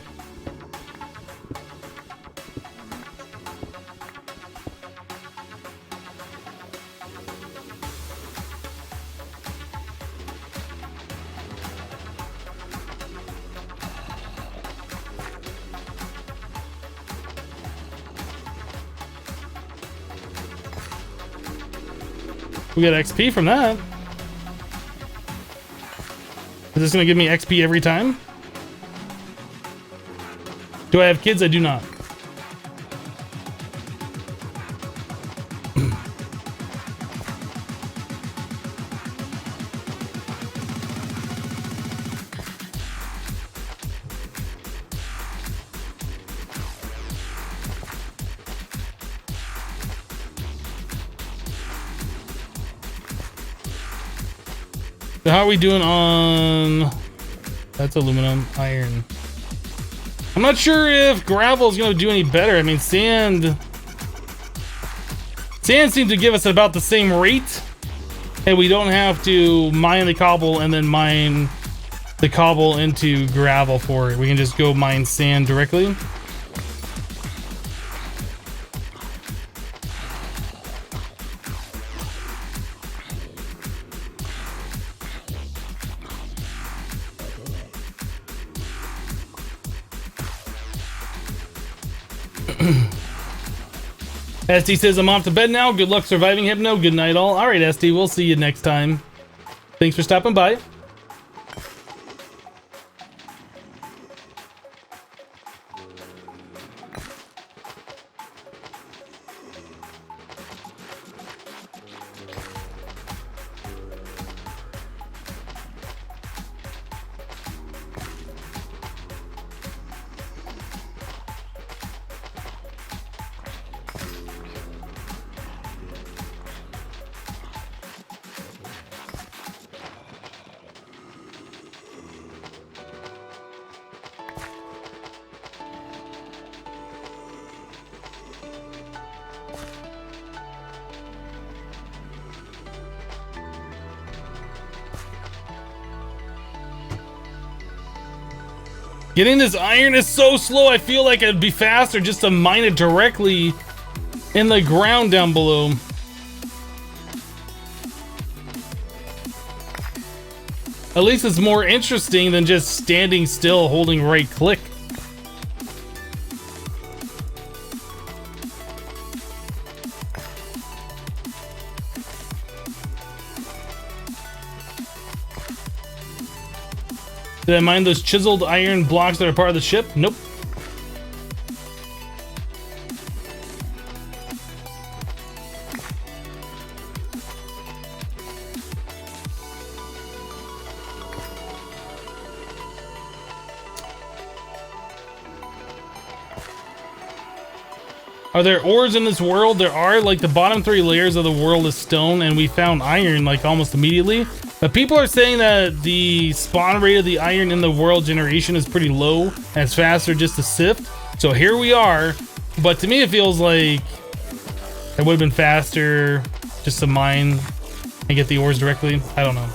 We got XP from that. Is this gonna give me XP every time? Do I have kids? I do not. So how are we doing on... That's aluminum, iron. I'm not sure if gravel is going to do any better. I mean, sand seems to give us about the same rate. And we don't have to mine the cobble and then mine the cobble into gravel for it. We can just go mine sand directly. SD says, I'm off to bed now. Good luck surviving Hypno. Good night, all. All right, SD, we'll see you next time. Thanks for stopping by. Getting this iron is so slow. I feel like it'd be faster just to mine it directly in the ground down below. At least it's more interesting than just standing still holding right click. Did I mine those chiseled iron blocks that are part of the ship? Nope. Are there ores in this world? There are. Like, the bottom 3 layers of the world is stone, and we found iron like almost immediately. But people are saying that the spawn rate of the iron in the world generation is pretty low, and it's faster just to sift. So here we are. But to me, it feels like it would have been faster just to mine and get the ores directly. I don't know.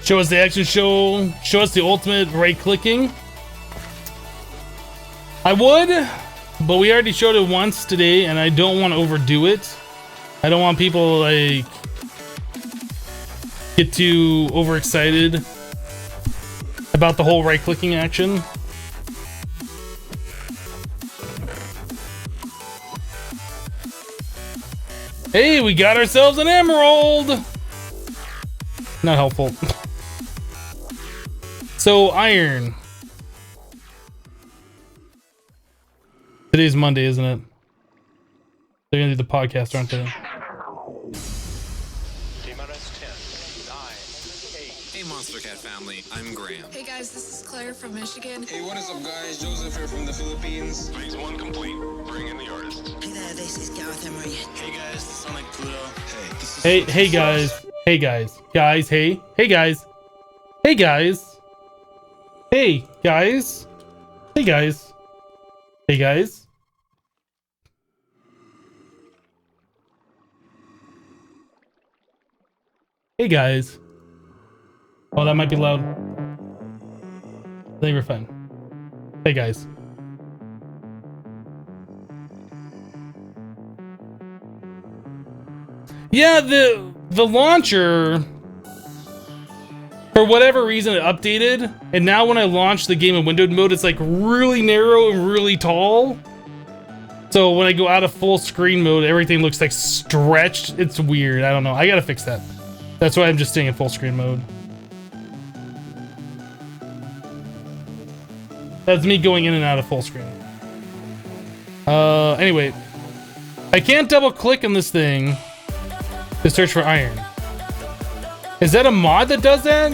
Show us the action, show us the ultimate right clicking. I would, but we already showed it once today and I don't want to overdo it. I don't want people like get too overexcited about the whole right clicking action. Hey, we got ourselves an emerald. Not helpful. So, iron. Today's Monday, isn't it? They're gonna do the podcast, aren't they? Hey Monster Cat family, I'm Graham. Hey guys, this is Claire from Michigan. Hey, what is up, guys? Joseph here from the Philippines. Phase 1 complete. Bring in the artists. Hey there, this is Gareth Emery. Hey guys, this is Sonic Pluto. Hey, this is Hey guys. Hey guys. Guys, hey. Hey guys. Hey guys. Hey guys. Hey guys. Hey guys. Hey guys. Oh, that might be loud. I think we're fine. Hey guys. Yeah, the launcher, for whatever reason, it updated, and now when I launch the game in windowed mode, it's like really narrow and really tall. So when I go out of full screen mode, everything looks like stretched. It's weird. I don't know. I gotta fix that. That's why I'm just staying in full screen mode. That's me going in and out of full screen. Anyway, I can't double click on this thing to search for iron. Is that a mod that does that?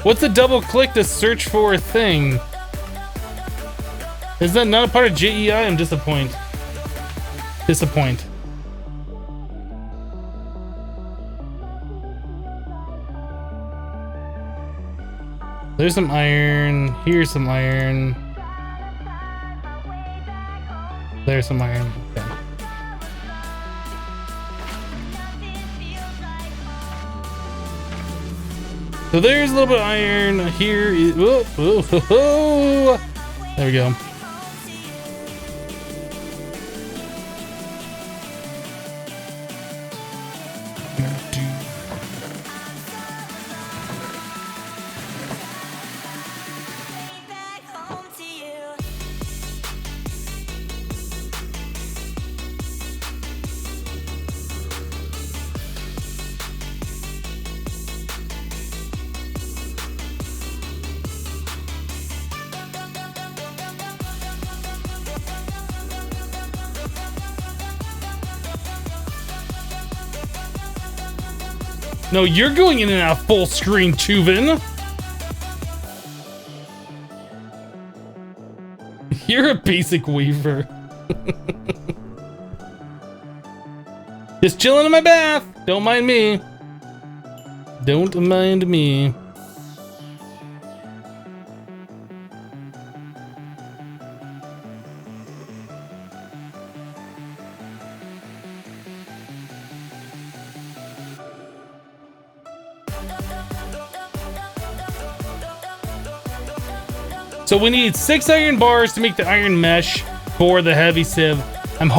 What's a double click to search for a thing? Is that not a part of JEI? I'm disappointed. There's some iron. Here's some iron. There's some iron. Okay. So there's a little bit of iron here. There we go. No, you're going in and out full screen, Tuvin. You're a basic weaver. Just chilling in my bath. Don't mind me. Don't mind me. So we need 6 iron bars to make the iron mesh for the heavy sieve. I'm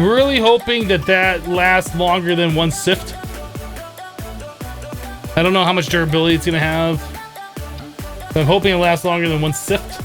really hoping that lasts longer than one sift. I don't know how much durability it's gonna have, but I'm hoping it lasts longer than one sift.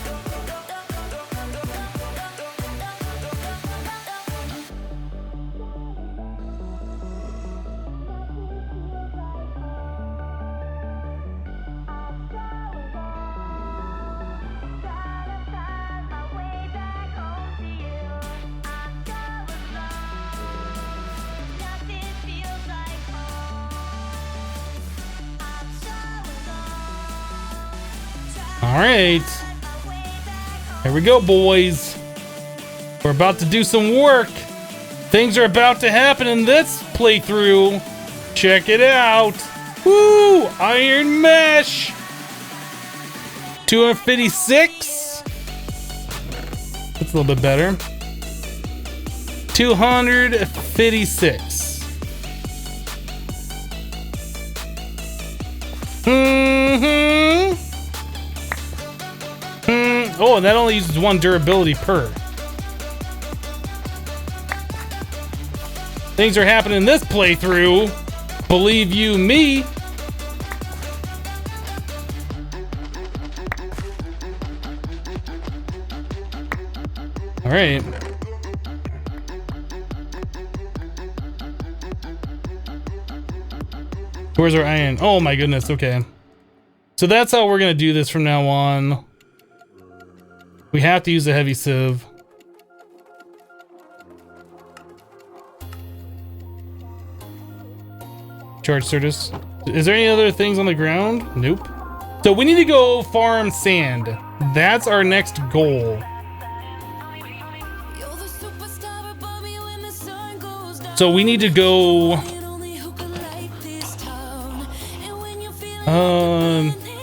All right, here we go, boys. We're about to do some work. Things are about to happen in this playthrough. Check it out. Woo! Iron mesh. 256. That's a little bit better. 256. Oh, and that only uses one durability per. Things are happening in this playthrough. Believe you me. All right. Where's our iron? Oh my goodness, okay. So that's how we're gonna do this from now on. We have to use a heavy sieve. Charge Certus. Is there any other things on the ground? Nope. So we need to go farm sand. That's our next goal. So we need to go...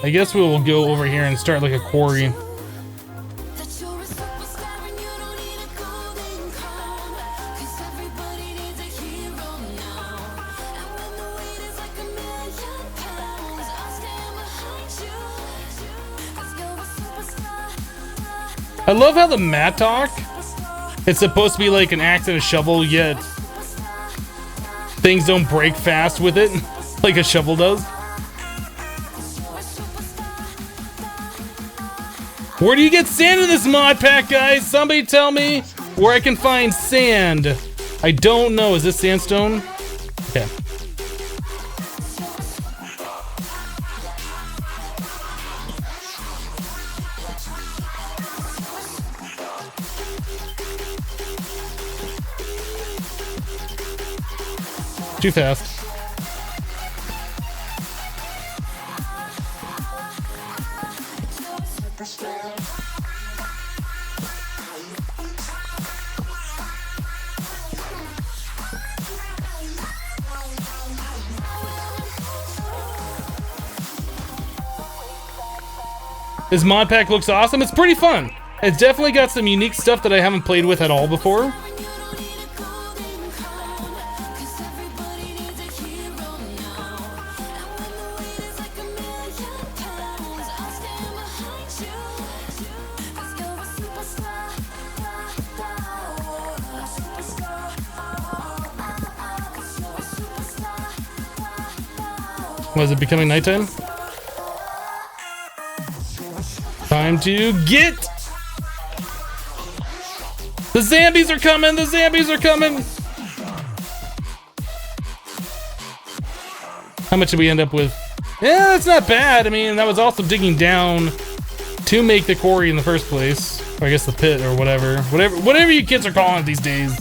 I guess we'll go over here and start like a quarry. I love how the mattock, it's supposed to be like an axe and a shovel, yet things don't break fast with it like a shovel does. Where do you get sand in this mod pack, guys? Somebody tell me where I can find sand. I don't know. Is this sandstone? Okay. Too fast. This mod pack looks awesome. It's pretty fun. It's definitely got some unique stuff that I haven't played with at all before. Was it becoming nighttime? Time to get! The zombies are coming! The zombies are coming! How much did we end up with? Yeah, that's not bad. I mean, that was also digging down to make the quarry in the first place. Or I guess the pit or whatever. Whatever you kids are calling it these days.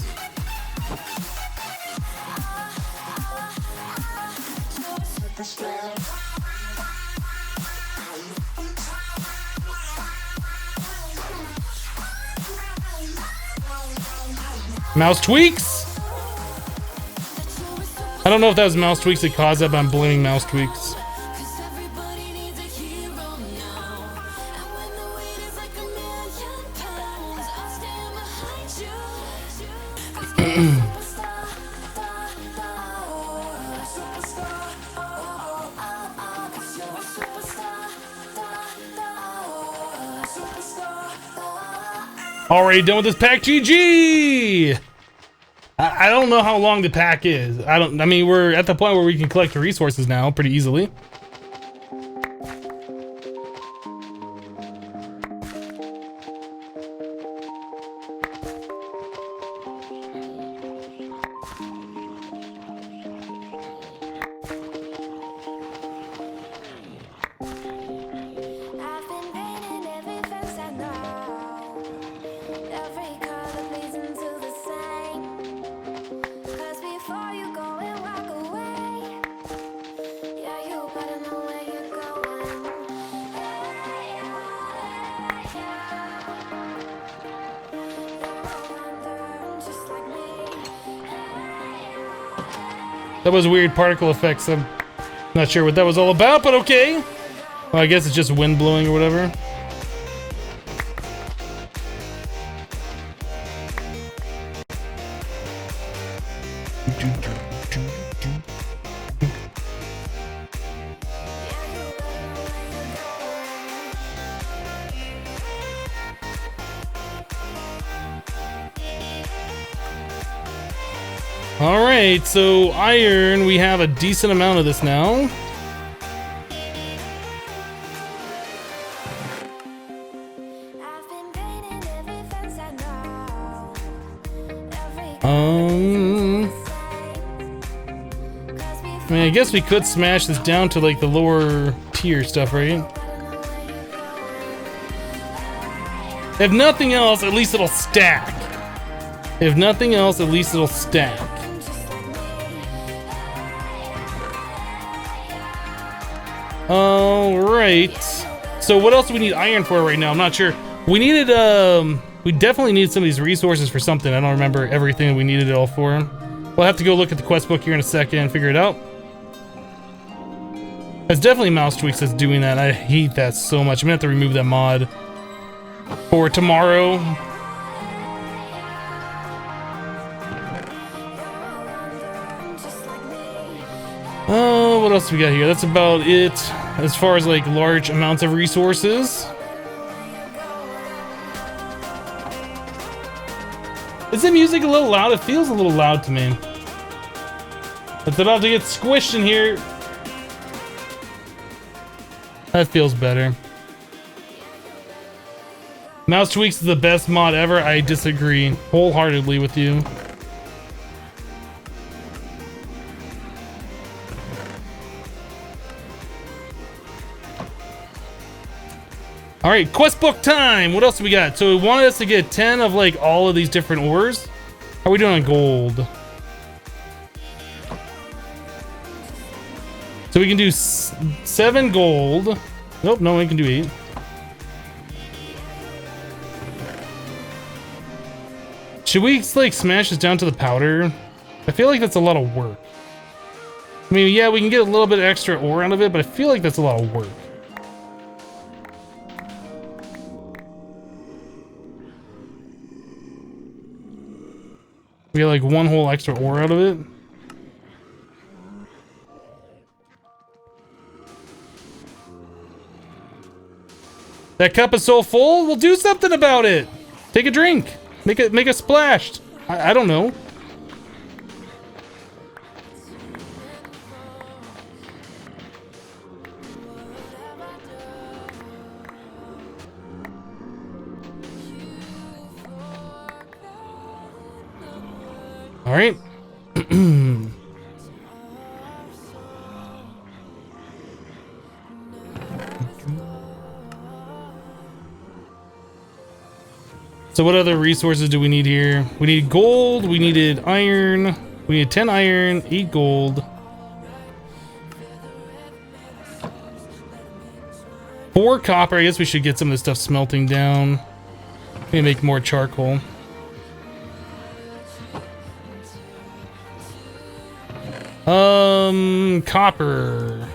Mouse tweaks? I don't know if that was mouse tweaks that caused that, but I'm blaming mouse tweaks. Already done with this pack, GG! I don't know how long the pack is. I mean, we're at the point where we can collect the resources now pretty easily. That was weird particle effects. I'm not sure what that was all about, but okay. Well, I guess it's just wind blowing or whatever. All right, so iron, we have a decent amount of this now. I've been painting every fence I know. Every I mean, I guess we could smash this down to like the lower tier stuff, right? If nothing else, at least it'll stack. If nothing else, at least it'll stack. Alright. So what else do we need iron for right now? I'm not sure. We needed, we definitely need some of these resources for something. I don't remember everything that we needed it all for. We'll have to go look at the quest book here in a second and figure it out. It's definitely mouse tweaks that's doing that. I hate that so much. I'm gonna have to remove that mod for tomorrow. Oh, what else we got here? That's about it as far as like large amounts of resources. Is the music a little loud? It feels a little loud to me. It's about to get squished in here. That feels better. Mouse Tweaks is the best mod ever. I disagree wholeheartedly with you. All right, quest book time. What else do we got? So it wanted us to get 10 of like all of these different ores. How are we doing on gold? So we can do 7 gold. Nope, no, we can do 8. Should we like smash this down to the powder? I feel like that's a lot of work. I mean, yeah, we can get a little bit extra ore out of it, but I feel like that's a lot of work. We get like 1 whole extra ore out of it. That cup is so full, we'll do something about it. Take a drink. Make a splash. I don't know. All right. So what other resources do we need here? We need gold, we needed iron, we need 10 iron, 8 gold. 4 copper. I guess we should get some of this stuff smelting down. Maybe make more charcoal. Copper.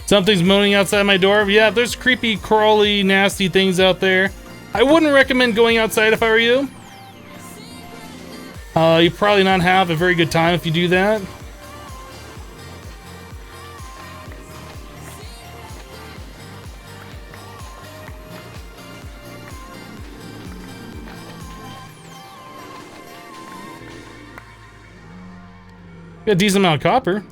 Something's moaning outside my door. Yeah, there's creepy, crawly, nasty things out there. I wouldn't recommend going outside if I were you. You probably not have a very good time if you do that. Got a decent amount of copper.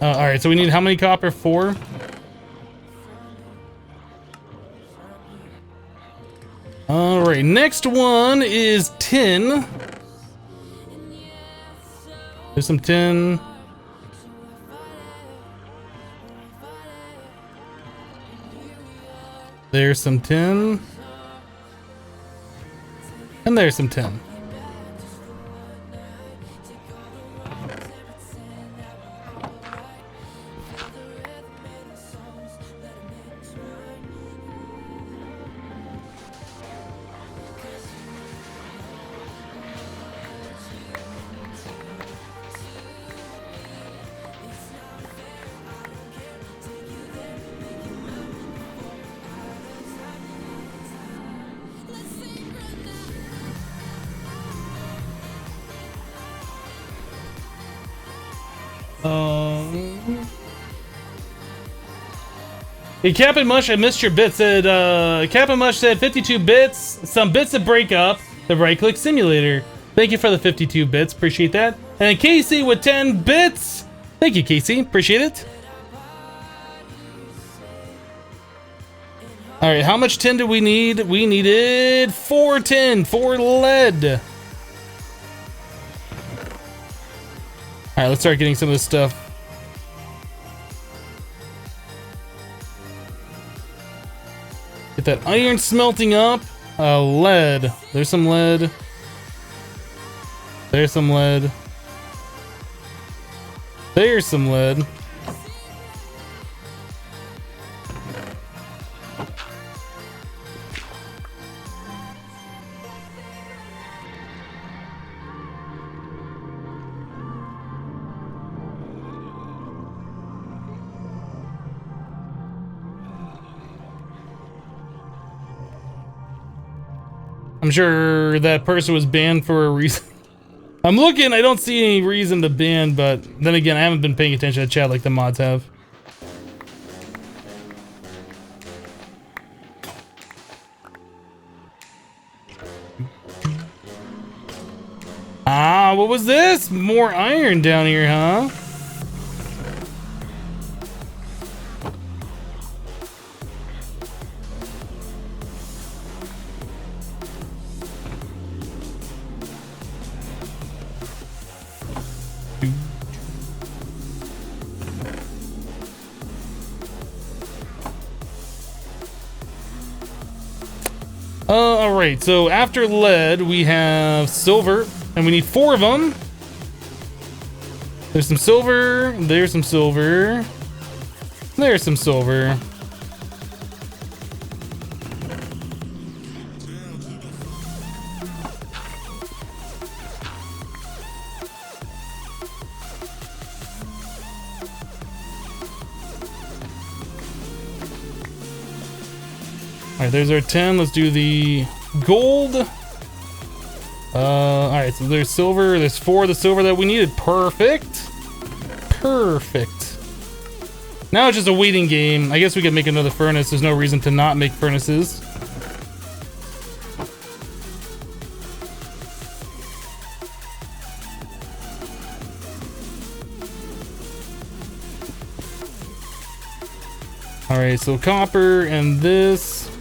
Alright, so we need how many copper? 4? Alright, next one is tin. There's some tin. There's some tin. And there's some tin. Hey, Captain Mush, I missed your bit. Said Captain Mush said 52 bits, some bits that break up the right-click simulator. Thank you for the 52 bits, appreciate that. And Casey with 10 bits. Thank you, Casey, appreciate it. All right, how much tin do we need? We needed 4 tin, 4 lead. All right, let's start getting some of this stuff. Get that iron smelting up. Lead. There's some lead. There's some lead. There's some lead. I'm sure that person was banned for a reason. I'm looking, I don't see any reason to ban, but then again, I haven't been paying attention to chat like the mods have. Ah, what was this? More iron down here, huh? Alright, so after lead, we have silver, and we need 4 of them. There's some silver, there's some silver, there's some silver. Alright, there's our 10. Let's do the gold. Alright, so there's silver. There's 4 of the silver that we needed. Perfect. Perfect. Now it's just a waiting game. I guess we could make another furnace. There's no reason to not make furnaces. Alright, so copper and this.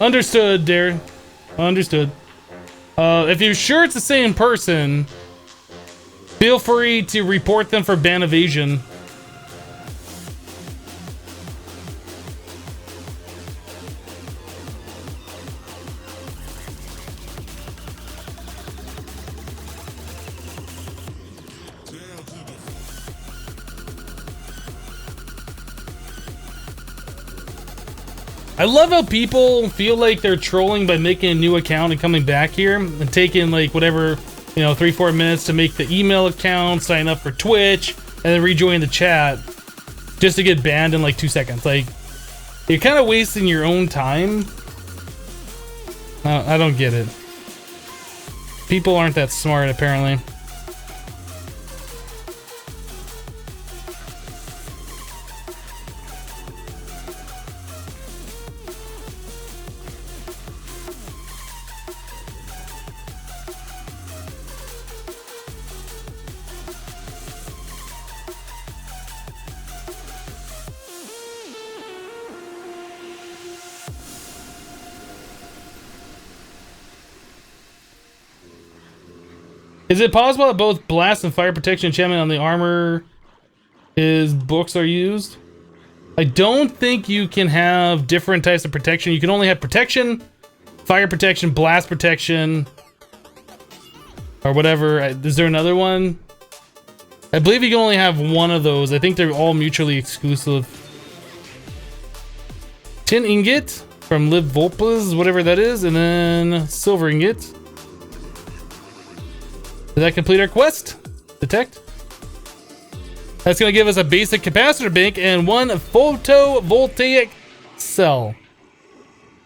Understood, Darren. Understood. If you're sure it's the same person, feel free to report them for ban evasion. I love how people feel like they're trolling by making a new account and coming back here and taking like whatever, 3-4 minutes to make the email account, sign up for Twitch, and then rejoin the chat just to get banned in like 2 seconds. Like, you're kind of wasting your own time. I don't get it. People aren't that smart, apparently. Is it possible that both blast and fire protection enchantment on the armor his books are used? I don't think you can have different types of protection. You can only have protection, fire protection, blast protection, or whatever. Is there another one? I believe you can only have one of those. I think they're all mutually exclusive. Tin ingot from Liv Volpas, whatever that is, and then silver ingot. Did that complete our quest? Detect. That's going to give us a basic capacitor bank and 1 photovoltaic cell.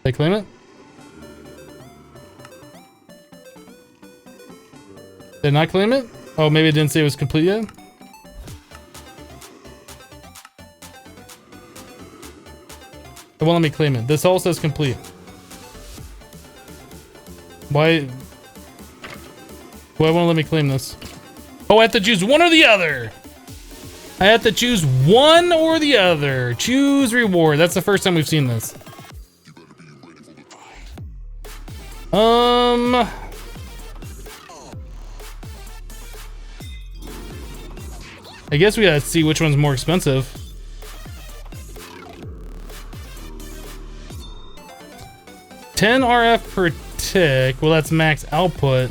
Did I claim it? Did I not claim it? Oh, maybe it didn't say it was complete yet? It won't let me claim it. This all says complete. Why won't let me claim this? Oh, I have to choose one or the other. I have to choose one or the other. Choose reward. That's the first time we've seen this. I guess we gotta see which one's more expensive. $10 RF per tick. Well, that's max output.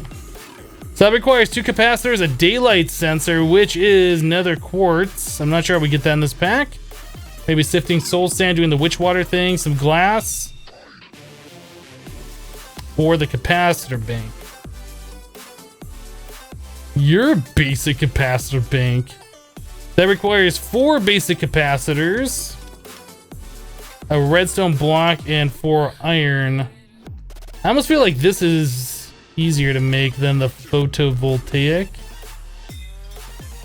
So that requires 2 capacitors, a daylight sensor, which is nether quartz. I'm not sure how we get that in this pack. Maybe sifting soul sand, doing the witch water thing, some glass. Or the capacitor bank. Your basic capacitor bank. That requires 4 basic capacitors, a redstone block, and 4 iron. I almost feel like this is easier to make than the photovoltaic,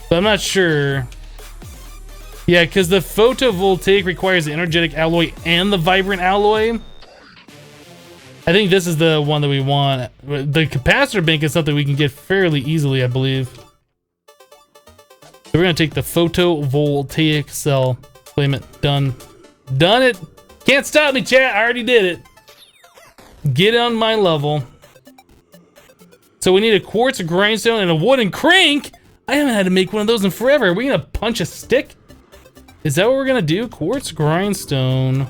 but I'm not sure. Yeah, because the photovoltaic requires the energetic alloy and the vibrant alloy. I think this is the one that we want. The capacitor bank is something we can get fairly easily, I believe. So we're gonna take the photovoltaic cell. Claim it. Done. Done it. Can't stop me, chat. I already did it. Get on my level. So we need a quartz, a grindstone, and a wooden crank. I haven't had to make one of those in forever. Are we gonna punch a stick? Is that what we're gonna do? Quartz, grindstone.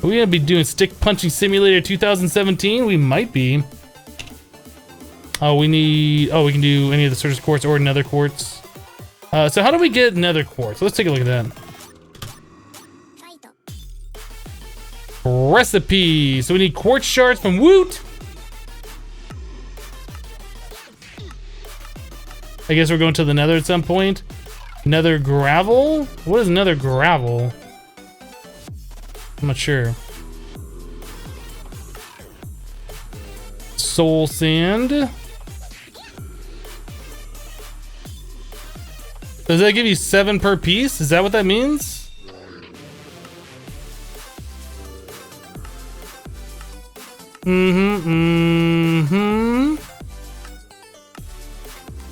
Are we gonna be doing Stick Punching Simulator 2017? We might be. Oh, we need... Oh, we can do any of the surface quartz or nether quartz. So how do we get nether quartz? Let's take a look at that. Recipe. So we need quartz shards from Woot. I guess we're going to the nether at some point. Nether gravel? What is nether gravel? I'm not sure. Soul sand. Does that give you 7 per piece? Is that what that means?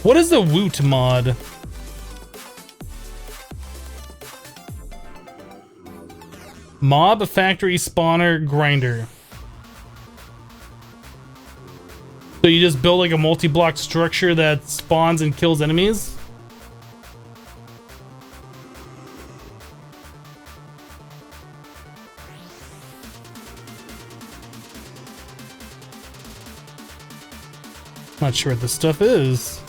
What is the Woot mod? Mob factory spawner grinder. So you just build like a multi-block structure that spawns and kills enemies? Not sure what this stuff is.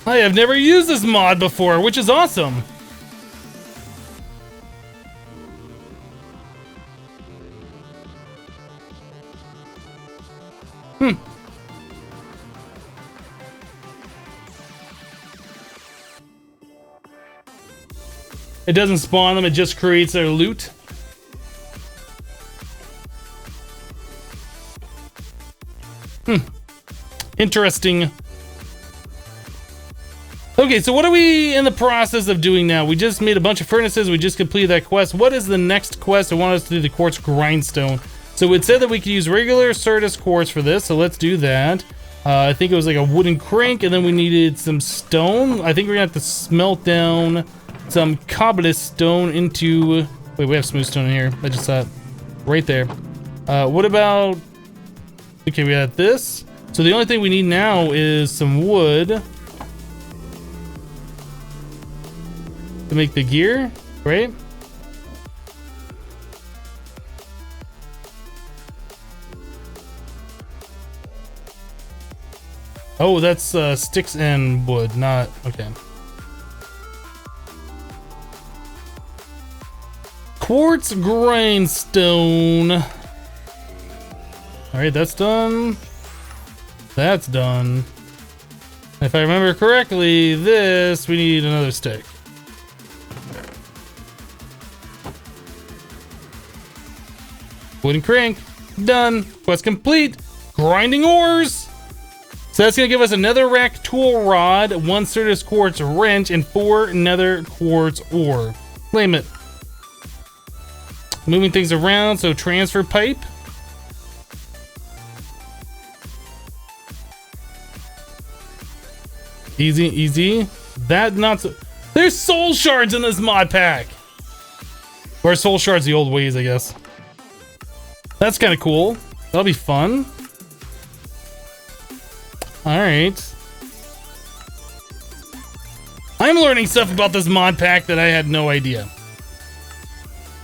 I have never used this mod before, which is awesome. It doesn't spawn them, it just creates their loot. Interesting. Okay, so what are we in the process of doing now? We just made a bunch of furnaces. We just completed that quest. What is the next quest? I want us to do the quartz grindstone. So it said that we could use regular Certus quartz for this, so let's do that. I think it was like a wooden crank, and then we needed some stone. I think we're gonna have to smelt down some cobblestone into... Wait, we have smooth stone in here. I just saw it right there. What about... Okay, we got this. So the only thing we need now is some wood to make the gear, right? Oh, that's sticks and wood, not... Okay. Quartz grindstone. All right, that's done. That's done. If I remember correctly, this, we need another stick. Wooden crank. Done. Quest complete. Grinding ores. So that's going to give us another rack tool rod, 1 Certus quartz wrench, and 4 nether quartz ore. Claim it. Moving things around, so transfer pipe. Easy, easy. That not so. There's soul shards in this mod pack. Or soul shards the old ways, I guess. That's kind of cool. That'll be fun. Alright. I'm learning stuff about this mod pack that I had no idea.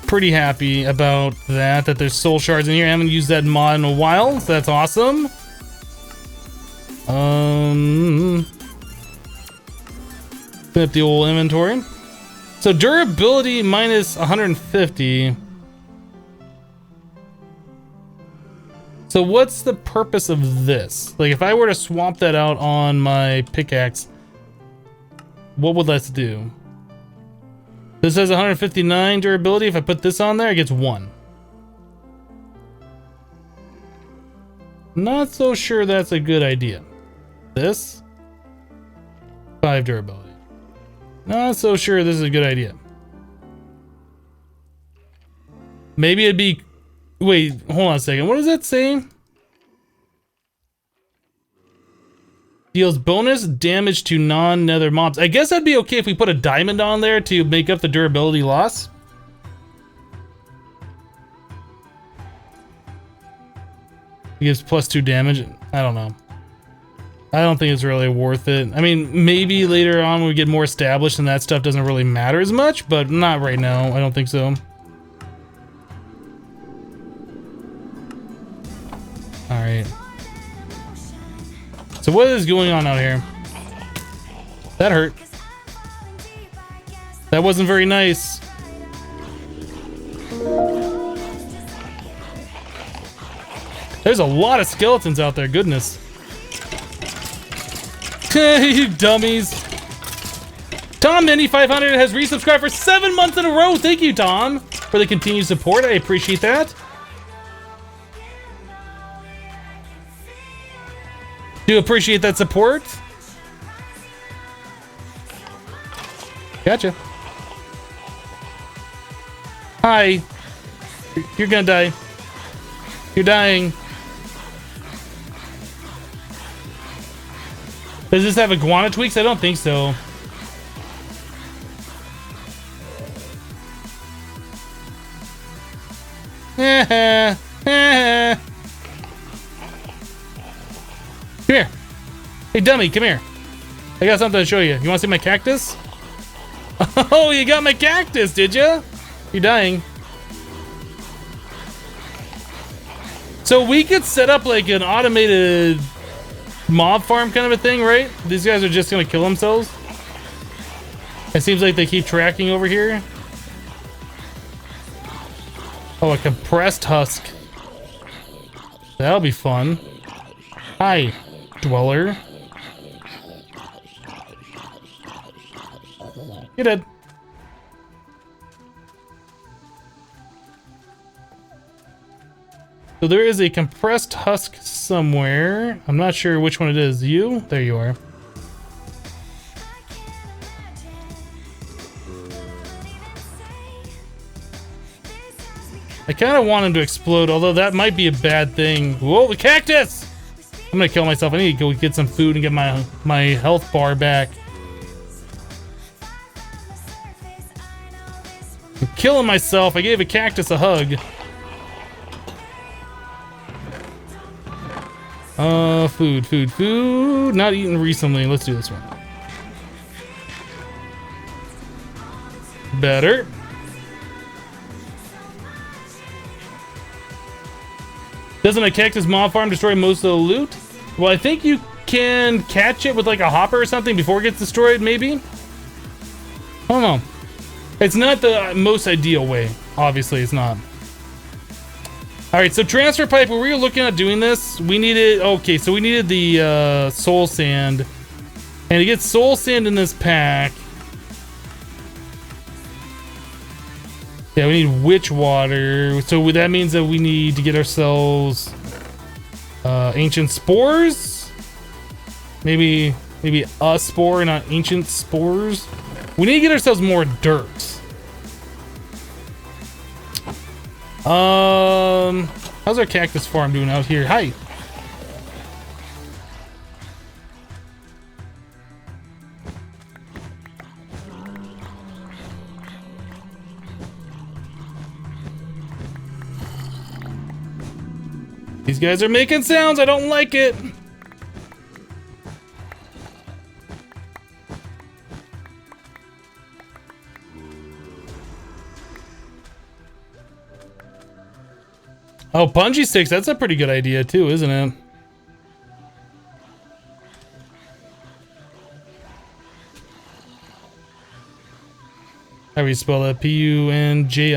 Pretty happy about that there's soul shards in here. I haven't used that mod in a while, so that's awesome. Clean up the old inventory. So durability minus 150. So what's the purpose of this? Like if I were to swap that out on my pickaxe, what would that do? This has 159 durability. If I put this on there, it gets 1. Not so sure that's a good idea. This 5 durability. Not so sure this is a good idea. Maybe it'd be... Wait, hold on a second. What does that say? Deals bonus damage to non-nether mobs. I guess that'd be okay if we put a diamond on there to make up the durability loss. It gives +2 damage. I don't know. I don't think it's really worth it. I mean, maybe later on when we get more established and that stuff doesn't really matter as much, but not right now. I don't think so. Alright. So what is going on out here? That hurt. That wasn't very nice. There's a lot of skeletons out there, goodness. You dummies. Tom Mini 500 has resubscribed for 7 months in a row. Thank you, Tom, for the continued support. I appreciate that. Do appreciate that support. Gotcha. Hi. You're gonna die. You're dying. Does this have iguana tweaks? I don't think so. Come here. Hey, dummy, come here. I got something to show you. You want to see my cactus? Oh, you got my cactus, did you? You're dying. So we could set up like an automated mob farm kind of a thing, right? These guys are just gonna kill themselves. It seems like they keep tracking over here. Oh, a compressed husk. That'll be fun. Hi, dweller. You're dead. So there is a compressed husk somewhere. I'm not sure which one it is. You? There you are. I kind of want him to explode, although that might be a bad thing. Whoa, the cactus! I'm gonna kill myself. I need to go get some food and get my health bar back. I'm killing myself. I gave a cactus a hug. Food. Not eaten recently. Let's do this one. Better. Doesn't a cactus mob farm destroy most of the loot? Well, I think you can catch it with like a hopper or something before it gets destroyed, maybe? I don't know. It's not the most ideal way. Obviously, it's not. Alright, so transfer pipe, when we were looking at doing this, we needed... Okay, so we needed the soul sand And to get soul sand in this pack, yeah, we need witch water. So that means that we need to get ourselves ancient spores. Maybe a spore, not ancient spores. We need to get ourselves more dirt. How's our cactus farm doing out here? Hi. These guys are making sounds. I don't like it. Oh, bungee sticks. That's a pretty good idea too, isn't it? How do you spell that? Punji.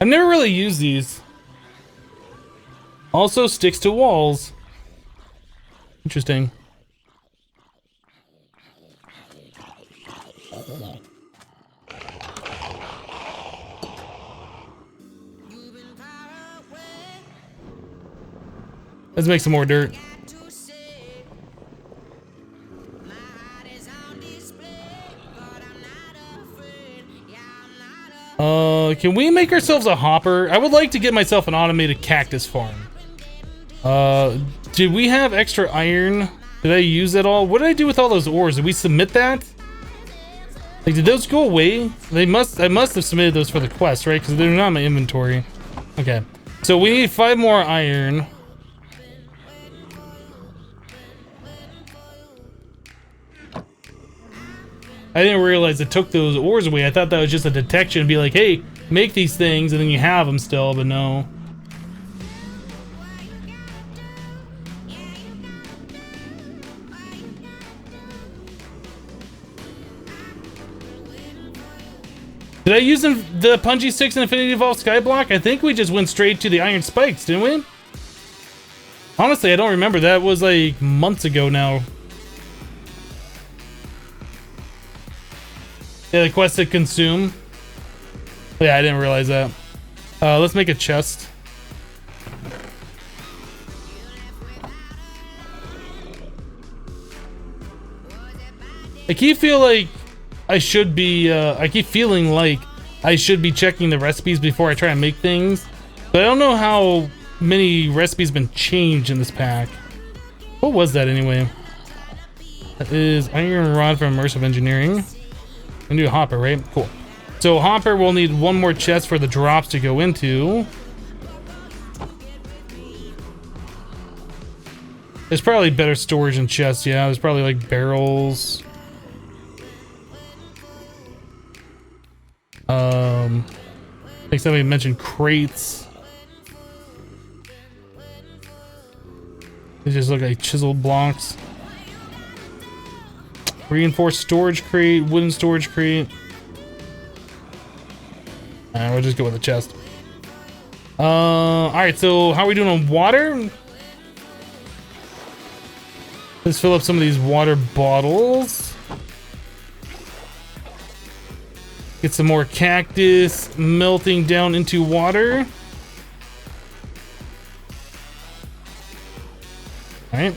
I've never really used these. Also sticks to walls. Interesting. Let's make some more dirt. Can we make ourselves a hopper? I would like to get myself an automated cactus farm. Did we have extra iron? Did I use that all? What did I do with all those ores? Did we submit that? Like, did those go away? I must have submitted those for the quest, right? Because they're not in my inventory. Okay. So we need 5 more iron. I didn't realize it took those ores away. I thought that was just a detection. Be like, hey, make these things, and then you have them still, but no. Did I use the Punji 6 and Infinity Evolve Skyblock? I think we just went straight to the Iron Spikes, didn't we? Honestly, I don't remember. That was like months ago now. Yeah, the quest to consume. Yeah, I didn't realize that. Let's make a chest. I keep feeling like I should be checking the recipes before I try and make things. But I don't know how many recipes have been changed in this pack. What was that anyway? That is iron rod from immersive engineering. And do a hopper, right? Cool. So hopper, we'll need 1 more chest for the drops to go into. There's probably better storage in chests. Yeah, there's probably like barrels. I think somebody mentioned crates. They just look like chiseled blocks. Reinforced storage crate, wooden storage crate. We'll just go with the chest. Alright, so how are we doing on water? Let's fill up some of these water bottles. Get some more cactus melting down into water. Alright.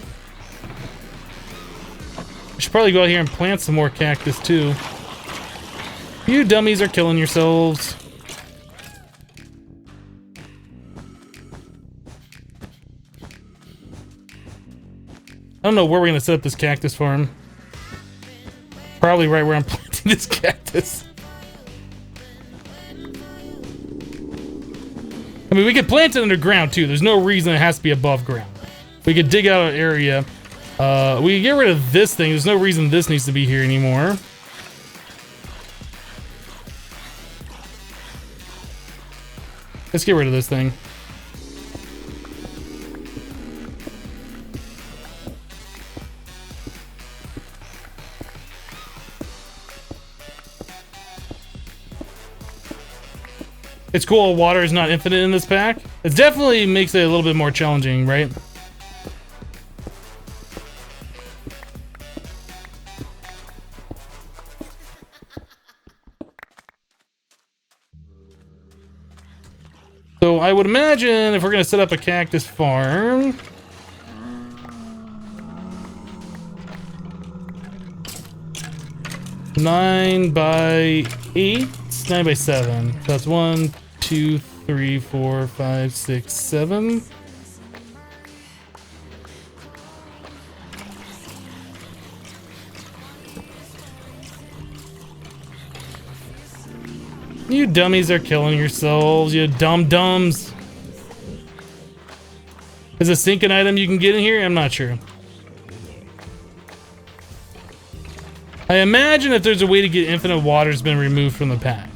I should probably go out here and plant some more cactus too. You dummies are killing yourselves. I don't know where we're gonna set up this cactus farm. Probably right where I'm planting this cactus. I mean, we could plant it underground too. There's no reason it has to be above ground. We could dig out an area. We can get rid of this thing. There's no reason this needs to be here anymore. Let's get rid of this thing. It's cool water is not infinite in this pack. It definitely makes it a little bit more challenging, right? I would imagine if we're gonna set up a cactus farm, nine by 7. So that's 1, 2, 3, 4, 5, 6, 7. You dummies are killing yourselves, you dum-dums. Is a sink an item you can get in here? I'm not sure. I imagine if there's a way to get infinite water, it's been removed from the pack.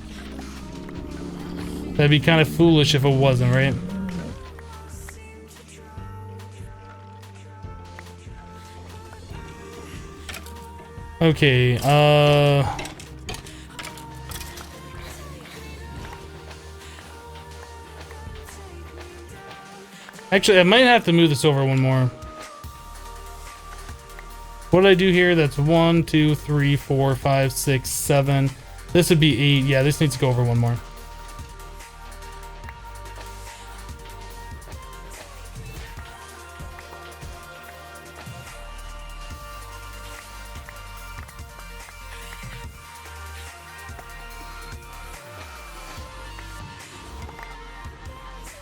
That'd be kind of foolish if it wasn't, right? Okay, actually, I might have to move this over one more. What did I do here? That's 1, 2, 3, 4, 5, 6, 7. This would be 8. Yeah, this needs to go over one more.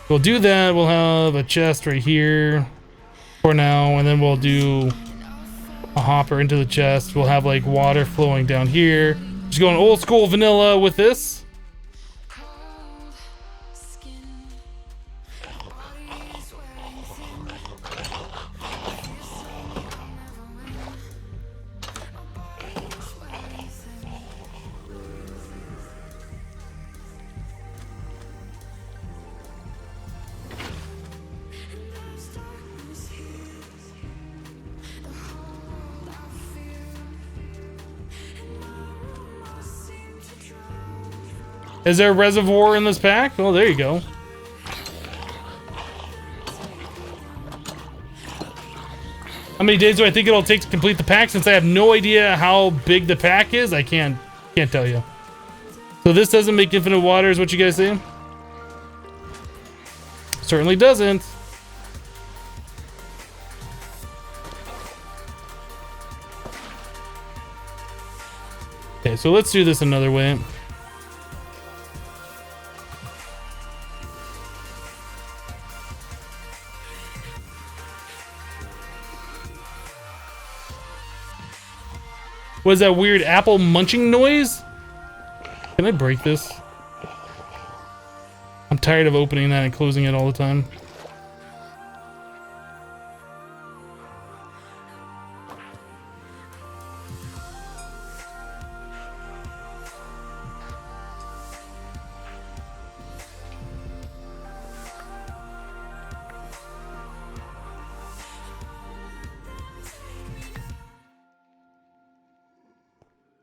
We'll do that. We'll have a chest right here for now, and then we'll do a hopper into the chest. We'll have like water flowing down here. Just going old school vanilla with this. Is there a reservoir in this pack? Oh, there you go. How many days do I think it'll take to complete the pack? Since I have no idea how big the pack is, I can't tell you. So this doesn't make infinite water, is what you guys say? Certainly doesn't. Okay, so let's do this another way. Was that weird apple munching noise? Can I break this? I'm tired of opening that and closing it all the time.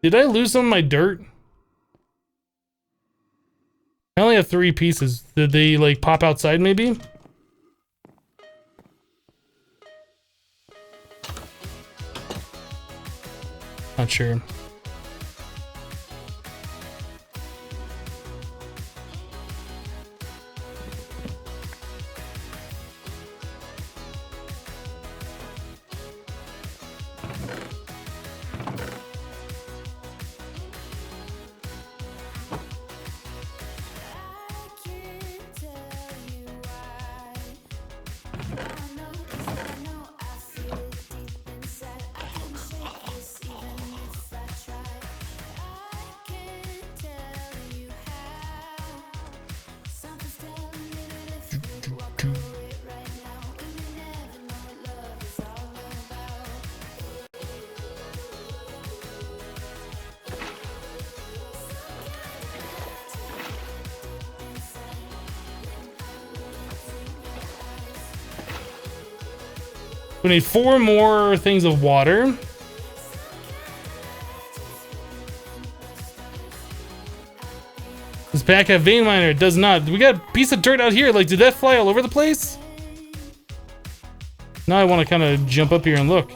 Did I lose some of my dirt? I only have 3 pieces. Did they like pop outside maybe? Not sure. We need 4 more things of water. Does pack have vein miner? It does not. We got a piece of dirt out here. Like, did that fly all over the place? Now I want to kind of jump up here and look.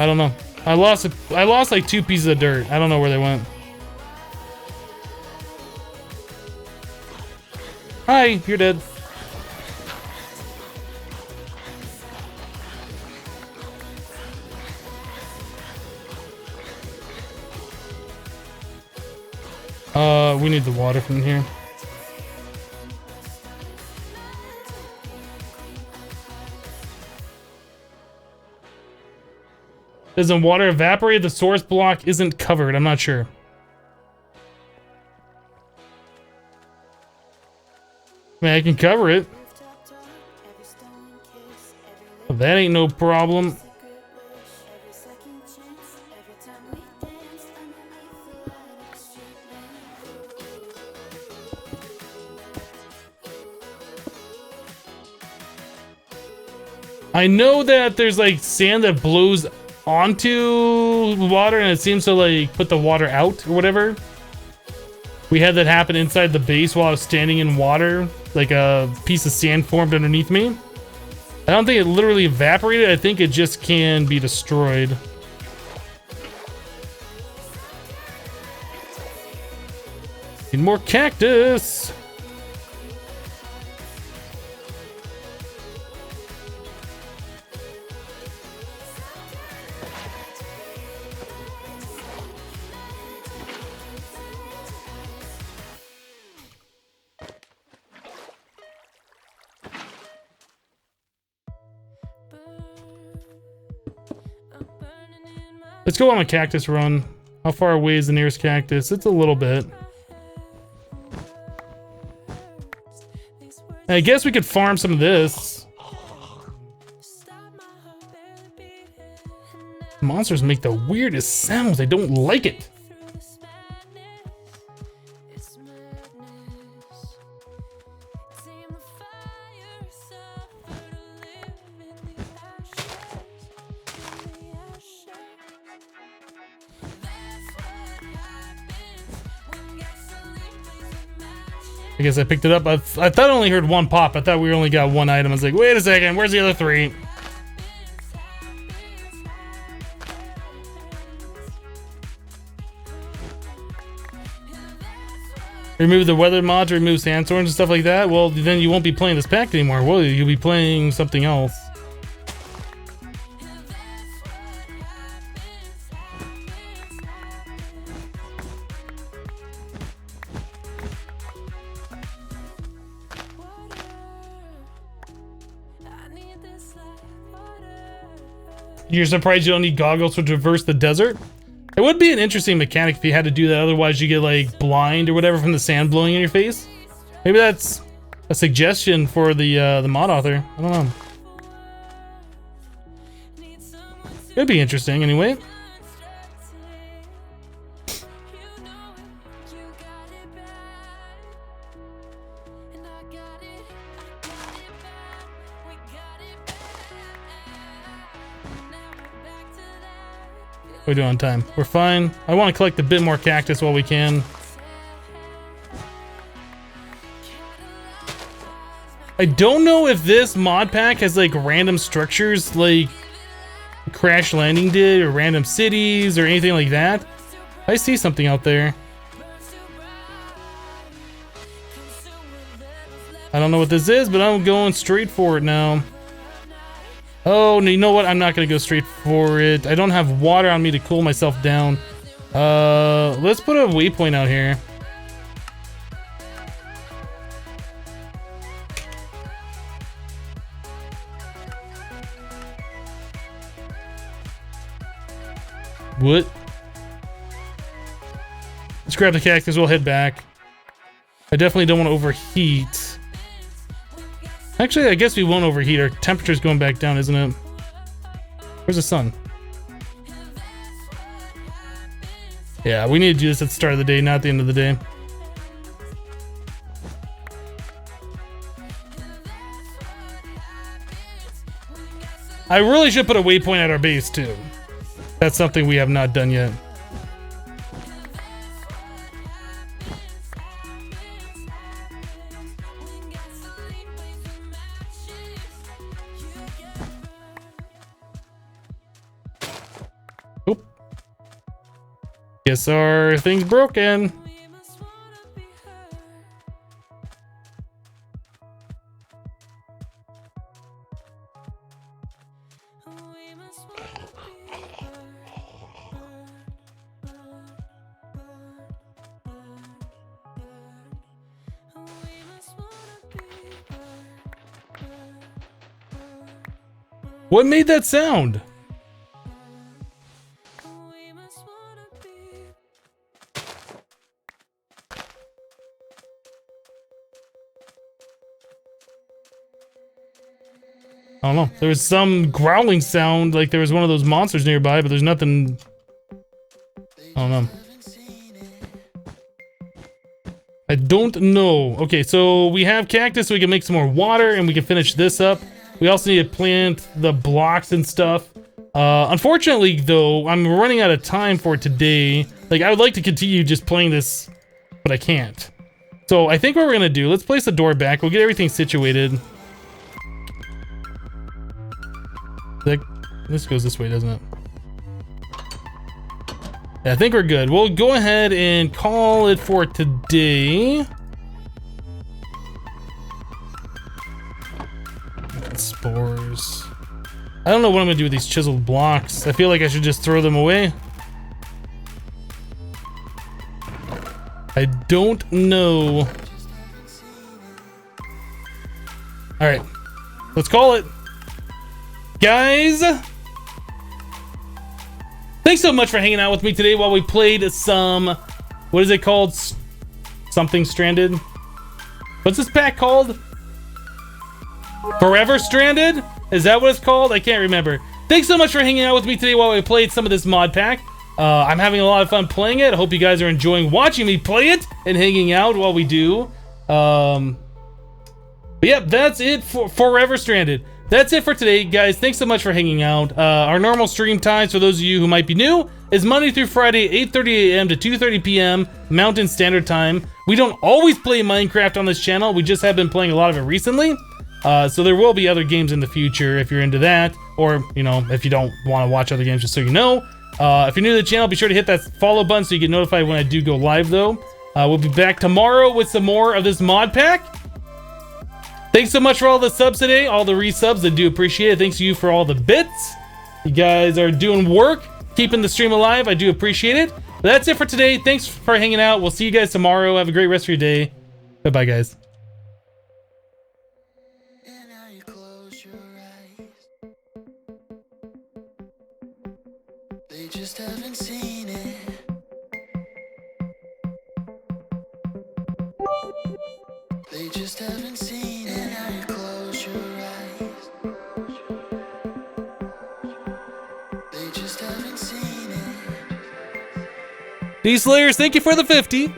I don't know. I lost like 2 pieces of dirt. I don't know where they went. Hi, you're dead. We need the water from here. Doesn't water evaporate? The source block isn't covered. I'm not sure. I mean, I can cover it. Well, that ain't no problem. I know that there's like sand that blows onto water and it seems to like put the water out or whatever. We had that happen inside the base while I was standing in water. Like a piece of sand formed underneath me. I don't think it literally evaporated. I think it just can be destroyed. Need more cactus. Let's go on a cactus run. How far away is the nearest cactus? It's a little bit. I guess we could farm some of this. Monsters make the weirdest sounds. I don't like it. I guess I picked it up. I thought I only heard one pop. I thought we only got one item. I was like, wait a second, where's the other 3? Remove the weather mod to remove sandstorms and stuff like that? Well, then you won't be playing this pack anymore, will you? You'll be playing something else. You're surprised you don't need goggles to traverse the desert? It would be an interesting mechanic if you had to do that, otherwise you get like blind or whatever from the sand blowing in your face. Maybe that's a suggestion for the mod author. I don't know. It'd be interesting anyway. What are we doing on time? We're fine. I want to collect a bit more cactus while we can. I don't know if this mod pack has like random structures like Crash Landing did, or random cities, or anything like that. I see something out there. I don't know what this is, but I'm going straight for it now. Oh, you know what? I'm not going to go straight for it. I don't have water on me to cool myself down. Let's put a waypoint out here. What? Let's grab the cactus. We'll head back. I definitely don't want to overheat. Actually, I guess we won't overheat. Our temperature's going back down, isn't it? Where's the sun? Yeah, we need to do this at the start of the day, not at the end of the day. I really should put a waypoint at our base, too. That's something we have not done yet. Guess our thing's broken. What made that sound? I don't know. There was some growling sound, like there was one of those monsters nearby, but there's nothing. I don't know. I don't know. Okay, so we have cactus, so we can make some more water, and we can finish this up. We also need to plant the blocks and stuff. Unfortunately, though, I'm running out of time for today. Like, I would like to continue just playing this, but I can't. So I think what we're gonna do, let's place the door back. We'll get everything situated. This goes this way, doesn't it? Yeah, I think we're good. We'll go ahead and call it for today. Spores. I don't know what I'm gonna do with these chiseled blocks. I feel like I should just throw them away. I don't know. All right, let's call it. Guys, thanks so much for hanging out with me today while we played some, what is it called? Something Stranded? What's this pack called? Forever Stranded? Is that what it's called? I can't remember. Thanks so much for hanging out with me today while we played some of this mod pack. I'm having a lot of fun playing it. I hope you guys are enjoying watching me play it and hanging out while we do. But yeah, that's it for Forever Stranded. That's it for today, guys. Thanks so much for hanging out. Our normal stream times, for those of you who might be new, is Monday through Friday, 8:30 a.m. to 2:30 p.m. Mountain Standard Time. We don't always play Minecraft on this channel. We just have been playing a lot of it recently. So there will be other games in the future if you're into that, or, you know, if you don't want to watch other games, just so you know. If you're new to the channel, be sure to hit that follow button so you get notified when I do go live, though. We'll be back tomorrow with some more of this mod pack. Thanks so much for all the subs today, all the resubs. I do appreciate it. Thanks to you for all the bits. You guys are doing work, keeping the stream alive. I do appreciate it. But that's it for today. Thanks for hanging out. We'll see you guys tomorrow. Have a great rest of your day. Bye-bye, guys. And now you close your eyes. They just haven't seen it. They just haven't seen it. And now you close your eyes. They just haven't seen it. D-Slayers, thank you for the 50.